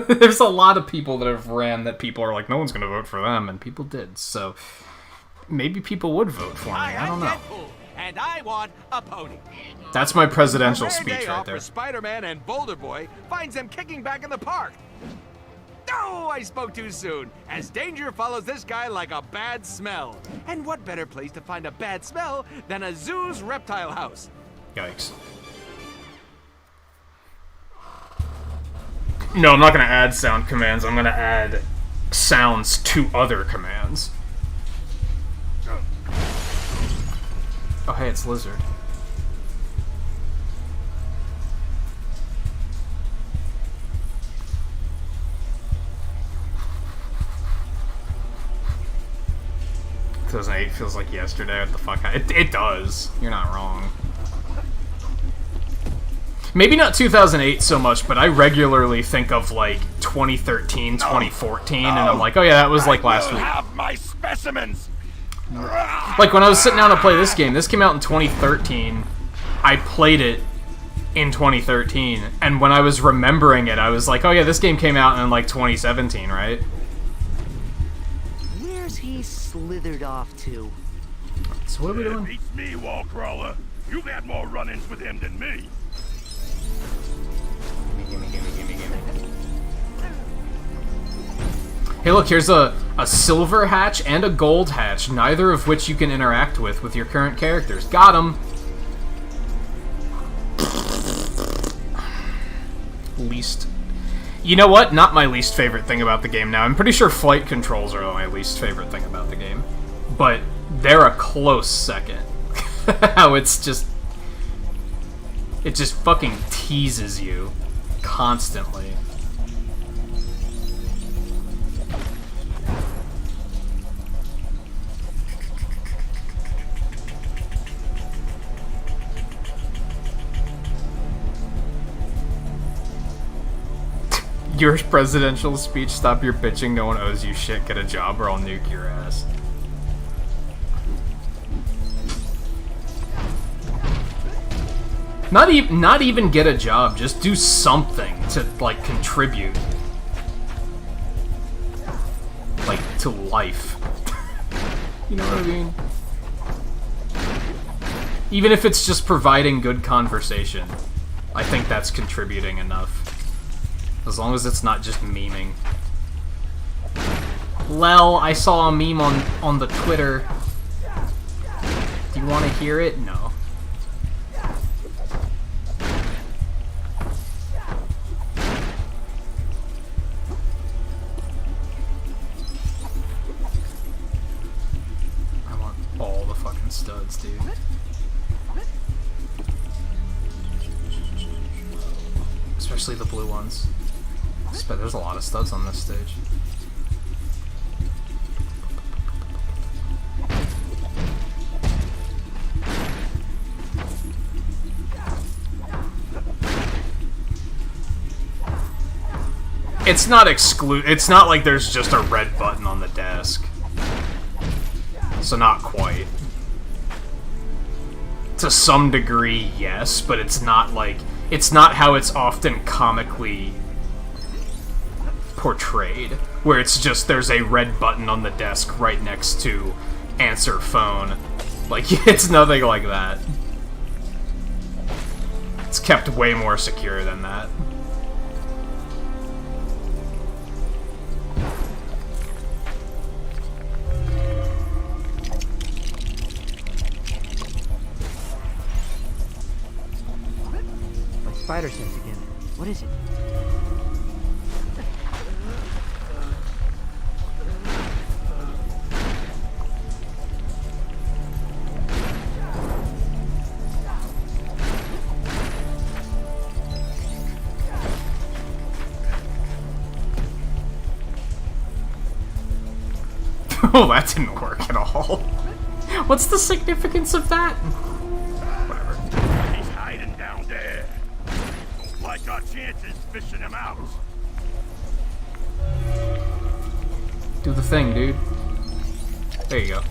there's a lot of people that have ran that people are like, no one's gonna vote for them, and people did, so... Maybe people would vote for me, I don't know. Deadpool, and I want a pony. That's my presidential speech right there. Spider-Man and Boulder Boy finds them kicking back in the park. No, I spoke too soon, as danger follows this guy like a bad smell. And what better place to find a bad smell than a zoo's reptile house? Yikes. No, I'm not gonna add sound commands, I'm gonna add sounds to other commands. Oh hey, it's Lizard. It 2008 feels like yesterday. What the fuck? It does. You're not wrong. maybe not 2008 so much, but I regularly think of like 2013, 2014, and I'm like, oh yeah, that was like last week. Have my specimens. Like when I was sitting down to play this game, this came out in 2013. I played it in 2013, and when I was remembering it, I was like, oh yeah, this game came out in like 2017, right? Where's he slithered off to? So what are we doing? Beats me, wall crawler. You've had more run-ins with him than me. Gimme. Hey look, here's a silver hatch and a gold hatch, neither of which you can interact with your current characters. Got him! Least... You know what? Not my least favorite thing about the game now. I'm pretty sure flight controls are my least favorite thing about the game. But they're a close second. How it's just... It just fucking teases you. Constantly. Your presidential speech, stop your bitching, no one owes you shit, get a job or I'll nuke your ass. Not even get a job, just do something to, like, contribute. Like, to life. You know what I mean? Even if it's just providing good conversation, I think that's contributing enough. As long as it's not just memeing. Lel, I saw a meme on the Twitter. Do you want to hear it? No. I want all the fucking studs, dude. Especially the blue ones. But there's a lot of studs on this stage. It's not it's not like there's just a red button on the desk. So not quite. To some degree, yes, but it's not like... It's not how it's often comically portrayed, where it's just there's a red button on the desk right next to answer phone. Like, it's nothing like that. It's kept way more secure than that. My spider sense again. What is it? Oh, that didn't work at all. What's the significance of that? Whatever. He's hiding down there. Don't like our chances fishing him out. Do the thing, dude. There you go.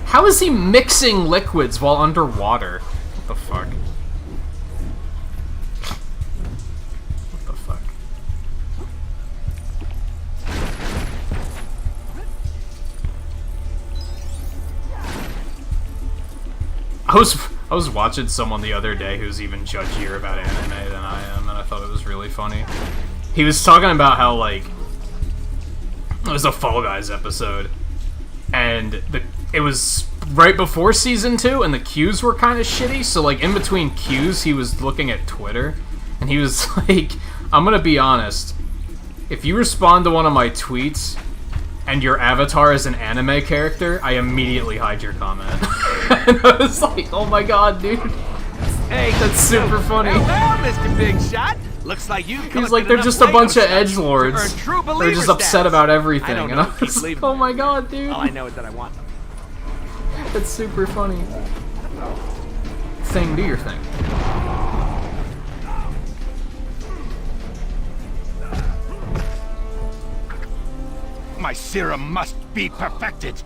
How is he mixing liquids while underwater? What the fuck? What the fuck? I was watching someone the other day who's even judgier about anime than I am, and I thought it was really funny. He was talking about how, like, it was a Fall Guys episode, and it was right before Season 2, and the cues were kind of shitty, so, like, in between cues, he was looking at Twitter, and he was like, I'm gonna be honest, if you respond to one of my tweets, and your avatar is an anime character, I immediately hide your comment. And I was like, oh my god, dude. Hey, that's super funny. Well, Mr. Big Shot. Looks like you. He's like, they're just a bunch of edgelords. They're just upset about everything. And I was like, oh my god, dude. All I know is that I want them. That's super funny. Thing, do your thing. My serum must be perfected.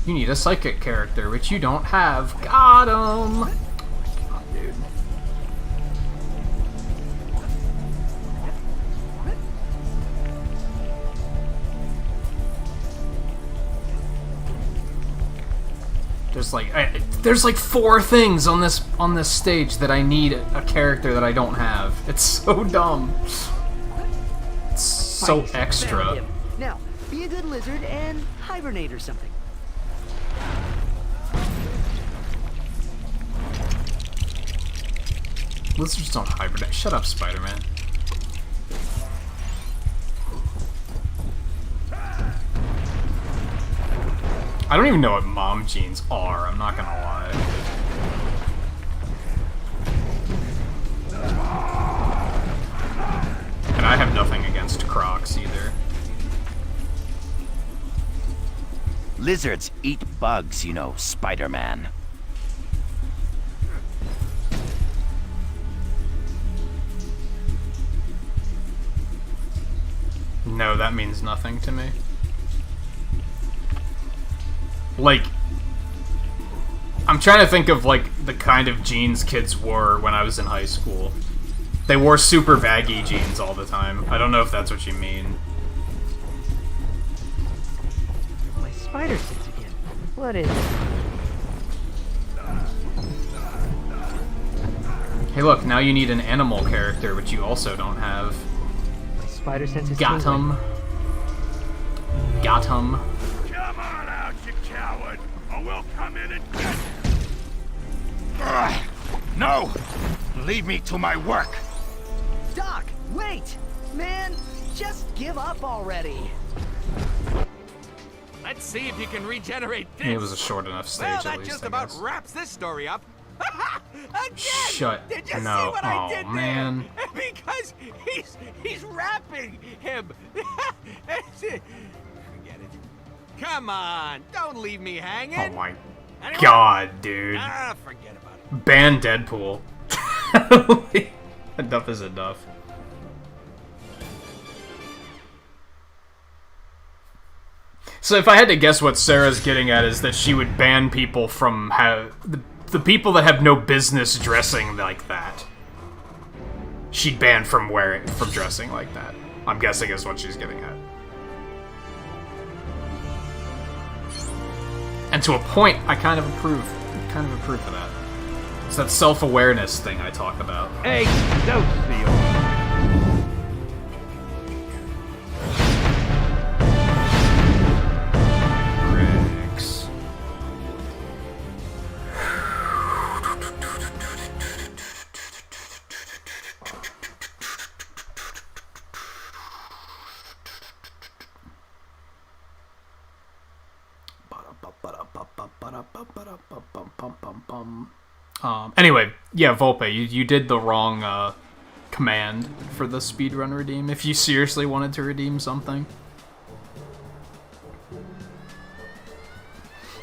You need a psychic character, which you don't have. Got him! Oh, dude. There's like 4 things on this stage that I need a character that I don't have. It's so dumb. It's so extra. Now, be a good lizard and hibernate or something. Lizards don't hibernate. Shut up, Spider-Man. I don't even know what mom jeans are, I'm not gonna lie. And I have nothing against Crocs either. Lizards eat bugs, you know, Spider-Man. No, that means nothing to me. Like, I'm trying to think of, like, the kind of jeans kids wore when I was in high school. They wore super baggy jeans all the time. I don't know if that's what you mean. My spider sense again. What is it? Hey look, now you need an animal character, which you also don't have. My spider sense is Got him. Got him. Come on out, you coward, or we'll come in and get you. No! Leave me to my work. Doc, wait! Man, just give up already. Let's see if you can regenerate this. It was a short enough stage, well, at that least, just I about guess. wraps this story up. Again! Shut. Did you No. see what I did Oh, man. there? Because he's wrapping him. Forget it. Come on, don't leave me hanging. Oh my Anyone? god, dude. Ah, forget about it. Ban Deadpool. Enough is enough. So if I had to guess what Sarah's getting at is that she would ban people from the people that have no business dressing like that. She'd ban from dressing like that. I'm guessing is what she's getting at. And to a point, I kind of approve. of that. It's that self-awareness thing I talk about. Hey, don't see Bricks. Anyway, yeah, Volpe, you did the wrong command for the speedrun redeem. If you seriously wanted to redeem something.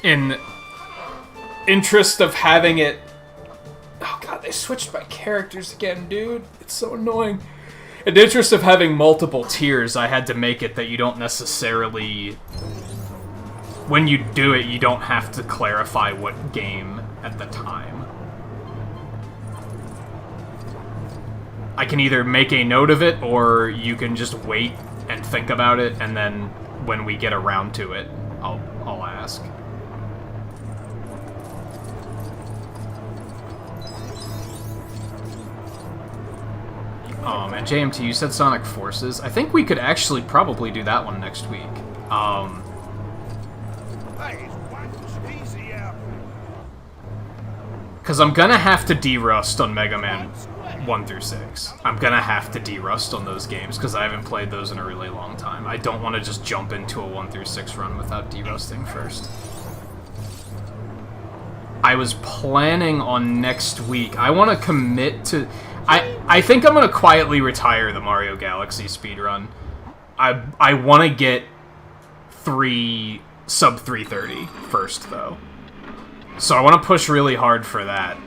In interest of having it... Oh god, they switched my characters again, dude. It's so annoying. In the interest of having multiple tiers, I had to make it that you don't necessarily... When you do it, you don't have to clarify what game at the time. I can either make a note of it, or you can just wait and think about it, and then when we get around to it, I'll ask. And JMT, you said Sonic Forces. I think we could actually probably do that one next week. Because I'm gonna have to derust on Mega Man 1 through 6. I'm gonna have to derust on those games because I haven't played those in a really long time. I don't want to just jump into a 1 through 6 run without derusting first. I was planning on next week. I want to commit to... I think I'm gonna quietly retire the Mario Galaxy speedrun. I want to get sub 330 first, though. So I want to push really hard for that.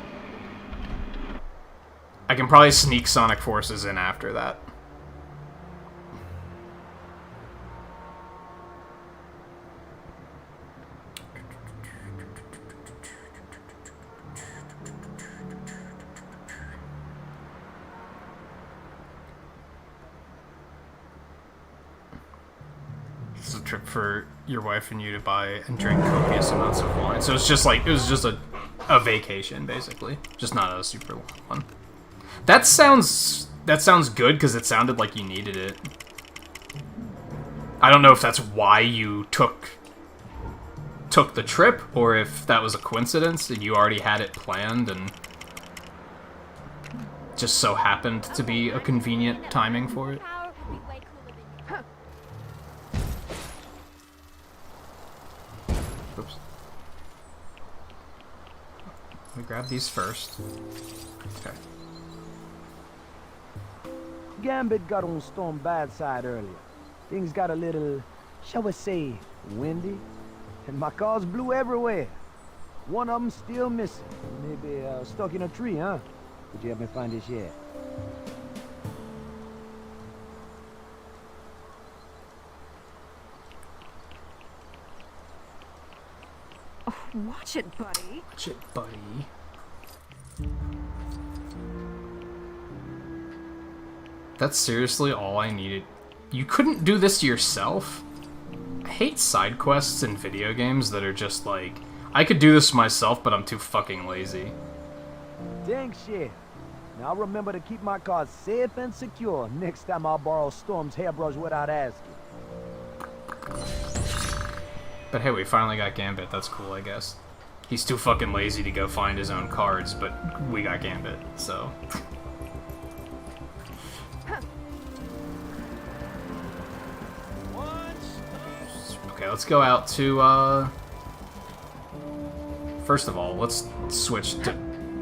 I can probably sneak Sonic Forces in after that. This is a trip for your wife and you to buy and drink copious amounts of wine. So it's just like, it was just a vacation, basically. Just not a super long one. That sounds good, because it sounded like you needed it. I don't know if that's why you took the trip, or if that was a coincidence and you already had it planned and just so happened to be a convenient timing for it. Oops. Let me grab these first. Okay. Gambit got on Storm bad side earlier. Things got a little, shall we say, windy. And my cars blew everywhere. One of them still missing. Maybe stuck in a tree, huh? Could you help me find this yet? Oh, watch it, buddy. Watch it, buddy. That's seriously all I needed. You couldn't do this yourself? I hate side quests in video games that are just like, I could do this myself, but I'm too fucking lazy. Dang shit. Now remember to keep my car safe and secure next time I borrow Storm's hairbrush without asking. But hey, we finally got Gambit. That's cool, I guess. He's too fucking lazy to go find his own cards, but we got Gambit, so... Okay, let's go out to, first of all, let's switch to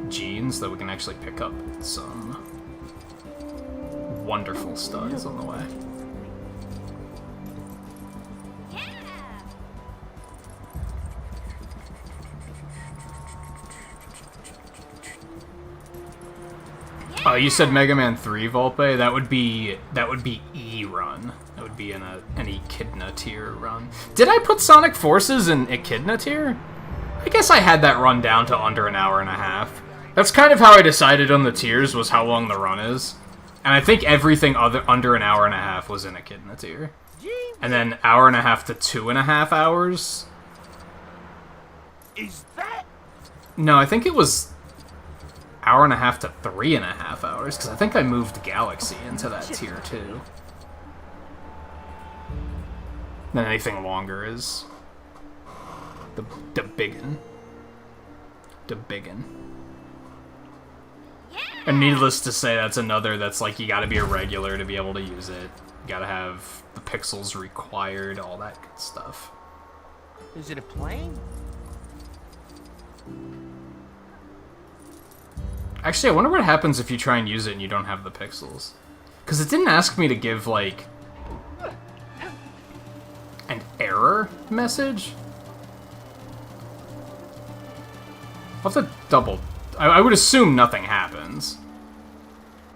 jeans so that we can actually pick up some wonderful studs on the way. Oh, you said Mega Man 3, Volpe? That would be E run. That would be in an Echidna tier run. Did I put Sonic Forces in Echidna tier? I guess I had that run down to under an hour and a half. That's kind of how I decided on the tiers, was how long the run is. And I think everything under an hour and a half was in Echidna tier. And then hour and a half to 2.5 hours. Is that? No, I think it was hour and a half to 3.5 hours, because I think I moved Galaxy into that tier too. Then anything longer is the biggin. The biggin. And needless to say, that's another that's like, you gotta be a regular to be able to use it. You gotta have the pixels required, all that good stuff. Is it a plane? Actually, I wonder what happens if you try and use it and you don't have the pixels. Because it didn't ask me to give, like, an error message? I'll have to double... I would assume nothing happens.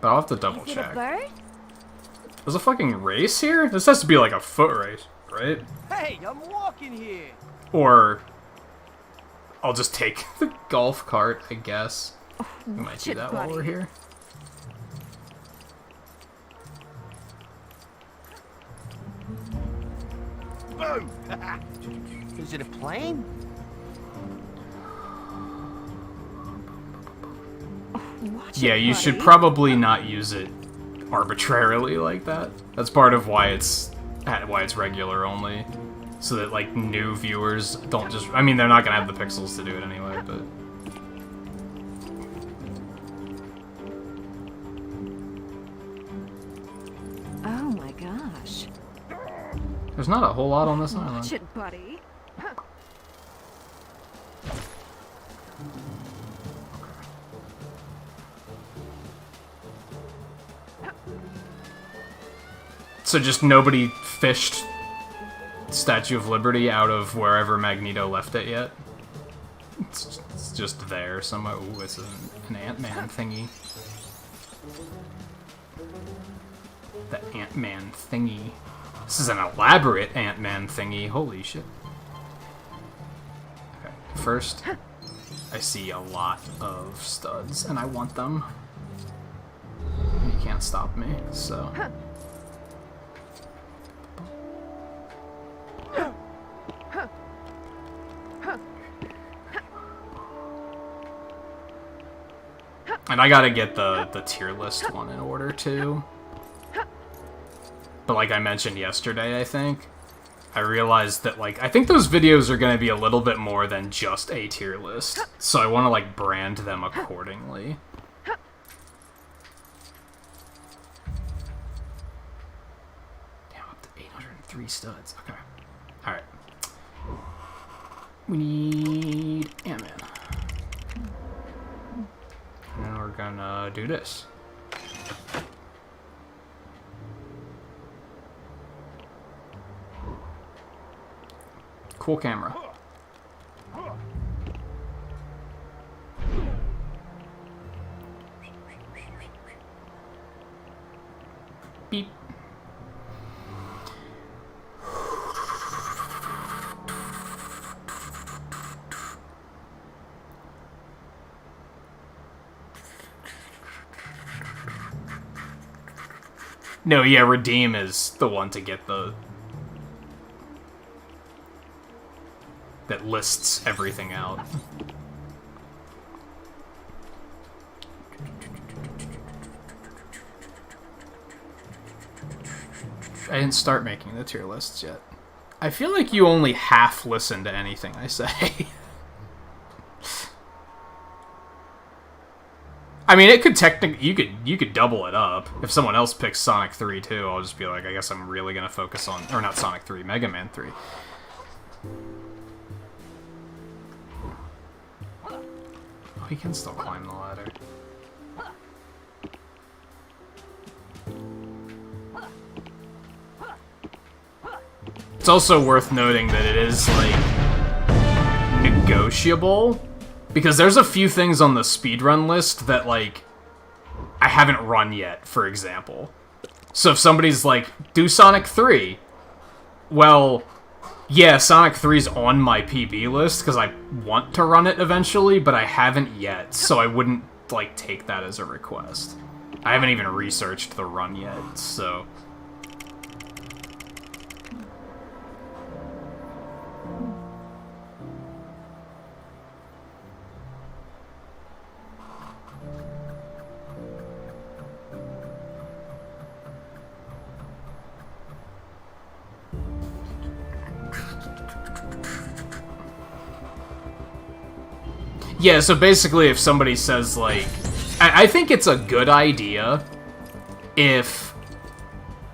But I'll have to double check. There's a fucking race here? This has to be like a foot race, right? Hey, I'm walking here. Or I'll just take the golf cart, I guess. We might do that while we're here. Boom! Is it a plane? Yeah, you should probably not use it arbitrarily like that. That's part of why it's regular only, so that like new viewers don't just. I mean, they're not gonna have the pixels to do it anyway, but. gosh. There's not a whole lot on this island. Watch it, buddy. So just nobody fished Statue of Liberty out of wherever Magneto left it yet? It's just there somewhere. Ooh, it's an Ant-Man thingy. The Ant-Man thingy. This is an elaborate Ant-Man thingy. Holy shit. Okay, first, I see a lot of studs, and I want them. You can't stop me, so... And I gotta get the tier list one in order, too. But like I mentioned yesterday, I think, I realized that, like, I think those videos are gonna be a little bit more than just a tier list. So I want to, like, brand them accordingly. Damn, up to 803 studs. Okay. Alright. We need Ant-Man. And we're gonna do this. Cool camera. Beep. No, yeah, Redeem is the one to get the... that lists everything out. I didn't start making the tier lists yet. I feel like you only half listen to anything I say. I mean, it could technically, you could double it up. If someone else picks Sonic 3 too, I'll just be like, I guess I'm really gonna focus on, or not Sonic 3, Mega Man 3. Oh, he can still climb the ladder. It's also worth noting that it is, like, negotiable. Because there's a few things on the speedrun list that, like, I haven't run yet, for example. So if somebody's like, do Sonic 3, well, yeah, Sonic 3's on my PB list, because I want to run it eventually, but I haven't yet, so I wouldn't, like, take that as a request. I haven't even researched the run yet, so... Yeah, so basically if somebody says, like... I think it's a good idea if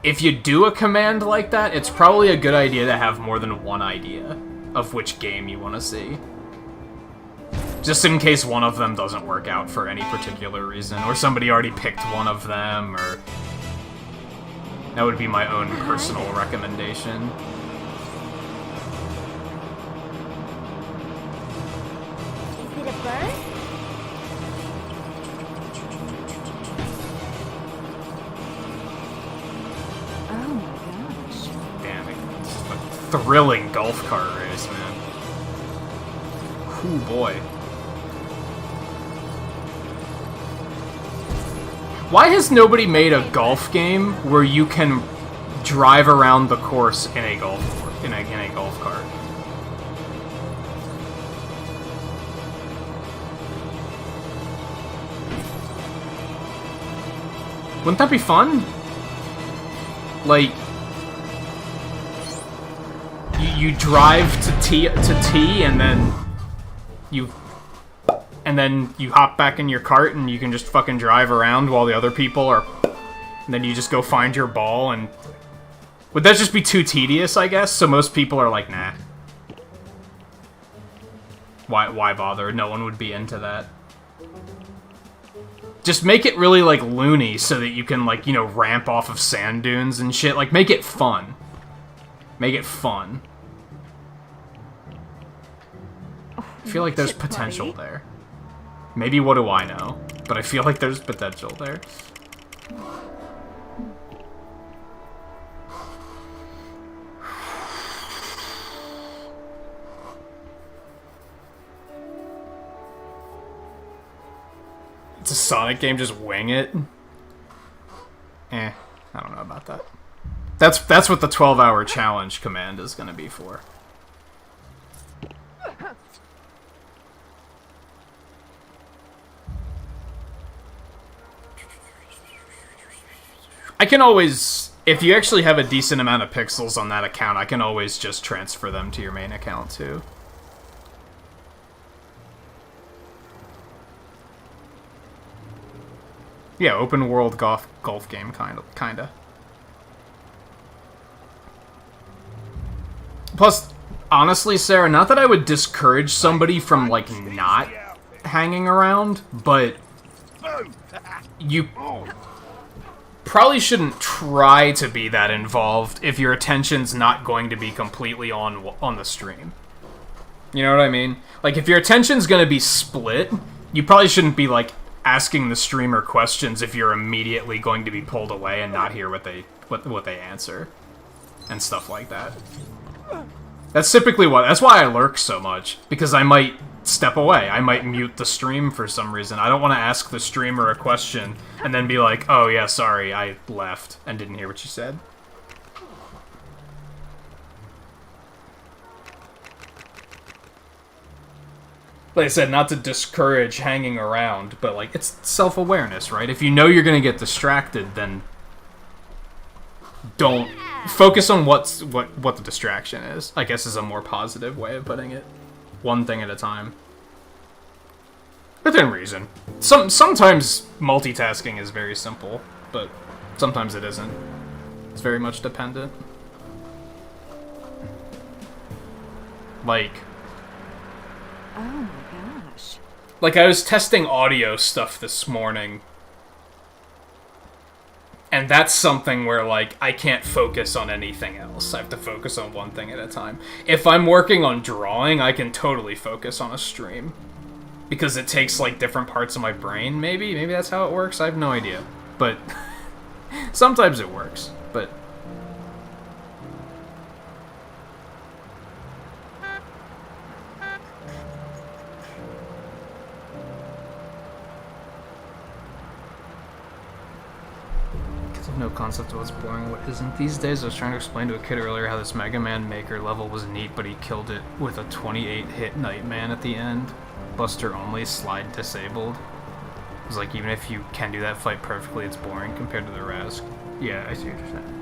you do a command like that, it's probably a good idea to have more than one idea of which game you want to see. Just in case one of them doesn't work out for any particular reason, or somebody already picked one of them, or... That would be my own personal recommendation. Is it a bird? Oh my gosh. Damn, it's a thrilling golf cart race, man. Ooh, boy. Why has nobody made a golf game where you can drive around the course in a golf cart? Wouldn't that be fun? Like, you drive to T, and then you hop back in your cart and you can just fucking drive around while the other people are... And then you just go find your ball and Would that just be too tedious, I guess? So most people are like, nah. Why bother? No one would be into that. Just make it really, like, loony so that you can, like, you know, ramp off of sand dunes and shit. Like, make it fun. Make it fun. I feel like there's potential there. Maybe what do I know? But I feel like there's potential there. It's a Sonic game, just wing it. I don't know about that. That's what the 12-hour challenge command is gonna be for. I can always, if you actually have a decent amount of pixels on that account, I can always just transfer them to your main account too. Yeah, open world golf game kinda. Plus, honestly, Sarah, not that I would discourage somebody from, like, not hanging around, but you probably shouldn't try to be that involved if your attention's not going to be completely on the stream. You know what I mean? Like, if your attention's gonna be split, you probably shouldn't be, like, asking the streamer questions if you're immediately going to be pulled away and not hear what they answer. And stuff like that. That's typically that's why I lurk so much, because I might step away. I might mute the stream for some reason. I don't want to ask the streamer a question and then be like, oh yeah, sorry, I left and didn't hear what you said. Like I said, not to discourage hanging around, but like, it's self-awareness, right? If you know you're gonna get distracted, then don't focus on what the distraction is, I guess, is a more positive way of putting it. One thing at a time. Within reason. Sometimes multitasking is very simple, but sometimes it isn't. It's very much dependent. Like, oh my gosh. Like, I was testing audio stuff this morning, and that's something where, like, I can't focus on anything else. I have to focus on one thing at a time. If I'm working on drawing, I can totally focus on a stream. Because it takes, like, different parts of my brain, maybe? Maybe that's how it works? I have no idea. But sometimes it works. But no concept of what's boring and what isn't these days. I was trying to explain to a kid earlier how this Mega Man Maker level was neat, but he killed it with a 28-hit Nightman at the end. Buster only, slide disabled. It was like, even if you can do that fight perfectly, it's boring compared to the Rask. Yeah, I see what you're saying.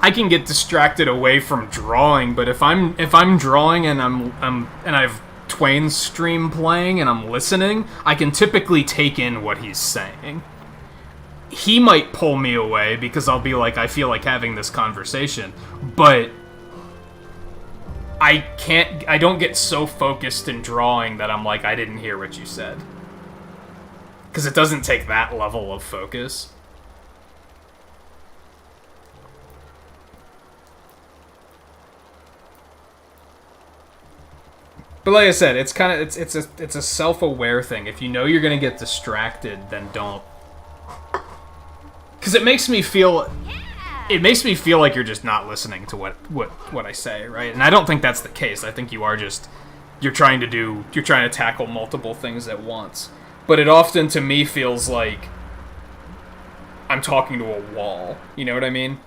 I can get distracted away from drawing, but if I'm drawing and and I've Twain's stream playing and I'm listening, I can typically take in what he's saying. He might pull me away because I'll be like, I feel like having this conversation, but I don't get so focused in drawing that I'm like, I didn't hear what you said. Because it doesn't take that level of focus. But like I said, it's kind of it's a self-aware thing. If you know you're gonna get distracted, then don't. Because it makes me feel like you're just not listening to what I say, right? And I don't think that's the case. I think you're trying to tackle multiple things at once. But it often to me feels like I'm talking to a wall. You know what I mean?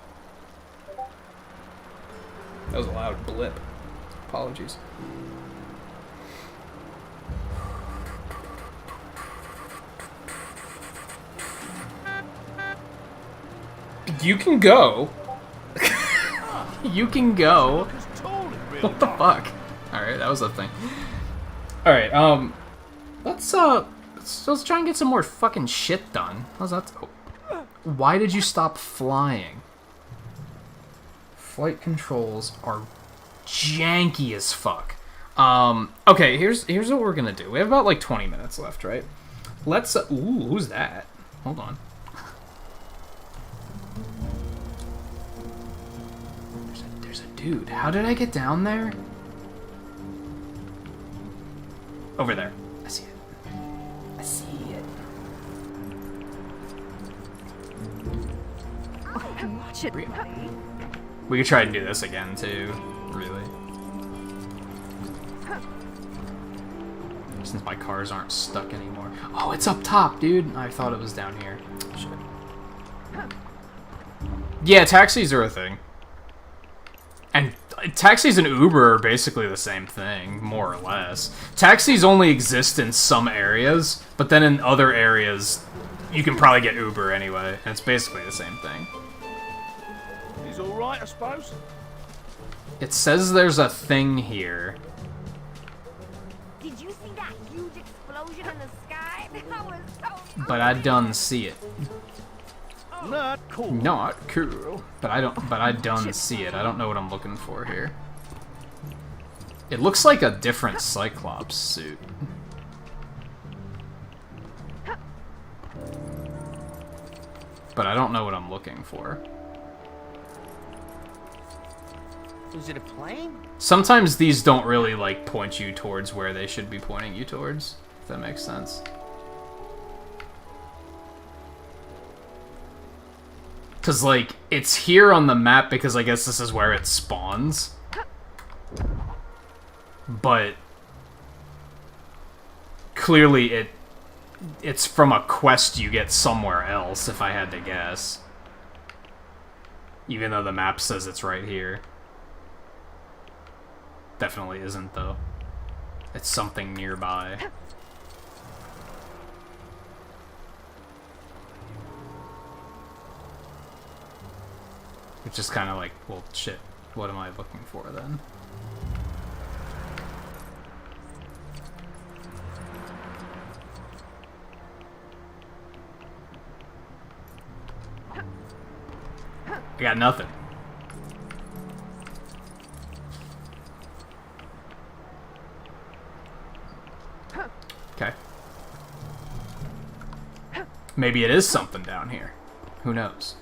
That was a loud blip. Apologies. You can go. You can go. What the fuck? Alright, that was the thing. Alright, Let's try and get some more fucking shit done. How's that? Oh. Why did you stop flying? Flight controls are janky as fuck. Okay, here's what we're gonna do. We have about like 20 minutes left, right? Let's ooh, who's that? Hold on. There's a dude. How did I get down there? Over there. I see it. I see it. Oh, watch it. We could try and do this again too, really. Since my cars aren't stuck anymore. Oh, it's up top, dude. I thought it was down here. Shit. Yeah, taxis are a thing. And taxis and Uber are basically the same thing, more or less. Taxis only exist in some areas, but then in other areas, you can probably get Uber anyway, and it's basically the same thing. He's alright, I suppose. It says there's a thing here. Did you see that huge explosion in the sky? That was so But I done see it. Not cool. Not cool. But I done see it. I don't know what I'm looking for here. It looks like a different Cyclops suit. But I don't know what I'm looking for. Is it a plane? Sometimes these don't really, like, point you towards where they should be pointing you towards, if that makes sense. Because, like, it's here on the map because I guess this is where it spawns. But clearly it's from a quest you get somewhere else, if I had to guess. Even though the map says it's right here. Definitely isn't, though. It's something nearby. Which is kind of like, well, shit. What am I looking for, then? I got nothing. Okay. Maybe it is something down here. Who knows?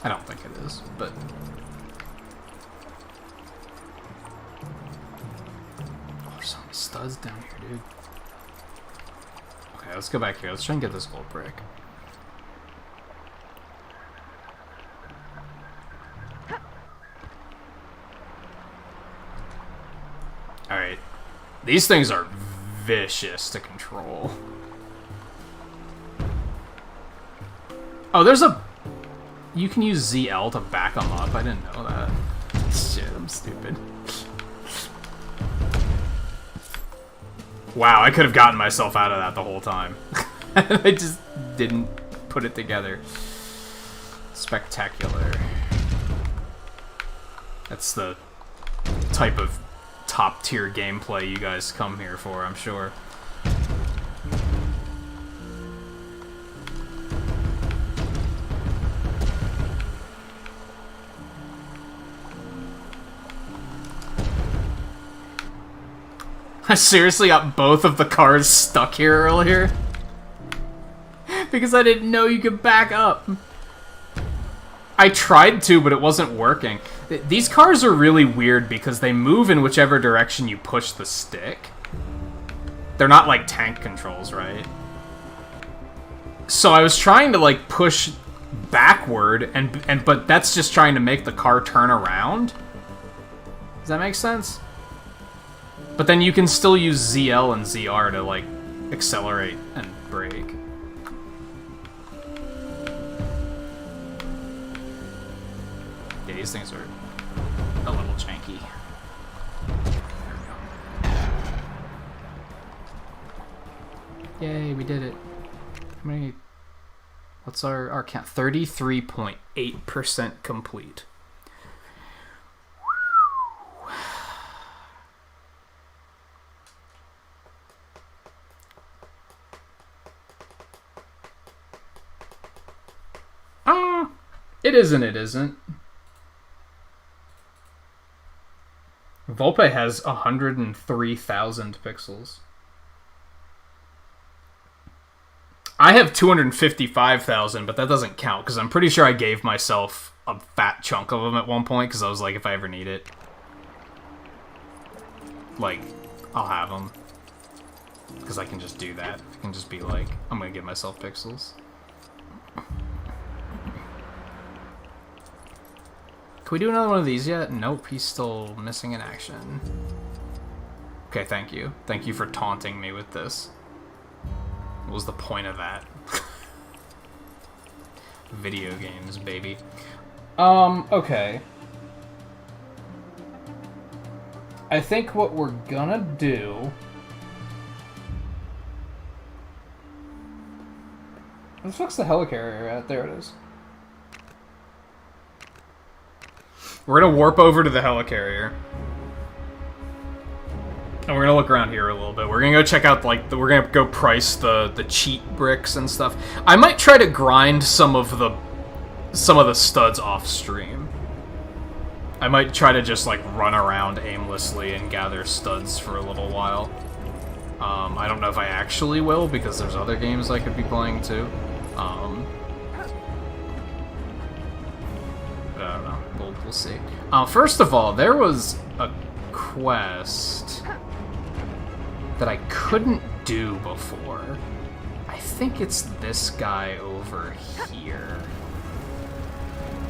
I don't think it is, but... Oh, there's so many studs down here, dude. Okay, let's go back here. Let's try and get this gold brick. Alright. These things are vicious to control. Oh, there's a... You can use ZL to back them up. I didn't know that. Shit, I'm stupid. Wow, I could have gotten myself out of that the whole time. I just didn't put it together. Spectacular. That's the type of top-tier gameplay you guys come here for, I'm sure. I seriously got both of the cars stuck here earlier. Because I didn't know you could back up. I tried to, but it wasn't working. These cars are really weird because they move in whichever direction you push the stick. They're not like tank controls, right? So I was trying to like push backward, but that's just trying to make the car turn around. Does that make sense? But then you can still use ZL and ZR to, like, accelerate and brake. Yeah, these things are a little janky. Yay, we did it. How many What's our count? 33.8% complete. It isn't, it isn't. Volpe has 103,000 pixels. I have 255,000, but that doesn't count, because I'm pretty sure I gave myself a fat chunk of them at one point, because I was like, if I ever need it, like, I'll have them. Because I can just do that. I can just be like, I'm going to give myself pixels. Can we do another one of these yet? Nope, he's still missing in action. Okay, thank you. Thank you for taunting me with this. What was the point of that? Video games, baby. Okay. I think what we're gonna do... Where the fuck's the helicarrier at? There it is. We're gonna warp over to the helicarrier. And we're gonna look around here a little bit. We're gonna go check out, like, we're gonna go price the cheat bricks and stuff. I might try to grind some of the studs off stream. I might try to just, like, run around aimlessly and gather studs for a little while. I don't know if I actually will, because there's other games I could be playing too. I don't know. We'll see. First of all, there was a quest that I couldn't do before. I think it's this guy over here.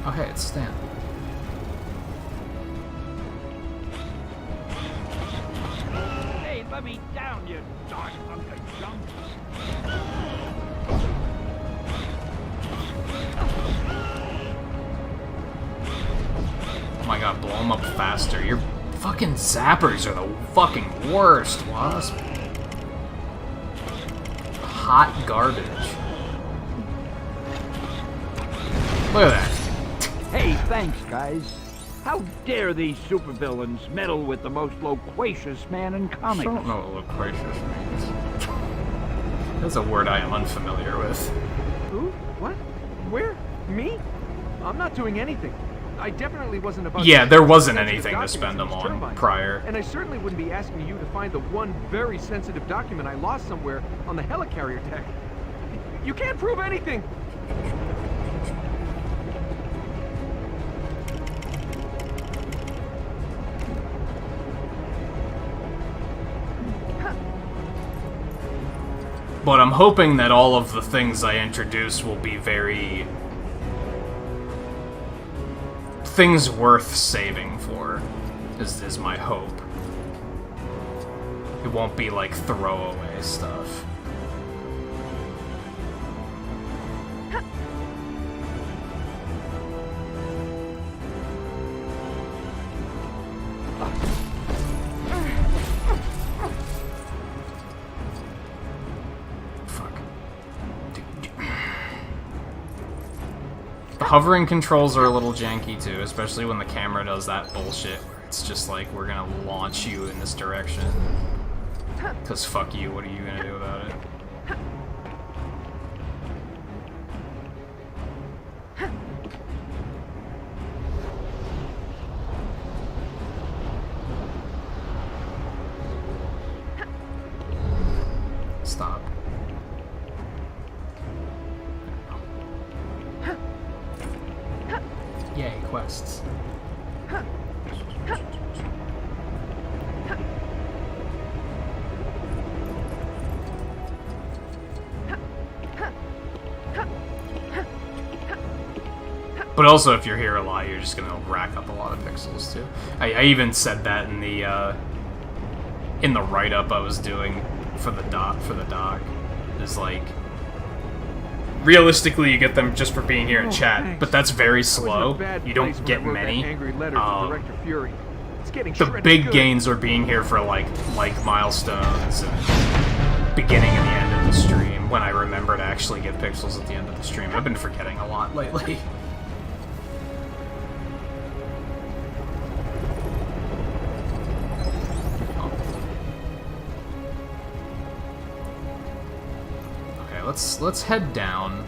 Oh, hey, it's Stan. Hey, let me down, you dog hunk of junk. Oh my god, blow them up faster. Your fucking zappers are the fucking worst, Wasp. Hot garbage. Look at that. Hey, thanks, guys. How dare these supervillains meddle with the most loquacious man in comics? I don't know what loquacious means. That's a word I am unfamiliar with. Who? What? Where? Me? I'm not doing anything. I definitely wasn't about. Yeah, to there wasn't anything to spend them on turbine. prior. And I certainly wouldn't be asking you to find the one very sensitive document I lost somewhere on the helicarrier deck. You can't prove anything. But I'm hoping that all of the things I introduce will be very... things worth saving for, is my hope. It won't be like throwaway stuff. The hovering controls are a little janky too, especially when the camera does that bullshit where it's just like, we're gonna launch you in this direction. Cause fuck you, what are you gonna do about it? Stop. Yay, quests. But also, if you're here a lot, you're just gonna rack up a lot of pixels too. I even said that in the write-up I was doing for the doc. Is like, realistically, you get them just for being here in chat, but that's very slow. You don't get many. The big gains are being here for like milestones and beginning and the end of the stream. when I remember to actually get pixels at the end of the stream. I've been forgetting a lot lately. Okay, let's head down.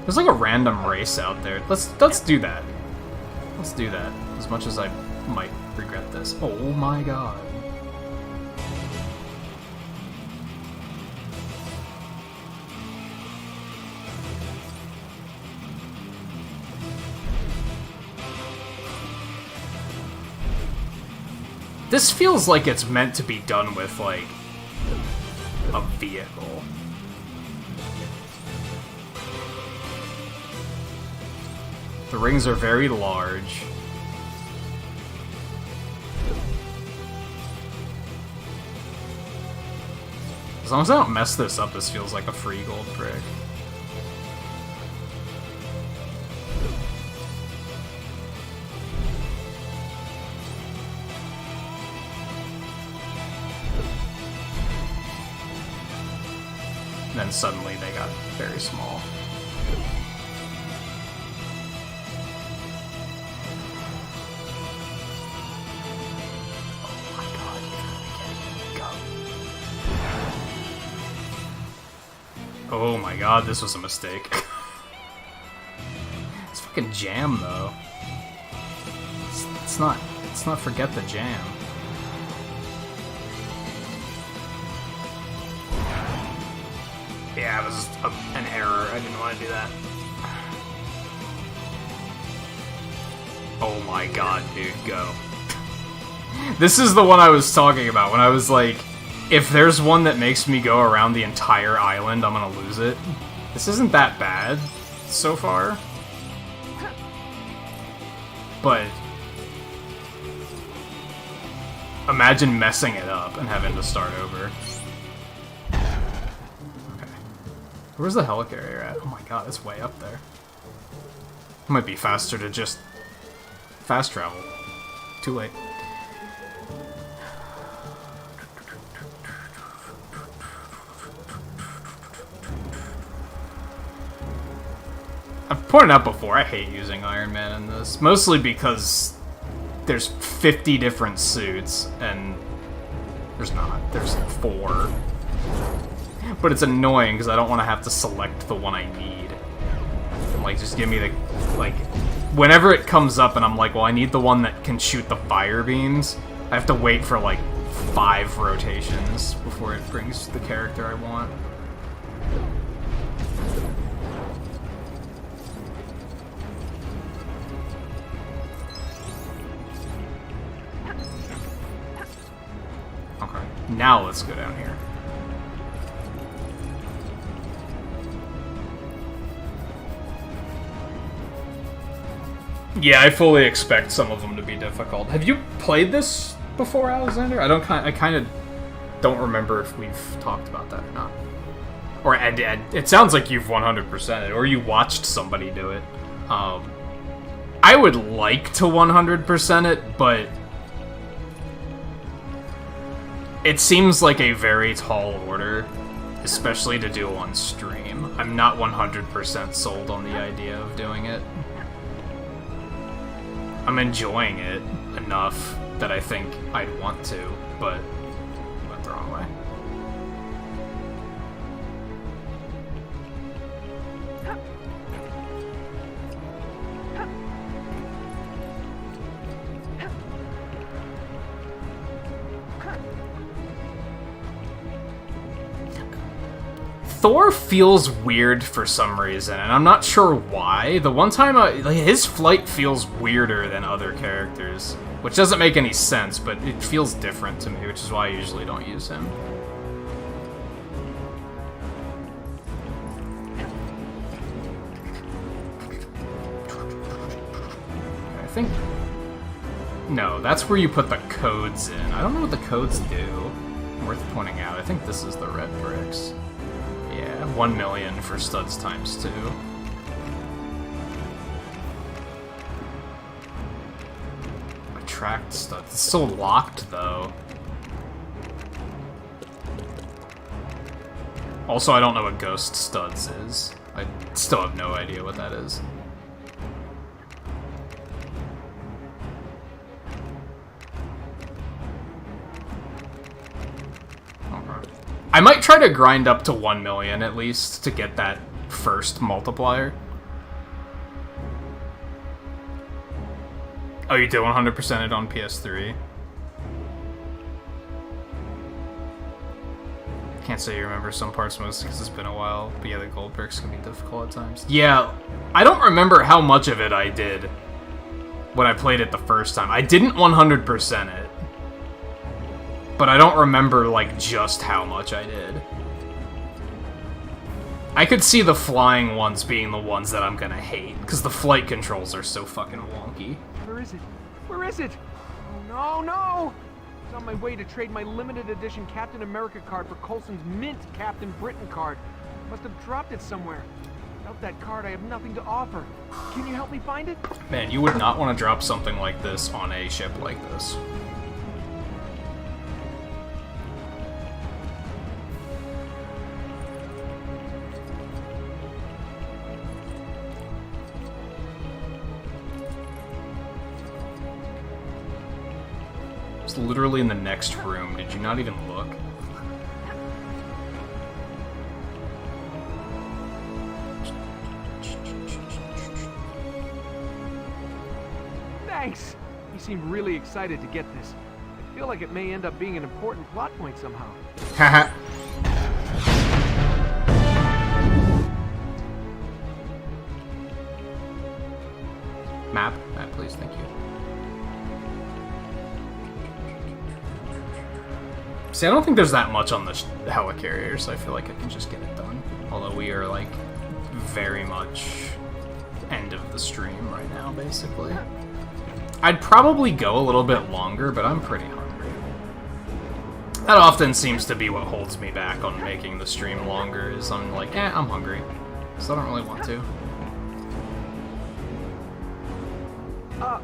There's like a random race out there. Let's do that. Let's do that. As much as I might regret this. Oh my god. This feels like it's meant to be done with, like, a vehicle. The rings are very large. As long as I don't mess this up, this feels like a free gold brick. Then suddenly they got very small. Oh my god, you gotta go. Oh my god, this was a mistake. It's fucking jam though. It's not forget the jam. Yeah, it was an error. I didn't want to do that. Oh my god, dude, go. This is the one I was talking about when I was like, if there's one that makes me go around the entire island, I'm gonna lose it. This isn't that bad so far. But imagine messing it up and having to start over. Where's the helicarrier at? Oh my god, it's way up there. It might be faster to just fast travel. Too late. I've pointed out before, I hate using Iron Man in this. Mostly because there's 50 different suits, and there's not. There's 4. But it's annoying because I don't want to have to select the one I need. Like, just give me the, like, whenever it comes up and I'm like, well, I need the one that can shoot the fire beams, I have to wait for, like, 5 rotations before it brings the character I want. Okay, now let's go down here. Yeah, I fully expect some of them to be difficult. Have you played this before, Alexander? I kind of don't remember if we've talked about that or not. Or it sounds like you've 100%ed it, or you watched somebody do it. I would like to 100% it, but it seems like a very tall order, especially to do on stream. I'm not 100% sold on the idea of doing it. I'm enjoying it enough that I think I'd want to, but I went the wrong way. Thor feels weird for some reason, and I'm not sure why. The one time his flight feels weirder than other characters, which doesn't make any sense, but it feels different to me, which is why I usually don't use him. I think... No, that's where you put the codes in. I don't know what the codes do. Worth pointing out. I think this is the red bricks. Yeah, 1 million for studs times 2. Attract studs. It's so locked, though. Also, I don't know what Ghost Studs is. I still have no idea what that is. I might try to grind up to 1 million at least to get that first multiplier. Oh, you did 100% it on PS3? Can't say you remember some parts mostly because it's been a while, but yeah, the gold bricks can be difficult at times. Yeah, I don't remember how much of it I did when I played it the first time. I didn't 100% it. But I don't remember, like, just how much I did. I could see the flying ones being the ones that I'm gonna hate, because the flight controls are so fucking wonky. Where is it? Where is it? Oh, no, no! I was on my way to trade my limited edition Captain America card for Coulson's mint Captain Britain card. Must have dropped it somewhere. Without that card, I have nothing to offer. Can you help me find it? Man, you would not want to drop something like this on a ship like this. It's literally in the next room. Did you not even look? Thanks! You seem really excited to get this. I feel like it may end up being an important plot point somehow. Haha. Map, please, thank you. See, I don't think there's that much on the helicarrier, so I feel like I can just get it done. Although we are, like, very much end of the stream right now, basically. I'd probably go a little bit longer, but I'm pretty hungry. That often seems to be what holds me back on making the stream longer, is I'm like, I'm hungry. So I don't really want to.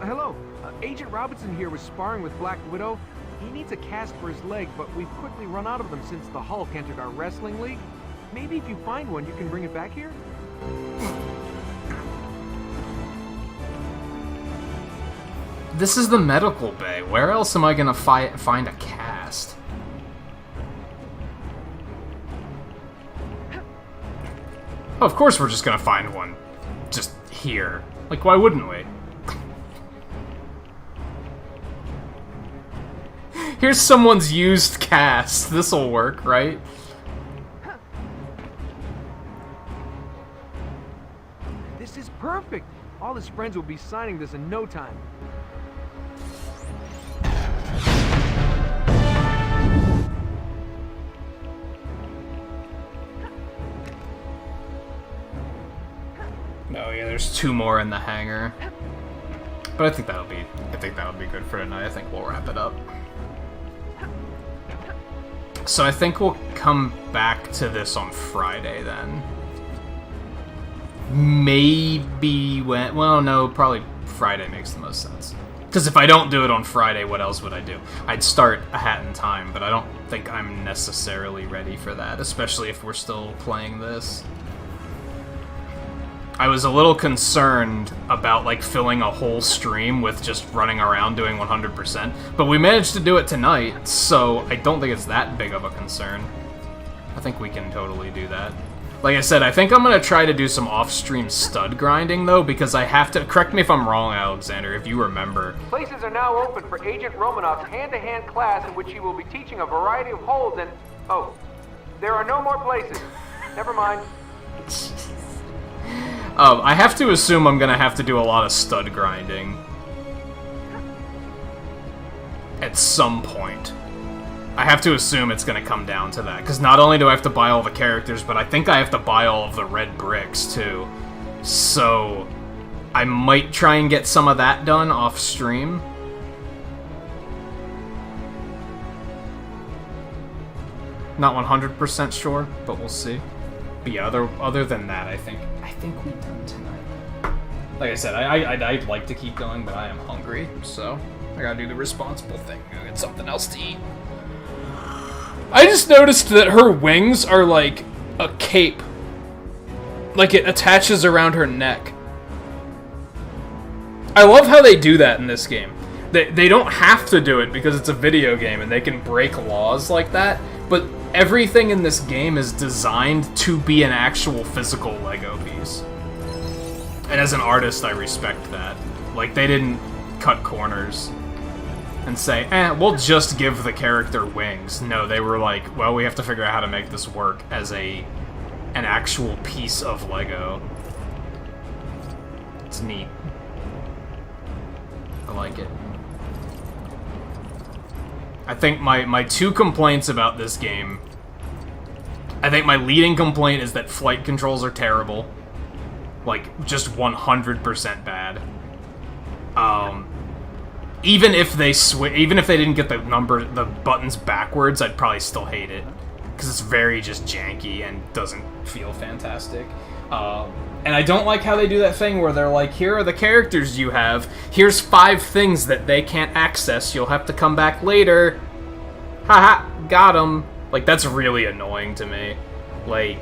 Hello. Agent Robinson here was sparring with Black Widow. He needs a cast for his leg, but we've quickly run out of them since the Hulk entered our wrestling league. Maybe if you find one, you can bring it back here? This is the medical bay. Where else am I gonna find a cast? Oh, of course we're just gonna find one. Just here. Like, why wouldn't we? Here's someone's used cast. This'll work, right? This is perfect. All his friends will be signing this in no time. Oh yeah, there's 2 more in the hangar. But I think that'll be good for tonight. I think we'll wrap it up. So I think we'll come back to this on Friday then. Maybe when... Well, no, probably Friday makes the most sense. Because if I don't do it on Friday, what else would I do? I'd start A Hat in Time, but I don't think I'm necessarily ready for that, especially if we're still playing this. I was a little concerned about, like, filling a whole stream with just running around doing 100%, but we managed to do it tonight, so I don't think it's that big of a concern. I think we can totally do that. Like I said, I think I'm gonna try to do some off-stream stud grinding, though, because I have to... Correct me if I'm wrong, Alexander, if you remember. Places are now open for Agent Romanov's hand-to-hand class in which he will be teaching a variety of holds and... Oh, there are no more places. Never mind. I have to assume I'm gonna have to do a lot of stud grinding. At some point. I have to assume it's gonna come down to that, because not only do I have to buy all the characters, but I think I have to buy all of the red bricks, too. So, I might try and get some of that done off stream. Not 100% sure, but we'll see. But yeah, other than that, I think we're done tonight. Like I said, I'd like to keep going, but I am hungry, so I gotta do the responsible thing. I get something else to eat. I just noticed that her wings are, like, a cape. Like, it attaches around her neck. I love how they do that in this game. They don't have to do it because it's a video game and they can break laws like that, but everything in this game is designed to be an actual physical Lego piece. And as an artist, I respect that. Like, they didn't cut corners and say, we'll just give the character wings. No, they were like, well, we have to figure out how to make this work as an actual piece of Lego. It's neat. I like it. I think my two complaints about this game... I think my leading complaint is that flight controls are terrible. Like, just 100% bad. Even if they didn't get the buttons backwards, I'd probably still hate it. Because it's very just janky and doesn't feel fantastic. And I don't like how they do that thing where they're like, here are the characters you have, here's 5 things that they can't access, you'll have to come back later. Haha, got 'em. Like, that's really annoying to me. Like,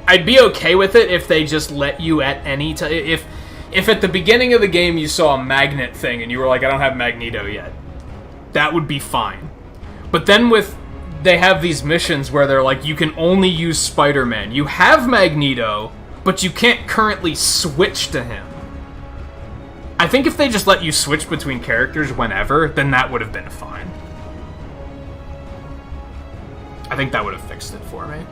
I'd be okay with it if they just let you at any time. If at the beginning of the game you saw a magnet thing and you were like, I don't have Magneto yet, that would be fine. But then they have these missions where they're like, you can only use Spider-Man. You have Magneto, but you can't currently switch to him. I think if they just let you switch between characters whenever, then that would have been fine. I think that would have fixed it for me.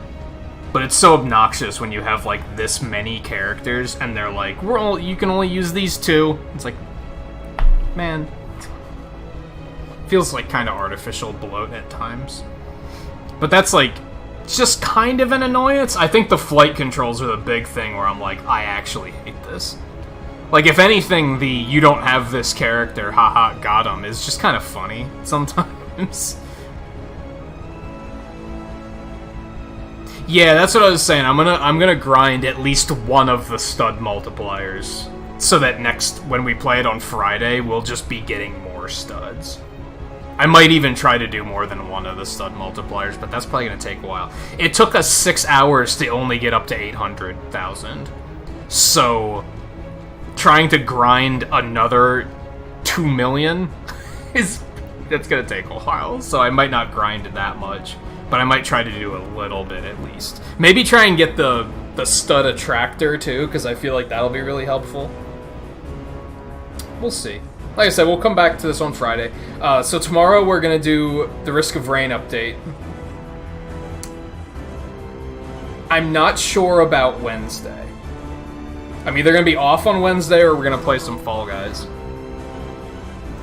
But it's so obnoxious when you have, like, this many characters, and they're like, you can only use these 2. It's like, man. Feels like kind of artificial bloat at times. But that's, like, just kind of an annoyance. I think the flight controls are the big thing where I'm like, I actually hate this. Like, if anything, the you don't have this character, haha, got him, is just kind of funny sometimes. Yeah, that's what I was saying. I'm gonna grind at least one of the stud multipliers, so that when we play it on Friday, we'll just be getting more studs. I might even try to do more than one of the stud multipliers, but that's probably gonna take a while. It took us 6 hours to only get up to 800,000. So, trying to grind another 2 million that's gonna take a while, so I might not grind that much. But I might try to do a little bit at least. Maybe try and get the stud attractor too, because I feel like that'll be really helpful. We'll see. Like I said, we'll come back to this on Friday. So tomorrow we're going to do the Risk of Rain update. I'm not sure about Wednesday. I'm either going to be off on Wednesday or we're going to play some Fall Guys.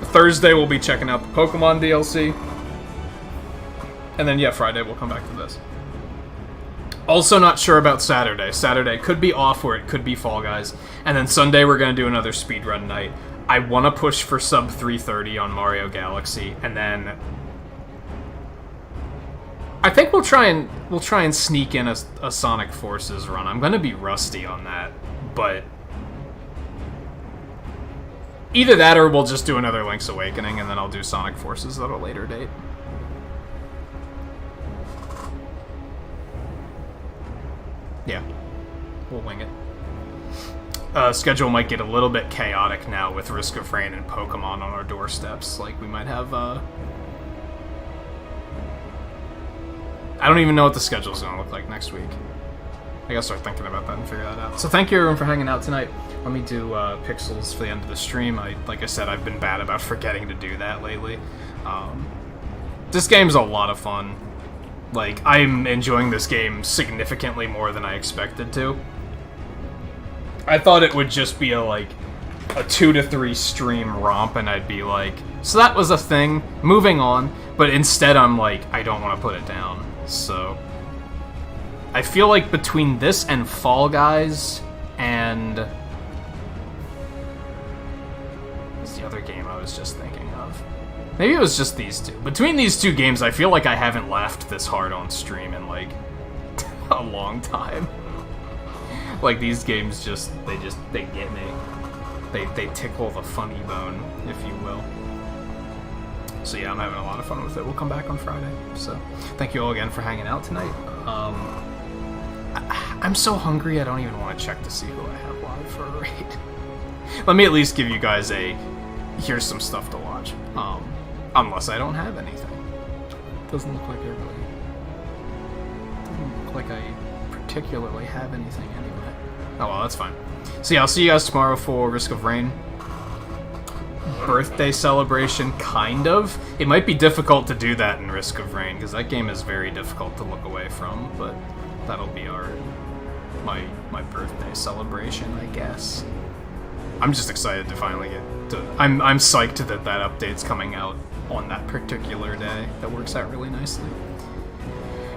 Thursday we'll be checking out the Pokemon DLC. And then, yeah, Friday we'll come back to this. Also not sure about Saturday. Saturday could be off or it could be Fall Guys. And then Sunday we're going to do another speedrun night. I want to push for sub 330 on Mario Galaxy. And then I think we'll try and sneak in a Sonic Forces run. I'm going to be rusty on that. But either that or we'll just do another Link's Awakening and then I'll do Sonic Forces at a later date. Yeah, we'll wing it. Schedule might get a little bit chaotic now with Risk of Rain and Pokemon on our doorsteps. Like, we might have, I don't even know what the schedule's gonna look like next week. I gotta start thinking about that and figure that out. So thank you everyone for hanging out tonight. Let me do pixels for the end of the stream. Like I said, I've been bad about forgetting to do that lately. This game's a lot of fun. Like, I'm enjoying this game significantly more than I expected to. I thought it would just be a 2 to 3 stream romp, and I'd be like, so that was a thing, moving on. But instead I'm like, I don't want to put it down. So I feel like between this and Fall Guys and what's the other game I was just thinking of? Maybe it was just these two. Between these two games, I feel like I haven't laughed this hard on stream in, like, a long time. Like, these games they get me. They tickle the funny bone, if you will. So yeah, I'm having a lot of fun with it. We'll come back on Friday. So, thank you all again for hanging out tonight. I'm so hungry I don't even want to check to see who I have live for a raid. Let me at least give you guys a, here's some stuff to watch. Unless I don't have anything. Doesn't look like I really... Doesn't look like I particularly have anything anyway. Oh well, that's fine. So yeah, I'll see you guys tomorrow for Risk of Rain. Birthday celebration, kind of. It might be difficult to do that in Risk of Rain, because that game is very difficult to look away from, but that'll be my birthday celebration, I guess. I'm just excited to finally get to... I'm psyched that update's coming out on that particular day. That works out really nicely.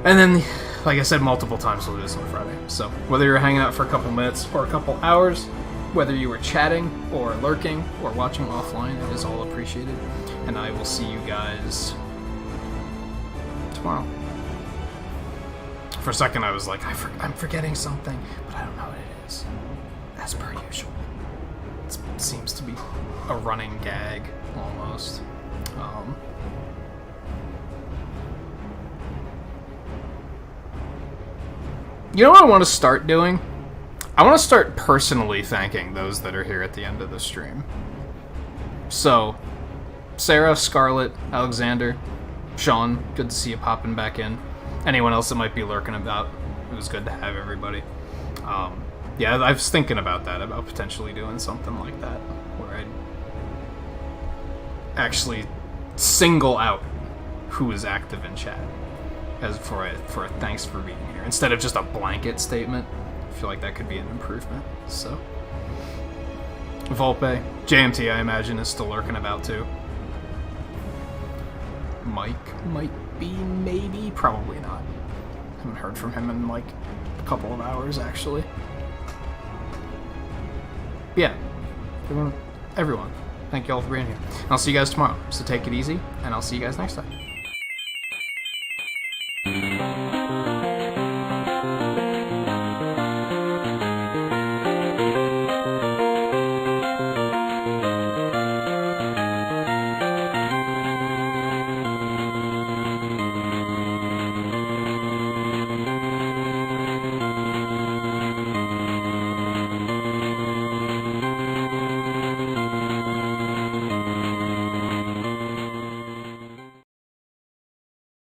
And then, like I said multiple times, we'll do this on Friday. So, whether you're hanging out for a couple minutes or a couple hours, whether you were chatting or lurking or watching offline, it is all appreciated. And I will see you guys tomorrow. For a second I was like, I'm forgetting something, but I don't know what it is. As per usual. It seems to be a running gag, almost. You know what I want to start doing? I want to start personally thanking those that are here at the end of the stream. So, Sarah, Scarlett, Alexander, Sean, good to see you popping back in. Anyone else that might be lurking about, it was good to have everybody. Yeah, I was thinking about that, about potentially doing something like that, where I'd actually single out who is active in chat as for a thanks for being here, instead of just a blanket statement. I feel like that could be an improvement. So, Volpe, JMT, I imagine, is still lurking about too. Mike might be, maybe, probably not. Haven't heard from him in like a couple of hours, actually. Yeah, everyone, thank you all for being here. And I'll see you guys tomorrow. So take it easy, and I'll see you guys next time.